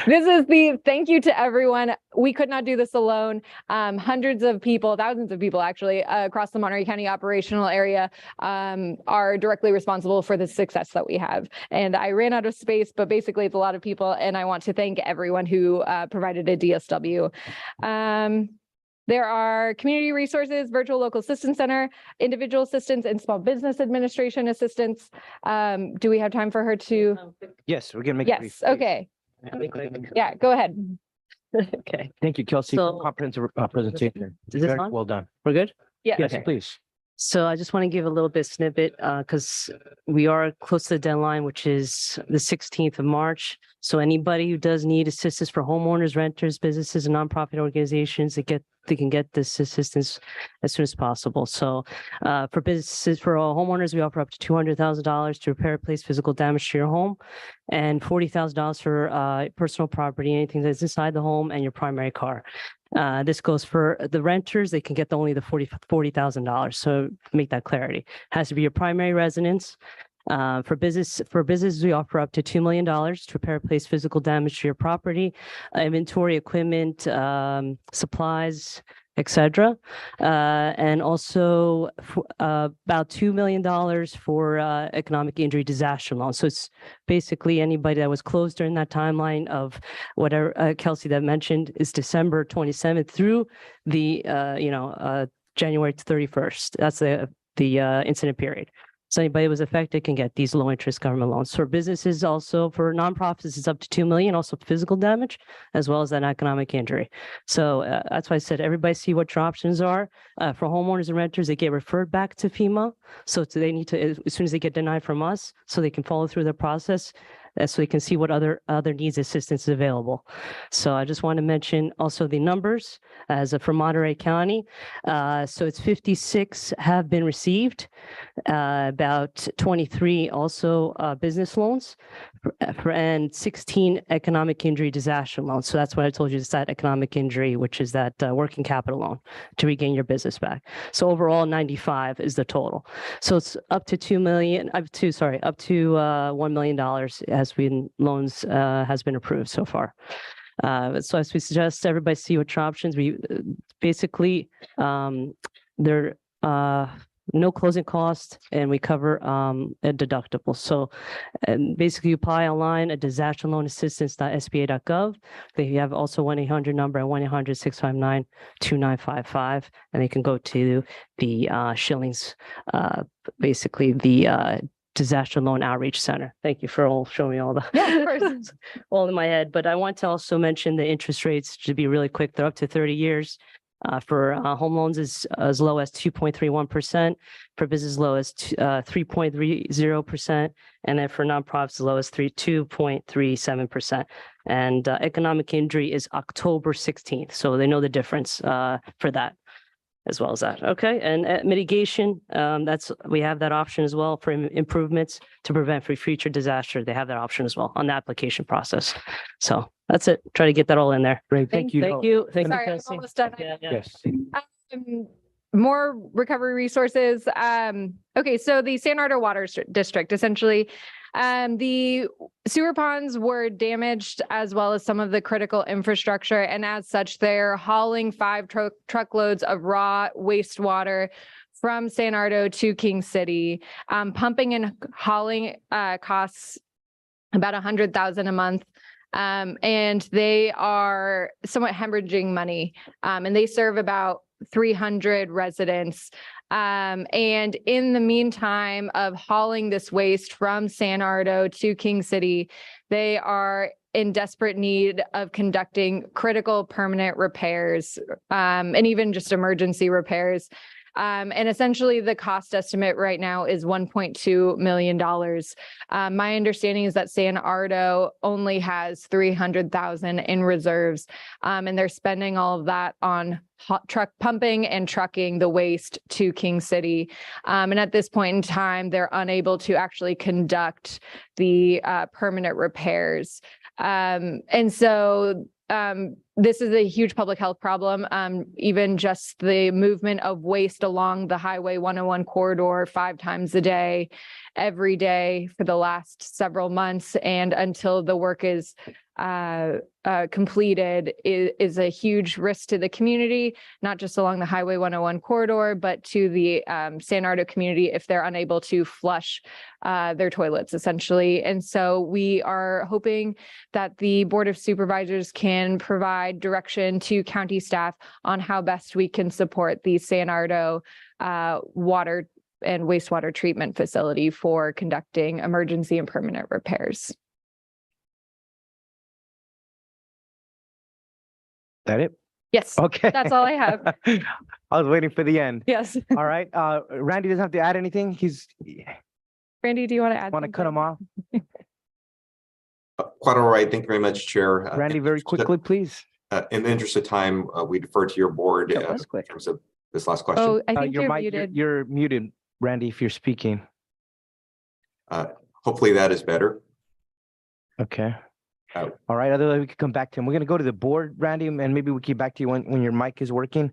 This is thank you to everyone. We could not do this alone. Hundreds of people, thousands of people actually, across the Monterey County operational area are directly responsible for the success that we have. And I ran out of space, but basically it's a lot of people. And I want to thank everyone who provided a DSW. There are community resources, virtual local assistance center, individual assistance, and small business administration assistance. Do we have time for her to? Yes, we're gonna make it brief. Yes, okay. Yeah, go ahead. Okay. Thank you, Kelsey, So- for comprehensive presentation. Is this Very on? well done. We're good? Yeah. Yes, Okay. please. So I just want to give a little bit snippet because we are close to the deadline, which is the 16th of March. So anybody who does need assistance for homeowners, renters, businesses, and nonprofit organizations, they can get this assistance as soon as possible. So for businesses, for all homeowners, we offer up to $200,000 to repair, replace physical damage to your home, and $40,000 for personal property, anything that's inside the home and your primary car. This goes for the renters, they can get only the $40,000. So make that clarity. Has to be your primary residence. For business, we offer up to $2 million to repair, replace physical damage to your property, inventory, equipment, supplies, etc. And also about $2 million for economic injury disaster loan. So it's basically anybody that was closed during that timeline of whatever Kelsey that mentioned is December 27th through the January 31st. That's the incident period. So anybody who was affected can get these low interest government loans. For businesses, also for nonprofits, it's up to $2 million, also physical damage, as well as an economic injury. So that's why I said, everybody see what your options are. For homeowners and renters, they get referred back to FEMA. So they need to, as soon as they get denied from us, so they can follow through the process. So they can see what other needs assistance is available. So I just want to mention also the numbers as for Monterey County. So it's 56 have been received, about 23 also business loans, and 16 economic injury disaster loans. So that's what I told you, it's that economic injury, which is that working capital loan to regain your business back. So overall, 95 is the total. So it's up to $1 million has been loans has been approved so far. So as we suggest, everybody see what your options. We basically there no closing costs, and we cover a deductible. So basically you apply online at disasterloanassistance.sba.gov. They have also 1-800 number at 1-800-659-2955, and they can go to the Shillings, basically the Disaster Loan Outreach Center. Thank you for all showing me all the all in my head. But I want to also mention the interest rates to be really quick. They're up to 30 years. For home loans is as low as 2.31%, for business as low as 3.30%, and then for nonprofits as low as 2.37%. And economic injury is October 16th, so they know the difference for that, as well as that. Okay, and mitigation, we have that option as well for improvements to prevent for future disaster. They have that option as well on the application process. So that's it. Try to get that all in there. Great, thank you. Thank you. Thank Sorry, you, I'm Kelsey. almost done. Yes. More recovery resources. Okay, so the San Ardo Water District, essentially, the sewer ponds were damaged as well as some of the critical infrastructure. And as such, they're hauling 5 truckloads of raw wastewater from San Ardo to King City. Pumping and hauling costs about $100,000 a month. And they are somewhat hemorrhaging money. And they serve about 300 residents. And in the meantime of hauling this waste from San Ardo to King City, they are in desperate need of conducting critical permanent repairs, and even just emergency repairs. And essentially the cost estimate right now is $1.2 million. My understanding is that San Ardo only has $300,000 in reserves, and they're spending all of that on truck pumping and trucking the waste to King City. And at this point in time, they're unable to actually conduct the permanent repairs. And so this is a huge public health problem. Even just the movement of waste along the Highway 101 corridor 5 times a day, every day for the last several months, and until the work is completed is a huge risk to the community, not just along the Highway 101 corridor, but to the San Ardo community if they're unable to flush their toilets, essentially. And so we are hoping that the Board of Supervisors can provide direction to county staff on how best we can support the San Ardo water and wastewater treatment facility for conducting emergency and permanent repairs. That it? Yes. Okay. That's all I have. I was waiting for the end. Yes. All right. Randy doesn't have to add anything. Randy, do you want to add? Want to cut him off? Quite all right. Thank you very much, Chair. Randy, very quickly, please. In the interest of time, we defer to your board That in was quick. terms of this last question. Oh, I think Your you're mic, muted. you're muted, Randy, if you're speaking. Hopefully that is better. Okay. Oh. All right. Otherwise, we could come back to him. We're going to go to the board, Randy, and maybe we'll get back to you when your mic is working.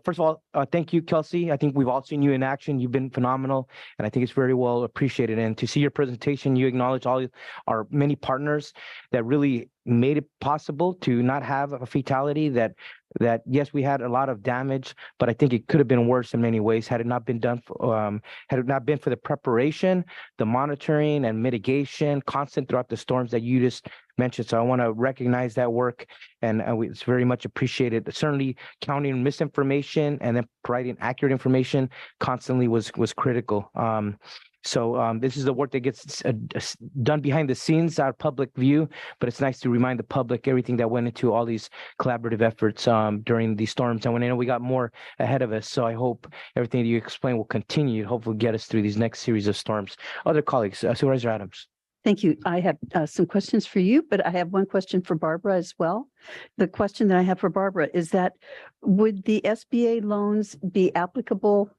First of all, thank you, Kelsey. I think we've all seen you in action. You've been phenomenal, and I think it's very well appreciated. And to see your presentation, you acknowledge all our many partners that really made it possible to not have a fatality. That yes, we had a lot of damage, but I think it could have been worse in many ways had it not been done. Had it not been for the preparation, the monitoring, and mitigation constant throughout the storms that you just mentioned. So I want to recognize that work, and it's very much appreciated. Certainly, counting misinformation and then providing accurate information constantly was critical. So this is the work that gets done behind the scenes, our public view, but it's nice to remind the public everything that went into all these collaborative efforts during these storms. And when I know we got more ahead of us, so I hope everything that you explained will continue, hopefully get us through these next series of storms. Other colleagues, Supervisor Adams. Thank you. I have some questions for you, but I have one question for Barbara as well. The question that I have for Barbara is that would the SBA loans be applicable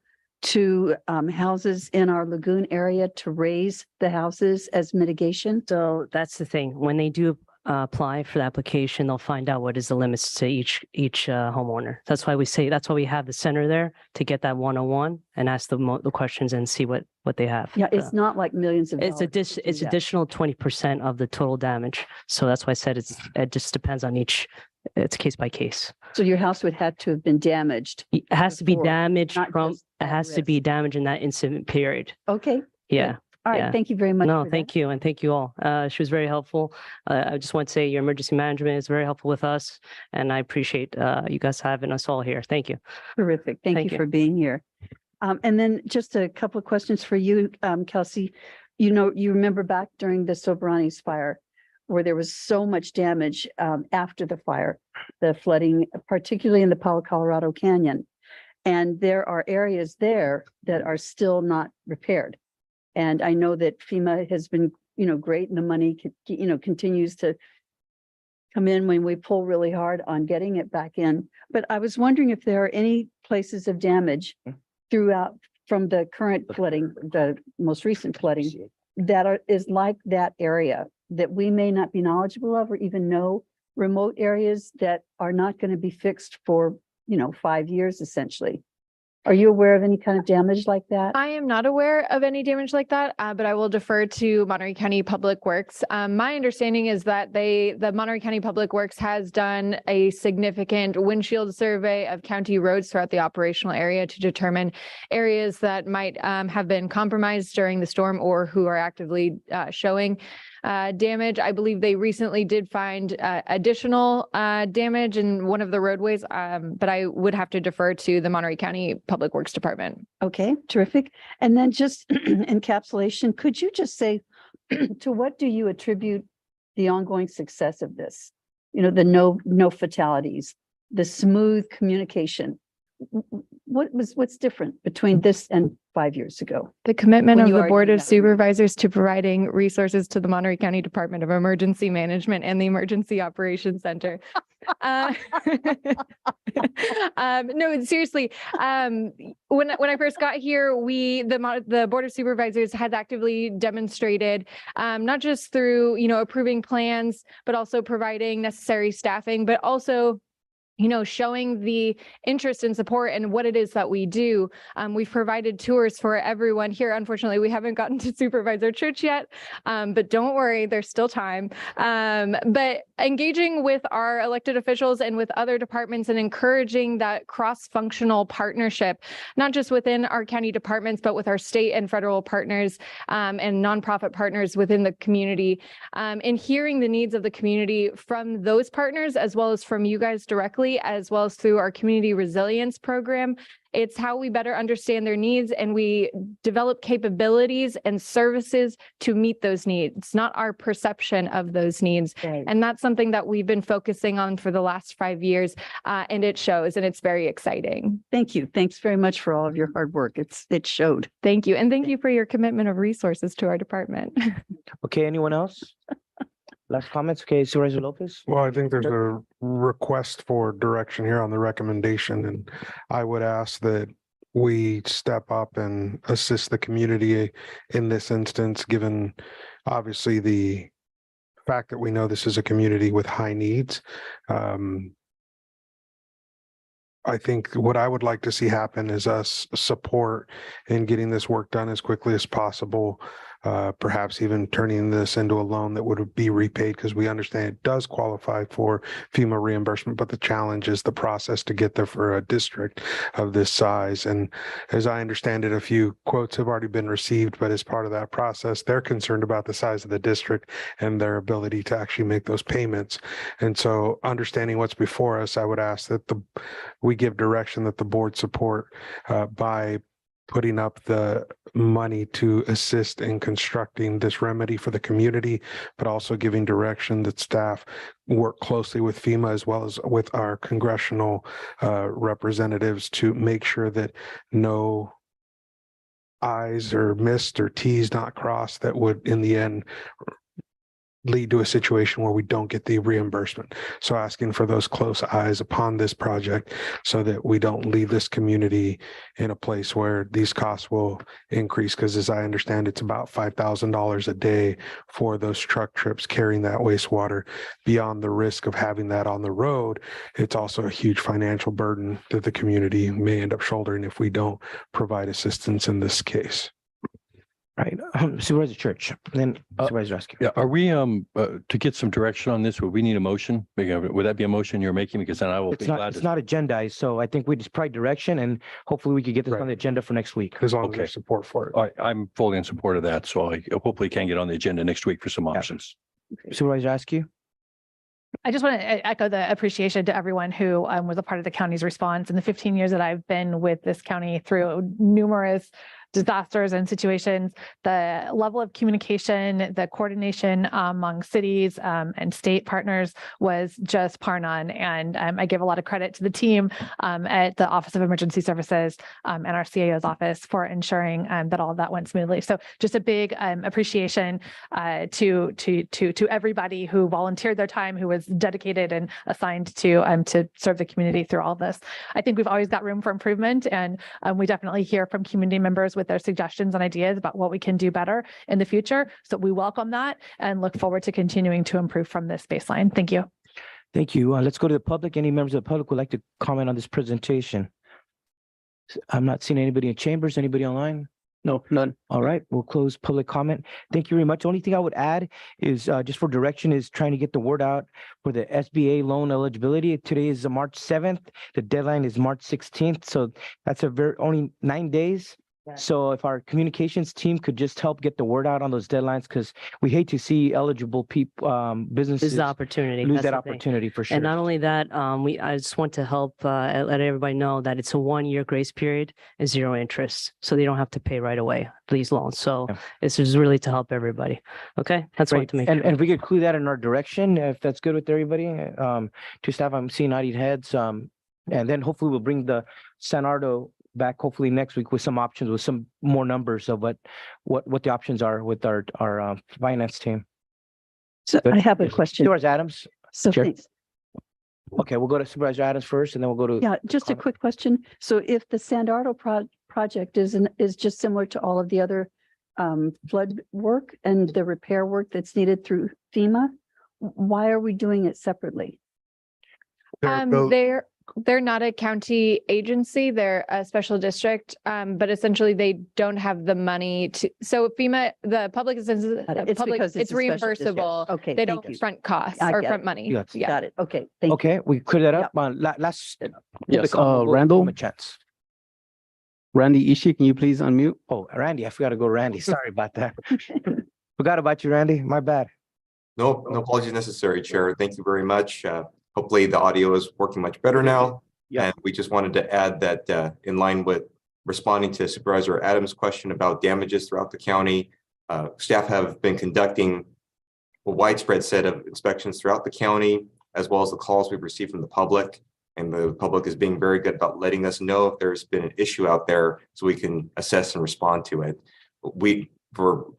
to houses in our lagoon area to raise the houses as mitigation? So that's the thing. When they do apply for the application, they'll find out what is the limits to each homeowner. That's why we have the center there to get that 101 and ask the questions and see what they have. Yeah, it's not like millions of dollars. It's additional 20% of the total damage. So that's why I said it just depends on each. It's case by case. So your house would have to have been damaged. It has to be damaged not just it has to be damaged in that incident period. Okay. Yeah. All right. Yeah. Thank you very much. No, for thank you. And thank you all. She was very helpful. I just want to say your emergency management is very helpful with us. And I appreciate you guys having us all here. Thank you. Terrific. Thank you for being here. And then just a couple of questions for you, Kelsey. You know, you remember back during the Soberanis fire, where there was so much damage after the fire, the flooding, particularly in the Palo Colorado Canyon. And there are areas there that are still not repaired. And I know that FEMA has been, great, and the money, continues to come in when we pull really hard on getting it back in. But I was wondering if there are any places of damage throughout from the current flooding, the most recent flooding, that is like that area that we may not be knowledgeable of, or even know remote areas that are not going to be fixed for, 5 years essentially. Are you aware of any kind of damage like that? I am not aware of any damage like that, but I will defer to Monterey County Public Works. My understanding is that the Monterey County Public Works has done a significant windshield survey of county roads throughout the operational area to determine areas that might have been compromised during the storm or who are actively showing damage. I believe they recently did find additional damage in one of the roadways, but I would have to defer to the Monterey County Public Works Department. Okay, terrific. And then just encapsulation, could you just say, to what do you attribute the ongoing success of this? The no fatalities, the smooth communication. What's different between this and 5 years ago? The commitment When of you the are Board doing of that. Supervisors to providing resources to the Monterey County Department of Emergency Management and the Emergency Operations Center. No, seriously. When I first got here, the Board of Supervisors has actively demonstrated, not just through, approving plans, but also providing necessary staffing, but also showing the interest and support and what it is that we do. We've provided tours for everyone here. Unfortunately, we haven't gotten to Supervisor Church yet, but don't worry, there's still time. But engaging with our elected officials and with other departments and encouraging that cross-functional partnership, not just within our county departments, but with our state and federal partners and nonprofit partners within the community, and hearing the needs of the community from those partners, as well as from you guys directly, as well as through our community resilience program. It's how we better understand their needs and we develop capabilities and services to meet those needs, not our perception of those needs. Right. And that's something that we've been focusing on for the last 5 years, and it shows, and it's very exciting. Thank you. Thanks very much for all of your hard work. It showed. Thank you. And thank you for your commitment of resources to our department. Okay, anyone else? Last comments? Okay, Supervisor Lopez? Well, I think there's a request for direction here on the recommendation, and I would ask that we step up and assist the community in this instance, given obviously the fact that we know this is a community with high needs. I think what I would like to see happen is us support in getting this work done as quickly as possible. Perhaps even turning this into a loan that would be repaid, because we understand it does qualify for FEMA reimbursement, but the challenge is the process to get there for a district of this size. And as I understand it, a few quotes have already been received, but as part of that process, they're concerned about the size of the district and their ability to actually make those payments. And so understanding what's before us, I would ask that we give direction that the board support by putting up the money to assist in constructing this remedy for the community, but also giving direction that staff work closely with FEMA as well as with our congressional representatives to make sure that no I's are missed or T's not crossed that would in the end lead to a situation where we don't get the reimbursement. So asking for those close eyes upon this project so that we don't leave this community in a place where these costs will increase. Because as I understand, it's about $5,000 a day for those truck trips carrying that wastewater. Beyond the risk of having that on the road, it's also a huge financial burden that the community may end up shouldering if we don't provide assistance in this case. Right, Supervisor Church, then Supervisor Askew. Yeah, are we, to get some direction on this, would we need a motion? Would that be a motion you're making? Because then I will be glad It's to. not agendized, so I think we just probably direction and hopefully we could get this on the agenda for next week. As long as Okay. there's support for it. All right, I'm fully in support of that, so I hopefully can get on the agenda next week for some options. Supervisor Askew? I just want to echo the appreciation to everyone who was a part of the county's response in the 15 years that I've been with this county through numerous disasters and situations, the level of communication, the coordination among cities and state partners was just par none. And I give a lot of credit to the team at the Office of Emergency Services and our CAO's office for ensuring that all of that went smoothly. So just a big appreciation to everybody who volunteered their time, who was dedicated and assigned to serve the community through all of this. I think we've always got room for improvement, and we definitely hear from community members with their suggestions and ideas about what we can do better in the future. So we welcome that and look forward to continuing to improve from this baseline. Thank you. Thank you. Let's go to the public. Any members of the public would like to comment on this presentation? I'm not seeing anybody in chambers. Anybody online? No, none. All right, we'll close public comment. Thank you very much. Only thing I would add is just for direction is trying to get the word out for the SBA loan eligibility. Today is March 7th. The deadline is March 16th. So that's only 9 days. So if our communications team could just help get the word out on those deadlines, because we hate to see eligible people, businesses Lose the opportunity. lose That's that the thing. opportunity for sure. And not only that, I just want to help let everybody know that it's a 1-year grace period and 0 interest. So they don't have to pay right away these loans. So this is really to help everybody. Okay, that's what I want to make And sure. if we could clue that in our direction, if that's good with everybody, to staff, I'm seeing nodding heads. And then hopefully we'll bring the San Ardo back hopefully next week with some options, with some more numbers of what the options are with our finance team. So I have a question. Supervisor Adams. So Chair. thanks. Okay, we'll go to Supervisor Adams first, and then we'll go to. Yeah, just a quick question. So if the Sandardo project is just similar to all of the other flood work and the repair work that's needed through FEMA, why are we doing it separately? They're not a county agency, they're a special district, but essentially they don't have the money to, so FEMA, the public is, It's public, because it's a special district. reimbursable. Okay, They thank don't you. front costs I or get front it. money. Yes. Yeah. Got it. Okay, thank you. Okay, we clear that up. Last. Yes, public comment, we'll give Randall? him a chance. Randy Ishii, can you please unmute? Oh, Randy, I forgot to go Randy. Sorry about that. Forgot about you, Randy. My bad. No apologies necessary, Chair. Thank you very much. Hopefully the audio is working much better now. Yeah. And we just wanted to add that in line with responding to Supervisor Adams' question about damages throughout the county, staff have been conducting a widespread set of inspections throughout the county, as well as the calls we've received from the public. And the public is being very good about letting us know if there's been an issue out there so we can assess and respond to it. For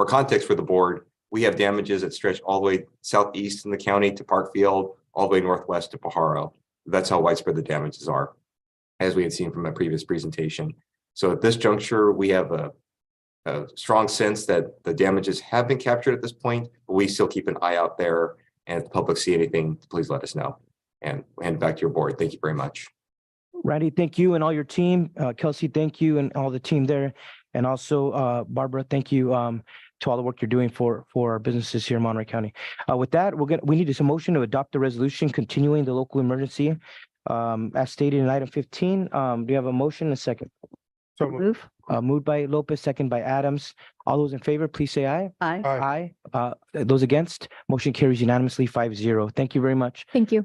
context for the board, we have damages that stretch all the way southeast in the county to Parkfield, all the way northwest to Pajaro. That's how widespread the damages are, as we had seen from a previous presentation. So at this juncture, we have a strong sense that the damages have been captured at this point, but we still keep an eye out there. And if the public see anything, please let us know. And hand it back to your board. Thank you very much. Randy, thank you and all your team. Kelsey, thank you and all the team there. And also, Barbara, thank you to all the work you're doing for our businesses here in Monterey County. With that, we need a motion to adopt the resolution continuing the local emergency as stated in item 15. Do you have a motion and a second? So move. Moved by Lopez, second by Adams. All those in favor, please say aye. Aye. Aye. Those against, motion carries unanimously 5-0. Thank you very much. Thank you.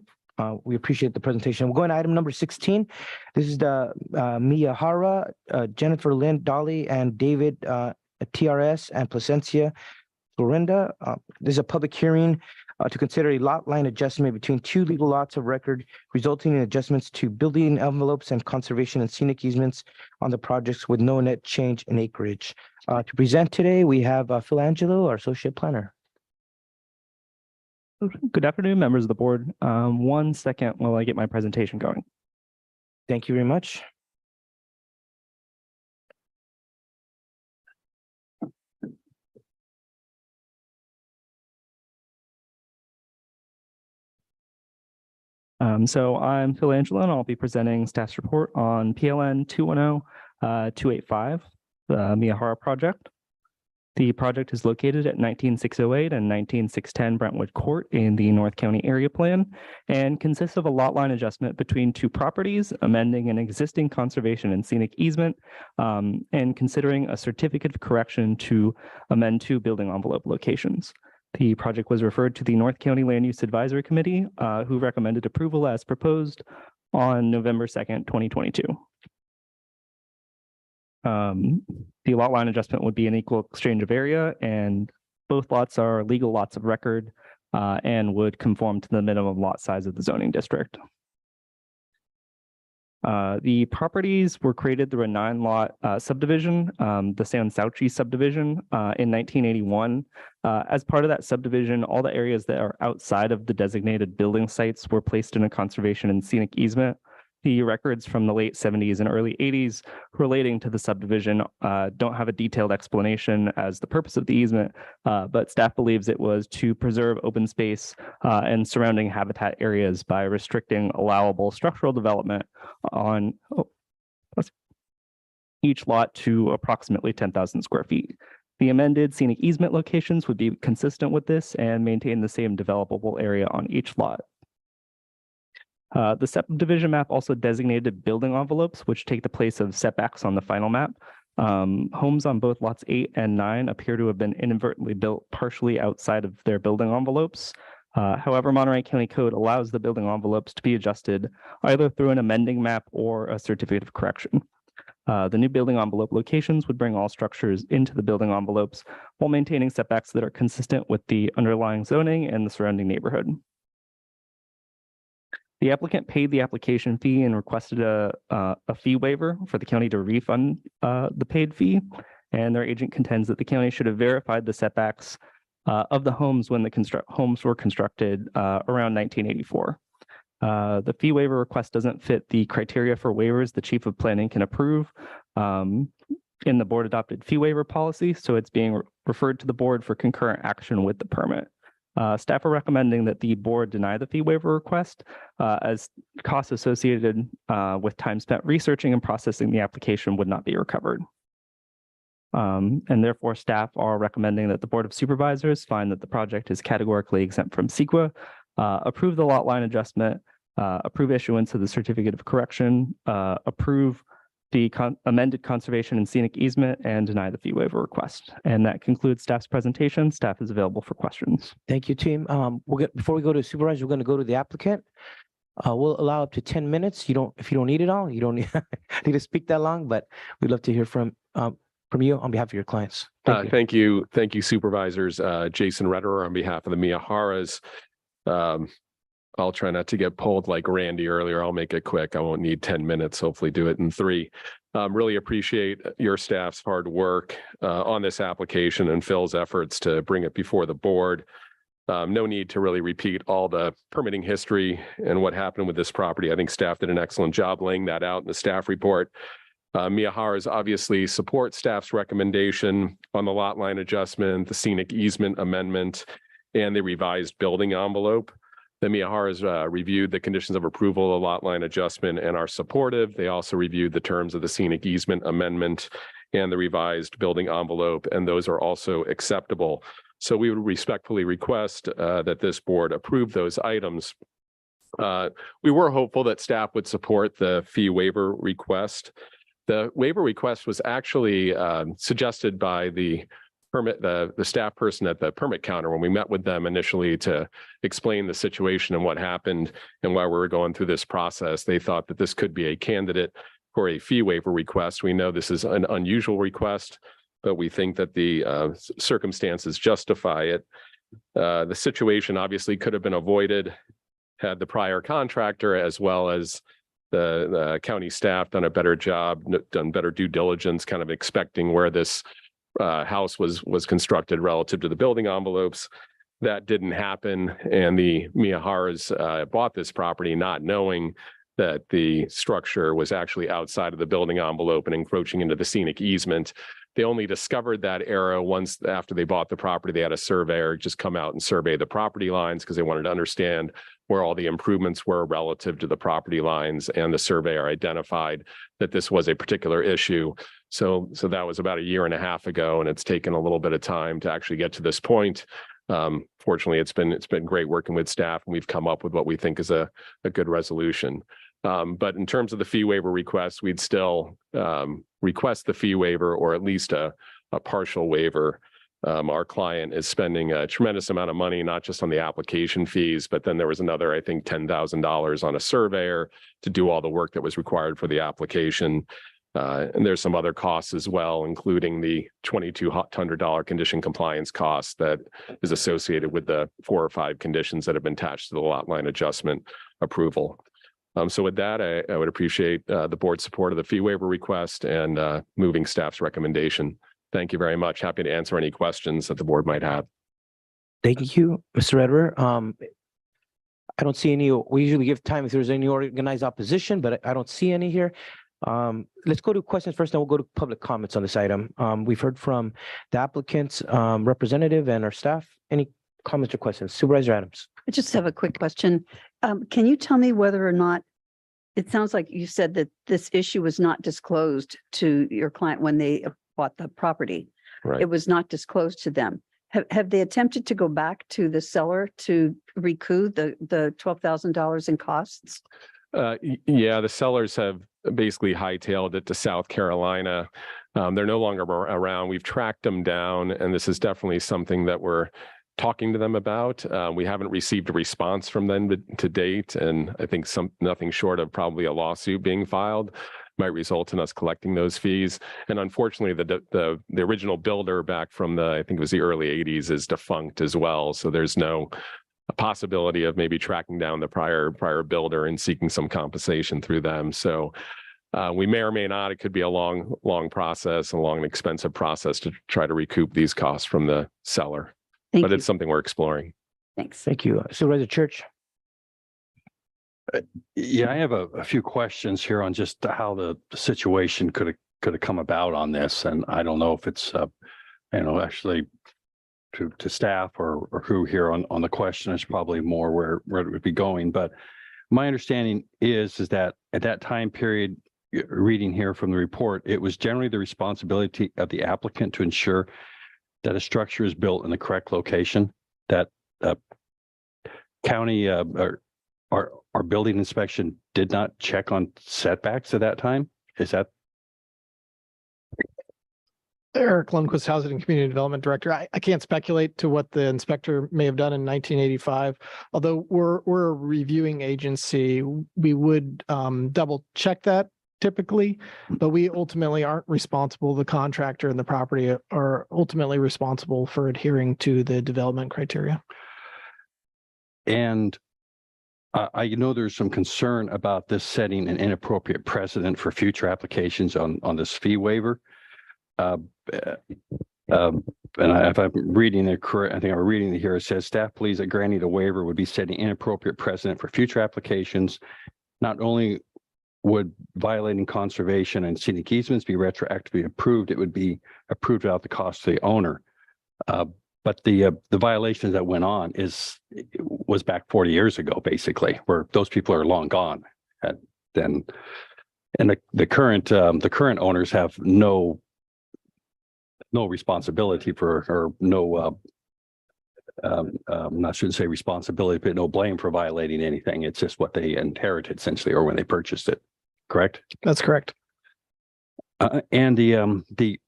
We appreciate the presentation. We're going to item number 16. This is the Miyahara, Jennifer Lynn Dolly, and David TRS and Placencia Florinda. This is a public hearing to consider a lot line adjustment between two legal lots of record, resulting in adjustments to building envelopes and conservation and scenic easements on the projects with no net change in acreage. To present today, we have Phil Angelo, our associate planner. Good afternoon, members of the board. 1 second while I get my presentation going. Thank you very much. So I'm Phil Angelo, and I'll be presenting staff's report on PLN 210-285, the Miyahara project. The project is located at 19608 and 19610 Brentwood Court in the North County Area Plan and consists of a lot line adjustment between two properties, amending an existing conservation and scenic easement, and considering a certificate of correction to amend two building envelope locations. The project was referred to the North County Land Use Advisory Committee, who recommended approval as proposed on November 2nd, 2022. The lot line adjustment would be an equal exchange of area, and both lots are legal lots of record and would conform to the minimum lot size of the zoning district. The properties were created through a 9-lot subdivision, the San Sauci subdivision, in 1981. As part of that subdivision, all the areas that are outside of the designated building sites were placed in a conservation and scenic easement. The records from the late 70s and early 80s relating to the subdivision don't have a detailed explanation as the purpose of the easement, but staff believes it was to preserve open space and surrounding habitat areas by restricting allowable structural development on each lot to approximately 10,000 square feet. The amended scenic easement locations would be consistent with this and maintain the same developable area on each lot. The subdivision map also designated building envelopes, which take the place of setbacks on the final map. Homes on both lots 8 and 9 appear to have been inadvertently built partially outside of their building envelopes. However, Monterey County Code allows the building envelopes to be adjusted either through an amending map or a certificate of correction. The new building envelope locations would bring all structures into the building envelopes while maintaining setbacks that are consistent with the underlying zoning and the surrounding neighborhood. The applicant paid the application fee and requested a fee waiver for the county to refund the paid fee. And their agent contends that the county should have verified the setbacks of the homes when the homes were constructed around 1984. The fee waiver request doesn't fit the criteria for waivers the chief of planning can approve in the board adopted fee waiver policy. So it's being referred to the board for concurrent action with the permit. Staff are recommending that the board deny the fee waiver request as costs associated with time spent researching and processing the application would not be recovered. And therefore, staff are recommending that the Board of Supervisors find that the project is categorically exempt from CEQA, approve the lot line adjustment, approve issuance of the certificate of correction, approve the amended conservation and scenic easement, and deny the fee waiver request. And that concludes staff's presentation. Staff is available for questions. Thank you, team. Before we go to supervisor, we're going to go to the applicant. We'll allow up to 10 minutes. If you don't need it all, you don't need to speak that long, but we'd love to hear from you on behalf of your clients. Thank you. Thank you, supervisors. Jason Retterer on behalf of the Miyaharas. I'll try not to get pulled like Randy earlier. I'll make it quick. I won't need 10 minutes, hopefully do it in 3. Really appreciate your staff's hard work on this application and Phil's efforts to bring it before the board. No need to really repeat all the permitting history and what happened with this property. I think staff did an excellent job laying that out in the staff report. Miyaharas obviously support staff's recommendation on the lot line adjustment, the scenic easement amendment, and the revised building envelope. The Miyaharas reviewed the conditions of approval of the lot line adjustment and are supportive. They also reviewed the terms of the scenic easement amendment and the revised building envelope, and those are also acceptable. So we would respectfully request that this board approve those items. We were hopeful that staff would support the fee waiver request. The waiver request was actually suggested by the staff person at the permit counter when we met with them initially to explain the situation and what happened and why we were going through this process. They thought that this could be a candidate for a fee waiver request. We know this is an unusual request, but we think that the circumstances justify it. The situation obviously could have been avoided had the prior contractor as well as the county staff done a better job, done better due diligence, kind of expecting where this house was constructed relative to the building envelopes. That didn't happen, and the Miyaharas bought this property not knowing that the structure was actually outside of the building envelope and encroaching into the scenic easement. They only discovered that error once after they bought the property. They had a surveyor just come out and survey the property lines because they wanted to understand where all the improvements were relative to the property lines, and the surveyor identified that this was a particular issue. So that was about 1.5 years ago, and it's taken a little bit of time to actually get to this point. Fortunately, it's been great working with staff, and we've come up with what we think is a good resolution. But in terms of the fee waiver request, we'd still request the fee waiver or at least a partial waiver. Our client is spending a tremendous amount of money, not just on the application fees, but then there was another, I think, $10,000 on a surveyor to do all the work that was required for the application. And there's some other costs as well, including the $2,200 condition compliance cost that is associated with the 4 or 5 conditions that have been attached to the lot line adjustment approval. So with that, I would appreciate the board's support of the fee waiver request and moving staff's recommendation. Thank you very much. Happy to answer any questions that the board might have. Thank you, Mr. Ederer. I don't see any. We usually give time if there's any organized opposition, but I don't see any here. Let's go to questions first, then we'll go to public comments on this item. We've heard from the applicant's representative and our staff. Any comments or questions? Supervisor Adams. I just have a quick question. Can you tell me whether or not, it sounds like you said that this issue was not disclosed to your client when they bought the property. Right. It was not disclosed to them. Have they attempted to go back to the seller to recoup the $12,000 in costs? Yeah, the sellers have basically hightailed it to South Carolina. They're no longer around. We've tracked them down, and this is definitely something that we're talking to them about. We haven't received a response from them to date, and I think nothing short of probably a lawsuit being filed might result in us collecting those fees. And unfortunately, the original builder back from I think it was the early 80s is defunct as well. So there's no possibility of maybe tracking down the prior builder and seeking some compensation through them. So we may or may not. It could be a long process, a long and expensive process to try to recoup these costs from the seller. Thank But you. it's something we're exploring. Thanks. Thank you. Supervisor Church. Yeah, I have a few questions here on just how the situation could have come about on this, and I don't know if it's actually to staff or who here on the question is probably more where it would be going. But my understanding is that at that time period, reading here from the report, it was generally the responsibility of the applicant to ensure that a structure is built in the correct location, that county our building inspection did not check on setbacks at that time. Is that? Eric Lundquist, Housing and Community Development Director. I can't speculate to what the inspector may have done in 1985. Although we're a reviewing agency, we would double check that typically, but we ultimately aren't responsible. The contractor and the property are ultimately responsible for adhering to the development criteria. And I know there's some concern about this setting an inappropriate precedent for future applications on this fee waiver. And if I'm reading it correct, I think I'm reading it here. It says staff believes that granting the waiver would be setting inappropriate precedent for future applications. Not only would violating conservation and scenic easements be retroactively approved, it would be approved without the cost to the owner. But the violations that went on was back 40 years ago, basically, where those people are long gone. And the current owners have no responsibility for, or no I shouldn't say responsibility, but no blame for violating anything. It's just what they inherited essentially, or when they purchased it. Correct? That's correct. And the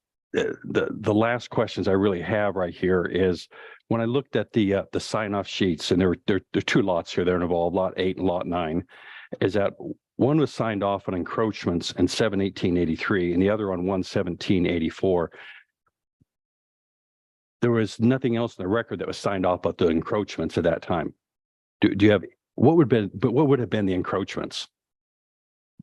last questions I really have right here is when I looked at the sign-off sheets, and there are 2 lots here that are involved, lot 8 and lot 9, is that one was signed off on encroachments in 7/18/83 and the other on 1/17/84. There was nothing else in the record that was signed off about the encroachments at that time. Do you have what would have been the encroachments?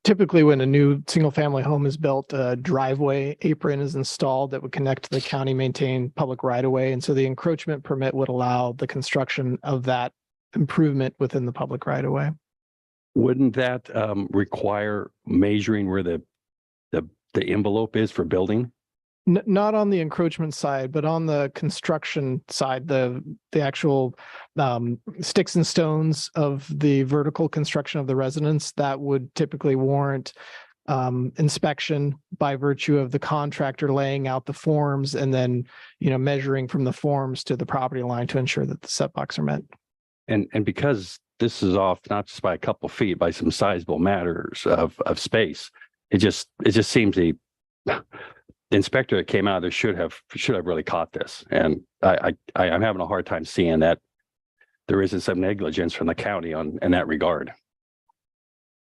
Typically, when a new single-family home is built, a driveway apron is installed that would connect to the county maintained public right-of-way. And so the encroachment permit would allow the construction of that improvement within the public right-of-way. Wouldn't that require measuring where the envelope is for building? Not on the encroachment side, but on the construction side, the actual sticks and stones of the vertical construction of the residence, that would typically warrant inspection by virtue of the contractor laying out the forms and then, measuring from the forms to the property line to ensure that the setbacks are met. And because this is off not just by a couple of feet, by some sizable matters of space, it just seems the inspector that came out there should have really caught this. And I'm having a hard time seeing that there isn't some negligence from the county in that regard.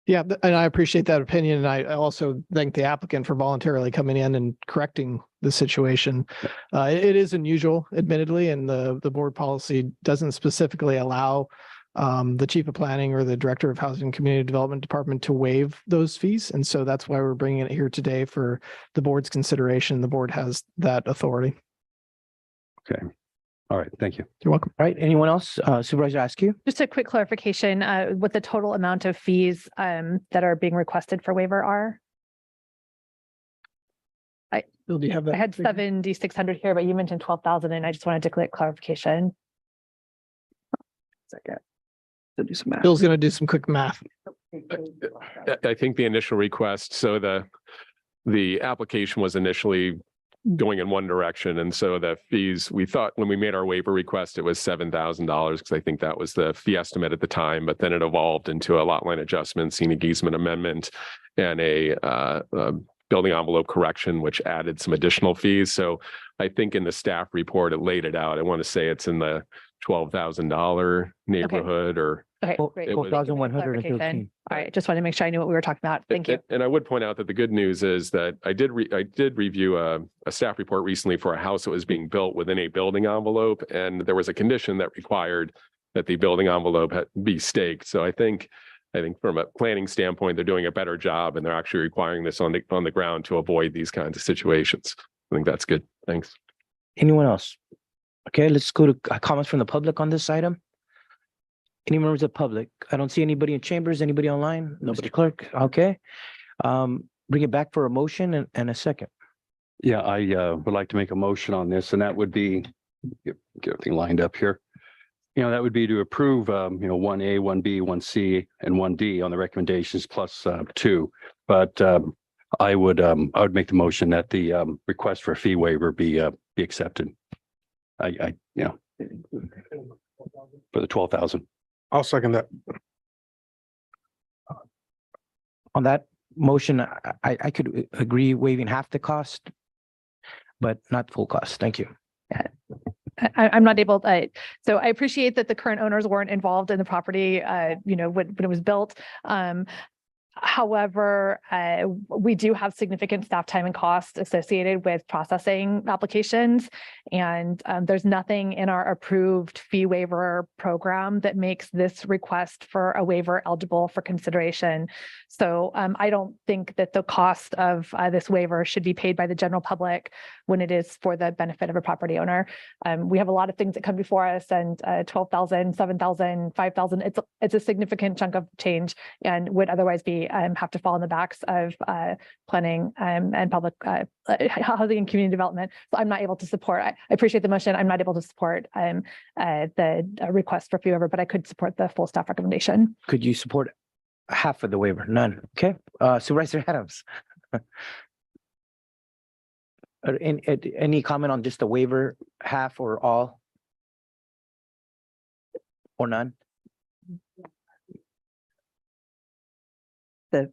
Yeah, and I appreciate that opinion. And I also thank the applicant for voluntarily coming in and correcting the situation. It is unusual, admittedly, and the board policy doesn't specifically allow the chief of planning or the director of housing and community development department to waive those fees. And so that's why we're bringing it here today for the board's consideration. The board has that authority. Okay. All right. Thank you. You're welcome. All right, anyone else? Supervisor Askew? Just a quick clarification, what the total amount of fees that are being requested for waiver are? Bill, do you have that? I had figure? 7,600 here, but you mentioned 12,000 and I just wanted to click clarification. Second. To do some math. Bill's going to do some quick math. I think the initial request, so the application was initially going in one direction. And so the fees, we thought when we made our waiver request, it was $7,000 because I think that was the fee estimate at the time, but then it evolved into a lot line adjustment, scenic easement amendment, and a building envelope correction, which added some additional fees. So I think in the staff report, it laid it out. I want to say it's in the $12,000 neighborhood or. Okay, great. It was- 12,113. All right, just wanted to make sure I knew what we were talking about. Thank you. And I would point out that the good news is that I did review a staff report recently for a house that was being built within a building envelope, and there was a condition that required that the building envelope be staked. So I think from a planning standpoint, they're doing a better job, and they're actually requiring this on the ground to avoid these kinds of situations. I think that's good. Thanks. Anyone else? Okay, let's go to comments from the public on this item. Any members of the public? I don't see anybody in chambers. Anybody online? Nobody. Mr. Clerk, okay. Bring it back for a motion and a second. Yeah, I would like to make a motion on this, and that would be, get everything lined up here. That would be to approve, 1A, 1B, 1C, and 1D on the recommendations plus 2. But I would make the motion that the request for a fee waiver be accepted. For the 12,000. I'll second that. On that motion, I could agree waiving half the cost, but not full cost. Thank you. I'm not able, so I appreciate that the current owners weren't involved in the property, when it was built. However, we do have significant staff time and cost associated with processing applications. And there's nothing in our approved fee waiver program that makes this request for a waiver eligible for consideration. So I don't think that the cost of this waiver should be paid by the general public when it is for the benefit of a property owner. We have a lot of things that come before us, and 12,000, 7,000, 5,000, it's a significant chunk of change and would otherwise be have to fall on the backs of planning and public housing and community development. So I'm not able to support. I appreciate the motion. I'm not able to support the request for fee waiver, but I could support the full staff recommendation. Could you support half of the waiver? None. Okay. Supervisor Adams. Any comment on just the waiver, half or all? Or none? The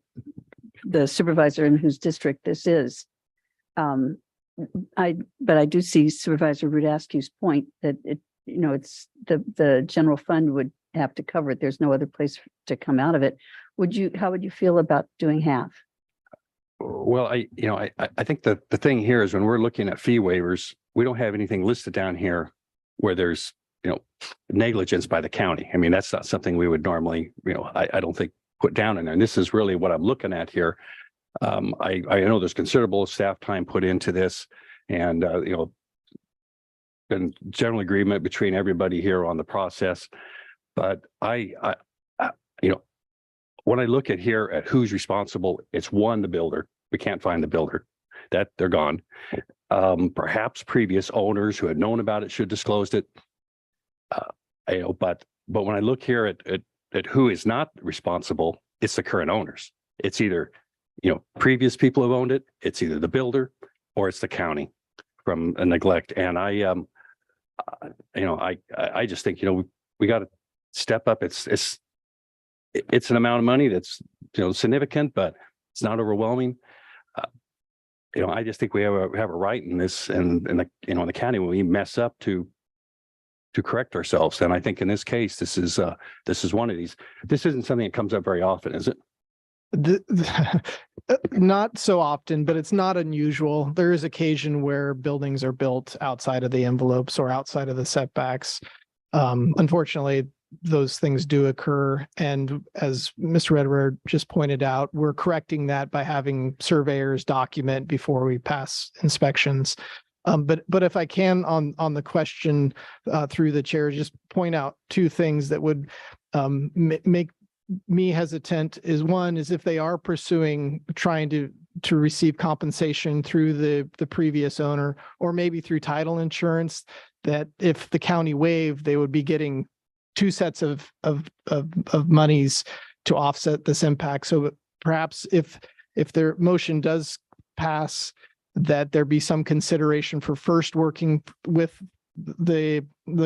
supervisor in whose district this is. But I do see Supervisor Rudasky's point that it's the general fund would have to cover it. There's no other place to come out of it. How would you feel about doing half? Well, I think the thing here is when we're looking at fee waivers, we don't have anything listed down here where there's, negligence by the county. I mean, that's not something we would normally, I don't think put down in there. And this is really what I'm looking at here. I know there's considerable staff time put into this, and been general agreement between everybody here on the process. But when I look at here at who's responsible, it's one, the builder. We can't find the builder. That they're gone. Perhaps previous owners who had known about it should disclosed it. But when I look here at who is not responsible, it's the current owners. It's either, previous people who owned it, it's either the builder or it's the county from a neglect. And I just think, we got to step up. It's an amount of money that's, significant, but it's not overwhelming. I just think we have a right in this, and in the county when we mess up to correct ourselves. And I think in this case, this is one of these. This isn't something that comes up very often, is it? Not so often, but it's not unusual. There is occasion where buildings are built outside of the envelopes or outside of the setbacks. Unfortunately, those things do occur. And as Mr. Redder just pointed out, we're correcting that by having surveyors document before we pass inspections. But if I can on the question through the chair, just point out two things that would make me hesitant. Is one is if they are trying to receive compensation through the previous owner, or maybe through title insurance, that if the county waived, they would be getting two sets of monies to offset this impact. So perhaps if their motion does pass, that there be some consideration for first working with the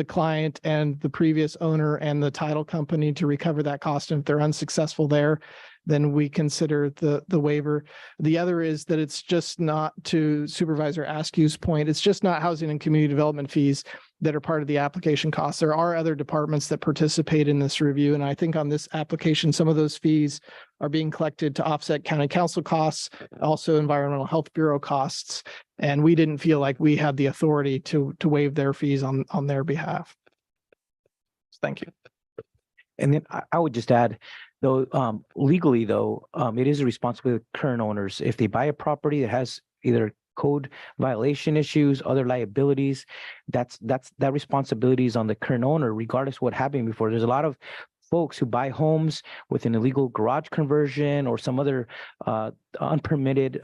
client and the previous owner and the title company to recover that cost. And if they're unsuccessful there, then we consider the waiver. The other is that it's just not, to Supervisor Askew's point, it's just not housing and community development fees that are part of the application costs. There are other departments that participate in this review. And I think on this application, some of those fees are being collected to offset county council costs, also Environmental Health Bureau costs. And we didn't feel like we had the authority to waive their fees on their behalf. Thank you. And then I would just add, though, legally though, it is a responsibility of current owners. If they buy a property that has either code violation issues, other liabilities, that responsibility is on the current owner, regardless of what happened before. There's a lot of folks who buy homes with an illegal garage conversion or some other unpermitted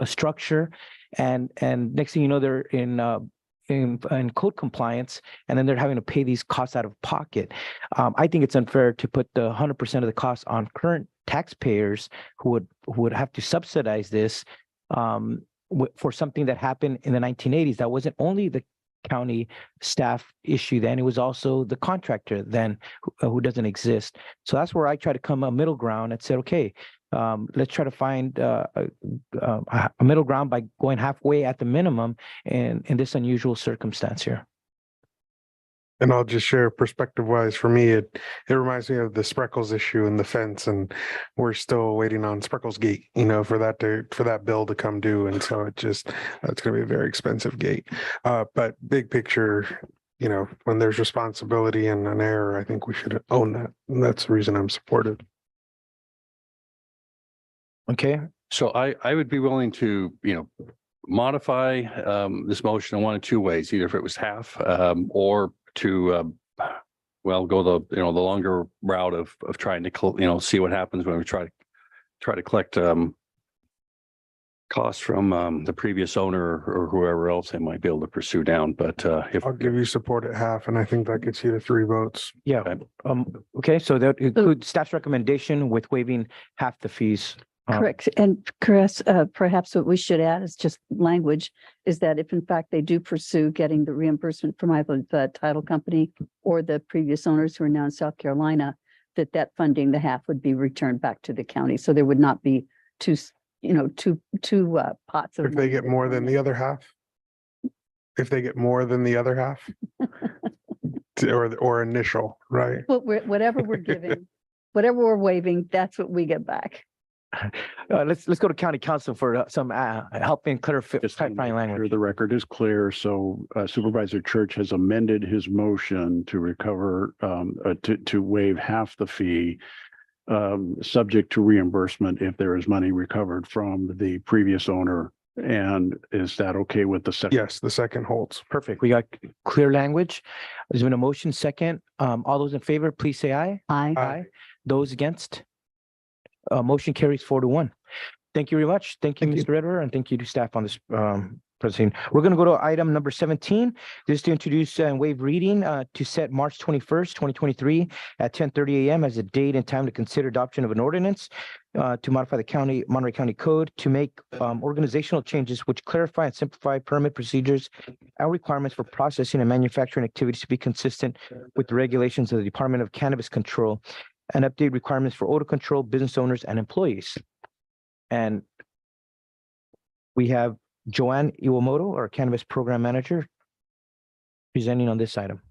structure, and next thing you know, they're in code compliance, and then they're having to pay these costs out of pocket. I think it's unfair to put the 100% of the costs on current taxpayers who would have to subsidize this for something that happened in the 1980s. That wasn't only the county staff issue then, it was also the contractor then who doesn't exist. So that's where I try to come a middle ground and said, okay, let's try to find a middle ground by going halfway at the minimum in this unusual circumstance here. And I'll just share perspective wise, for me, it reminds me of the Spreckles issue and the fence, and we're still waiting on Spreckles Gate, for that bill to come due. And so it's going to be a very expensive gate. But big picture, when there's responsibility and an error, I think we should own that. And that's the reason I'm supportive. Okay. So I would be willing to, modify this motion in one of two ways, either if it was half or to go the longer route of trying to see what happens when we try to collect costs from the previous owner or whoever else they might be able to pursue down. But if I'll give you support at half, and I think that gets you to 3 votes. Yeah. Okay. So that includes staff's recommendation with waiving half the fees. Correct. And Chris, perhaps what we should add is just language, is that if in fact they do pursue getting the reimbursement from either the title company or the previous owners who are now in South Carolina, that funding, the half, would be returned back to the county. So there would not be two pots of. If they get more than the other half? If they get more than the other half? or initial, right? Whatever we're giving, whatever we're waiving, that's what we get back. Let's go to county council for some help in clarifying language. The record is clear. So Supervisor Church has amended his motion to recover, to waive half the fee, subject to reimbursement if there is money recovered from the previous owner. And is that okay with the second? Yes, the second holds. Perfect. We got clear language. There's been a motion second. All those in favor, please say aye. Aye. Aye. Those against? Motion carries 4-1. Thank you very much. Thank you, Mr. Redder, and thank you to staff on this presentation. We're going to go to item number 17. This is to introduce and waive reading to set March 21st, 2023 at 10:30 a.m. as a date and time to consider adoption of an ordinance to modify the Monterey County Code to make organizational changes which clarify and simplify permit procedures and requirements for processing and manufacturing activities to be consistent with the regulations of the Department of Cannabis Control, and update requirements for odor control, business owners, and employees. And we have Joanne Iwamoto, our Cannabis Program Manager, presenting on this item.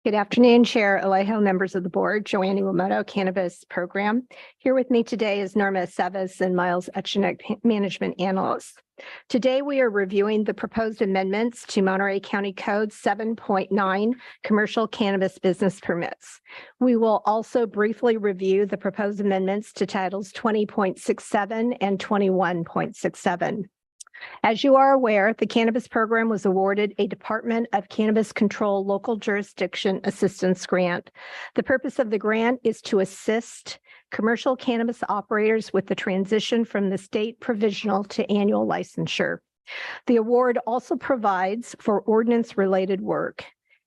Good afternoon, Chair Alejo, members of the board, Joanne Iwamoto, Cannabis Program. Here with me today is Norma Seves and Miles Etchenik, Management Analysts. Today, we are reviewing the proposed amendments to Monterey County Code 7.9 Commercial Cannabis Business Permits. We will also briefly review the proposed amendments to Titles 20.67 and 21.67. As you are aware, the cannabis program was awarded a Department of Cannabis Control Local Jurisdiction Assistance Grant. The purpose of the grant is to assist commercial cannabis operators with the transition from the state provisional to annual licensure. The award also provides for ordinance-related work,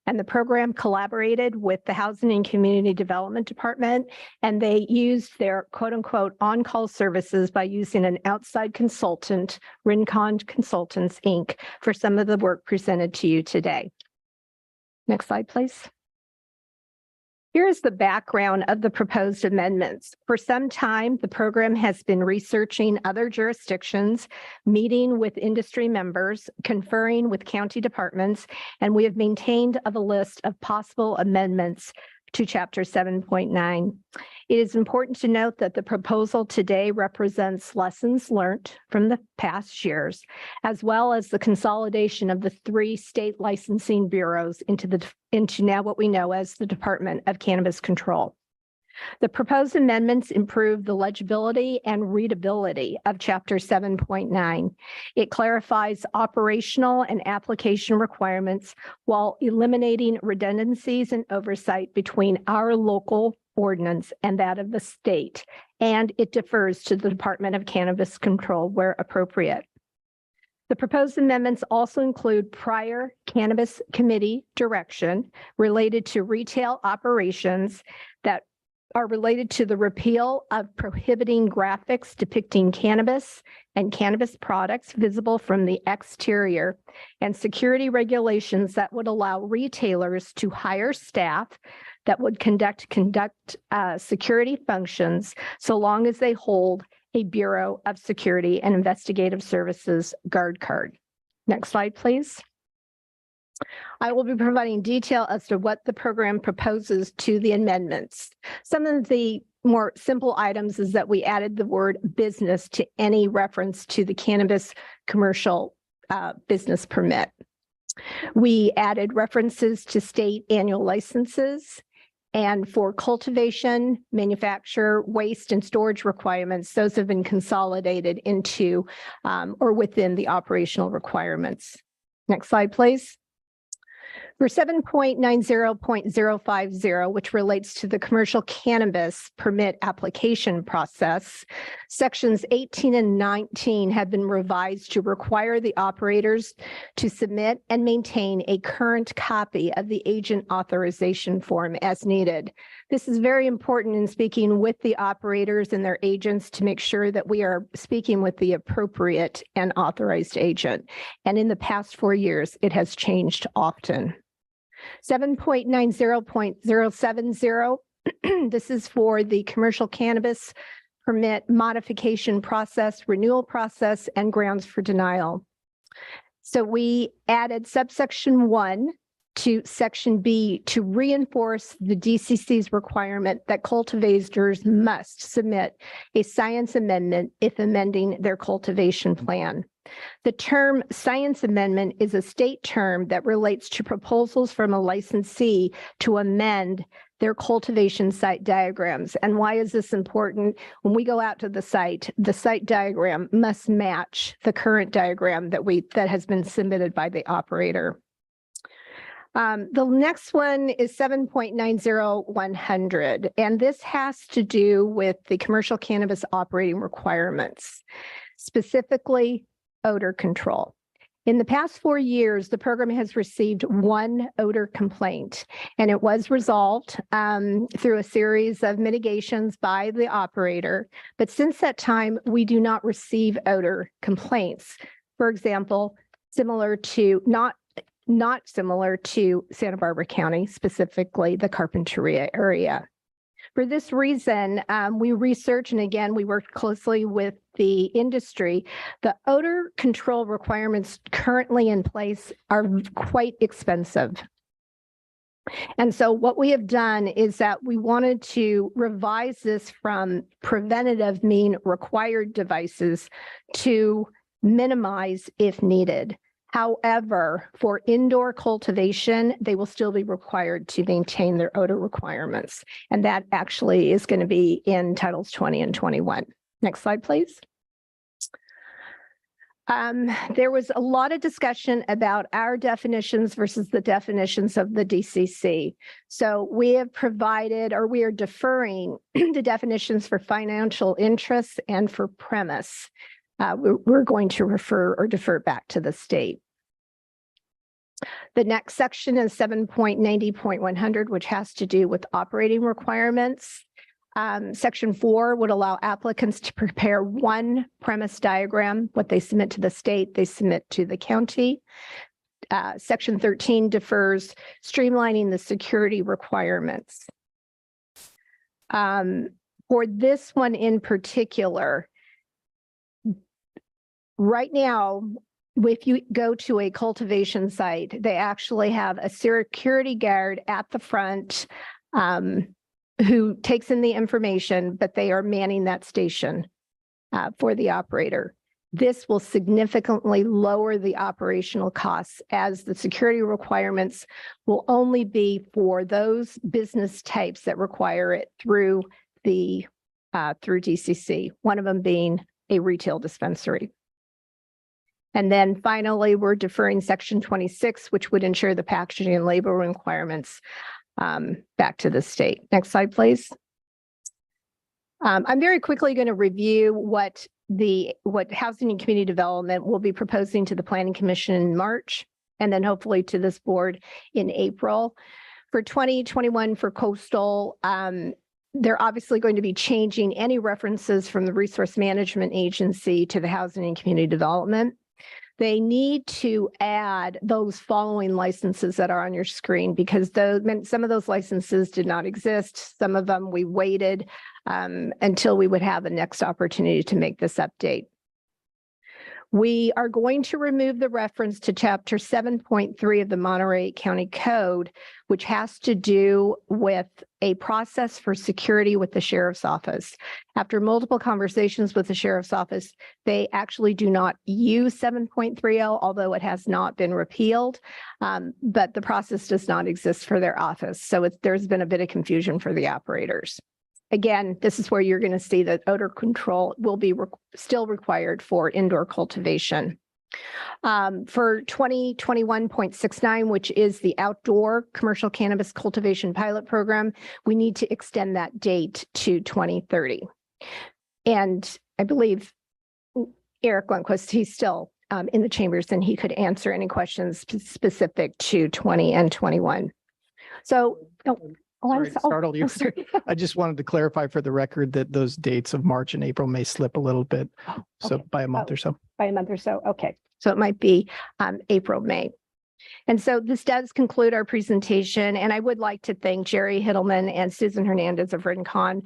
and the program collaborated with the Housing and Community Development Department, and they used their quote-unquote on-call services by using an outside consultant, Rincon Consultants, Inc., for some of the work presented to you today. Next slide, please. Here is the background of the proposed amendments. For some time, the program has been researching other jurisdictions, meeting with industry members, conferring with county departments, and we have maintained a list of possible amendments to Chapter 7.9. It is important to note that the proposal today represents lessons learned from the past years, as well as the consolidation of the 3 state licensing bureaus into now what we know as the Department of Cannabis Control. The proposed amendments improve the legibility and readability of Chapter 7.9. It clarifies operational and application requirements while eliminating redundancies and oversight between our local ordinance and that of the state, and it defers to the Department of Cannabis Control where appropriate. The proposed amendments also include prior Cannabis Committee direction related to retail operations that are related to the repeal of prohibiting graphics depicting cannabis and cannabis products visible from the exterior, and security regulations that would allow retailers to hire staff that would conduct security functions so long as they hold a Bureau of Security and Investigative Services guard card. Next slide, please. I will be providing detail as to what the program proposes to the amendments. Some of the more simple items is that we added the word business to any reference to the cannabis commercial business permit. We added references to state annual licenses, and for cultivation, manufacture, waste, and storage requirements, those have been consolidated into or within the operational requirements. Next slide, please. For 7.90.050, which relates to the commercial cannabis permit application process, sections 18 and 19 have been revised to require the operators to submit and maintain a current copy of the agent authorization form as needed. This is very important in speaking with the operators and their agents to make sure that we are speaking with the appropriate and authorized agent. And in the past 4 years, it has changed often. 7.90.070, this is for the commercial cannabis permit modification process, renewal process, and grounds for denial. So we added subsection 1 to section B to reinforce the DCC's requirement that cultivators must submit a science amendment if amending their cultivation plan. The term science amendment is a state term that relates to proposals from a licensee to amend their cultivation site diagrams. And why is this important? When we go out to the site diagram must match the current diagram that has been submitted by the operator. The next one is 7.90.100, and this has to do with the commercial cannabis operating requirements, specifically odor control. In the past 4 years, the program has received 1 odor complaint, and it was resolved through a series of mitigations by the operator. But since that time, we do not receive odor complaints. For example, not similar to Santa Barbara County, specifically the Carpinteria area. For this reason, we research, and again, we work closely with the industry. The odor control requirements currently in place are quite expensive. And so what we have done is that we wanted to revise this from preventative, mean required devices, to minimize if needed. However, for indoor cultivation, they will still be required to maintain their odor requirements. And that actually is going to be in Titles 20 and 21. Next slide, please. There was a lot of discussion about our definitions versus the definitions of the DCC. So we have provided, or we are deferring the definitions for financial interests and for premise. We're going to refer or defer back to the state. The next section is 7.90.100, which has to do with operating requirements. Section 4 would allow applicants to prepare one premise diagram. What they submit to the state, they submit to the county. Section 13 defers streamlining the security requirements. For this one in particular, right now, if you go to a cultivation site, they actually have a security guard at the front who takes in the information, but they are manning that station for the operator. This will significantly lower the operational costs, as the security requirements will only be for those business types that require it through the through DCC, one of them being a retail dispensary. And then finally, we're deferring section 26, which would ensure the packaging and label requirements back to the state. Next slide, please. I'm very quickly going to review what Housing and Community Development will be proposing to the Planning Commission in March, and then hopefully to this board in April. For 2021 for coastal, they're obviously going to be changing any references from the Resource Management Agency to the Housing and Community Development. They need to add those following licenses that are on your screen, because some of those licenses did not exist. Some of them we waited until we would have a next opportunity to make this update. We are going to remove the reference to Chapter 7.3 of the Monterey County Code, which has to do with a process for security with the Sheriff's Office. After multiple conversations with the Sheriff's Office, they actually do not use 7.30, although it has not been repealed, but the process does not exist for their office. So there's been a bit of confusion for the operators. Again, this is where you're going to see that odor control will be still required for indoor cultivation. For 2021.69, which is the outdoor commercial cannabis cultivation pilot program, we need to extend that date to 2030. And I believe Eric Lundquist, he's still in the chambers, and he could answer any questions specific to 20 and 21. So, Sorry to startle you. I just wanted to clarify for the record that those dates of March and April may slip a little bit. So by a month or so. By a month or so. Okay. So it might be April, May. And so this does conclude our presentation. And I would like to thank Jerry Hittleman and Susan Hernandez of Rincon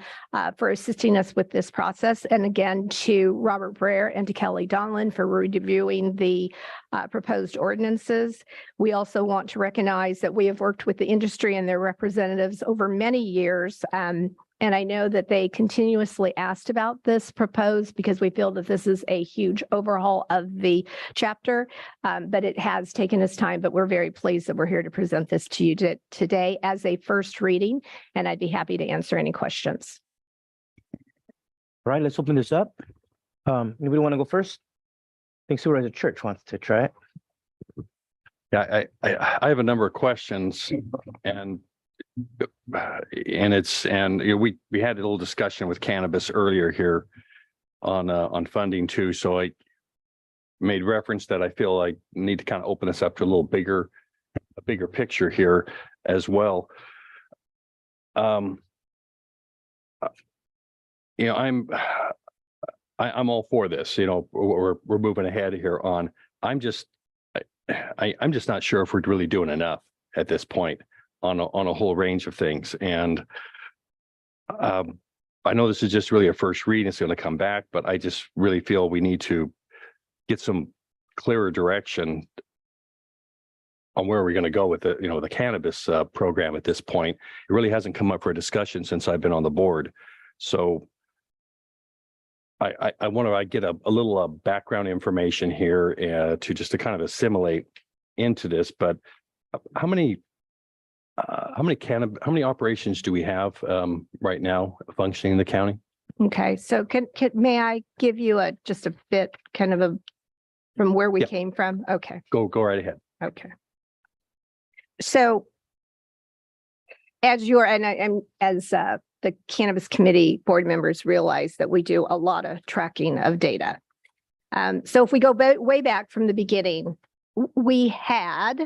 for assisting us with this process. And again, to Robert Brer and to Kelly Donlin for reviewing the proposed ordinances. We also want to recognize that we have worked with the industry and their representatives over many years. And I know that they continuously asked about this proposed, because we feel that this is a huge overhaul of the chapter, but it has taken us time. But we're very pleased that we're here to present this to you today as a first reading, and I'd be happy to answer any questions. All right, let's open this up. Anybody want to go first? I think Supervisor Church wants to try it. Yeah, I have a number of questions, and you know, we had a little discussion with cannabis earlier here on funding too. So I made reference that I feel I need to kind of open this up to a bigger picture here as well. You know, I'm all for this. You know, we're moving ahead here on. I'm just not sure if we're really doing enough at this point on a whole range of things. And I know this is just really a first read. It's going to come back, but I just really feel we need to get some clearer direction on where we're going to go with the, the cannabis program at this point. It really hasn't come up for a discussion since I've been on the board. So I want to get a little background information here to kind of assimilate into this. But how many operations do we have right now functioning in the county? Okay, so may I give you just a bit kind of from where we came from? Okay. Go right ahead. Okay. So as the Cannabis Committee board members realize that we do a lot of tracking of data. So if we go way back from the beginning, we had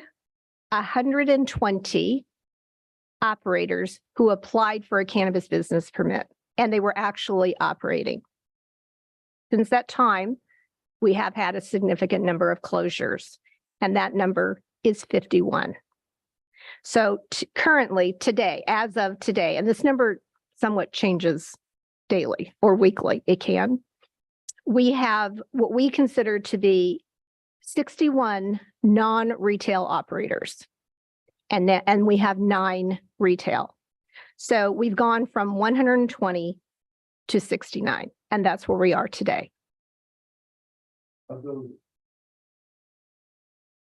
120 operators who applied for a cannabis business permit, and they were actually operating. Since that time, we have had a significant number of closures, and that number is 51. So currently, today, as of today, and this number somewhat changes daily or weekly, it can. We have what we consider to be 61 non-retail operators, and we have 9 retail. So we've gone from 120 to 69, and that's where we are today. Of those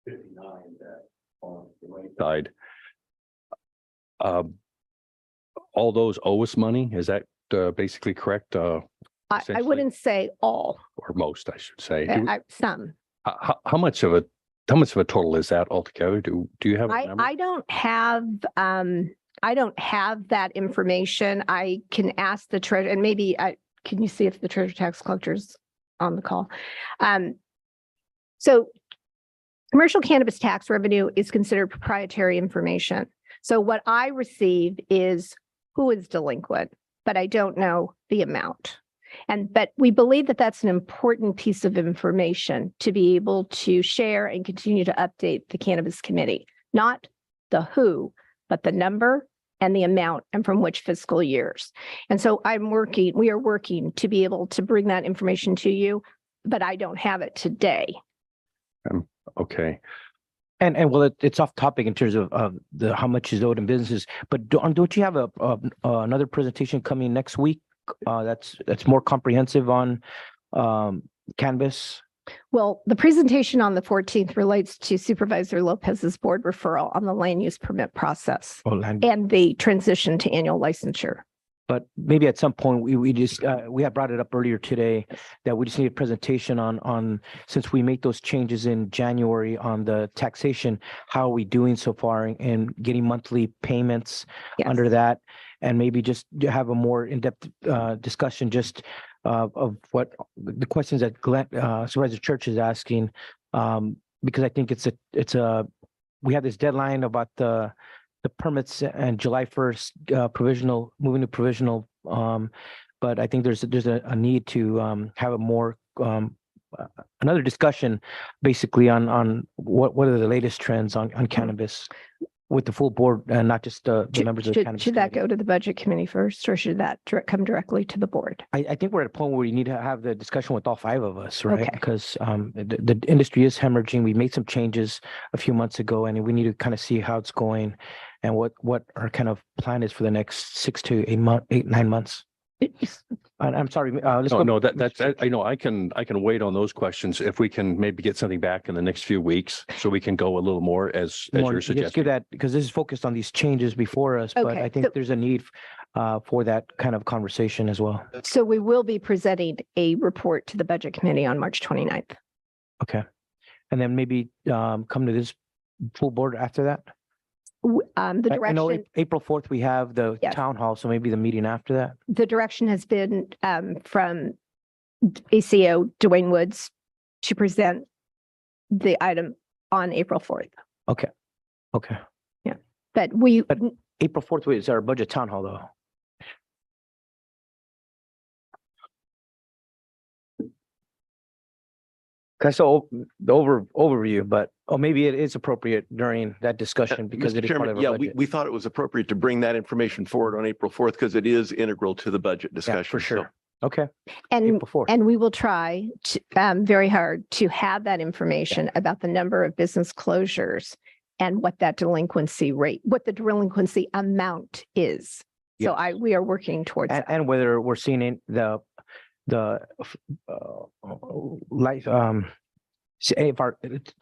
59 that on the right side, all those owe us money. Is that basically correct? I wouldn't say all. Or most, I should say. Some. How much of a total is that altogether? Do you have a number? I don't have that information. I can ask the treasurer, and maybe can you see if the treasurer tax collector's on the call? So commercial cannabis tax revenue is considered proprietary information. So what I receive is who is delinquent, but I don't know the amount. But we believe that that's an important piece of information to be able to share and continue to update the Cannabis Committee, not the who, but the number and the amount and from which fiscal years. And so we are working to be able to bring that information to you, but I don't have it today. Okay. And well, it's off topic in terms of how much is owed in businesses, but don't you have another presentation coming next week that's more comprehensive on cannabis? Well, the presentation on the 14th relates to Supervisor Lopez's board referral on the land use permit process and the transition to annual licensure. But maybe at some point we have brought it up earlier today that we just need a presentation on since we made those changes in January on the taxation, how are we doing so far in getting monthly payments under that, and maybe just have a more in-depth discussion just of what the questions that Supervisor Church is asking, because I think we have this deadline about the permits and July 1st moving to provisional, but I think there's a need to have a more another discussion basically on what are the latest trends on cannabis with the full board and not just the members of the cannabis should that go to the budget committee first, or should that come directly to the board? I think we're at a point where we need to have the discussion with all 5 of us, right? Okay. Because the industry is hemorrhaging. We made some changes a few months ago, and we need to kind of see how it's going and what our kind of plan is for the next 6 to 9 months. I'm sorry. Let's go. No, that's I know I can wait on those questions if we can maybe get something back in the next few weeks, so we can go a little more as you're suggesting. Just give that, because this is focused on these changes before us, but I think there's a need for that kind of conversation as well. So we will be presenting a report to the budget committee on March 29th. Okay, and then maybe come to this full board after that. The direction. I know April 4th we have the town hall, so maybe the meeting after that. The direction has been from ACO Dwayne Woods to present the item on April 4th. Okay. Yeah, but April 4th is our budget town hall though. Okay, so the overview, but maybe it is appropriate during that discussion because Mr. it is Chairman, part of our budget. we thought it was appropriate to bring that information forward on April 4th because it is integral to the budget discussion. For sure. Okay. And April 4th. and we will try to, very hard to have that information about the number of business closures and what that delinquency rate, what the delinquency amount is. So we are working towards that. And whether we're seeing it, to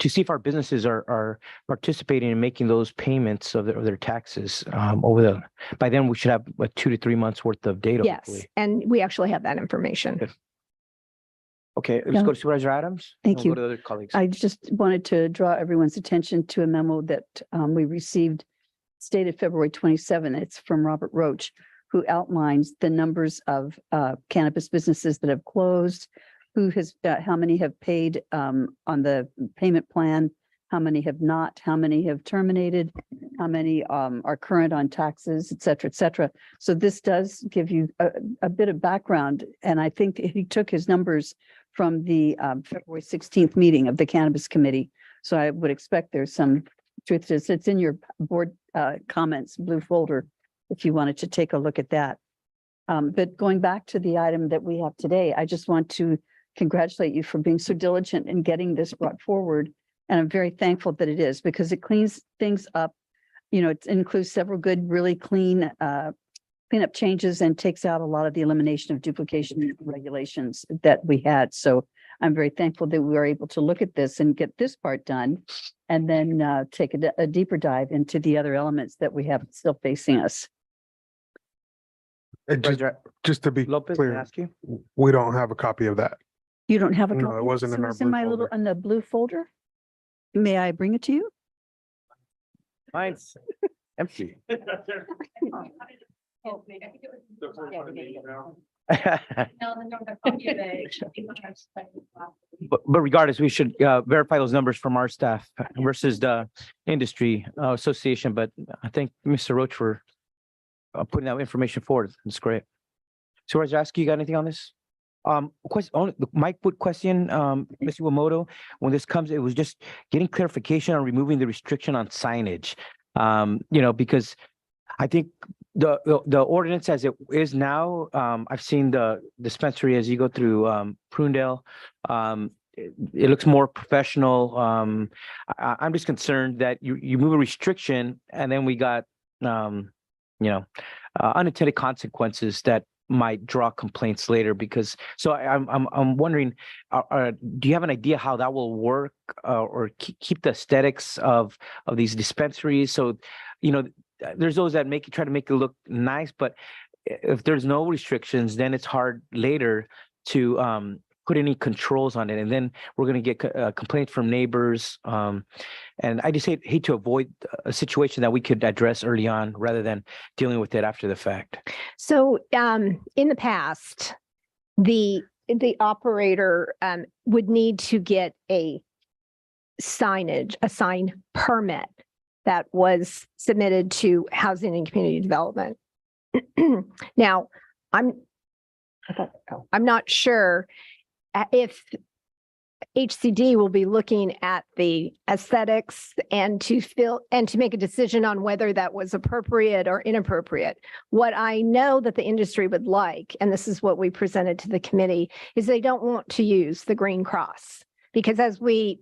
see if our businesses are participating in making those payments of their taxes by then we should have 2 to 3 months worth of data. Yes, hopefully. and we actually have that information. Good. Okay, let's go to Supervisor Adams. Thank and you. we'll go to other colleagues. I just wanted to draw everyone's attention to a memo that we received stated February 27. It's from Robert Roach, who outlines the numbers of cannabis businesses that have closed, how many have paid on the payment plan, how many have not, how many have terminated, how many are current on taxes, et cetera, et cetera. So this does give you a bit of background. And I think he took his numbers from the February 16th meeting of the Cannabis Committee. So I would expect there's some truth to this. It's in your board comments, blue folder, if you wanted to take a look at that. But going back to the item that we have today, I just want to congratulate you for being so diligent in getting this brought forward. And I'm very thankful that it is, because it cleans things up. You know, it includes several good, really clean cleanup changes and takes out a lot of the elimination of duplication regulations that we had. So I'm very thankful that we were able to look at this and get this part done, and then take a deeper dive into the other elements that we have still facing us. And just to be Lopez, clear, can I ask you? we don't have a copy of that. You don't have a No, copy? it wasn't in So our it's in blue my little, folder. in the blue folder? May I bring it to you? Mine's empty. But regardless, we should verify those numbers from our staff versus the industry association. But I thank Mr. Roach for putting that information forward. It's great. So, Rajaski, you got anything on this? Mike put question, Mr. Wamoto, when this comes, it was just getting clarification on removing the restriction on signage. You know, because I think the ordinance as it is now, I've seen the dispensary as you go through Prunedale. It looks more professional. I'm just concerned that you move a restriction and then we got unintended consequences that might draw complaints later. Because I'm wondering, do you have an idea how that will work or keep the aesthetics of these dispensaries? So, you know, there's those that try to make it look nice, but if there's no restrictions, then it's hard later to put any controls on it, and then we're going to get complaints from neighbors. And I just hate to avoid a situation that we could address early on rather than dealing with it after the fact. So in the past, the operator would need to get a sign permit that was submitted to Housing and Community Development. Now, I'm not sure if HCD will be looking at the aesthetics and to make a decision on whether that was appropriate or inappropriate. What I know that the industry would like, and this is what we presented to the committee, is they don't want to use the green cross. Because as they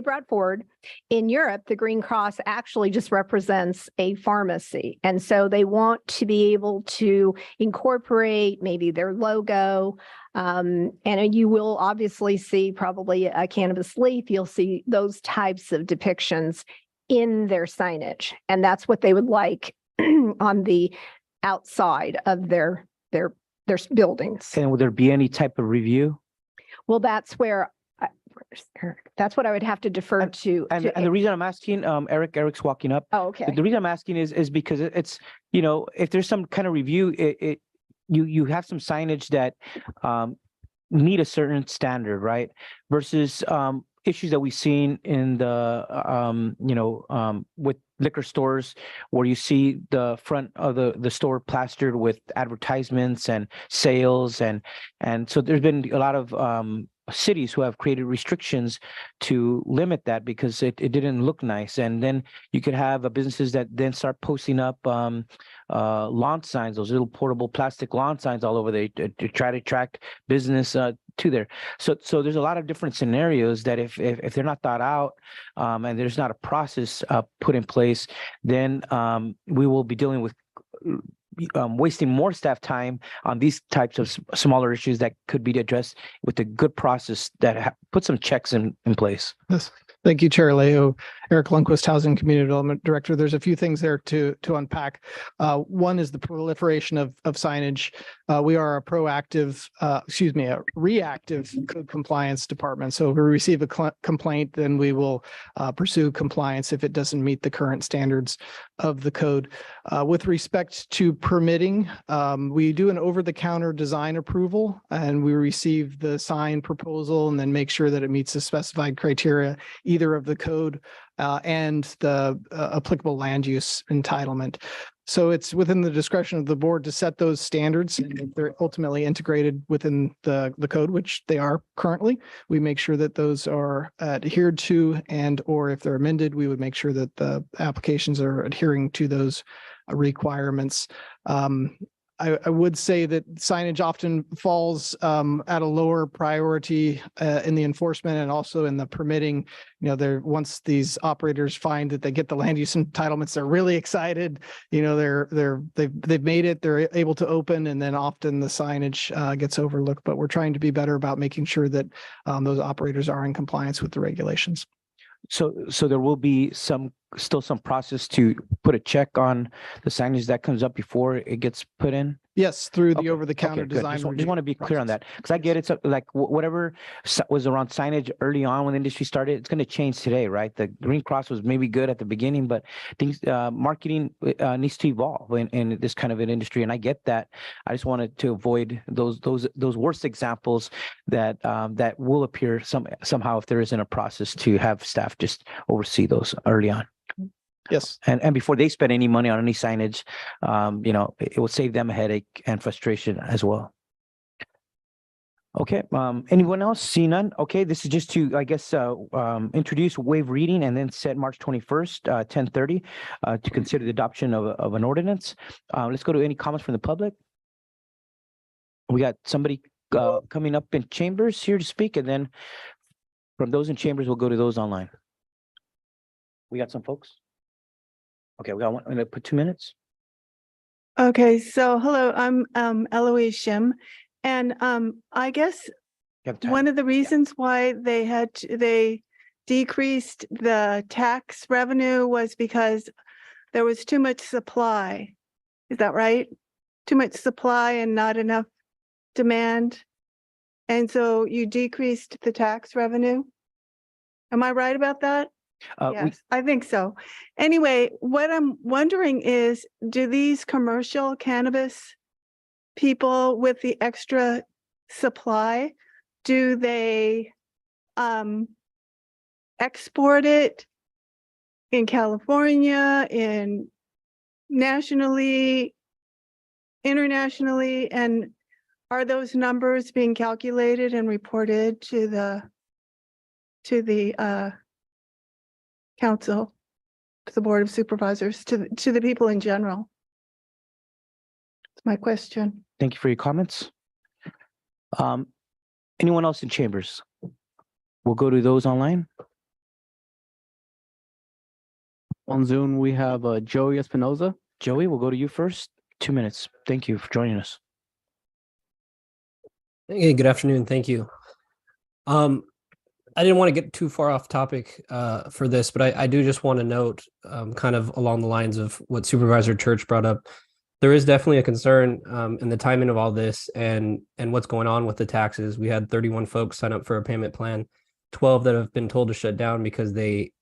brought forward, in Europe, the Green Cross actually just represents a pharmacy. And so they want to be able to incorporate maybe their logo. And you will obviously see probably a cannabis leaf. You'll see those types of depictions in their signage. And that's what they would like on the outside of their buildings. And will there be any type of review? Well, that's where that's what I would have to defer to. And the reason I'm asking, Eric's walking up. Oh, okay. The reason I'm asking is because it's, you know, if there's some kind of review, you have some signage that meet a certain standard, right? Versus issues that we've seen in the, with liquor stores where you see the front of the store plastered with advertisements and sales. And so there's been a lot of cities who have created restrictions to limit that because it didn't look nice. And then you could have businesses that then start posting up lawn signs, those little portable plastic lawn signs all over there to try to attract business to there. So there's a lot of different scenarios that if they're not thought out and there's not a process put in place, then we will be dealing with wasting more staff time on these types of smaller issues that could be addressed with a good process that put some checks in place. Yes. Thank you, Chair Leo. Eric Lundquist, Housing Community Development Director. There's a few things there to unpack. One is the proliferation of signage. We are a reactive code compliance department. So if we receive a complaint, then we will pursue compliance if it doesn't meet the current standards of the code. With respect to permitting, we do an over-the-counter design approval, and we receive the sign proposal and then make sure that it meets the specified criteria, either of the code and the applicable land use entitlement. So it's within the discretion of the board to set those standards. And if they're ultimately integrated within the code, which they are currently, we make sure that those are adhered to, and or if they're amended, we would make sure that the applications are adhering to those requirements. I would say that signage often falls at a lower priority in the enforcement and also in the permitting. Once these operators find that they get the land use entitlements, they're really excited. They've made it. They're able to open, and then often the signage gets overlooked. But we're trying to be better about making sure that those operators are in compliance with the regulations. So there will be still some process to put a check on the signage that comes up before it gets put in? Yes, through the over-the-counter design. Just want to be clear on that, because I get it's like whatever was around signage early on when the industry started, it's going to change today, right? The Green Cross was maybe good at the beginning, but things marketing needs to evolve in this kind of an industry, and I get that. I just wanted to avoid those worst examples that will appear somehow if there isn't a process to have staff just oversee those early on. Yes. And before they spend any money on any signage, it will save them a headache and frustration as well. Okay, anyone else? See none? Okay, this is just to, I guess, introduce waive reading and then set March 21st, 10:30 to consider the adoption of an ordinance. Let's go to any comments from the public. We got somebody coming up in chambers here to speak, and then from those in chambers, we'll go to those online. We got some folks. Okay, we got one. I'm gonna put 2 minutes. Okay, so hello, I'm Eloise Shim, and I guess one of the reasons why they decreased the tax revenue was because there was too much supply. Is that right? Too much supply and not enough demand, and so you decreased the tax revenue. Am I right about that? Yes, I think so. Anyway, what I'm wondering is, do these commercial cannabis people with the extra supply, do they export it in California, nationally, internationally, and are those numbers being calculated and reported to the council, to the Board of Supervisors, to the people in general? That's my question. Thank you for your comments. Anyone else in chambers? We'll go to those online. On Zoom, we have Joey Espinoza. Joey, we'll go to you first. 2 minutes. Thank you for joining us. Hey, good afternoon. Thank you. I didn't want to get too far off topic for this, but I do just want to note, kind of along the lines of what Supervisor Church brought up, there is definitely a concern in the timing of all this and what's going on with the taxes. We had 31 folks sign up for a payment plan, 12 that have been told to shut down because they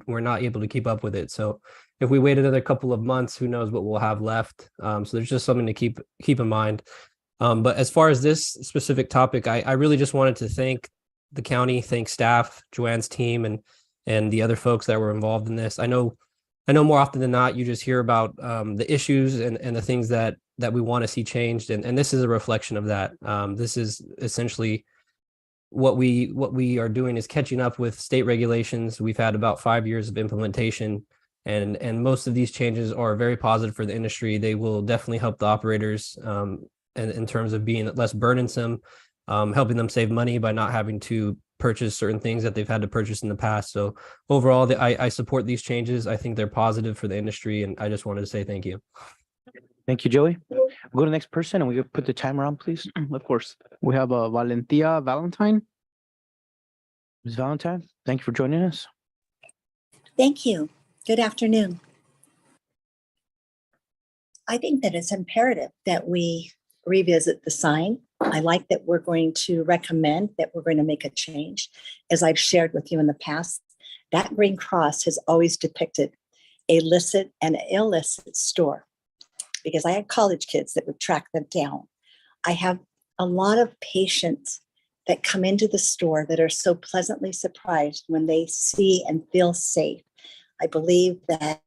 were not able to keep up with it. So if we wait another couple of months, who knows what we'll have left. So there's just something to keep in mind. But as far as this specific topic, I really just wanted to thank the county, thank staff, Joanne's team, and the other folks that were involved in this. I know more often than not, you just hear about the issues and the things that we want to see changed. And this is a reflection of that. This is essentially what we are doing is catching up with state regulations. We've had about 5 years of implementation, and most of these changes are very positive for the industry. They will definitely help the operators in terms of being less burdensome, helping them save money by not having to purchase certain things that they've had to purchase in the past. So overall, I support these changes. I think they're positive for the industry, and I just wanted to say thank you. Thank you, Joey. We'll go to the next person and we can put the timer on, please. Of course, we have Valentia Valentine. Ms. Valentine, thank you for joining us. Thank you. Good afternoon. I think that it's imperative that we revisit the sign. I like that we're going to recommend that we're going to make a change. As I've shared with you in the past, that green cross has always depicted a licit and an illicit store, because I had college kids that would track them down. I have a lot of patients that come into the store that are so pleasantly surprised when they see and feel safe. I believe that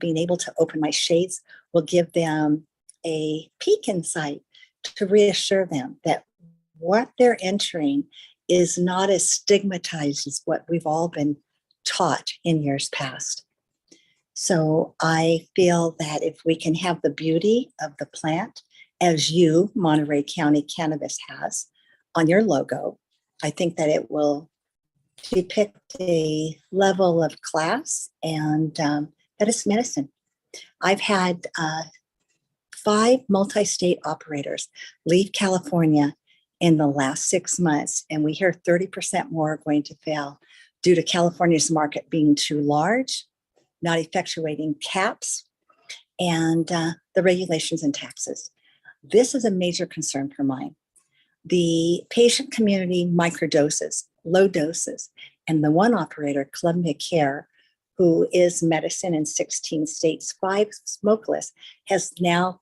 being able to open my shades will give them a peek inside to reassure them that what they're entering is not as stigmatized as what we've all been taught in years past. So I feel that if we can have the beauty of the plant, as you, Monterey County Cannabis, has on your logo, I think that it will depict a level of class and that it's medicine. I've had 5 multi-state operators leave California in the last 6 months, and we hear 30% more are going to fail due to California's market being too large, not effectuating caps, and the regulations and taxes. This is a major concern for mine. The patient community microdoses, low doses, and the one operator, Columbia Care, who is medicine in 16 states, 5 smokeless, has now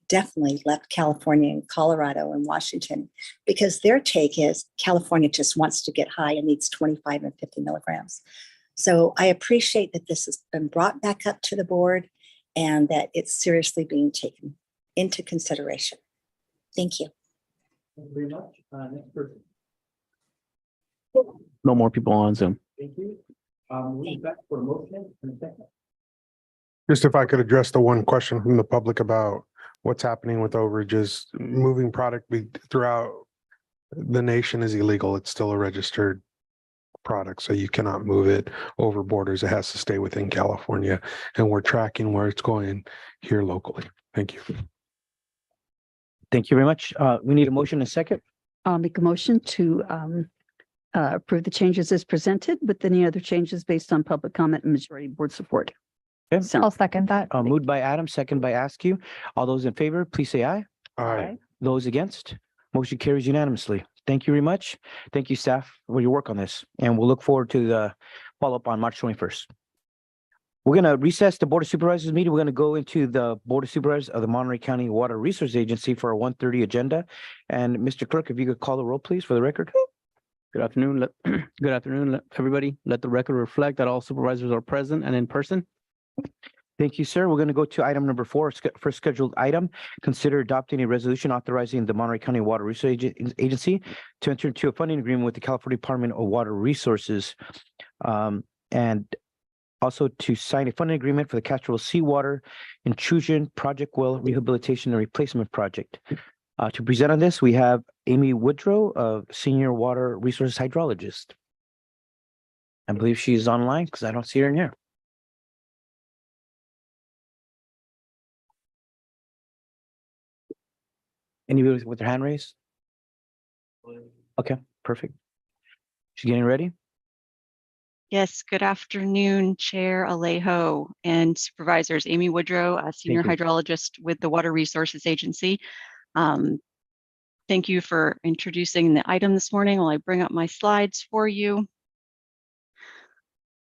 definitely left California and Colorado and Washington, because their take is California just wants to get high and needs 25 and 50 milligrams. So I appreciate that this has been brought back up to the board and that it's seriously being taken into consideration. Thank you. Thank you very much. Next person. No more people on Zoom. Thank you. We'll be back for a motion in a second. Just if I could address the one question from the public about what's happening with overages. Moving product throughout the nation is illegal. It's still a registered product, so you cannot move it over borders. It has to stay within California, and we're tracking where it's going here locally. Thank you. Thank you very much. We need a motion and a second. I'll make a motion to approve the changes as presented with any other changes based on public comment and majority board support. Okay. I'll second that. Moved by Adam, second by Askew. All those in favor, please say aye. Aye. Those against, motion carries unanimously. Thank you very much. Thank you, staff, for your work on this, and we'll look forward to the follow-up on March 21st. We're going to recess the Board of Supervisors meeting. We're going to go into the Board of Supervisors of the Monterey County Water Resources Agency for our 1:30 agenda. And Mr. Clerk, if you could call the roll, please, for the record. Good afternoon. Good afternoon, everybody. Let the record reflect that all supervisors are present and in person. Thank you, sir. We're going to go to item number 4, first scheduled item. Consider adopting a resolution authorizing the Monterey County Water Resources Agency to enter into a funding agreement with the California Department of Water Resources, and also to sign a funding agreement for the Castroville Seawater Intrusion Project Well Rehabilitation and Replacement Project. To present on this, we have Amy Woodrow, Senior Water Resources Hydrologist. I believe she's online because I don't see her in here. Anybody with their hand raised? Okay, perfect. She's getting ready. Yes, good afternoon, Chair Alejo and Supervisors. Amy Woodrow, a Senior Hydrologist with the Water Resources Agency. Thank you for introducing the item this morning while I bring up my slides for you.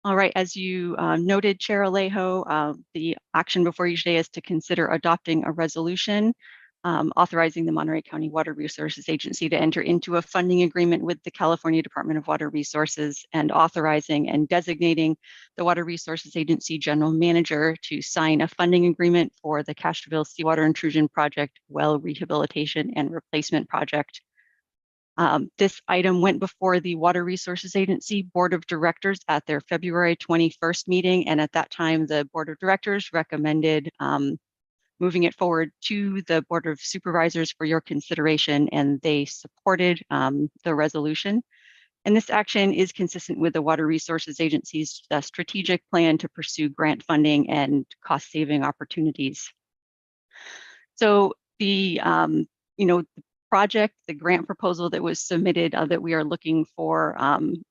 All right, as you noted, Chair Alejo, the action before you today is to consider adopting a resolution authorizing the Monterey County Water Resources Agency to enter into a funding agreement with the California Department of Water Resources and authorizing and designating the Water Resources Agency General Manager to sign a funding agreement for the Castroville Seawater Intrusion Project Well Rehabilitation and Replacement Project. This item went before the Water Resources Agency Board of Directors at their February 21st meeting. And at that time, the Board of Directors recommended moving it forward to the Board of Supervisors for your consideration, and they supported the resolution. And this action is consistent with the Water Resources Agency's strategic plan to pursue grant funding and cost-saving opportunities. So the the project, the grant proposal that was submitted that we are looking for,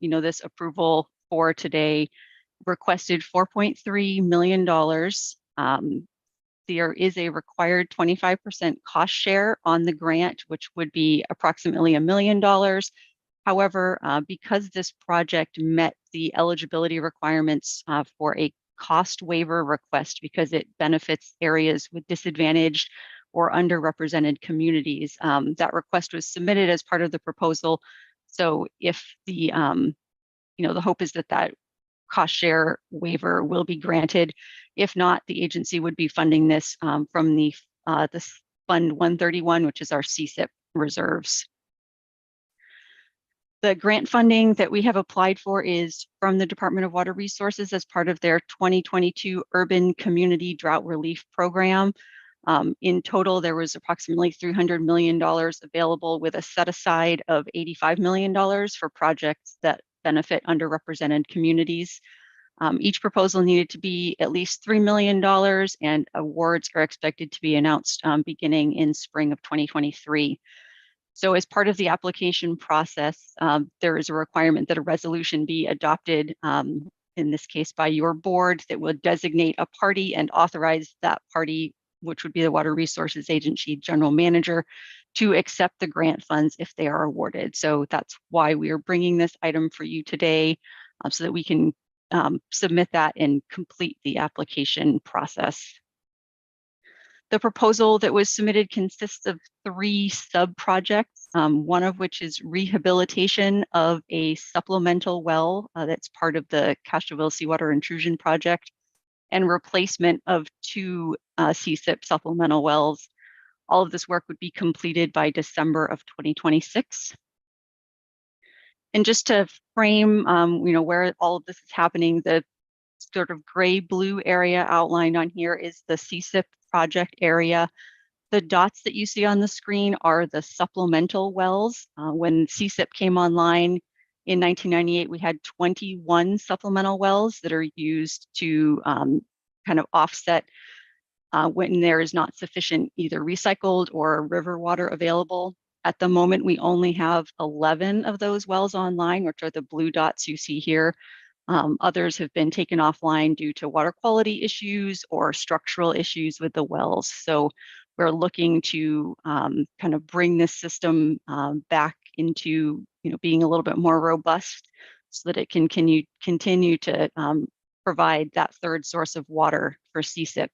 this approval for today, requested $4.3 million. There is a required 25% cost share on the grant, which would be approximately $1 million. However, because this project met the eligibility requirements for a cost waiver request, because it benefits areas with disadvantaged or underrepresented communities, that request was submitted as part of the proposal. So if the hope is that that cost share waiver will be granted. If not, the agency would be funding this from the Fund 131, which is our CSIP reserves. The grant funding that we have applied for is from the Department of Water Resources as part of their 2022 Urban Community Drought Relief Program. In total, there was approximately $300 million available, with a set aside of $85 million for projects that benefit underrepresented communities. Each proposal needed to be at least $3 million, and awards are expected to be announced beginning in spring of 2023. So as part of the application process, there is a requirement that a resolution be adopted, in this case by your board, that will designate a party and authorize that party, which would be the Water Resources Agency General Manager, to accept the grant funds if they are awarded. So that's why we are bringing this item for you today, so that we can submit that and complete the application process. The proposal that was submitted consists of 3 sub-projects, one of which is rehabilitation of a supplemental well that's part of the Castroville Seawater Intrusion Project, and replacement of 2 CSIP supplemental wells. All of this work would be completed by December of 2026. And just to frame, where all of this is happening, the sort of gray-blue area outlined on here is the CSIP project area. The dots that you see on the screen are the supplemental wells. When CSIP came online in 1998, we had 21 supplemental wells that are used to kind of offset when there is not sufficient either recycled or river water available. At the moment, we only have 11 of those wells online, which are the blue dots you see here. Others have been taken offline due to water quality issues or structural issues with the wells. So we're looking to kind of bring this system back into being a little bit more robust, so that it can continue to provide that third source of water for CSIP.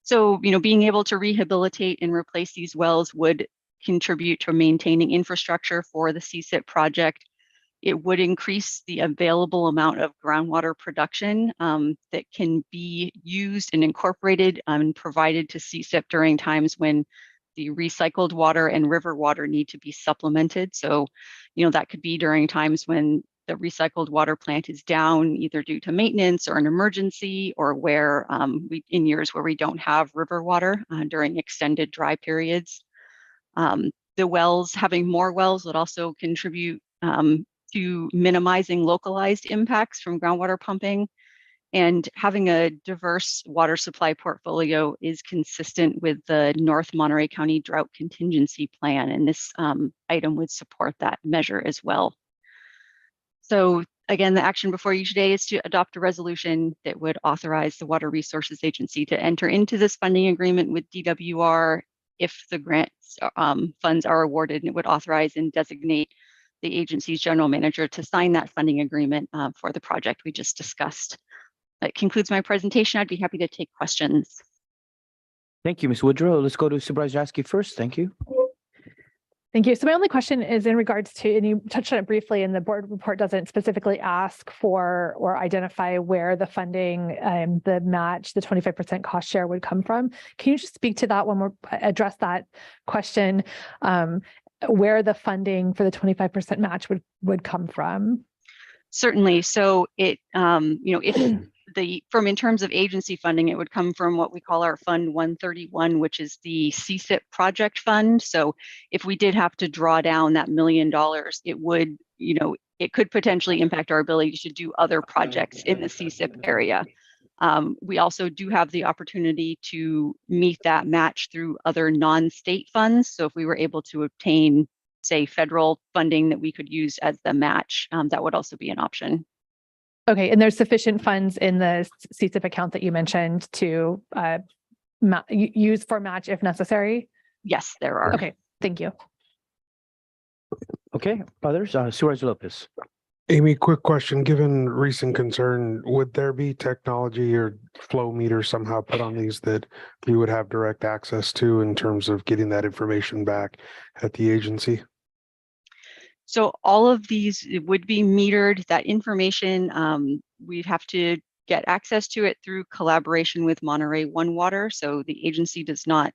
So, being able to rehabilitate and replace these wells would contribute to maintaining infrastructure for the CSIP project. It would increase the available amount of groundwater production that can be used and incorporated and provided to CSIP during times when the recycled water and river water need to be supplemented. So, that could be during times when the recycled water plant is down, either due to maintenance or an emergency, or where in years where we don't have river water during extended dry periods. The wells, having more wells, would also contribute to minimizing localized impacts from groundwater pumping. And having a diverse water supply portfolio is consistent with the North Monterey County Drought Contingency Plan, and this item would support that measure as well. So again, the action before you today is to adopt a resolution that would authorize the Water Resources Agency to enter into this funding agreement with DWR if the grants funds are awarded, and it would authorize and designate the agency's general manager to sign that funding agreement for the project we just discussed. That concludes my presentation. I'd be happy to take questions. Thank you, Ms. Woodrow. Let's go to Supervisor Askey first. Thank you. Thank you. So my only question is in regards to, and you touched on it briefly, and the board report doesn't specifically ask for or identify where the funding, the match, the 25% cost share would come from. Can you just speak to that one more, address that question? where the funding for the 25% match would come from? Certainly. So it, if in terms of agency funding, it would come from what we call our Fund 131, which is the CSIP project fund. So if we did have to draw down that $1 million, it would, it could potentially impact our ability to do other projects in the CSIP area. We also do have the opportunity to meet that match through other non-state funds. So if we were able to obtain, say, federal funding that we could use as the match, that would also be an option. Okay, and there's sufficient funds in the CSIP account that you mentioned to use for match if necessary? Yes, there are. Okay, thank you. Okay, others, Supervisor Lopez. Amy, quick question. Given recent concern, would there be technology or flow meters somehow put on these that we would have direct access to in terms of getting that information back at the agency? So all of these would be metered. That information, we'd have to get access to it through collaboration with Monterey One Water. So the agency does not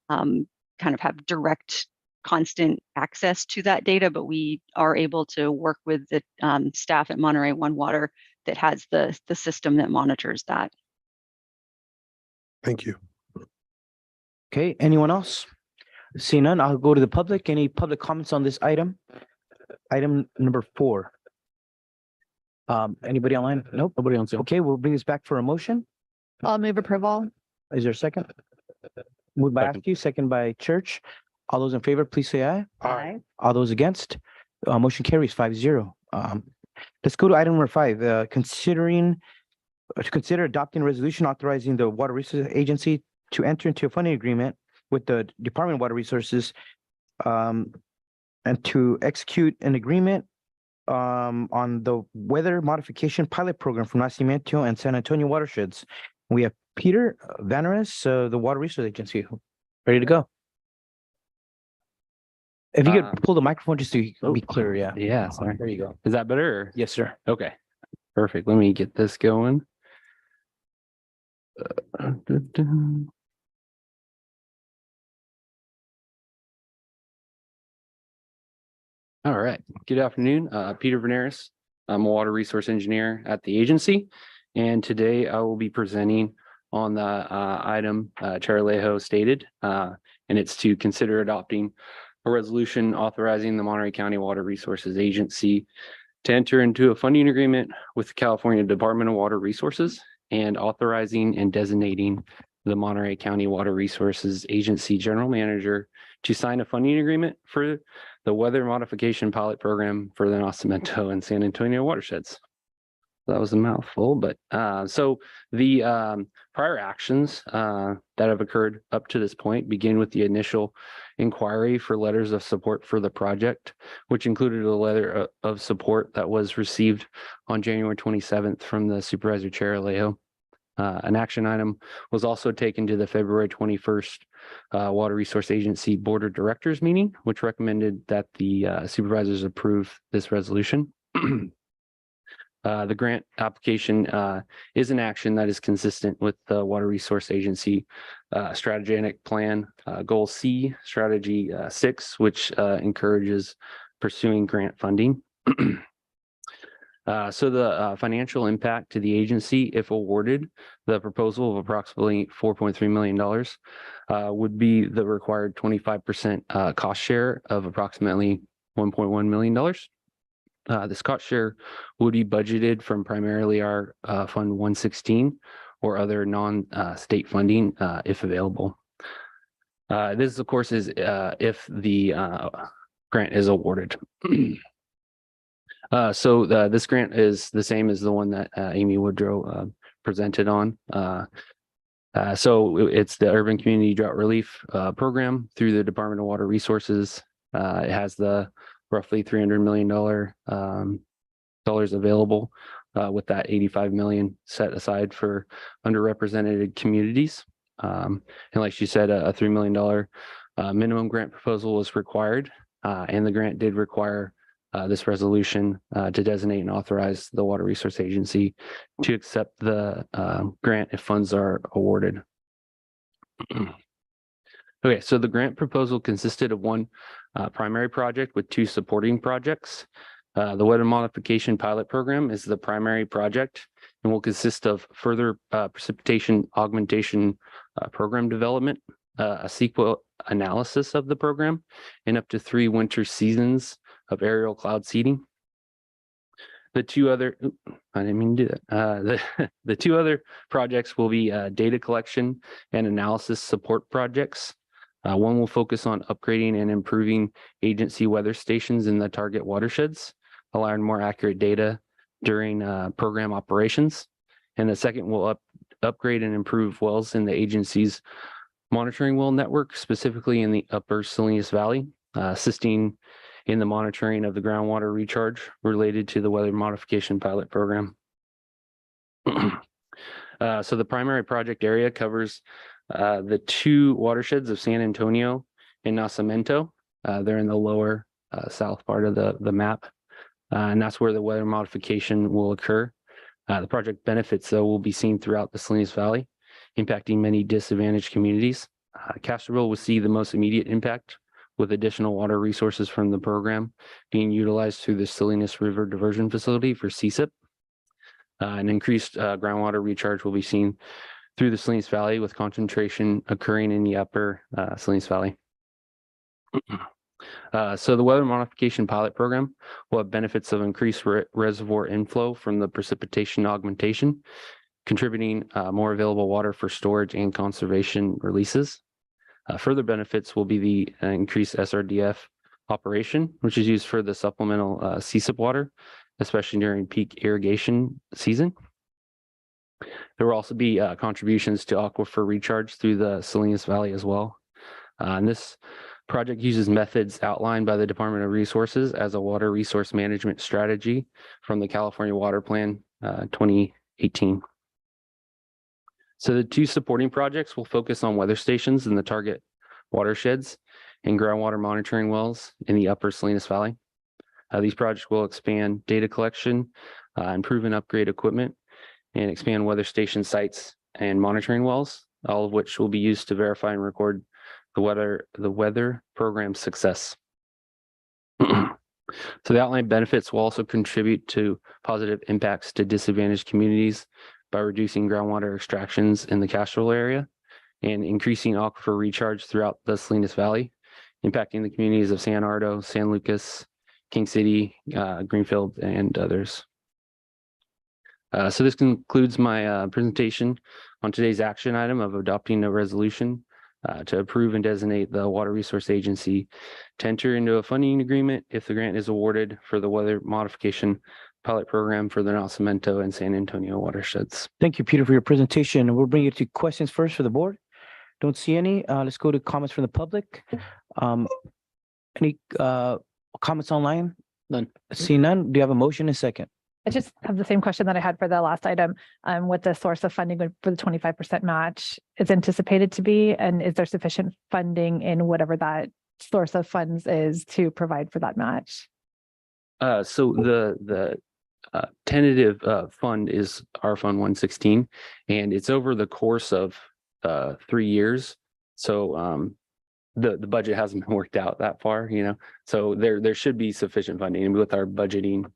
kind of have direct constant access to that data, but we are able to work with the staff at Monterey One Water that has the system that monitors that. Thank you. Okay, anyone else? See none, I'll go to the public. Any public comments on this item? Item number 4. Anybody online? Nope. Nobody on Zoom. Okay, we'll bring this back for a motion. I'll move approval. Is there a second? Moved by Second. Askew, second by Church. All those in favor, please say aye. Aye. All those against, motion carries 5-0. Let's go to item number 5. To consider adopting a resolution authorizing the Water Resources Agency to enter into a funding agreement with the Department of Water Resources and to execute an agreement on the weather modification pilot program from Nacimiento and San Antonio watersheds. We have Peter Vanaris, the Water Resources Agency, ready to go. If you could pull the microphone just to be clear, yeah. Yeah, sorry. There you go. Is that better? Yes, sir. Okay, perfect. Let me get this going. All right. Good afternoon. Peter Veneris. I'm a water resource engineer at the agency. And today I will be presenting on the item Chair Alejo stated, and it's to consider adopting a resolution authorizing the Monterey County Water Resources Agency to enter into a funding agreement with the California Department of Water Resources and authorizing and designating the Monterey County Water Resources Agency General Manager to sign a funding agreement for the weather modification pilot program for the Nacimiento and San Antonio watersheds. That was a mouthful, but so the prior actions that have occurred up to this point begin with the initial inquiry for letters of support for the project, which included a letter of support that was received on January 27th from the Supervisor Chair Alejo. An action item was also taken to the February 21st Water Resource Agency Board of Directors meeting, which recommended that the supervisors approve this resolution. The grant application is an action that is consistent with the Water Resource Agency strategic plan, goal C, strategy 6, which encourages pursuing grant funding. So the financial impact to the agency, if awarded, the proposal of approximately $4.3 million would be the required 25% cost share of approximately $1.1 million. This cost share would be budgeted from primarily our Fund 116 or other non-state funding if available. This, of course, is if the grant is awarded. So this grant is the same as the one that Amy Woodrow presented on. So it's the Urban Community Drought Relief Program through the Department of Water Resources. It has the roughly $300 million dollars available with that $85 million set aside for underrepresented communities. And like she said, a $3 million minimum grant proposal was required, and the grant did require this resolution to designate and authorize the Water Resource Agency to accept the grant if funds are awarded. Okay, so the grant proposal consisted of one primary project with 2 supporting projects. The weather modification pilot program is the primary project and will consist of further precipitation augmentation program development, a sequel analysis of the program, and up to 3 winter seasons of aerial cloud seeding. The 2 other, I didn't mean to do that. The 2 other projects will be data collection and analysis support projects. One will focus on upgrading and improving agency weather stations in the target watersheds, allowing more accurate data during program operations. And the second will upgrade and improve wells in the agency's monitoring well network, specifically in the upper Salinas Valley, assisting in the monitoring of the groundwater recharge related to the weather modification pilot program. So the primary project area covers the 2 watersheds of San Antonio and Nacimiento. They're in the lower south part of the map, and that's where the weather modification will occur. The project benefits, though, will be seen throughout the Salinas Valley, impacting many disadvantaged communities. Castroville will see the most immediate impact, with additional water resources from the program being utilized through the Salinas River Diversion Facility for CSIP. An increased groundwater recharge will be seen through the Salinas Valley, with concentration occurring in the upper Salinas Valley. So the weather modification pilot program will have benefits of increased reservoir inflow from the precipitation augmentation, contributing more available water for storage and conservation releases. Further benefits will be the increased SRDF operation, which is used for the supplemental CSIP water, especially during peak irrigation season. There will also be contributions to aquifer recharge through the Salinas Valley as well. And this project uses methods outlined by the Department of Resources as a water resource management strategy from the California Water Plan 2018. So the 2 supporting projects will focus on weather stations in the target watersheds and groundwater monitoring wells in the upper Salinas Valley. These projects will expand data collection, improve and upgrade equipment, and expand weather station sites and monitoring wells, all of which will be used to verify and record the weather program success. So the outlined benefits will also contribute to positive impacts to disadvantaged communities by reducing groundwater extractions in the Castroville area and increasing aquifer recharge throughout the Salinas Valley, impacting the communities of San Ardo, San Lucas, King City, Greenfield, and others. So this concludes my presentation on today's action item of adopting a resolution to approve and designate the Water Resource Agency to enter into a funding agreement if the grant is awarded for the weather modification pilot program for the Nacimiento and San Antonio watersheds. Thank you, Peter, for your presentation. We'll bring you to questions first for the board. Don't see any. Let's go to comments from the public. Any comments online? None. See none. Do you have a motion and second? I just have the same question that I had for the last item. What the source of funding for the 25% match is anticipated to be, and is there sufficient funding in whatever that source of funds is to provide for that match? So the tentative fund is our Fund 116, and it's over the course of 3 years. So the budget hasn't been worked out that far, so there should be sufficient funding with our budgeting.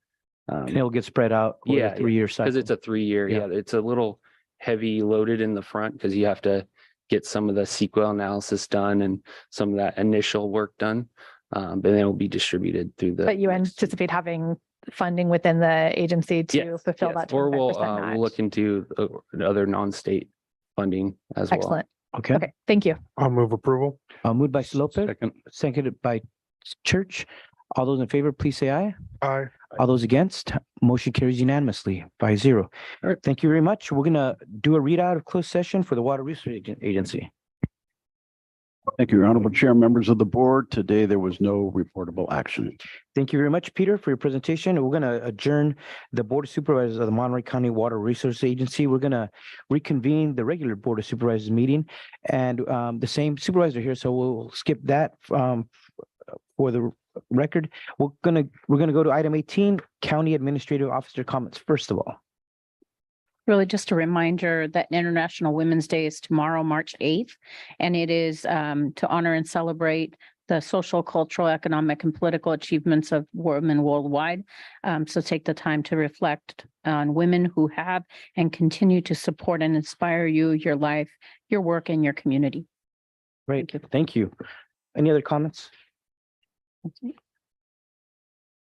And it'll get spread out over a 3-year cycle. Because it's a 3-year. Yeah, it's a little heavy loaded in the front because you have to get some of the SQL analysis done and some of that initial work done. But then it'll be distributed through the. But you anticipate having funding within the agency to fulfill that 25% or we'll match? look into other non-state funding as well. Excellent. Okay. Okay, thank you. I'll move approval. Moved by Lopez, seconded by Church. All those in favor, please say aye. Aye. All those against, motion carries unanimously by 0. All right, thank you very much. We're gonna do a readout of closed session for the Water Resource Agency. Thank you, Your Honorable Chair, members of the board. Today, there was no reportable action. Thank you very much, Peter, for your presentation. We're gonna adjourn the Board of Supervisors of the Monterey County Water Resource Agency. We're gonna reconvene the regular Board of Supervisors meeting, and the same supervisor here, so we'll skip that for the record. We're gonna go to item 18, County Administrative Officer comments. First of all, really just a reminder that International Women's Day is tomorrow, March 8th, and it is to honor and celebrate the social, cultural, economic, and political achievements of women worldwide. So take the time to reflect on women who have and continue to support and inspire you, your life, your work, and your community. Great, thank you. Any other comments?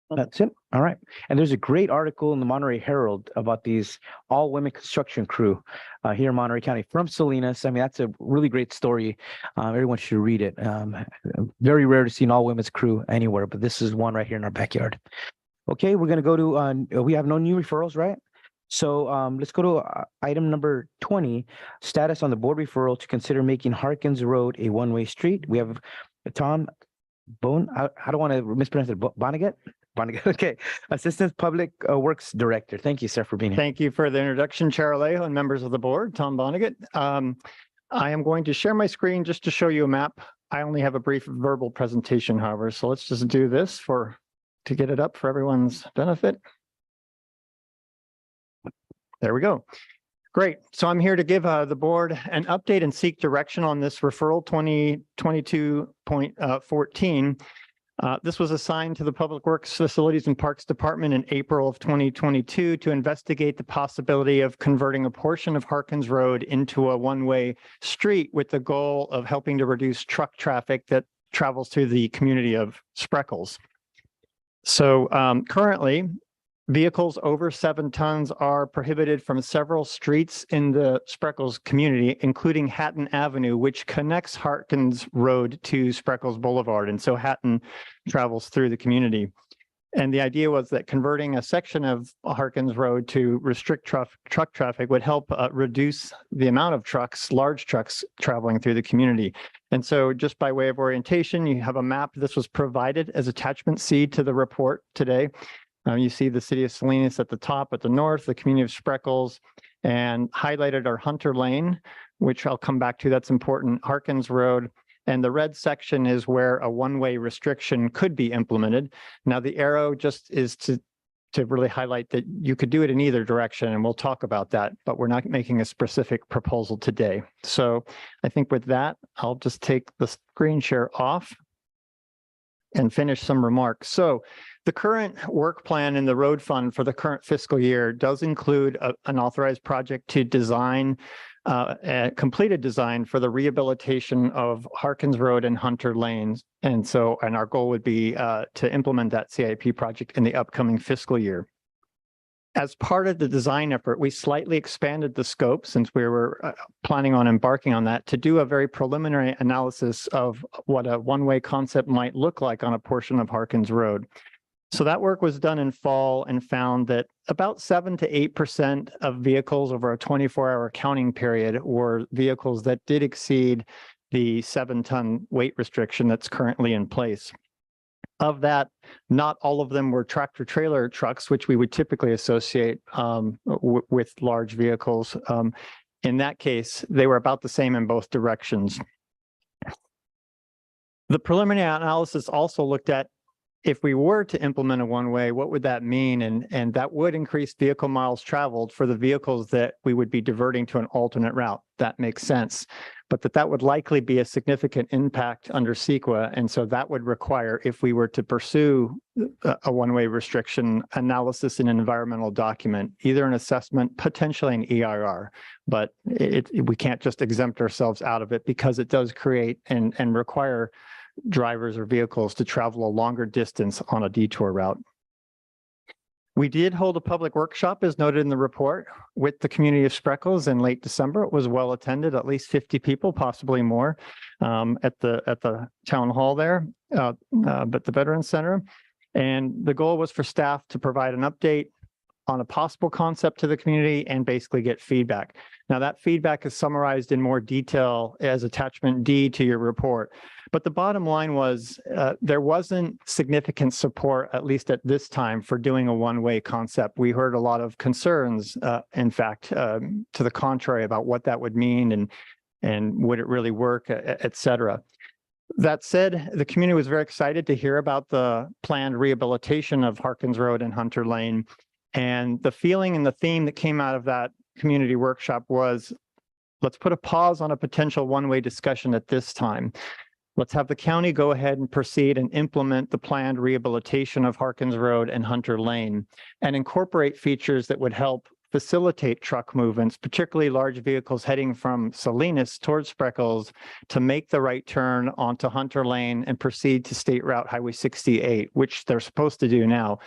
That's it. All right. And there's a great article in the Monterey Herald about these all-women construction crew here in Monterey County from Salinas. I mean, that's a really great story. Everyone should read it. Very rare to see an all-women's crew anywhere, but this is one right here in our backyard. Okay, we're going to go to, we have no new referrals, right? So let's go to item number 20, status on the board referral to consider making Harkins Road a one-way street. We have Tom Bone, I don't want to mispronounce it, Vonnegut? Okay, Assistant Public Works Director. Thank you, sir, for being here. Thank you for the introduction, Chair Alejo and members of the board. Tom Vonnegut. I am going to share my screen just to show you a map. I only have a brief verbal presentation, however, so let's just do this to get it up for everyone's benefit. There we go. Great. So I'm here to give the board an update and seek direction on this referral 2022.14. This was assigned to the Public Works Facilities and Parks Department in April of 2022 to investigate the possibility of converting a portion of Harkins Road into a one-way street with the goal of helping to reduce truck traffic that travels through the community of Spreckles. So currently, vehicles over 7 tons are prohibited from several streets in the Spreckles community, including Hatton Avenue, which connects Harkins Road to Spreckles Boulevard. And so Hatton travels through the community. And the idea was that converting a section of Harkins Road to restrict truck traffic would help reduce the amount of large trucks traveling through the community. And so just by way of orientation, you have a map. This was provided as attachment C to the report today. You see the city of Salinas at the top, at the north, the community of Spreckles, and highlighted our Hunter Lane, which I'll come back to. That's important. Harkins Road. And the red section is where a one-way restriction could be implemented. Now, the arrow just is to really highlight that you could do it in either direction, and we'll talk about that, but we're not making a specific proposal today. So I think with that, I'll just take the screen share off and finish some remarks. So the current work plan in the road fund for the current fiscal year does include an authorized project to design, a completed design for the rehabilitation of Harkins Road and Hunter Lanes. And our goal would be to implement that CIP project in the upcoming fiscal year. As part of the design effort, we slightly expanded the scope, since we were planning on embarking on that, to do a very preliminary analysis of what a one-way concept might look like on a portion of Harkins Road. So that work was done in fall and found that about 7 to 8% of vehicles over a 24-hour counting period were vehicles that did exceed the 7-ton weight restriction that's currently in place. Of that, not all of them were tractor-trailer trucks, which we would typically associate with large vehicles. In that case, they were about the same in both directions. The preliminary analysis also looked at, if we were to implement a one-way, what would that mean? And that would increase vehicle miles traveled for the vehicles that we would be diverting to an alternate route. That makes sense. But that would likely be a significant impact under CEQA. And so that would require, if we were to pursue a one-way restriction, analysis in an environmental document, either an assessment, potentially an EIR. But we can't just exempt ourselves out of it, because it does create and require drivers or vehicles to travel a longer distance on a detour route. We did hold a public workshop, as noted in the report, with the community of Spreckles in late December. It was well attended, at least 50 people, possibly more, at the town hall there, but the Veterans Center. And the goal was for staff to provide an update on a possible concept to the community and basically get feedback. Now, that feedback is summarized in more detail as attachment D to your report. But the bottom line was there wasn't significant support, at least at this time, for doing a one-way concept. We heard a lot of concerns, in fact, to the contrary, about what that would mean and would it really work, et cetera. That said, the community was very excited to hear about the planned rehabilitation of Harkins Road and Hunter Lane. And the feeling and the theme that came out of that community workshop was, let's put a pause on a potential one-way discussion at this time. Let's have the county go ahead and proceed and implement the planned rehabilitation of Harkins Road and Hunter Lane and incorporate features that would help facilitate truck movements, particularly large vehicles heading from Salinas towards Spreckles to make the right turn onto Hunter Lane and proceed to State Route Highway 68, which they're supposed to do now.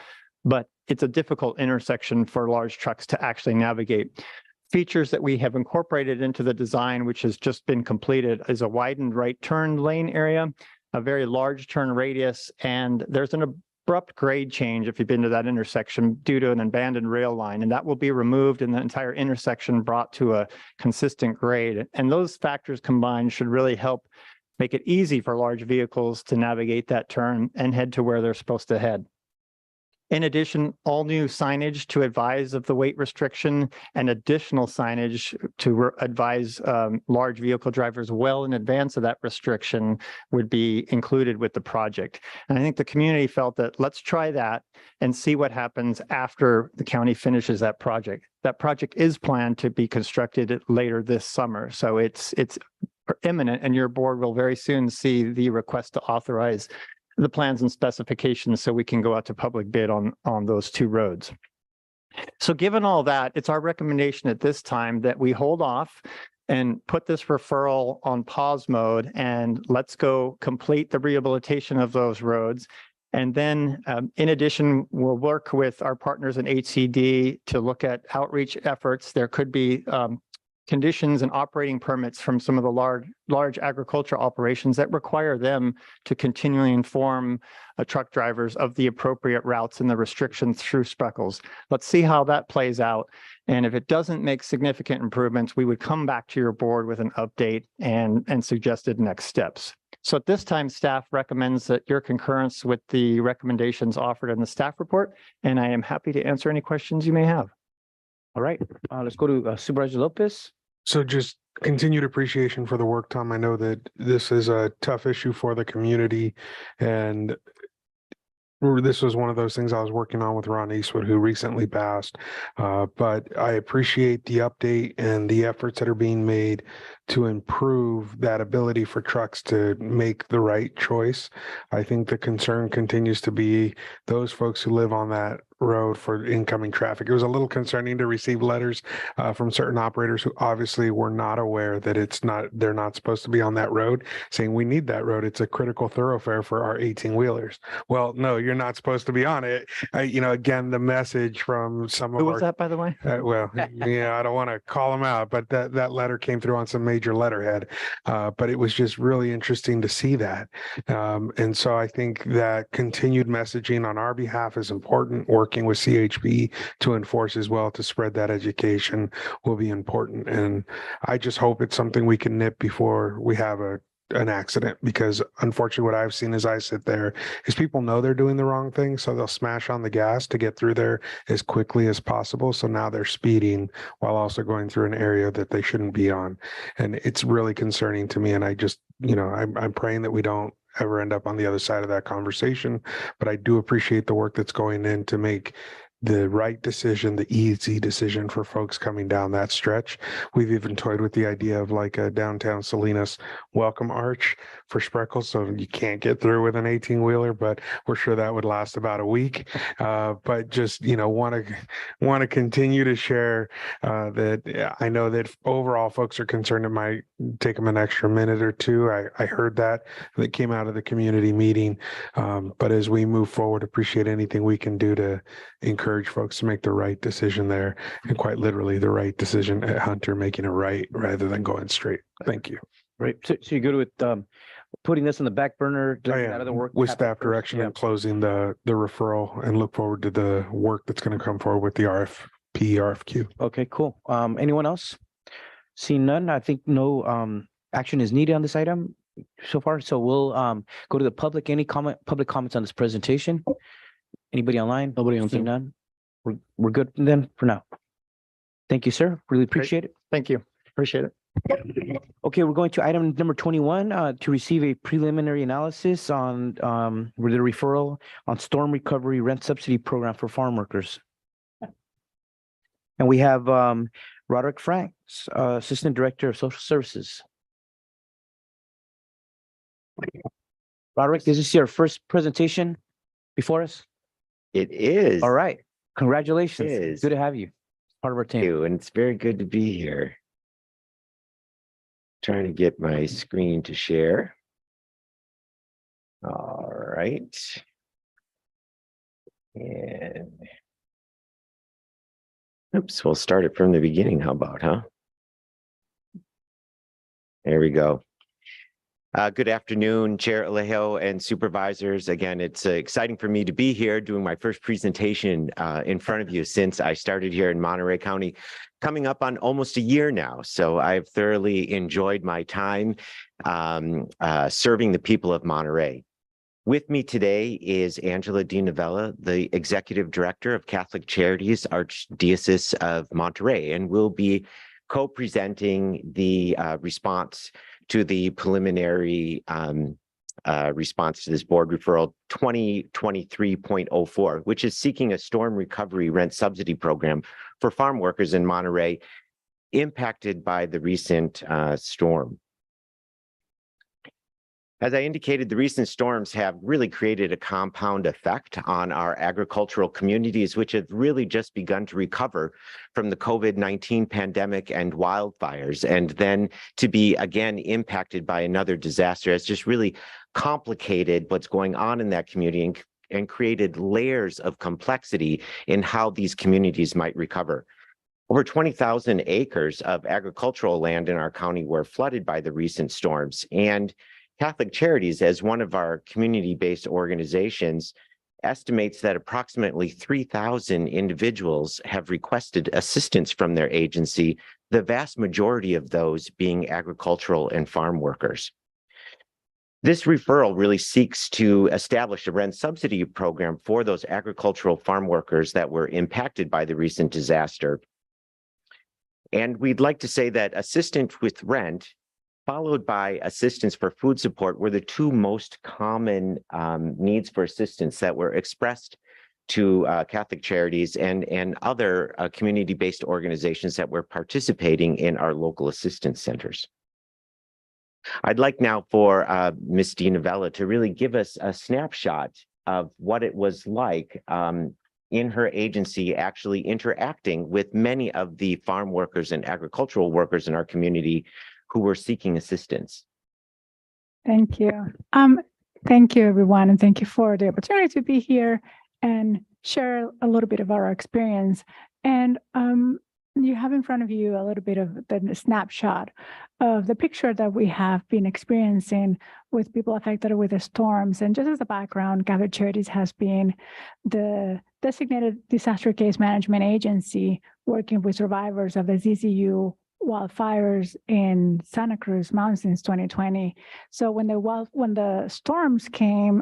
But it's a difficult intersection for large trucks to actually navigate. Features that we have incorporated into the design, which has just been completed, is a widened right turn lane area, a very large turn radius, and there's an abrupt grade change if you've been to that intersection due to an abandoned rail line, and that will be removed and the entire intersection brought to a consistent grade. And those factors combined should really help make it easy for large vehicles to navigate that turn and head to where they're supposed to head. In addition, all new signage to advise of the weight restriction and additional signage to advise large vehicle drivers well in advance of that restriction would be included with the project. And I think the community felt that let's try that and see what happens after the county finishes that project. That project is planned to be constructed later this summer. So it's imminent, and your board will very soon see the request to authorize the plans and specifications so we can go out to public bid on those two roads. So given all that, it's our recommendation at this time that we hold off and put this referral on pause mode, and let's go complete the rehabilitation of those roads. And then in addition, we'll work with our partners in HCD to look at outreach efforts. There could be conditions and operating permits from some of the large agricultural operations that require them to continually inform truck drivers of the appropriate routes and the restrictions through Spreckles. Let's see how that plays out. And if it doesn't make significant improvements, we would come back to your board with an update and suggested next steps. So at this time, staff recommends that your concurrence with the recommendations offered in the staff report, and I am happy to answer any questions you may have. All right, let's go to Supervisor Lopez. So just continued appreciation for the work, Tom. I know that this is a tough issue for the community, and this was one of those things I was working on with Ron Eastwood, who recently passed. But I appreciate the update and the efforts that are being made to improve that ability for trucks to make the right choice. I think the concern continues to be those folks who live on that road for incoming traffic. It was a little concerning to receive letters from certain operators who obviously were not aware that they're not supposed to be on that road, saying we need that road. It's a critical thoroughfare for our 18-wheelers. Well, no, you're not supposed to be on it. Again, the message from some of Who was that, by the way? Well, yeah, I don't want to call them out, but that letter came through on some major letterhead. But it was just really interesting to see that. And so I think that continued messaging on our behalf is important. Working with CHP to enforce as well, to spread that education will be important. And I just hope it's something we can nip before we have an accident, because unfortunately what I've seen as I sit there is people know they're doing the wrong thing, so they'll smash on the gas to get through there as quickly as possible. So now they're speeding while also going through an area that they shouldn't be on. And it's really concerning to me. And I just, I'm praying that we don't ever end up on the other side of that conversation. But I do appreciate the work that's going in to make the right decision, the easy decision for folks coming down that stretch. We've even toyed with the idea of like a downtown Salinas welcome arch for Spreckles, so you can't get through with an 18-wheeler, but we're sure that would last about a week. But just, want to continue to share that I know that overall folks are concerned it might take them an extra minute or two. I heard that came out of the community meeting. But as we move forward, appreciate anything we can do to encourage folks to make the right decision there, and quite literally the right decision at Hunter, making it right rather than going straight. Thank you. Right. So you're good with putting this on the back burner, letting that other work with happen staff first? direction Yeah. and closing the referral, and look forward to the work that's going to come forward with the RFQ. Okay, cool. Anyone else? Seeing none, I think no action is needed on this item so far. So we'll go to the public. Any public comments on this presentation? Anybody online? Nobody on Zoom? None. We're good then for now. Thank you, sir. Really appreciate it. Thank you. Appreciate it. Okay, we're going to item number 21 to receive a preliminary analysis on with the referral on storm recovery rent subsidy program for farm workers. And we have Roderick Franks, Assistant Director of Social Services. Roderick, is this your first presentation before us? It is. All right. Congratulations. It is. Good to have you. Part of our team. And it's very good to be here. Trying to get my screen to share. All right. And oops, we'll start it from the beginning. How about, huh? There we go. Good afternoon, Chair Alejo and supervisors. Again, it's exciting for me to be here doing my first presentation in front of you since I started here in Monterey County, coming up on almost a year now. So I've thoroughly enjoyed my time serving the people of Monterey. With me today is Angela DiNovella, the Executive Director of Catholic Charities, Archdiocese of Monterey, and we'll be co-presenting the response to the preliminary response to this board referral 2023.04, which is seeking a storm recovery rent subsidy program for farm workers in Monterey impacted by the recent storm. As I indicated, the recent storms have really created a compound effect on our agricultural communities, which have really just begun to recover from the COVID-19 pandemic and wildfires. And then to be again impacted by another disaster has just really complicated what's going on in that community and created layers of complexity in how these communities might recover. Over 20,000 acres of agricultural land in our county were flooded by the recent storms, and Catholic Charities, as one of our community-based organizations, estimates that approximately 3,000 individuals have requested assistance from their agency, the vast majority of those being agricultural and farm workers. This referral really seeks to establish a rent subsidy program for those agricultural farm workers that were impacted by the recent disaster. And we'd like to say that assistance with rent followed by assistance for food support were the two most common needs for assistance that were expressed to Catholic Charities and other community-based organizations that were participating in our local assistance centers. I'd like now for Ms. DiNovella to really give us a snapshot of what it was like in her agency actually interacting with many of the farm workers and agricultural workers in our community who were seeking assistance. Thank you. Thank you, everyone, and thank you for the opportunity to be here and share a little bit of our experience. And you have in front of you a little bit of the snapshot of the picture that we have been experiencing with people affected with the storms. And just as a background, Catholic Charities has been the designated disaster case management agency working with survivors of the ZZU wildfires in Santa Cruz Mountains since 2020. So when the storms came,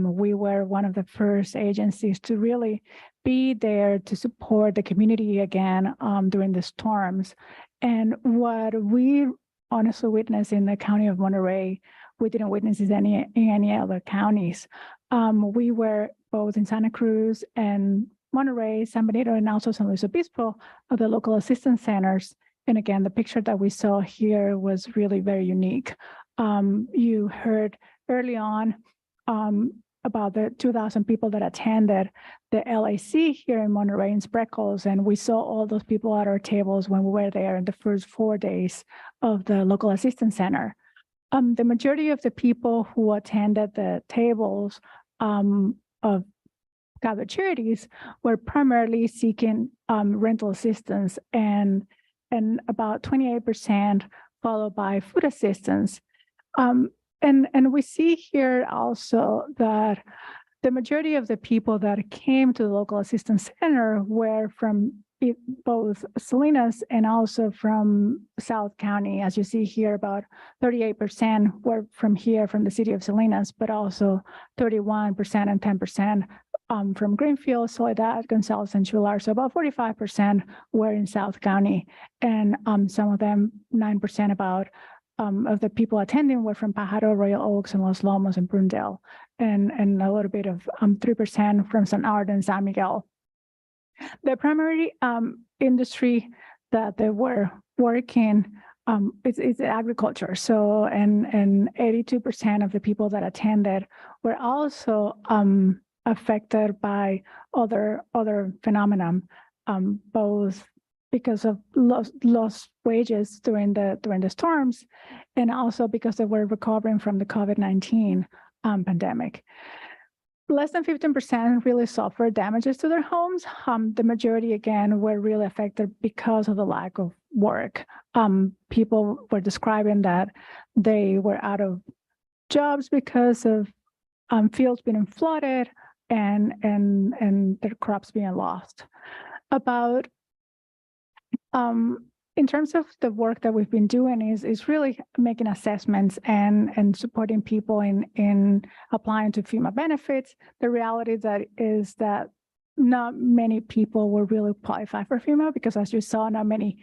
we were one of the first agencies to really be there to support the community again during the storms. And what we honestly witnessed in the county of Monterey, we didn't witness in any other counties. We were both in Santa Cruz and Monterey, San Benito, and also San Luis Obispo of the local assistance centers. And again, the picture that we saw here was really very unique. You heard early on about the 2,000 people that attended the LAC here in Monterey in Spreckles, and we saw all those people at our tables when we were there in the first 4 days of the local assistance center. The majority of the people who attended the tables of Catholic Charities were primarily seeking rental assistance and about 28% followed by food assistance. And we see here also that the majority of the people that came to the local assistance center were from both Salinas and also from South County. As you see here, about 38% were from here, from the city of Salinas, but also 31% and 10% from Greenfield, Soledad, Gonzales, and Chular. So about 45% were in South County, and some of them, 9% about of the people attending were from Pajaro, Royal Oaks, and Los Lomos, and Brundale, and a little bit of 3% from San Ard and San Miguel. The primary industry that they were working it's agriculture. So, and 82% of the people that attended were also affected by other phenomenon, both because of lost wages during the storms, and also because they were recovering from the COVID-19 pandemic. Less than 15% really suffered damages to their homes. The majority, again, were really affected because of the lack of work. People were describing that they were out of jobs because of fields being flooded and their crops being lost. About in terms of the work that we've been doing is really making assessments and supporting people in applying to FEMA benefits. The reality is that not many people will really qualify for FEMA because, as you saw, not many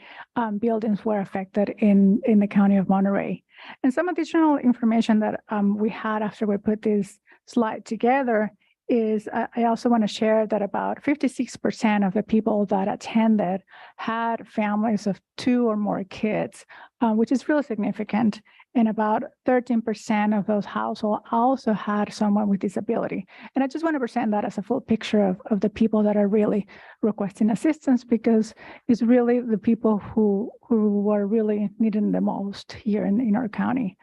buildings were affected in the county of Monterey. And some additional information that we had after we put this slide together is I also want to share that about 56% of the people that attended had families of 2 or more kids, which is really significant. And about 13% of those households also had someone with disability. And I just want to present that as a full picture of the people that are really requesting assistance, because it's really the people who are really needing the most here in our county.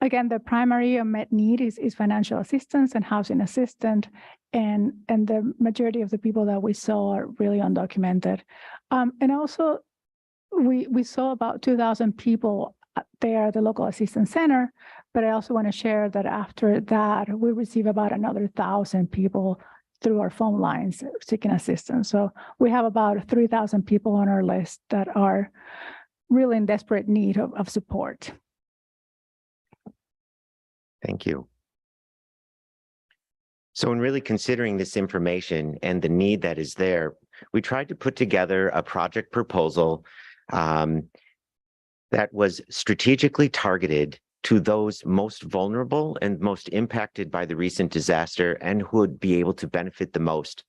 Again, the primary unmet need is financial assistance and housing assistance, and the majority of the people that we saw are really undocumented. And also, we saw about 2,000 people there at the local assistance center, but I also want to share that after that, we receive about another 1,000 people through our phone lines seeking assistance. So we have about 3,000 people on our list that are really in desperate need of support. Thank you. So in really considering this information and the need that is there, we tried to put together a project proposal that was strategically targeted to those most vulnerable and most impacted by the recent disaster and who would be able to benefit the most,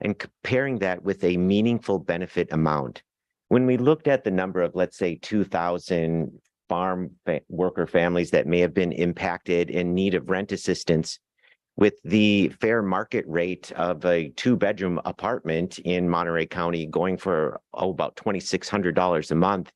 and comparing that with a meaningful benefit amount. When we looked at the number of, let's say, 2,000 farm worker families that may have been impacted in need of rent assistance, with the fair market rate of a 2-bedroom apartment in Monterey County going for about $2,600 a month,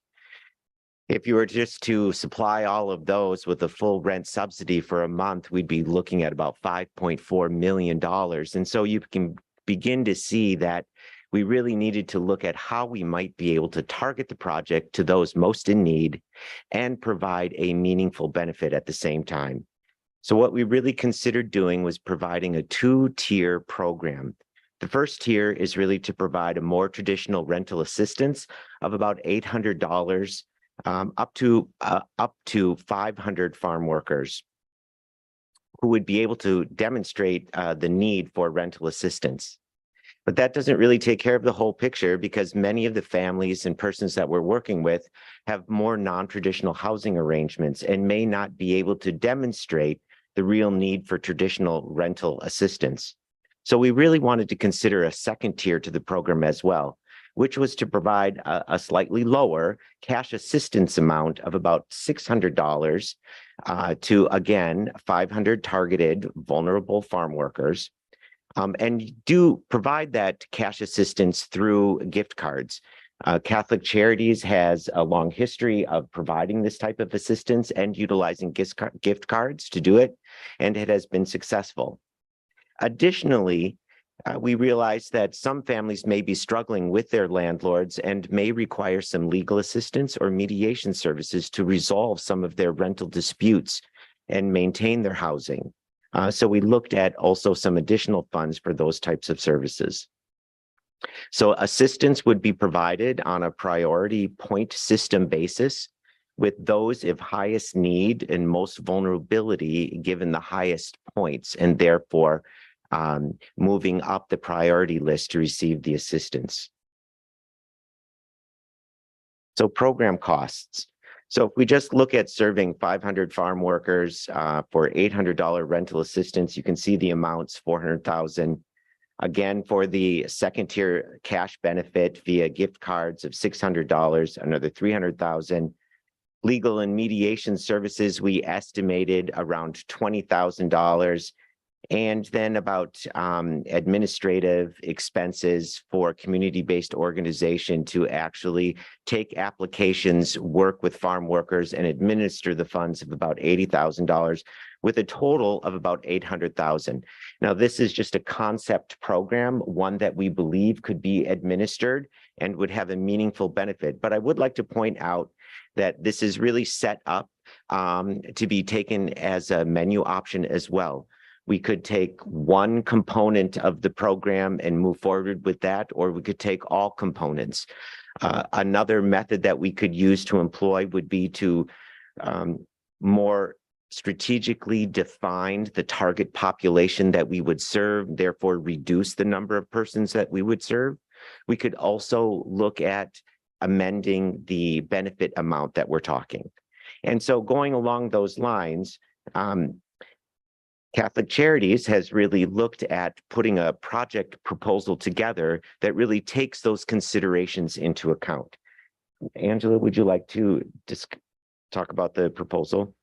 if you were just to supply all of those with a full rent subsidy for a month, we'd be looking at about $5.4 million. And so you can begin to see that we really needed to look at how we might be able to target the project to those most in need and provide a meaningful benefit at the same time. So what we really considered doing was providing a 2-tier program. The first tier is really to provide a more traditional rental assistance of about $800 up to 500 farm workers who would be able to demonstrate the need for rental assistance. But that doesn't really take care of the whole picture, because many of the families and persons that we're working with have more non-traditional housing arrangements and may not be able to demonstrate the real need for traditional rental assistance. So we really wanted to consider a second tier to the program as well, which was to provide a slightly lower cash assistance amount of about $600 to, again, 500 targeted vulnerable farm workers. And do provide that cash assistance through gift cards. Catholic Charities has a long history of providing this type of assistance and utilizing gift cards to do it, and it has been successful. Additionally, we realize that some families may be struggling with their landlords and may require some legal assistance or mediation services to resolve some of their rental disputes and maintain their housing. So we looked at also some additional funds for those types of services. So assistance would be provided on a priority point system basis, with those of highest need and most vulnerability given the highest points, and therefore moving up the priority list to receive the assistance. So program costs. So if we just look at serving 500 farm workers for $800 rental assistance, you can see the amounts: $400,000 Again, for the second tier cash benefit via gift cards of $600, another $300,000. Legal and mediation services, we estimated around $20,000. And then about administrative expenses for community-based organization to actually take applications, work with farm workers, and administer the funds of about $80,000, with a total of about $800,000. Now, this is just a concept program, one that we believe could be administered and would have a meaningful benefit. But I would like to point out that this is really set up to be taken as a menu option as well. We could take one component of the program and move forward with that, or we could take all components. Another method that we could use to employ would be to more strategically define the target population that we would serve, therefore reduce the number of persons that we would serve. We could also look at amending the benefit amount that we're talking. And so going along those lines, Catholic Charities has really looked at putting a project proposal together that really takes those considerations into account. Angela, would you like to just talk about the proposal?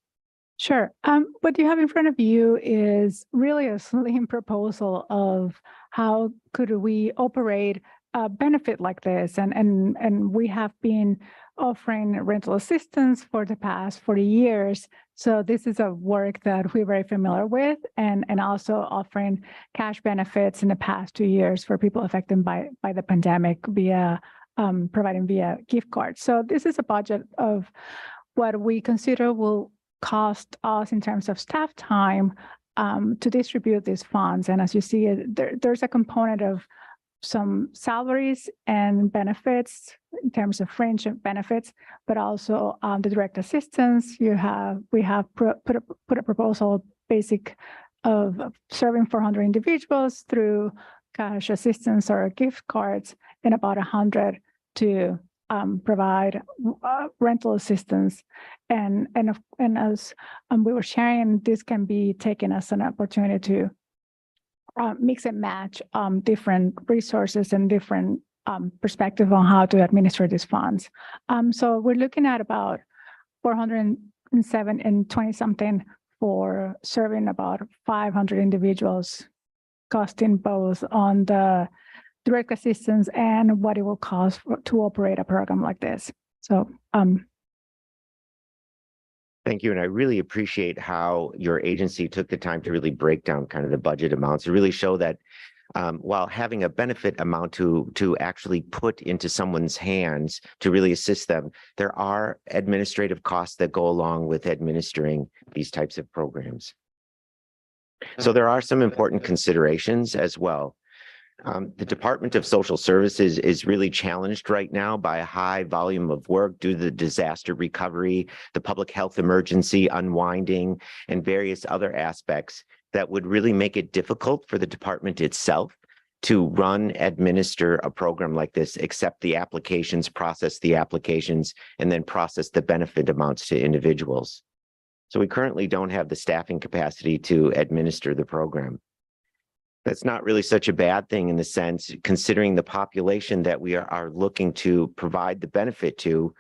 Sure. What you have in front of you is really a slim proposal of how could we operate a benefit like this. And we have been offering rental assistance for the past 40 years. So this is a work that we're very familiar with, and also offering cash benefits in the past 2 years for people affected by the pandemic via providing via gift cards. So this is a budget of what we consider will cost us in terms of staff time to distribute these funds. And as you see, there's a component of some salaries and benefits in terms of fringe benefits, but also the direct assistance. We have put a proposal basic of serving 400 individuals through cash assistance or gift cards, and about 100 to provide rental assistance. And as we were sharing, this can be taken as an opportunity to mix and match different resources and different perspective on how to administer these funds. So we're looking at about 407 and 20 something for serving about 500 individuals, costing both on the direct assistance and what it will cost to operate a program like this. So thank you. And I really appreciate how your agency took the time to really break down kind of the budget amounts to really show that while having a benefit amount to actually put into someone's hands to really assist them, there are administrative costs that go along with administering these types of programs. So there are some important considerations as well. The Department of Social Services is really challenged right now by a high volume of work due to the disaster recovery, the public health emergency unwinding, and various other aspects that would really make it difficult for the department itself to administer a program like this, accept the applications, process the applications, and then process the benefit amounts to individuals. So we currently don't have the staffing capacity to administer the program. That's not really such a bad thing in the sense, considering the population that we are looking to provide the benefit to.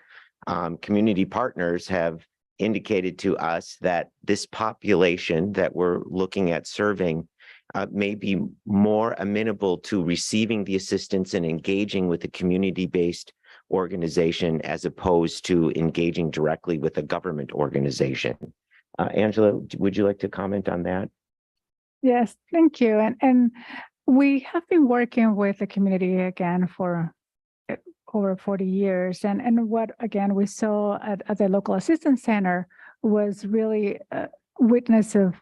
Community partners have indicated to us that this population that we're looking at serving may be more amenable to receiving the assistance and engaging with a community-based organization as opposed to engaging directly with a government organization. Angela, would you like to comment on that? yes, thank you. And we have been working with the community again for over 40 years. And what, again, we saw at the local assistance center was really a witness of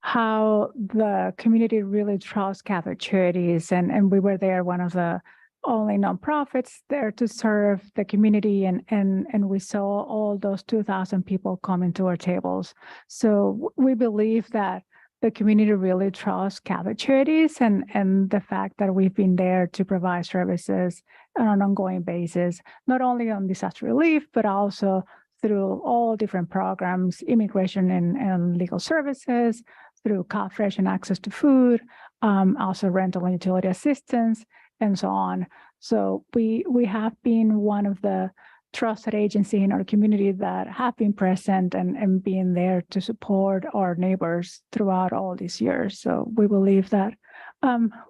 how the community really trusts Catholic Charities. And we were there, one of the only nonprofits there to serve the community. And we saw all those 2,000 people coming to our tables. So we believe that the community really trusts Catholic Charities, and the fact that we've been there to provide services on an ongoing basis, not only on disaster relief, but also through all different programs, immigration and legal services, through CalFresh and access to food, also rental and utility assistance, and so on. So we have been one of the trusted agency in our community that have been present and being there to support our neighbors throughout all these years. So we believe that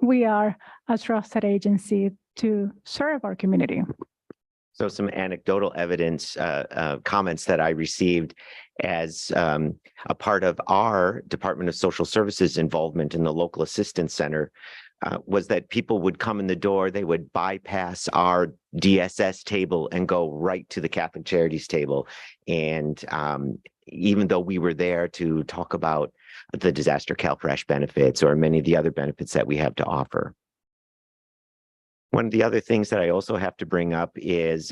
we are a trusted agency to serve our community. So some anecdotal evidence, comments that I received as a part of our Department of Social Services involvement in the local assistance center was that people would come in the door, they would bypass our DSS table and go right to the Catholic Charities table. And even though we were there to talk about the disaster CalFresh benefits or many of the other benefits that we have to offer. One of the other things that I also have to bring up is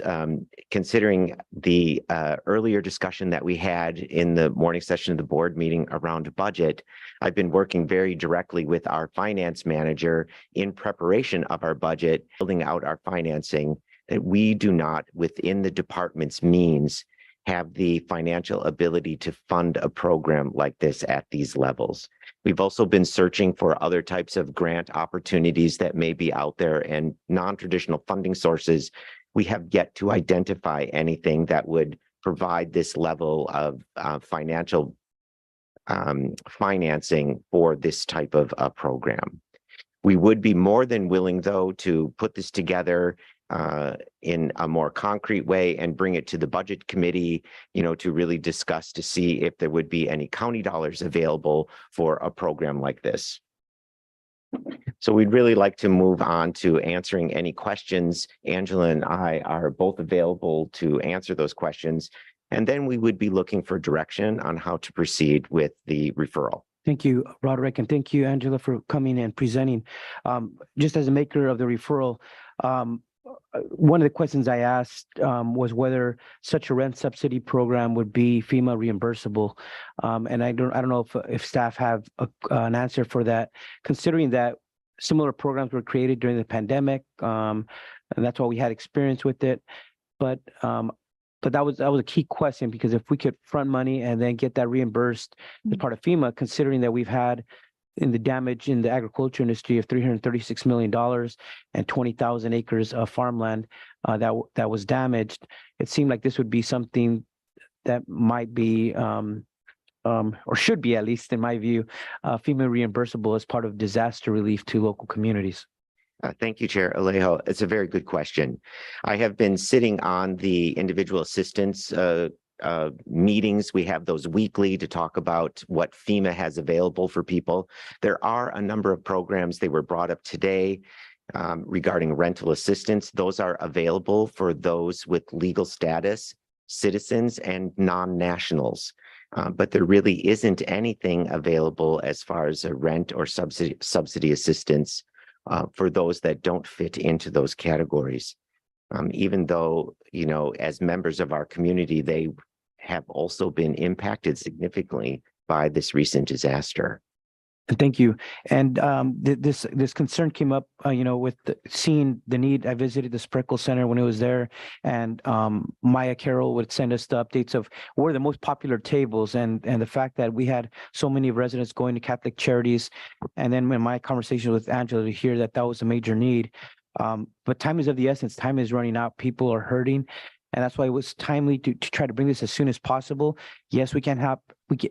considering the earlier discussion that we had in the morning session of the board meeting around budget. I've been working very directly with our finance manager in preparation of our budget, building out our financing. That we do not, within the department's means, have the financial ability to fund a program like this at these levels. We've also been searching for other types of grant opportunities that may be out there and non-traditional funding sources. We have yet to identify anything that would provide this level of financial financing for this type of program. We would be more than willing, though, to put this together in a more concrete way and bring it to the budget committee, to really discuss to see if there would be any county dollars available for a program like this. So we'd really like to move on to answering any questions. Angela and I are both available to answer those questions. And then we would be looking for direction on how to proceed with the referral. Thank you, Roderick, and thank you, Angela, for coming and presenting. Just as a maker of the referral, one of the questions I asked was whether such a rent subsidy program would be FEMA reimbursable, and I don't know if staff have an answer for that, considering that similar programs were created during the pandemic, and that's why we had experience with it. But that was a key question, because if we could front money and then get that reimbursed as part of FEMA, considering that we've had in the damage in the agriculture industry of $336 million and 20,000 acres of farmland that was damaged, it seemed like this would be something that might be or should be, at least in my view, FEMA reimbursable as part of disaster relief to local communities. Thank you, Chair Alejo. It's a very good question. I have been sitting on the individual assistance meetings. We have those weekly to talk about what FEMA has available for people. There are a number of programs, they were brought up today regarding rental assistance. Those are available for those with legal status, citizens, and non-nationals. But there really isn't anything available as far as a rent or subsidy assistance for those that don't fit into those categories. Even though, as members of our community, they have also been impacted significantly by this recent disaster. Thank you. And this concern came up, with seeing the need. I visited the Spreckle Center when it was there, and Maya Carroll would send us the updates of what are the most popular tables, and the fact that we had so many residents going to Catholic Charities. And then in my conversation with Angela, to hear that was a major need. But time is of the essence. Time is running out. People are hurting. And that's why it was timely to try to bring this as soon as possible. Yes, we can help.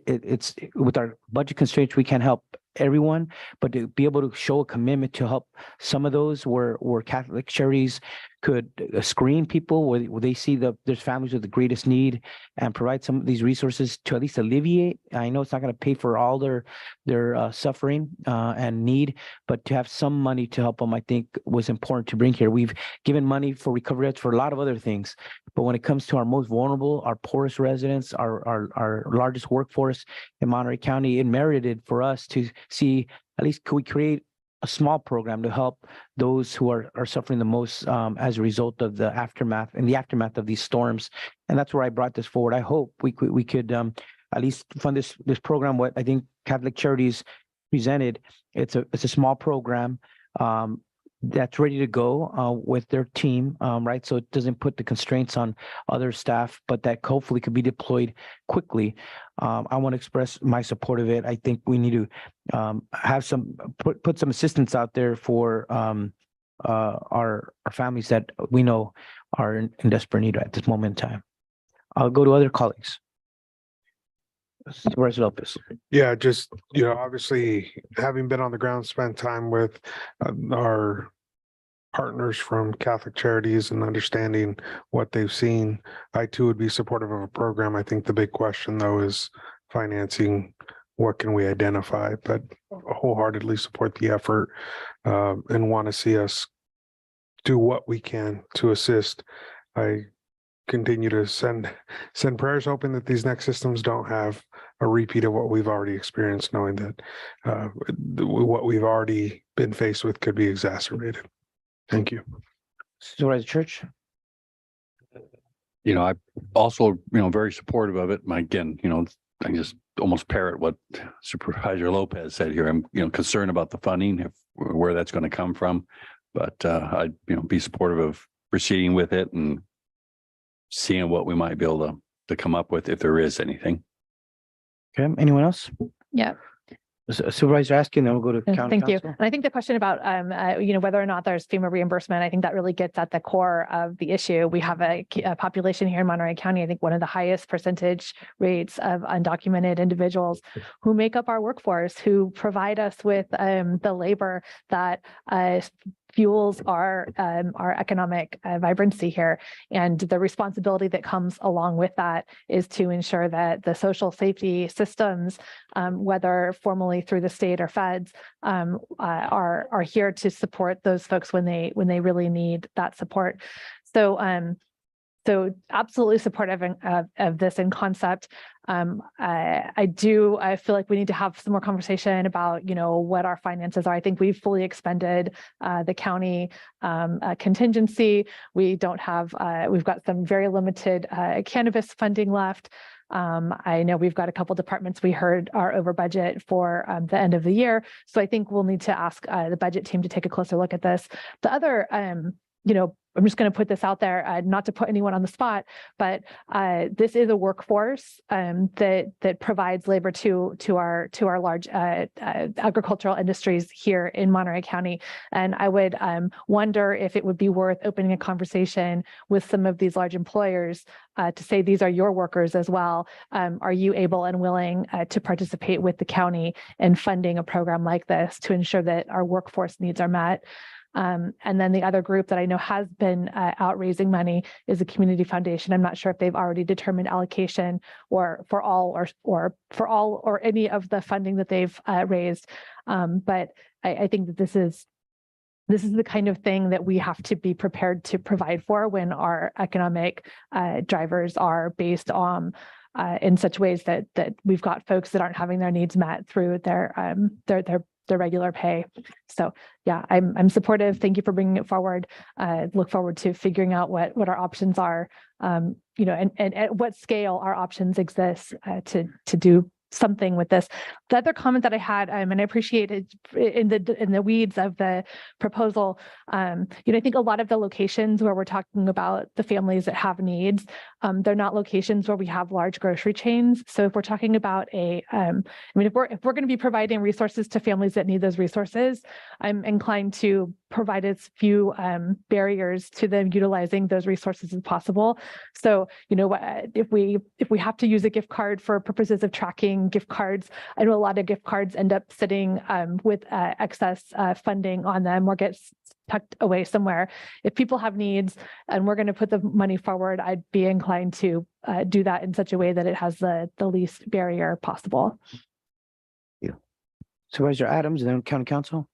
It's with our budget constraints, we can't help everyone, but to be able to show a commitment to help some of those where Catholic Charities could screen people where they see there's families with the greatest need, and provide some of these resources to at least alleviate. I know it's not going to pay for all their suffering and need, but to have some money to help them, I think was important to bring here. We've given money for recovery rates for a lot of other things, but when it comes to our most vulnerable, our poorest residents, our largest workforce in Monterey County, it merited for us to see at least could we create a small program to help those who are suffering the most as a result of the aftermath of these storms. And that's where I brought this forward. I hope we could at least fund this program. What I think Catholic Charities presented, it's a small program. that's ready to go with their team, right? So it doesn't put the constraints on other staff, but that hopefully could be deployed quickly. I want to express my support of it. I think we need to have put some assistance out there for our families that we know are in desperate need at this moment in time. I'll go to other colleagues. Supervisor Lopez. Yeah, just, obviously having been on the ground, spent time with our partners from Catholic Charities and understanding what they've seen, I too would be supportive of a program. I think the big question though is financing. What can we identify? But wholeheartedly support the effort and want to see us do what we can to assist. I continue to send prayers, hoping that these next systems don't have a repeat of what we've already experienced, knowing that what we've already been faced with could be exacerbated. Thank you. Supervisor Church. I also, very supportive of it. Again, I just almost parrot what Supervisor Lopez said here. I'm, concerned about the funding, where that's going to come from, but I'd, be supportive of proceeding with it and seeing what we might be able to come up with if there is anything. Okay, anyone else? Yeah. Supervisor asking, then we'll go to county Thank you. council. And I think the question about, whether or not there's FEMA reimbursement, I think that really gets at the core of the issue. We have a population here in Monterey County, I think one of the highest percentage rates of undocumented individuals who make up our workforce, who provide us with the labor that fuels our economic vibrancy here. And the responsibility that comes along with that is to ensure that the social safety systems, whether formally through the state or feds, are here to support those folks when they really need that support. So absolutely supportive of this in concept. I feel like we need to have some more conversation about, what our finances are. I think we've fully expended the county contingency. We don't have, we've got some very limited cannabis funding left. I know we've got a couple departments we heard are over budget for the end of the year. So I think we'll need to ask the budget team to take a closer look at this. The other, I'm just going to put this out there, not to put anyone on the spot, but this is a workforce that provides labor to our large agricultural industries here in Monterey County. And I would wonder if it would be worth opening a conversation with some of these large employers to say, these are your workers as well. Are you able and willing to participate with the county in funding a program like this to ensure that our workforce needs are met? And then the other group that I know has been out raising money is the Community Foundation. I'm not sure if they've already determined allocation or for all or any of the funding that they've raised. But I think that this is the kind of thing that we have to be prepared to provide for when our economic drivers are based on in such ways that we've got folks that aren't having their needs met through their regular pay. So yeah, I'm supportive. Thank you for bringing it forward. Look forward to figuring out what our options are, and at what scale our options exist to do something with this. The other comment that I had, and I appreciate it in the weeds of the proposal, I think a lot of the locations where we're talking about the families that have needs, they're not locations where we have large grocery chains. So if we're talking about if we're going to be providing resources to families that need those resources, I'm inclined to provide as few barriers to them utilizing those resources as possible. So, if we have to use a gift card for purposes of tracking gift cards, I know a lot of gift cards end up sitting with excess funding on them or gets tucked away somewhere. If people have needs and we're going to put the money forward, I'd be inclined to do that in such a way that it has the least barrier possible. Yeah. Supervisor Adams, and then County Council.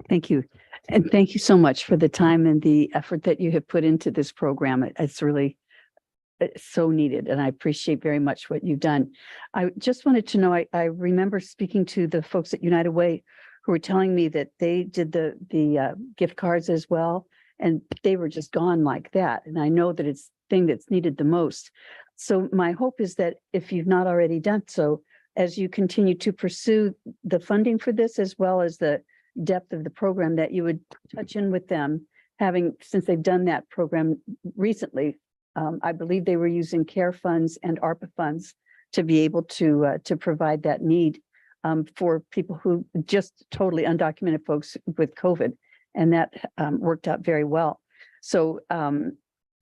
Thank you. And thank you so much for the time and the effort that you have put into this program. It's really so needed, and I appreciate very much what you've done. I just wanted to know, I remember speaking to the folks at United Way who were telling me that they did the gift cards as well, and they were just gone like that. And I know that it's the thing that's needed the most. So my hope is that if you've not already done so, as you continue to pursue the funding for this, as well as the depth of the program, that you would touch in with them, since they've done that program recently. I believe they were using CARE funds and ARPA funds to be able to provide that need for people who just totally undocumented folks with COVID, and that worked out very well. So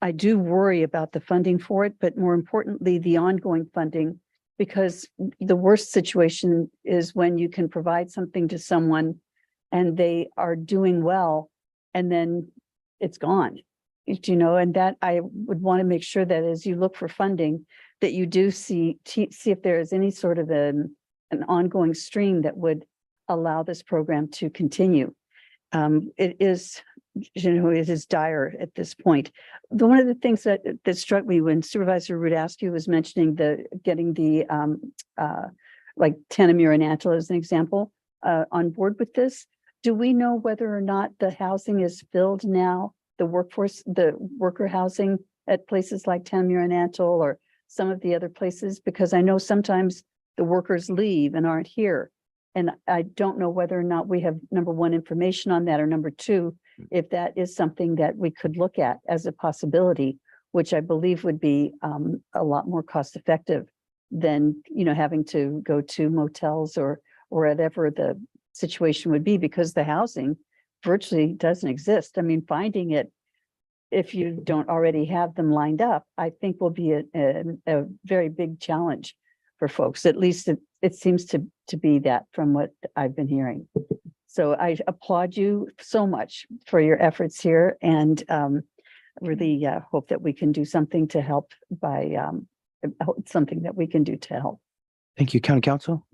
I do worry about the funding for it, but more importantly, the ongoing funding, because the worst situation is when you can provide something to someone and they are doing well, and then it's gone. And that I would want to make sure that as you look for funding, that you do see if there is any sort of an ongoing stream that would allow this program to continue. It is, it is dire at this point. One of the things that struck me when Supervisor Rudasky was mentioning getting the like Tanamura and Antelope as an example on board with this. Do we know whether or not the housing is filled now? The worker housing at places like Tanamura and Antelope or some of the other places? Because I know sometimes the workers leave and aren't here. And I don't know whether or not we have, number one, information on that, or number two, if that is something that we could look at as a possibility, which I believe would be a lot more cost effective than, having to go to motels or whatever the situation would be, because the housing virtually doesn't exist. I mean, finding it, if you don't already have them lined up, I think will be a very big challenge for folks. At least it seems to be that from what I've been hearing. So I applaud you so much for your efforts here, and really hope that we can do something to help something that we can do to help. Thank you, County Council.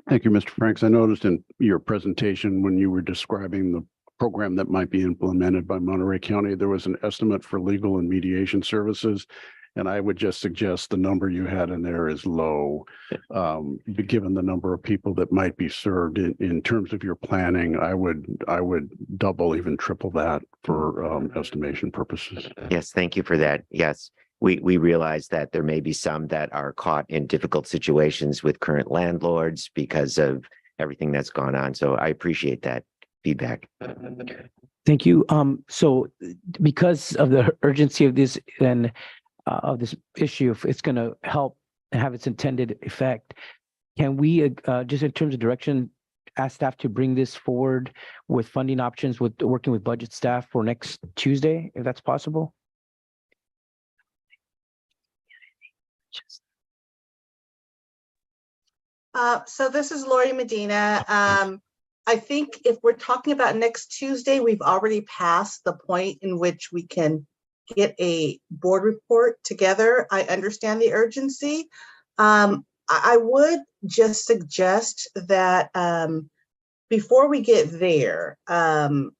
Thank you, Mr. Franks. I noticed in your presentation when you were describing the program that might be implemented by Monterey County, there was an estimate for legal and mediation services. And I would just suggest the number you had in there is low, given the number of people that might be served in terms of your planning. I would double, even triple that for estimation purposes. Yes, thank you for that. Yes, we realize that there may be some that are caught in difficult situations with current landlords because of everything that's gone on. So I appreciate that feedback. Thank you. So because of the urgency of this and of this issue, if it's going to help have its intended effect, can we just in terms of direction ask staff to bring this forward with funding options, with working with budget staff for next Tuesday, if that's possible? So this is Lori Medina. I think if we're talking about next Tuesday, we've already passed the point in which we can get a board report together. I understand the urgency. I would just suggest that before we get there, Roderick,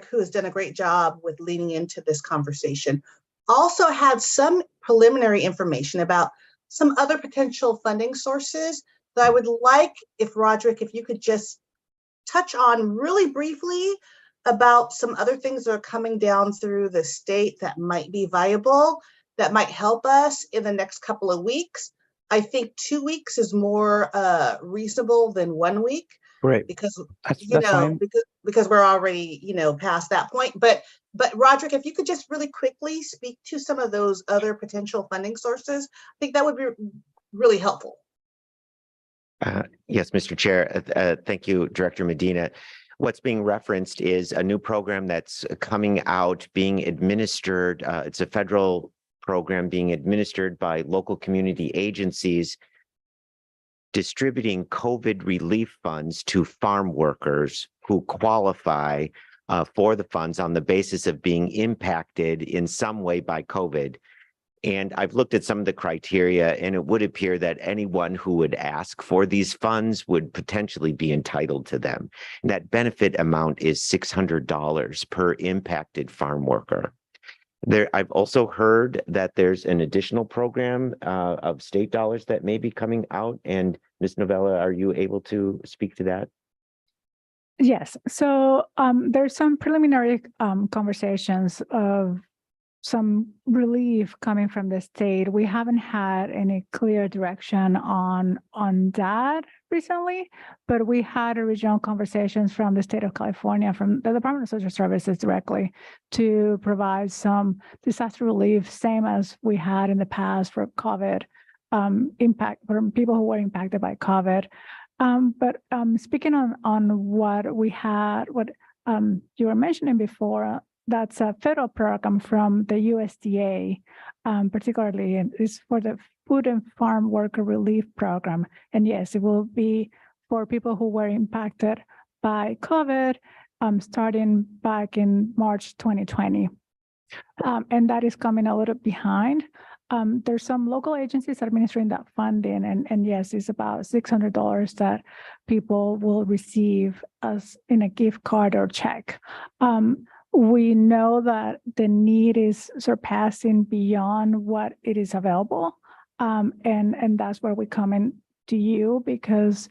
who has done a great job with leaning into this conversation, also had some preliminary information about some other potential funding sources. So I would like, if Roderick, if you could just touch on really briefly about some other things that are coming down through the state that might be viable, that might help us in the next couple of weeks. I think 2 weeks is more reasonable than 1 week. Right. Because that's fine. because we're already, past that point. But Roderick, if you could just really quickly speak to some of those other potential funding sources, I think that would be really helpful. Yes, Mr. Chair. Thank you, Director Medina. What's being referenced is a new program that's coming out, being administered. It's a federal program being administered by local community agencies, distributing COVID relief funds to farm workers who qualify for the funds on the basis of being impacted in some way by COVID. And I've looked at some of the criteria, and it would appear that anyone who would ask for these funds would potentially be entitled to them. And that benefit amount is $600 per impacted farm worker. I've also heard that there's an additional program of state dollars that may be coming out. And Ms. Novella, are you able to speak to that? Yes. So there's some preliminary conversations of some relief coming from the state. We haven't had any clear direction on that recently, but we had original conversations from the state of California, from the Department of Social Services directly, to provide some disaster relief, same as we had in the past for COVID impact, for people who were impacted by COVID. But speaking on what we had, what you were mentioning before, that's a federal program from the USDA, particularly is for the Food and Farm Worker Relief Program. And yes, it will be for people who were impacted by COVID, starting back in March 2020. And that is coming a little behind. There's some local agencies administering that funding, and yes, it's about $600 that people will receive as in a gift card or check. We know that the need is surpassing beyond what it is available. And that's where we come in to you because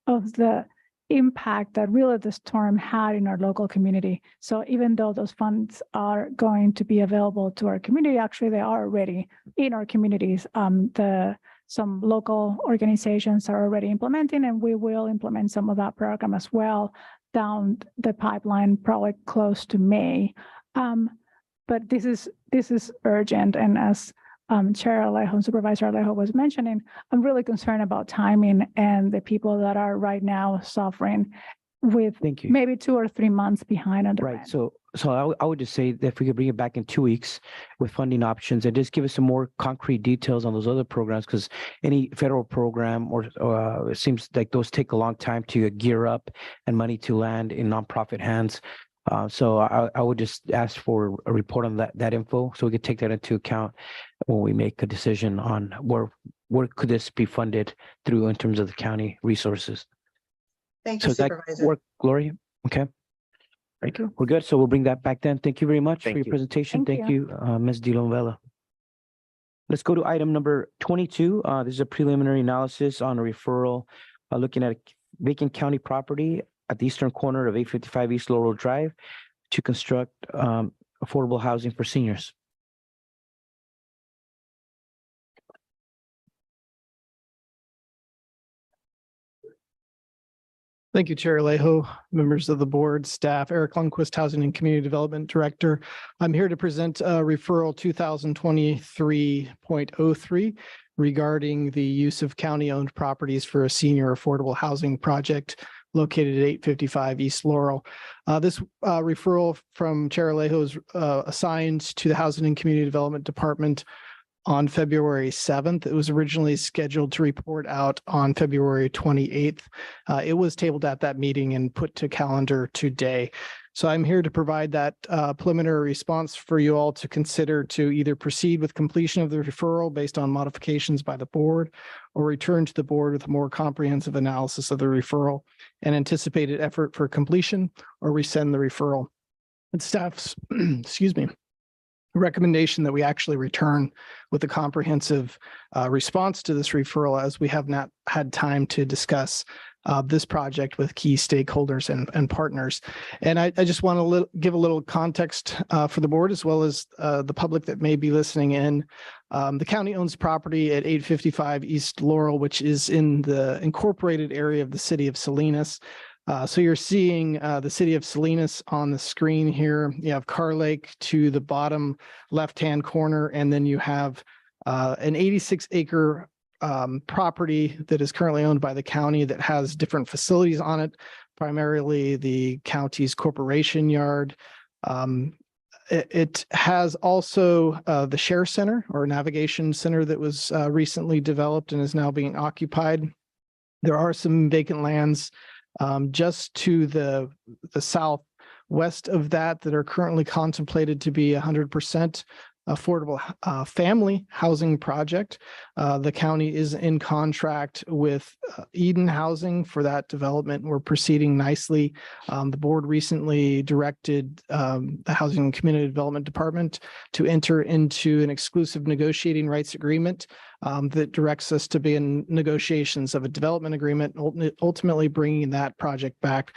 of the impact that really the storm had in our local community. So even though those funds are going to be available to our community, actually they are already in our communities. Some local organizations are already implementing, and we will implement some of that program as well down the pipeline, probably close to May. But this is urgent, and as Chair Alejo, Supervisor Alejo was mentioning, I'm really concerned about timing and the people that are right now suffering with maybe 2 or 3 months behind on the rent. So I would just say that if we could bring it back in 2 weeks with funding options and just give us some more concrete details on those other programs, because any federal program or it seems like those take a long time to gear up and money to land in nonprofit hands. So I would just ask for a report on that info so we could take that into account when we make a decision on where could this be funded through in terms of the county resources. Thank you, So that Supervisor. work, Gloria? Okay. Thank you. We're good. So we'll bring that back then. Thank you very much for Thank your you. presentation. Thank Thank you, Ms. DeLonvella. Let's go to item number 22. This is a preliminary analysis on a referral looking at a vacant county property at the eastern corner of 855 East Laurel Drive to construct affordable housing for seniors. Thank you, Chair Alejo, members of the board, staff. Eric Lundquist, Housing and Community Development Director. I'm here to present referral 2023.03 regarding the use of county-owned properties for a senior affordable housing project located at 855 East Laurel. This referral from Chair Alejo is assigned to the Housing and Community Development Department on February 7th. It was originally scheduled to report out on February 28th. It was tabled at that meeting and put to calendar today. So I'm here to provide that preliminary response for you all to consider to either proceed with completion of the referral based on modifications by the board or return to the board with a more comprehensive analysis of the referral and anticipated effort for completion or rescind the referral. And staff's, excuse me, recommendation that we actually return with a comprehensive response to this referral, as we have not had time to discuss this project with key stakeholders and partners. And I just want to give a little context for the board as well as the public that may be listening in. The county owns property at 855 East Laurel, which is in the incorporated area of the city of Salinas. So you're seeing the city of Salinas on the screen here. You have Car Lake to the bottom left-hand corner, and then you have an 86-acre property that is currently owned by the county that has different facilities on it, primarily the county's corporation yard. It has also the Share Center or Navigation Center that was recently developed and is now being occupied. There are some vacant lands just to the southwest of that are currently contemplated to be 100% affordable family housing project. The county is in contract with Eden Housing for that development. We're proceeding nicely. The board recently directed the Housing and Community Development Department to enter into an exclusive negotiating rights agreement that directs us to be in negotiations of a development agreement, ultimately bringing that project back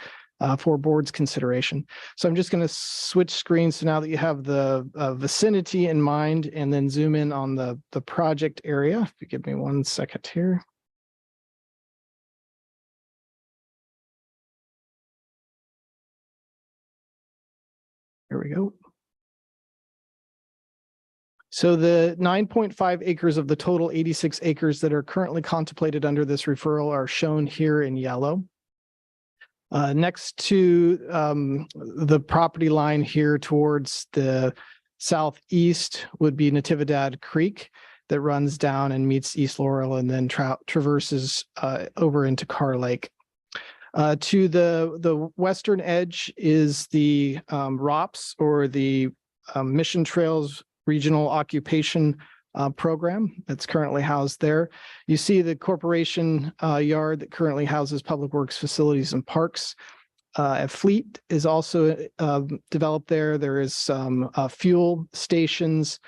for board's consideration. So I'm just going to switch screens. So now that you have the vicinity in mind, and then zoom in on the project area. If you give me 1 second here. There we go. So the 9.5 acres of the total 86 acres that are currently contemplated under this referral are shown here in yellow. Next to the property line here towards the southeast would be Natividad Creek that runs down and meets East Laurel and then traverses over into Carr Lake. To the western edge is the ROPS, or the Mission Trails Regional Occupation Program that's currently housed there. You see the corporation yard that currently houses Public Works Facilities and Parks. A fleet is also developed there. There is some fuel stations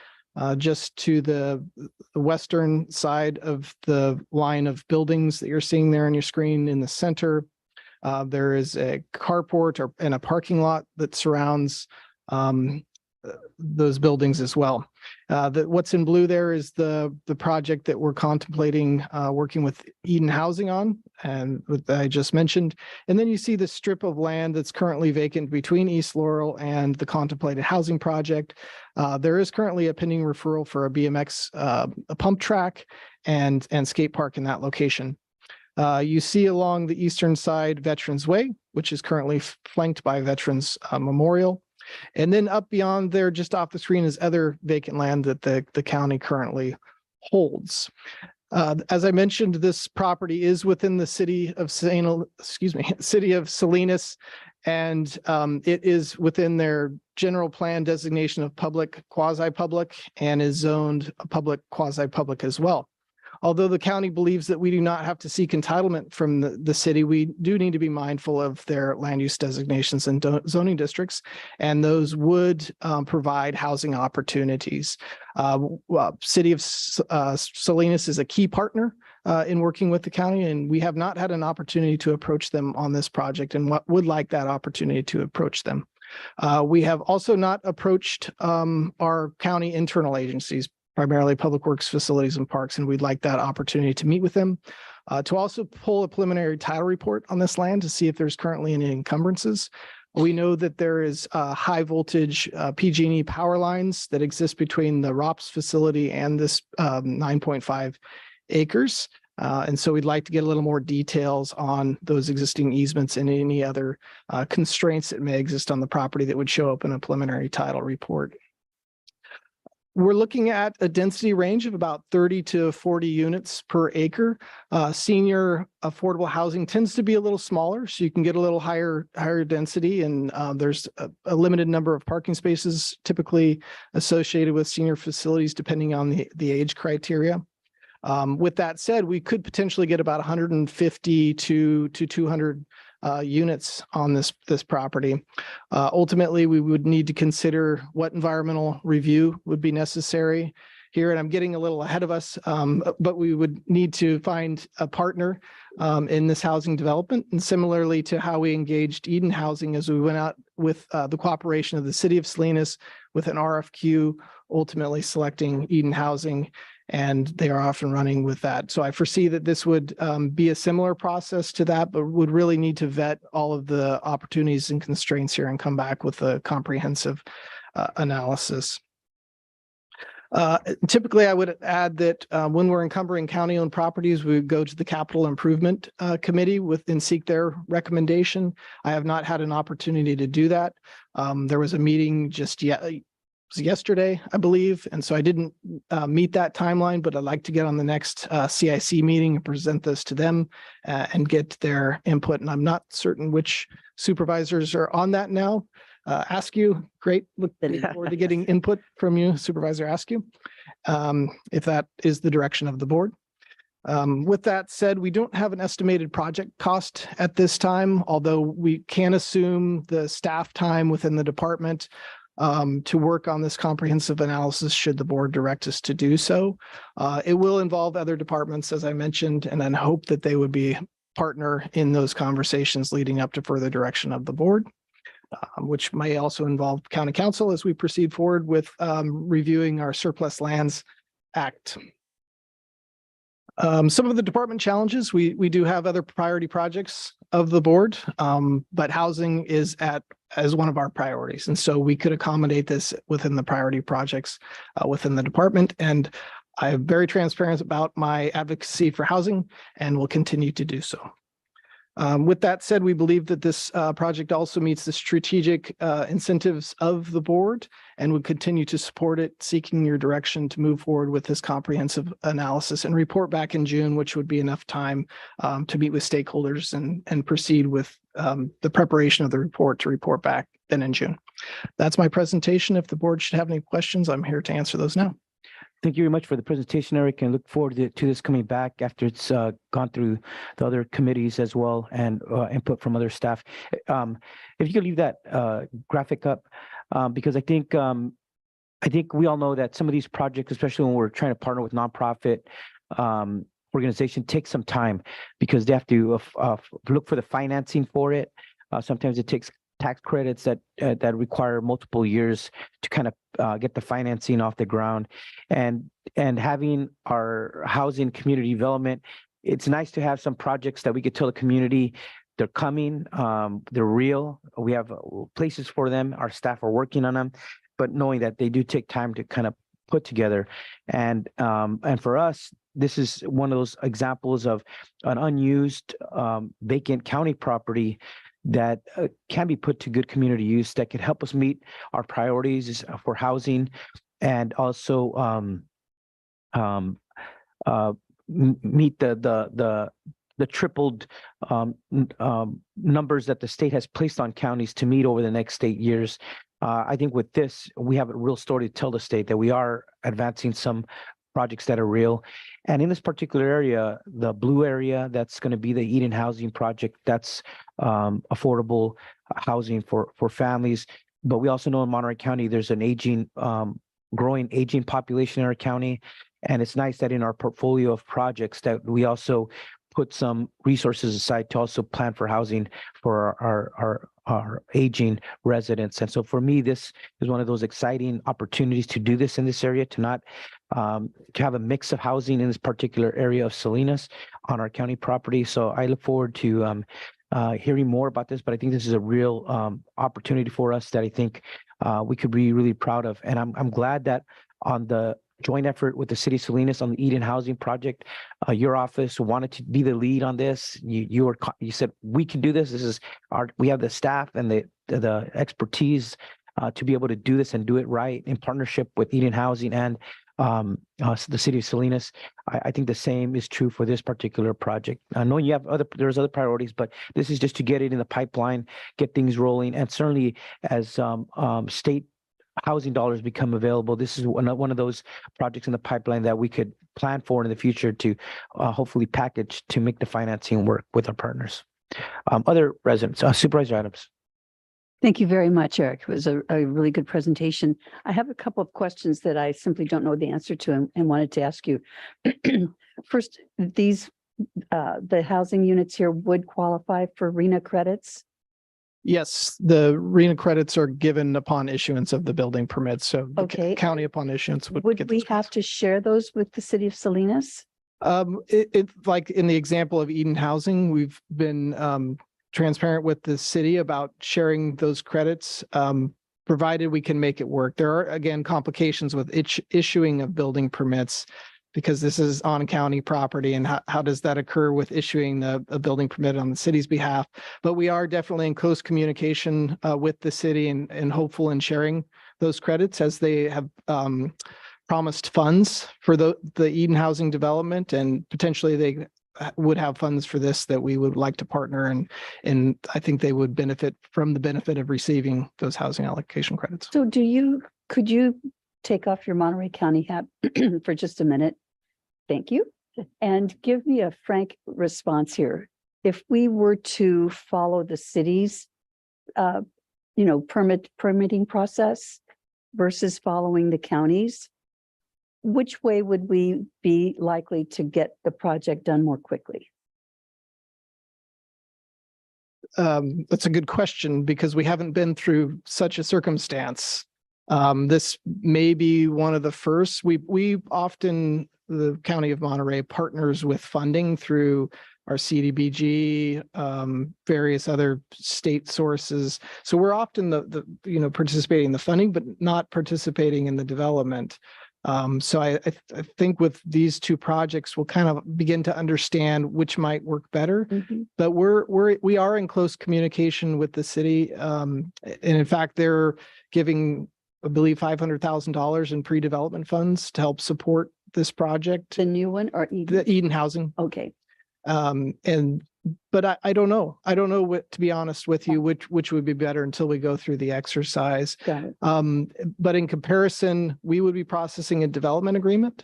just to the western side of the line of buildings that you're seeing there on your screen in the center. There is a carport and a parking lot that surrounds those buildings as well. What's in blue there is the project that we're contemplating working with Eden Housing on, and that I just mentioned. And then you see the strip of land that's currently vacant between East Laurel and the contemplated housing project. There is currently a pending referral for a BMX a pump track and skate park in that location. You see along the eastern side Veterans Way, which is currently flanked by Veterans Memorial. And then up beyond there, just off the screen, is other vacant land that the county currently holds. As I mentioned, this property is within the city of Salinas, and it is within their general plan designation of public, quasi-public, and is zoned public, quasi-public as well. Although the county believes that we do not have to seek entitlement from the city, we do need to be mindful of their land use designations and zoning districts, and those would provide housing opportunities. City of Salinas is a key partner in working with the county, and we have not had an opportunity to approach them on this project, and would like that opportunity to approach them. We have also not approached our county internal agencies, primarily Public Works Facilities and Parks, and we'd like that opportunity to meet with them, to also pull a preliminary title report on this land to see if there's currently any encumbrances. We know that there is high voltage PG&E power lines that exist between the ROPS facility and this 9.5 acres. And so we'd like to get a little more details on those existing easements and any other constraints that may exist on the property that would show up in a preliminary title report. We're looking at a density range of about 30 to 40 units per acre. Senior affordable housing tends to be a little smaller, so you can get a little higher density, and there's a limited number of parking spaces typically associated with senior facilities, depending on the age criteria. With that said, we could potentially get about 150 to 200 units on this property. Ultimately, we would need to consider what environmental review would be necessary here, and I'm getting a little ahead of us, but we would need to find a partner in this housing development, and similarly to how we engaged Eden Housing as we went out with the cooperation of the City of Salinas with an RFQ, ultimately selecting Eden Housing, and they are off and running with that. So I foresee that this would be a similar process to that, but would really need to vet all of the opportunities and constraints here and come back with a comprehensive analysis. Typically, I would add that when we're encumbering county-owned properties, we would go to the Capital Improvement Committee and seek their recommendation. I have not had an opportunity to do that. There was a meeting just yesterday, I believe, and so I didn't meet that timeline, but I'd like to get on the next CIC meeting and present this to them and get their input. And I'm not certain which supervisors are on that now. Askew, great. Looking forward to getting input from you, Supervisor Askew, if that is the direction of the board. With that said, we don't have an estimated project cost at this time, although we can assume the staff time within the department to work on this comprehensive analysis should the board direct us to do so. It will involve other departments, as I mentioned, and then hope that they would be partner in those conversations leading up to further direction of the board, which may also involve county council as we proceed forward with reviewing our Surplus Lands Act. Some of the department challenges, we do have other priority projects of the board, but housing is as one of our priorities. And so we could accommodate this within the priority projects within the department. And I'm very transparent about my advocacy for housing and will continue to do so. With that said, we believe that this project also meets the strategic incentives of the board and would continue to support it, seeking your direction to move forward with this comprehensive analysis and report back in June, which would be enough time to meet with stakeholders and proceed with the preparation of the report to report back then in June. That's my presentation. If the board should have any questions, I'm here to answer those now. Thank you very much for the presentation, Eric, and look forward to this coming back after it's gone through the other committees as well and input from other staff. If you could leave that graphic up, because I think we all know that some of these projects, especially when we're trying to partner with nonprofit organization, take some time because they have to look for the financing for it. Sometimes it takes tax credits that require multiple years to kind of get the financing off the ground, and having our housing community development, it's nice to have some projects that we could tell the community they're coming, they're real. We have places for them. Our staff are working on them, but knowing that they do take time to kind of put together, and for us, this is one of those examples of an unused vacant county property that can be put to good community use that could help us meet our priorities for housing and also meet the tripled numbers that the state has placed on counties to meet over the next 8 years. I think with this, we have a real story to tell the state that we are advancing some projects that are real. And in this particular area, the blue area, that's going to be the Eden Housing Project. That's affordable housing for families. But we also know in Monterey County, there's an growing aging population in our county. And it's nice that in our portfolio of projects that we also put some resources aside to also plan for housing for our aging residents. And so for me, this is one of those exciting opportunities to do this in this area, to not to have a mix of housing in this particular area of Salinas on our county property. So I look forward to hearing more about this, but I think this is a real opportunity for us that I think we could be really proud of. And I'm glad that on the joint effort with the city of Salinas on the Eden Housing Project, your office wanted to be the lead on this. You said we can do this. We have the staff and the expertise to be able to do this and do it right in partnership with Eden Housing and the city of Salinas. I think the same is true for this particular project. I know you have there's other priorities, but this is just to get it in the pipeline, get things rolling, and certainly as state housing dollars become available, this is one of those projects in the pipeline that we could plan for in the future to hopefully package to make the financing work with our partners. Other residents, Supervisor Adams. Thank you very much, Eric. It was a really good presentation. I have a couple of questions that I simply don't know the answer to and wanted to ask you. First, the housing units here would qualify for RENA credits? Yes, the RENA credits are given upon issuance of the building permits. So the county upon issuance would get we have to share those with the city of Salinas? Like in the example of Eden Housing, we've been transparent with the city about sharing those credits, provided we can make it work. There are, again, complications with issuing of building permits because this is on county property, and how does that occur with issuing a building permit on the city's behalf? But we are definitely in close communication with the city and hopeful in sharing those credits as they have promised funds for the Eden Housing development, and potentially they would have funds for this that we would like to partner, and I think they would benefit from the benefit of receiving those housing allocation credits. So could you take off your Monterey County hat for just a minute? Thank you. And give me a frank response here. If we were to follow the city's, permitting process versus following the county's, which way would we be likely to get the project done more quickly? that's a good question because we haven't been through such a circumstance. This may be one of the first. We often, the County of Monterey partners with funding through our CDBG, various other state sources. So we're often the participating in the funding, but not participating in the development. So I think with these two projects, we'll kind of begin to understand which might work better. But we are in close communication with the city, and in fact, they're giving, I believe, $500,000 in pre-development funds to help support this project. The new one or Eden? The Eden Housing. Okay. But I don't know. I don't know what, to be honest with you, which would be better until we go through the exercise. Got it. But in comparison, we would be processing a development agreement.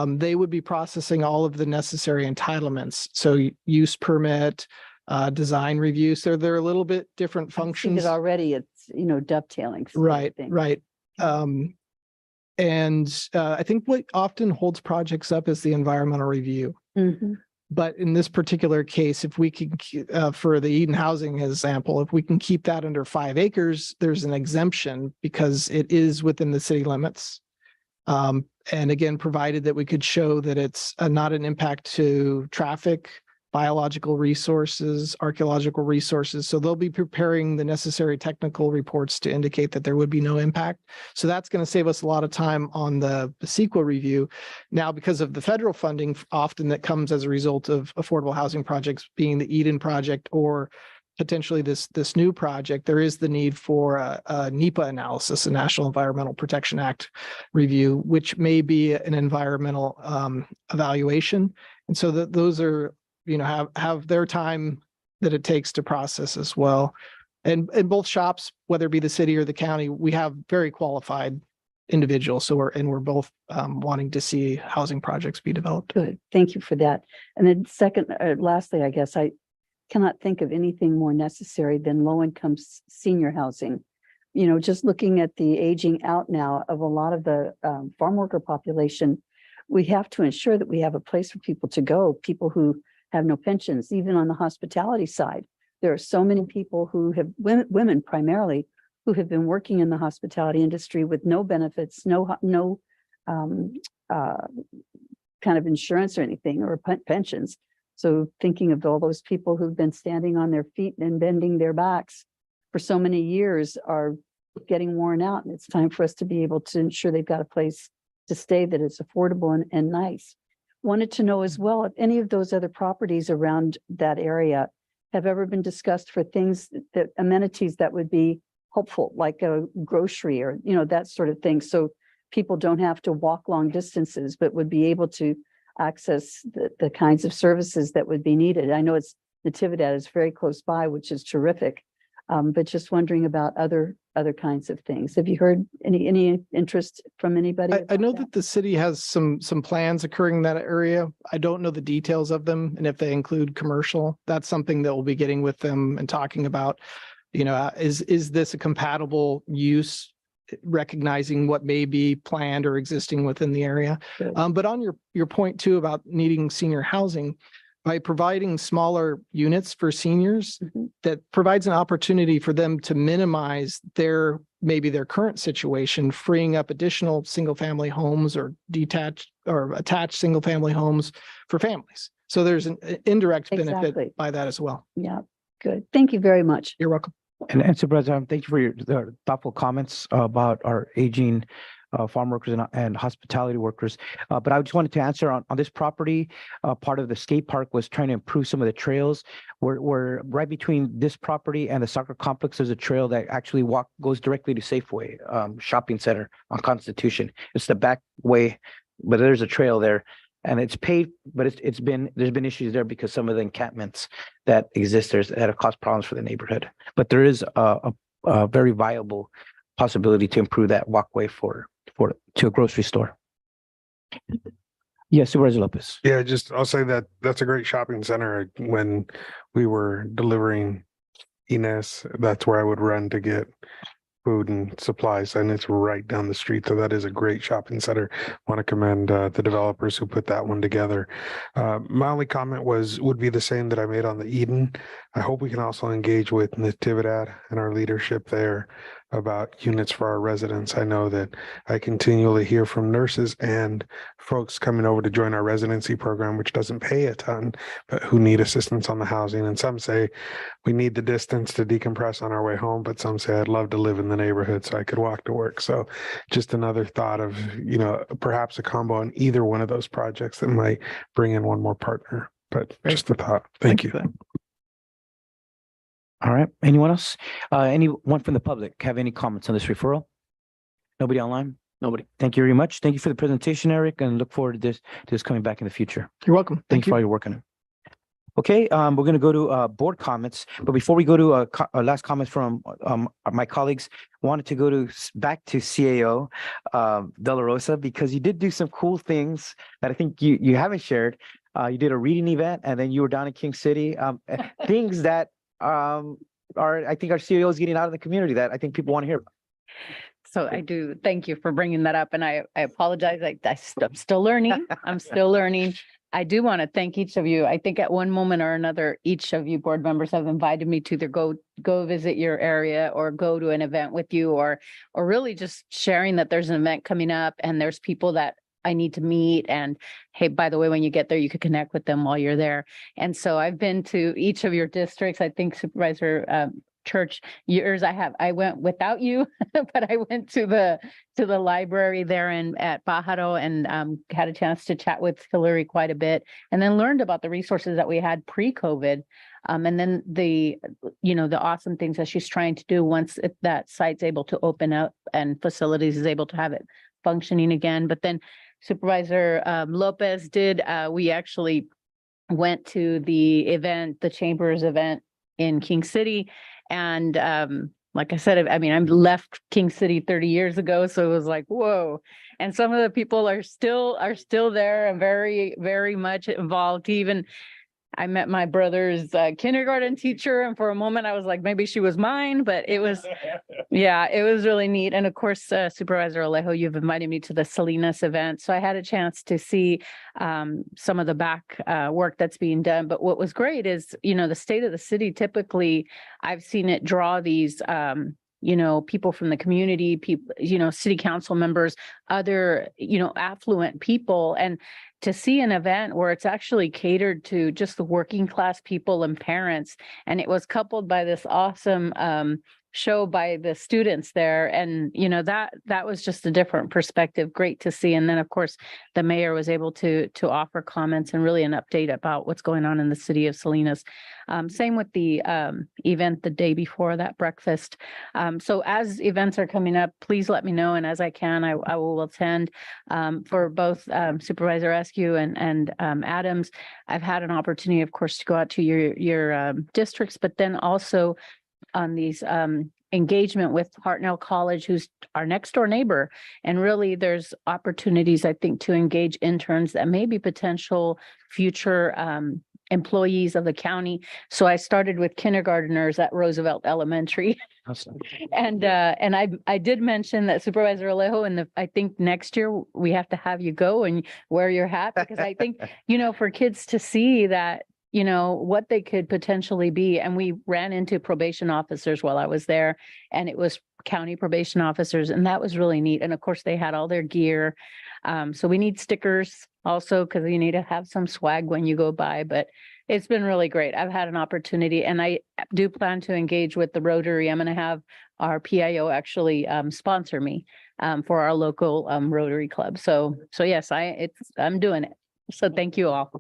They would be processing all of the necessary entitlements. So use permit, design review. So they're a little bit different functions. Already it's, dovetailing. Right. And I think what often holds projects up is the environmental review. But in this particular case, if we can, for the Eden Housing example, if we can keep that under 5 acres, there's an exemption because it is within the city limits. And again, provided that we could show that it's not an impact to traffic, biological resources, archaeological resources. So they'll be preparing the necessary technical reports to indicate that there would be no impact. So that's going to save us a lot of time on the CEQA review. Now, because of the federal funding, often that comes as a result of affordable housing projects being the Eden project or potentially this new project, there is the need for a NEPA analysis, a National Environmental Protection Act review, which may be an environmental evaluation. And so those are, have their time that it takes to process as well. And in both shops, whether it be the city or the county, we have very qualified individuals. So we're both wanting to see housing projects be developed. Good. Thank you for that. And then lastly, I guess I cannot think of anything more necessary than low-income senior housing. Just looking at the aging out now of a lot of the farm worker population, we have to ensure that we have a place for people to go, people who have no pensions. Even on the hospitality side, there are so many people who have, women primarily, who have been working in the hospitality industry with no benefits, no kind of insurance or anything, or pensions. So thinking of all those people who've been standing on their feet and bending their backs for so many years are getting worn out, and it's time for us to be able to ensure they've got a place to stay that is affordable and nice. Wanted to know as well if any of those other properties around that area have ever been discussed for things that amenities that would be helpful, like a grocery or, that sort of thing. So people don't have to walk long distances, but would be able to access the kinds of services that would be needed. I know it's Natividad is very close by, which is terrific. But just wondering about other kinds of things. Have you heard any interest from anybody? I know that the city has some plans occurring in that area. I don't know the details of them and if they include commercial. That's something that we'll be getting with them and talking about. Is this a compatible use, recognizing what may be planned or existing within the area. But on your point too about needing senior housing, by providing smaller units for seniors, that provides an opportunity for them to minimize maybe their current situation, freeing up additional single-family homes or detached or attached single-family homes for families. So there's an indirect benefit by that as well. Yeah, good. Thank you very much. You're welcome. And Supervisor, thank you for your thoughtful comments about our aging farm workers and hospitality workers. But I just wanted to answer on this property. Part of the skate park was trying to improve some of the trails. We're right between this property and the soccer complex. There's a trail that actually goes directly to Safeway shopping center on Constitution. It's the back way, but there's a trail there. And it's paved, but there's been issues there because some of the encampments that exist there that have caused problems for the neighborhood. But there is a very viable possibility to improve that walkway to a grocery store. Yes, Supervisor Lopez. Yeah, I'll say that's a great shopping center. When we were delivering Inez, that's where I would run to get food and supplies, and it's right down the street. So that is a great shopping center. Want to commend the developers who put that one together. My only comment would be the same that I made on the Eden. I hope we can also engage with Natividad and our leadership there about units for our residents. I know that I continually hear from nurses and folks coming over to join our residency program, which doesn't pay a ton, but who need assistance on the housing. And some say we need the distance to decompress on our way home, but some say I'd love to live in the neighborhood so I could walk to work. So just another thought of, perhaps a combo on either one of those projects that might bring in one more partner. But just a thought. Thank you. All right. Anyone else? Anyone from the public have any comments on this referral? Nobody online? Nobody. Thank you very much. Thank you for the presentation, Eric, and look forward to this coming back in the future. You're welcome. Thank you for all your work on it. Okay, we're going to go to board comments, but before we go to last comments from my colleagues, wanted to go back to CAO De La Rosa, because you did do some cool things that I think you haven't shared. You did a reading event, and then you were down in King City. Things that I think our CAO is getting out of the community that I think people want to hear about. So I do thank you for bringing that up, and I apologize. I'm still learning. I'm still learning. I do want to thank each of you. I think at one moment or another, each of you board members have invited me to either go visit your area or go to an event with you, or really just sharing that there's an event coming up and there's people that I need to meet. And hey, by the way, when you get there, you could connect with them while you're there. And so I've been to each of your districts. I think Supervisor Church, I went without you, but I went to the library there at Pájaro and had a chance to chat with Hillary quite a bit, and then learned about the resources that we had pre-COVID. And then the awesome things that she's trying to do once that site's able to open up and facilities is able to have it functioning again. But then Supervisor Lopez we actually went to the Chamber's event in King City. And like I said, I left King City 30 years ago, so it was like, whoa. And some of the people are still there and very, very much involved. Even I met my brother's kindergarten teacher, and for a moment I was like, maybe she was mine, but it was really neat. And of course, Supervisor Alejo, you've invited me to the Salinas event, so I had a chance to see some of the back work that's being done. But what was great is, the state of the city, typically I've seen it draw these people from the community, people, city council members, other, affluent people, and to see an event where it's actually catered to just the working class people and parents. And it was coupled by this awesome show by the students there. And, that was just a different perspective. Great to see. And then, of course, the mayor was able to offer comments and really an update about what's going on in the city of Salinas. Same with the event the day before that breakfast. So as events are coming up, please let me know. And as I can, I will attend for both Supervisor Askew and Adams. I've had an opportunity, of course, to go out to your districts, but then also on these engagement with Hartnell College, who's our next door neighbor. And really there's opportunities, I think, to engage interns that may be potential future employees of the county. So I started with kindergarteners at Roosevelt Elementary. Awesome. And I did mention that Supervisor Alejo, and I think next year we have to have you go and wear your hat, because I think, for kids to see that, what they could potentially be. And we ran into probation officers while I was there, and it was county probation officers, and that was really neat. And of course, they had all their gear. So we need stickers also, because you need to have some swag when you go by, but it's been really great. I've had an opportunity, and I do plan to engage with the Rotary. I'm going to have our PIO actually sponsor me for our local Rotary Club. So yes, I'm doing it. So thank you all.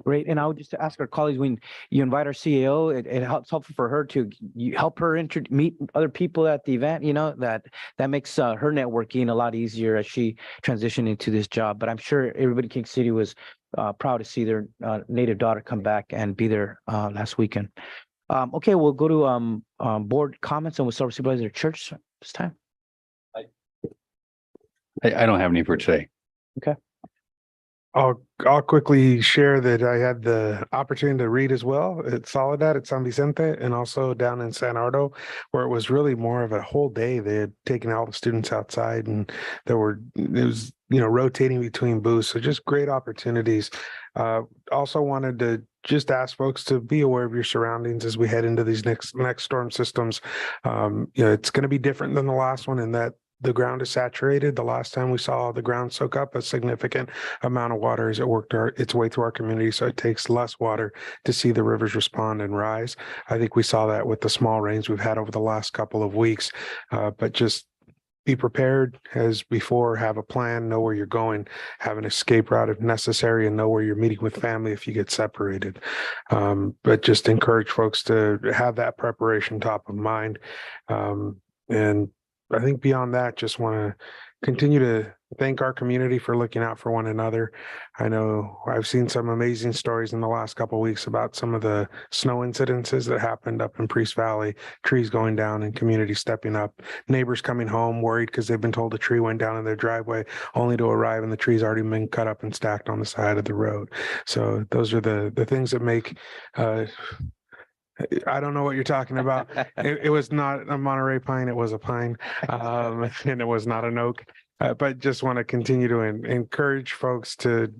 Great. And I would just ask our colleagues, when you invite our CEO, it's helpful for her to help her meet other people at the event, that makes her networking a lot easier as she transitioned into this job. But I'm sure everybody in King City was proud to see their native daughter come back and be there last weekend. Okay, we'll go to board comments, and we'll start with Supervisor Church this time. I don't have any for today. Okay. I'll quickly share that I had the opportunity to read as well at Soledad at San Vicente and also down in San Ardo, where it was really more of a whole day. They had taken all the students outside and it was, rotating between booths. So just great opportunities. Also wanted to just ask folks to be aware of your surroundings as we head into these next storm systems. It's going to be different than the last one in that the ground is saturated. The last time we saw the ground soak up a significant amount of water as it worked its way through our community. So it takes less water to see the rivers respond and rise. I think we saw that with the small rains we've had over the last couple of weeks, but just be prepared as before, have a plan, know where you're going, have an escape route if necessary, and know where you're meeting with family if you get separated. But just encourage folks to have that preparation top of mind. And I think beyond that, just want to continue to thank our community for looking out for one another. I know I've seen some amazing stories in the last couple of weeks about some of the snow incidences that happened up in Priest Valley, trees going down and community stepping up, neighbors coming home worried because they've been told a tree went down in their driveway only to arrive and the tree's already been cut up and stacked on the side of the road. So those are the things that make I don't know what you're talking about. It was not a Monterey pine. It was a pine, and it was not an oak. But just want to continue to encourage folks to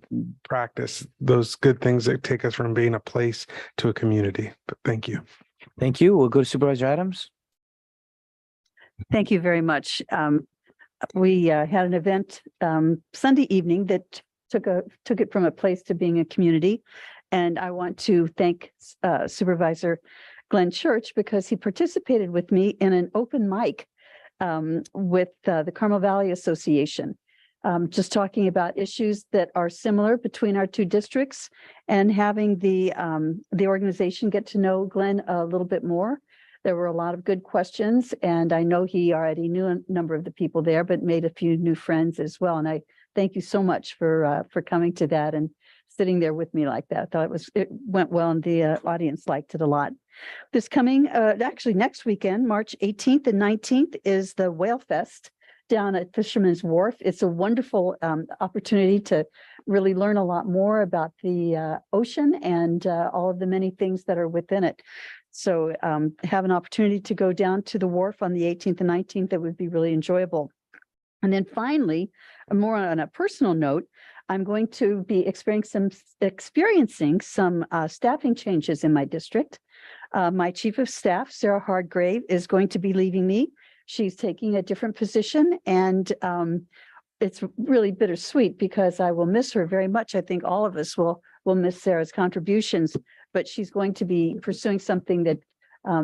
practice those good things that take us from being a place to a community. But thank you. Thank you. We'll go to Supervisor Adams. Thank you very much. We had an event Sunday evening that took it from a place to being a community. And I want to thank Supervisor Glenn Church because he participated with me in an open mic with the Carmel Valley Association, just talking about issues that are similar between our two districts and having the organization get to know Glenn a little bit more. There were a lot of good questions, and I know he already knew a number of the people there, but made a few new friends as well. And I thank you so much for coming to that and sitting there with me like that. I thought it went well, and the audience liked it a lot. This coming, actually next weekend, March 18th and 19th, is the Whale Fest down at Fisherman's Wharf. It's a wonderful opportunity to really learn a lot more about the ocean and all of the many things that are within it. So have an opportunity to go down to the wharf on the 18th and 19th. That would be really enjoyable. And then finally, more on a personal note, I'm going to be experiencing some staffing changes in my district. My chief of staff, Sarah Hardgrave, is going to be leaving me. She's taking a different position, and it's really bittersweet because I will miss her very much. I think all of us will miss Sarah's contributions, but she's going to be pursuing something that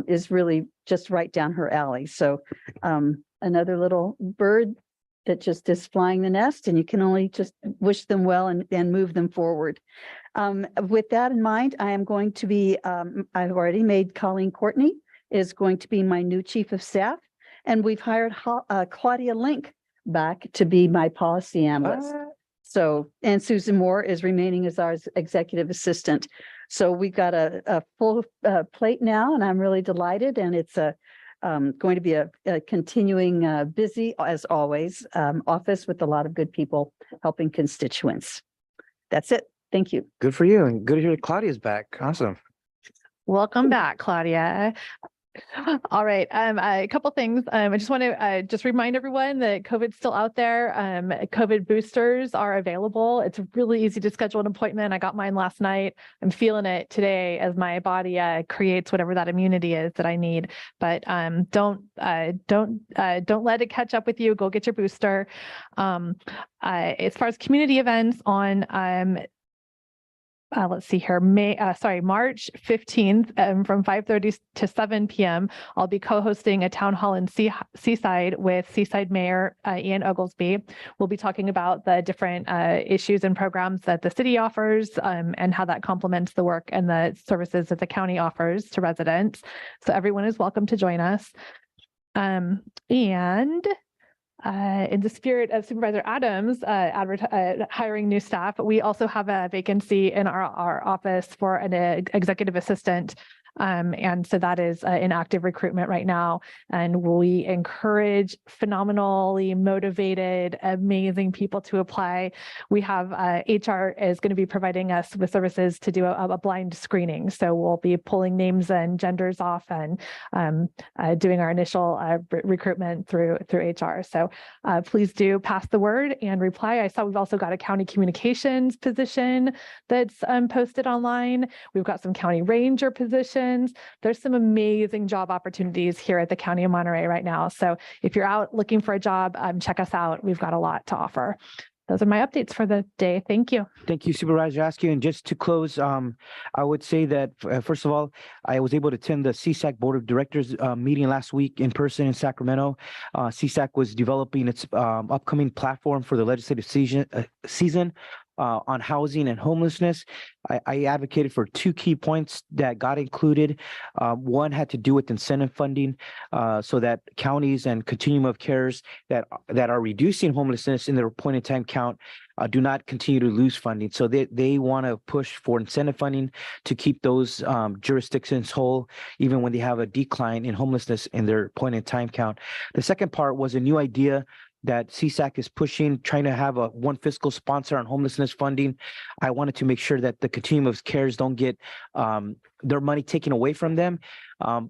is really just right down her alley. So another little bird that just is flying the nest, and you can only just wish them well and move them forward. With that in mind, I am going to be, I've already made Colleen Courtney is going to be my new chief of staff, and we've hired Claudia Link back to be my policy analyst. So, and Susan Moore is remaining as our executive assistant. So we've got a full plate now, and I'm really delighted, and it's going to be a continuing busy, as always, office with a lot of good people helping constituents. That's it. Thank you. Good for you, and good to hear Claudia's back. Awesome. Welcome back, Claudia. All right. A couple things. I just want to just remind everyone that COVID's still out there. COVID boosters are available. It's really easy to schedule an appointment. I got mine last night. I'm feeling it today as my body creates whatever that immunity is that I need. But don't let it catch up with you. Go get your booster. As far as community events on let's see here, March 15th from 5:30 to 7 p.m. I'll be co-hosting a town hall in Seaside with Seaside Mayor Ian Oglesby. We'll be talking about the different issues and programs that the city offers and how that complements the work and the services that the county offers to residents. So everyone is welcome to join us. In the spirit of Supervisor Adams hiring new staff, we also have a vacancy in our office for an executive assistant. And so that is in active recruitment right now. And we encourage phenomenally motivated, amazing people to apply. We have HR is going to be providing us with services to do a blind screening. So we'll be pulling names and genders off and doing our initial recruitment through HR. So please do pass the word and reply. I saw we've also got a county communications position that's posted online. We've got some county ranger positions. There's some amazing job opportunities here at the County of Monterey right now. So if you're out looking for a job, check us out. We've got a lot to offer. Those are my updates for the day. Thank you. Thank you, Supervisor Askew. And just to close, I would say that, first of all, I was able to attend the CSAC Board of Directors meeting last week in person in Sacramento. CSAC was developing its upcoming platform for the legislative season on housing and homelessness. I advocated for two key points that got included. One had to do with incentive funding so that counties and continuum of cares that are reducing homelessness in their point in time count do not continue to lose funding. So they want to push for incentive funding to keep those jurisdictions whole, even when they have a decline in homelessness in their point in time count. The second part was a new idea that CSAC is pushing, trying to have one fiscal sponsor on homelessness funding. I wanted to make sure that the continuum of cares don't get their money taken away from them.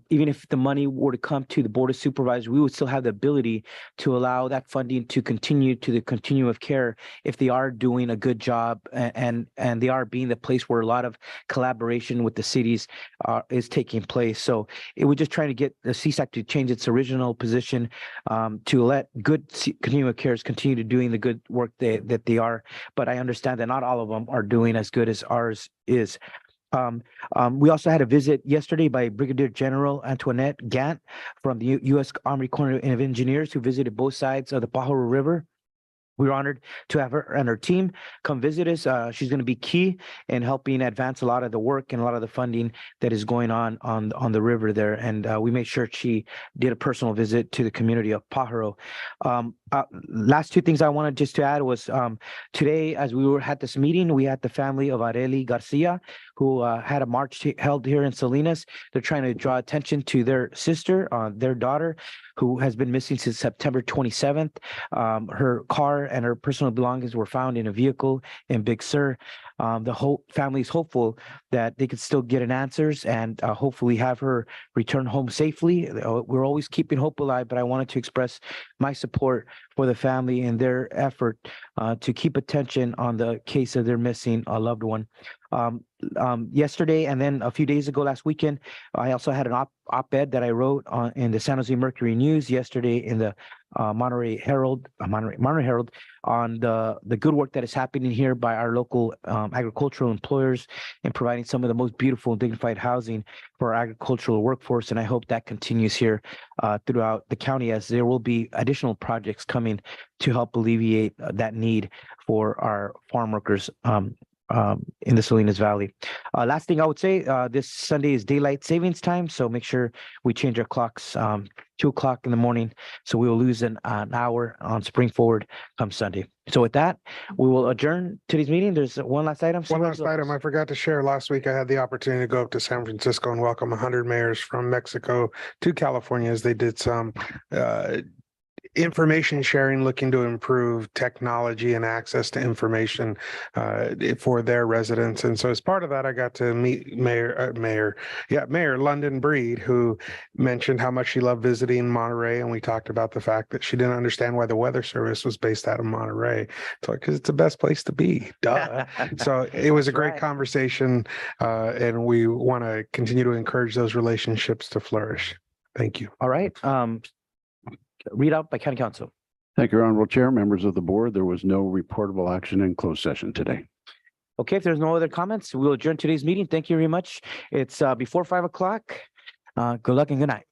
Even if the money were to come to the Board of Supervisors, we would still have the ability to allow that funding to continue to the continuum of care if they are doing a good job and they are being the place where a lot of collaboration with the cities is taking place. So it was just trying to get the CSAC to change its original position to let good continuum of cares continue to doing the good work that they are. But I understand that not all of them are doing as good as ours is. We also had a visit yesterday by Brigadier General Antoinette Gant from the U.S. Army Corps of Engineers, who visited both sides of the Pajaro River. We were honored to have her and her team come visit us. She's going to be key in helping advance a lot of the work and a lot of the funding that is going on the river there. And we made sure she did a personal visit to the community of Pajaro. Last two things I wanted just to add was today, as we were at this meeting, we had the family of Areli Garcia, who had a march held here in Salinas. They're trying to draw attention to their sister, their daughter, who has been missing since September 27th. Her car and her personal belongings were found in a vehicle in Big Sur. The whole family is hopeful that they could still get an answers and hopefully have her return home safely. We're always keeping hope alive, but I wanted to express my support for the family and their effort to keep attention on the case of their missing loved one. Yesterday and then a few days ago, last weekend, I also had an op-ed that I wrote in the San Jose Mercury News yesterday in the Monterey Herald on the good work that is happening here by our local agricultural employers in providing some of the most beautiful and dignified housing for our agricultural workforce. And I hope that continues here throughout the county, as there will be additional projects coming to help alleviate that need for our farm workers in the Salinas Valley. Last thing I would say, this Sunday is daylight savings time, so make sure we change our clocks 2 o'clock in the morning, so we will lose an hour on spring forward come Sunday. So with that, we will adjourn today's meeting. There's one last item. One last item I forgot to share. Last week, I had the opportunity to go up to San Francisco and welcome 100 mayors from Mexico to California as they did some information sharing, looking to improve technology and access to information for their residents. And so as part of that, I got to meet Mayor London Breed, who mentioned how much she loved visiting Monterey. And we talked about the fact that she didn't understand why the Weather Service was based out of Monterey. It's like, because it's the best place to be. Duh. So it was a great conversation. And we want to continue to encourage those relationships to flourish. Thank you. All right. Read out by County Council. Thank you, Honorable Chair, members of the board. There was no reportable action in closed session today. Okay, if there's no other comments, we'll adjourn today's meeting. Thank you very much. It's before 5 o'clock. Good luck and good night.